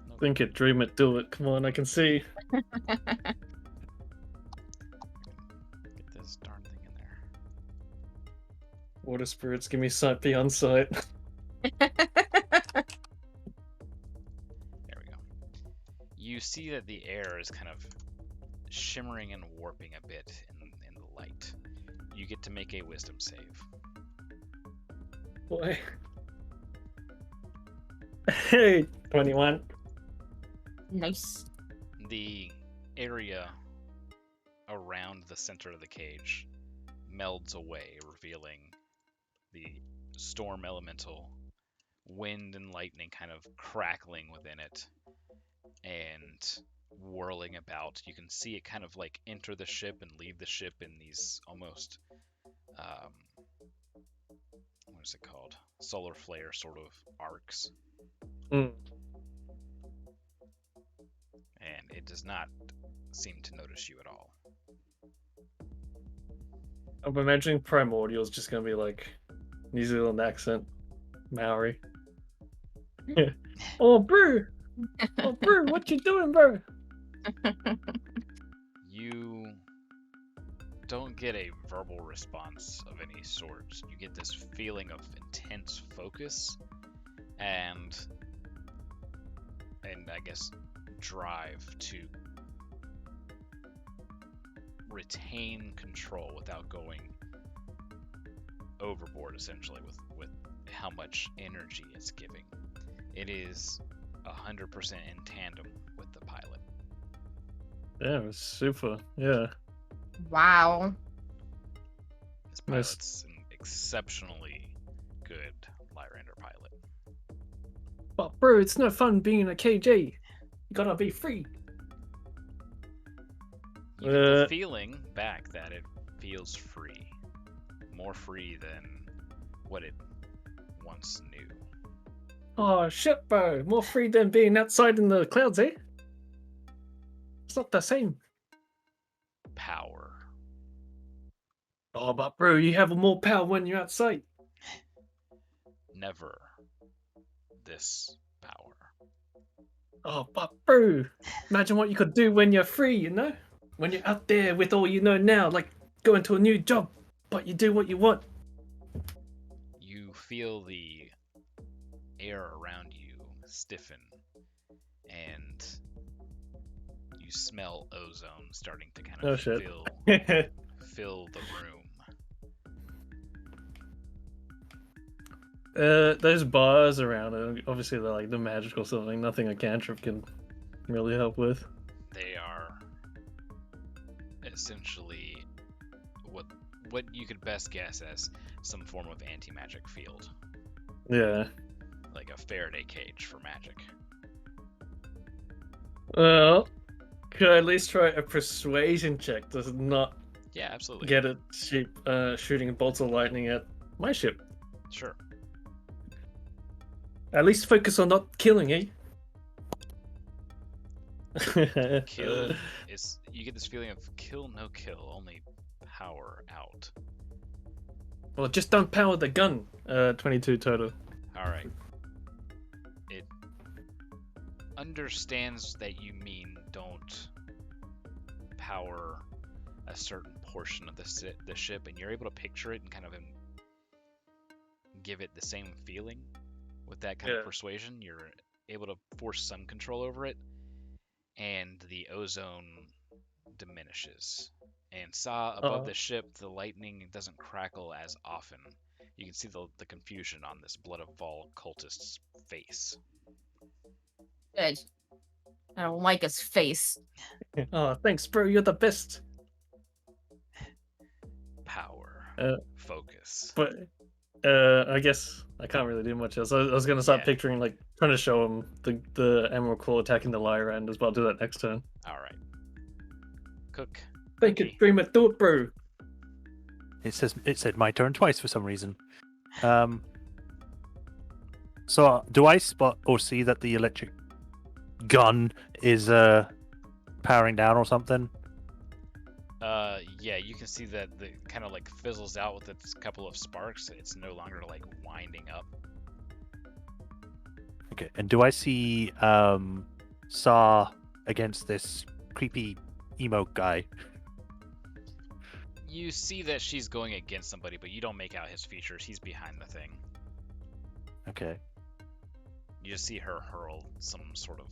Nope. Think it, dream it, do it. Come on, I can see. Get this darn thing in there. Water spirits, give me sight beyond sight. There we go. You see that the air is kind of shimmering and warping a bit in the light. You get to make a wisdom save. Boy. Hey, 21. Nice. The area around the center of the cage melds away, revealing the storm elemental, wind and lightning kind of crackling within it and whirling about. You can see it kind of like enter the ship and leave the ship in these almost what is it called? Solar flare sort of arcs. Mm. And it does not seem to notice you at all. I'm imagining Primordial is just gonna be like New Zealand accent, Maori. Oh, bro! Oh, bro, what you doing, bro? You don't get a verbal response of any sort. You get this feeling of intense focus and I guess drive to retain control without going overboard, essentially, with how much energy it's giving. It is 100% in tandem with the pilot. Yeah, it was super. Yeah. Wow. This Nice. pilot's an exceptionally good Lyrander pilot. But bro, it's no fun being a KG. You gotta be free. You get the feeling back that it feels free. More free than what it once knew. Oh shit, bro! More free than being outside in the clouds, eh? It's not the same. Power. Oh, but bro, you have more power when you're outside. Never this power. Oh, but bro, imagine what you could do when you're free, you know? When you're out there with all you know now, like going to a new job, but you do what you want. You feel the air around you stiffen, and you smell ozone starting to kind Oh of shit. fill the room. Those bars around, obviously they're like the magical something, nothing a cantrip can really help with. They are essentially what you could best guess as some form of anti-magic field, Yeah. like a Faraday cage for magic. Well, could I at least try a persuasion check to not Yeah, absolutely. get it shooting bolts of lightning at my ship? Sure. At least focus on not killing, eh? Kill is you get this feeling of kill no kill, only power out. Well, just don't power the gun. 22 total. All right. It understands that you mean don't power a certain portion of the ship, and you're able to picture it and kind of give it the same feeling with that kind of persuasion. You're able to force some control over it, and the ozone diminishes. And saw above the ship, the lightning doesn't crackle as often. You can see the confusion on this Blood of Vol cultist's face. Good. I don't like his face. Oh, thanks, bro. You're the best. Power. Focus. But I guess I can't really do much else. I was gonna start picturing, like, trying to show him the Emerald Claw attacking the Lyra end as well. I'll do that next turn. All right. Cook. Thank you, Dreamer. Do it, bro. It said my turn twice for some reason. So do I spot or see that the electric gun is powering down or something? Yeah, you can see that the kind of like fizzles out with its couple of sparks. It's no longer like winding up. Okay, and do I see Saw against this creepy emo guy? You see that she's going against somebody, but you don't make out his features. He's behind the thing. Okay. You just see her hurl some sort of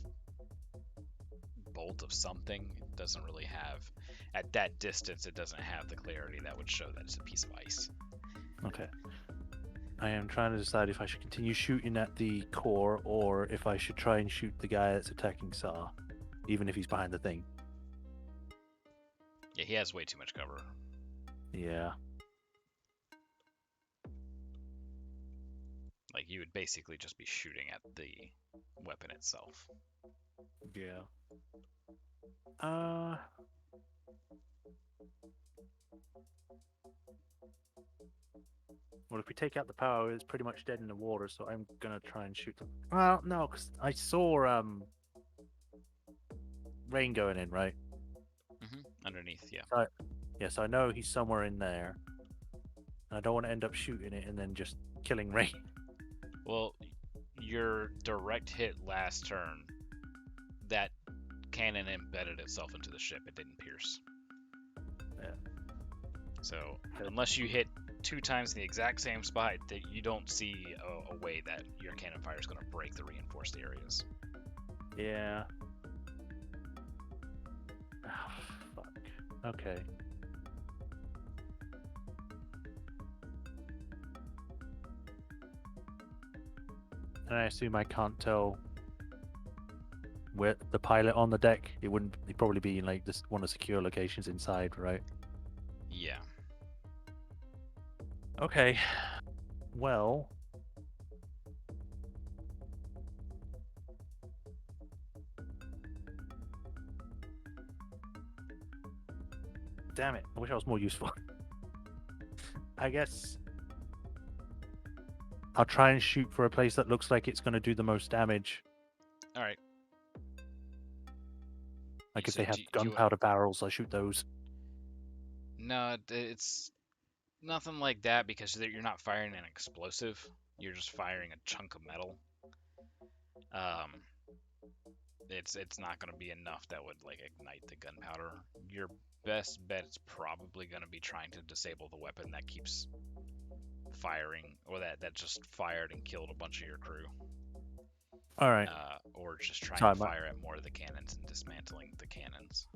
bolt of something. It doesn't really have, at that distance, it doesn't have the clarity that would show that it's a piece of ice. Okay. I am trying to decide if I should continue shooting at the core or if I should try and shoot the guy that's attacking Saw, even if he's behind the thing. Yeah, he has way too much cover. Yeah. Like, you would basically just be shooting at the weapon itself. Yeah. Well, if we take out the power, it's pretty much dead in the water, so I'm gonna try and shoot them. Well, no, because I saw rain going in, right? Underneath, yeah. Yes, I know he's somewhere in there. And I don't want to end up shooting it and then just killing Rain. Well, your direct hit last turn, that cannon embedded itself into the ship. It didn't pierce. Yeah. So, unless you hit 2 times in the exact same spot, that you don't see a way that your cannon fire is going to break the reinforced areas. Yeah. Oh, fuck. Okay. And I assume I can't tell where the pilot on the deck. It'd probably be in like this one of the secure locations inside, right? Yeah. Okay. Well. Damn it. I wish I was more useful. I guess I'll try and shoot for a place that looks like it's going to do the most damage. All right. Like You if they said, have do you- gunpowder barrels, I shoot those. No, it's nothing like that because you're not firing an explosive. You're just firing a chunk of metal. It's not going to be enough that would like ignite the gunpowder. Your best bet is probably going to be trying to disable the weapon that keeps firing, or that just fired and killed a bunch of your crew. All right. Or just trying Sorry, to fire at more of the cannons and dismantling the cannons.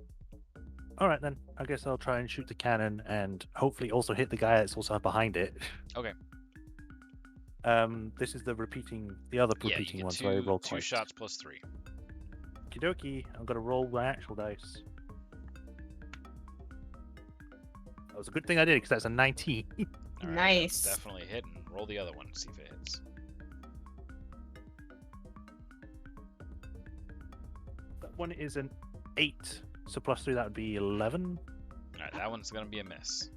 All right then. I guess I'll try and shoot the cannon and hopefully also hit the guy that's also behind it. Okay. This is the other Yeah, you repeating get one, so I roll two twice. shots plus 3. Okie dokie. I'm gonna roll my actual dice. That was a good thing I did because that's a 19. All right, Nice. that's definitely a hit, and roll the other one and see if it hits. That one is an 8. So plus 3, that would be 11. All right, that one's gonna be a miss.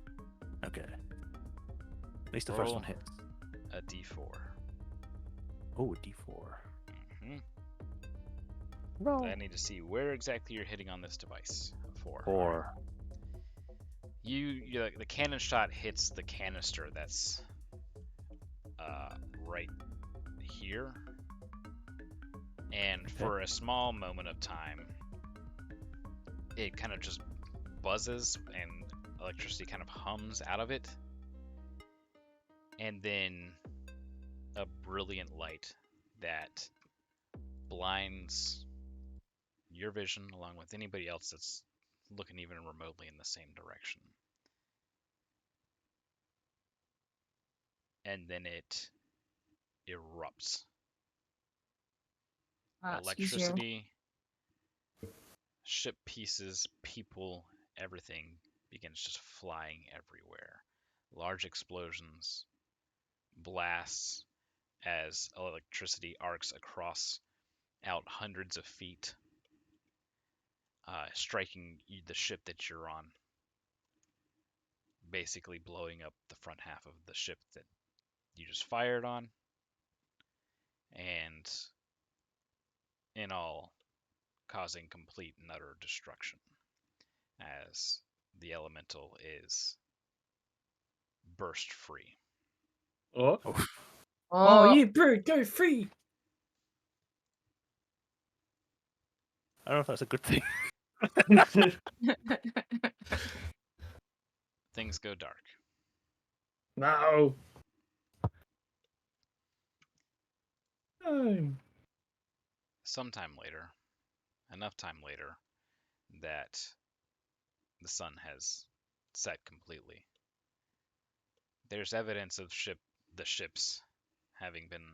Okay. At least the first Roll. one hits. A D4. Oh, a D4. Hmm. Roll. I need to see where exactly you're hitting on this device. 4. 4. The cannon shot hits the canister that's right here, and for a small moment of time, it kind of just buzzes and electricity kind of hums out of it, and then a brilliant light that blinds your vision along with anybody else that's looking even remotely in the same direction. And then it erupts. Excuse you. Electricity, ship pieces, people, everything begins just flying everywhere. Large explosions, blasts as electricity arcs across out hundreds of feet, striking the ship that you're on, basically blowing up the front half of the ship that you just fired on, and in all causing complete and utter destruction as the elemental is burst free. Oh, Oh, you bird, go free! I don't know if that's a good thing. Things go dark. No. Oh. Sometime later, enough time later, that the sun has set completely. There's evidence of the ships having been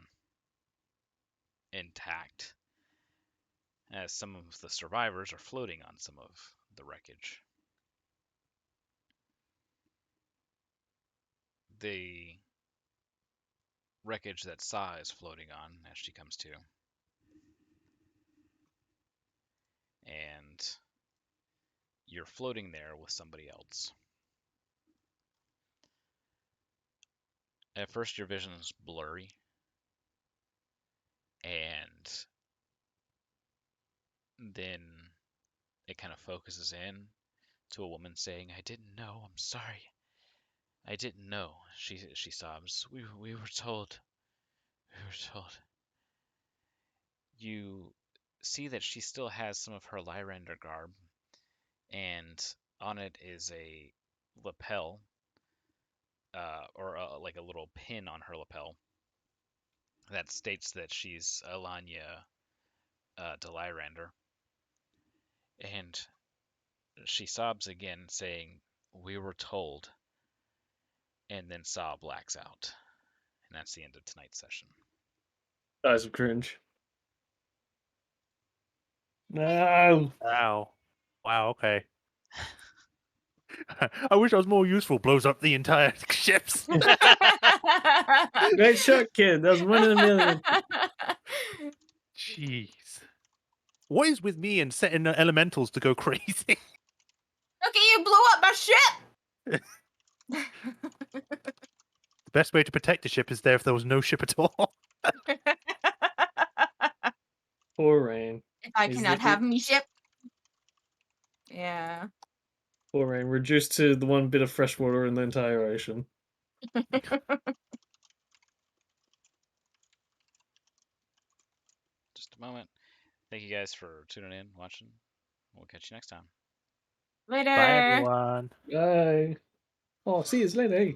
intact, as some of the survivors are floating on some of the wreckage. The wreckage that Sa is floating on as she comes to, and you're floating there with somebody else. At first, your vision is blurry, and then it kind of focuses in to a woman saying, "I didn't know. I'm sorry. I didn't know." She sobs. We were told. We were told. You see that she still has some of her Lyrander garb, and on it is a lapel, or like a little pin on her lapel that states that she's Alanya de Lyrander. And she sobs again, saying, "We were told," and then Sa blacks out. And that's the end of tonight's session. Eyes of cringe. No. Wow. Wow, okay. I wish I was more useful. Blows up the entire ships. Great shot, kid. That was 1 in a million. Jeez. What is with me and setting the elementals to go crazy? Look at you, blew up my ship. The best way to protect the ship is there if there was no ship at all. Poor Rain. If I Is cannot it- have me ship. Yeah. Chlorine reduced to the one bit of fresh water in the entire ocean. Just a moment. Thank you guys for tuning in, watching. We'll catch you next time. Later. Bye, everyone. Bye. Oh, see you later.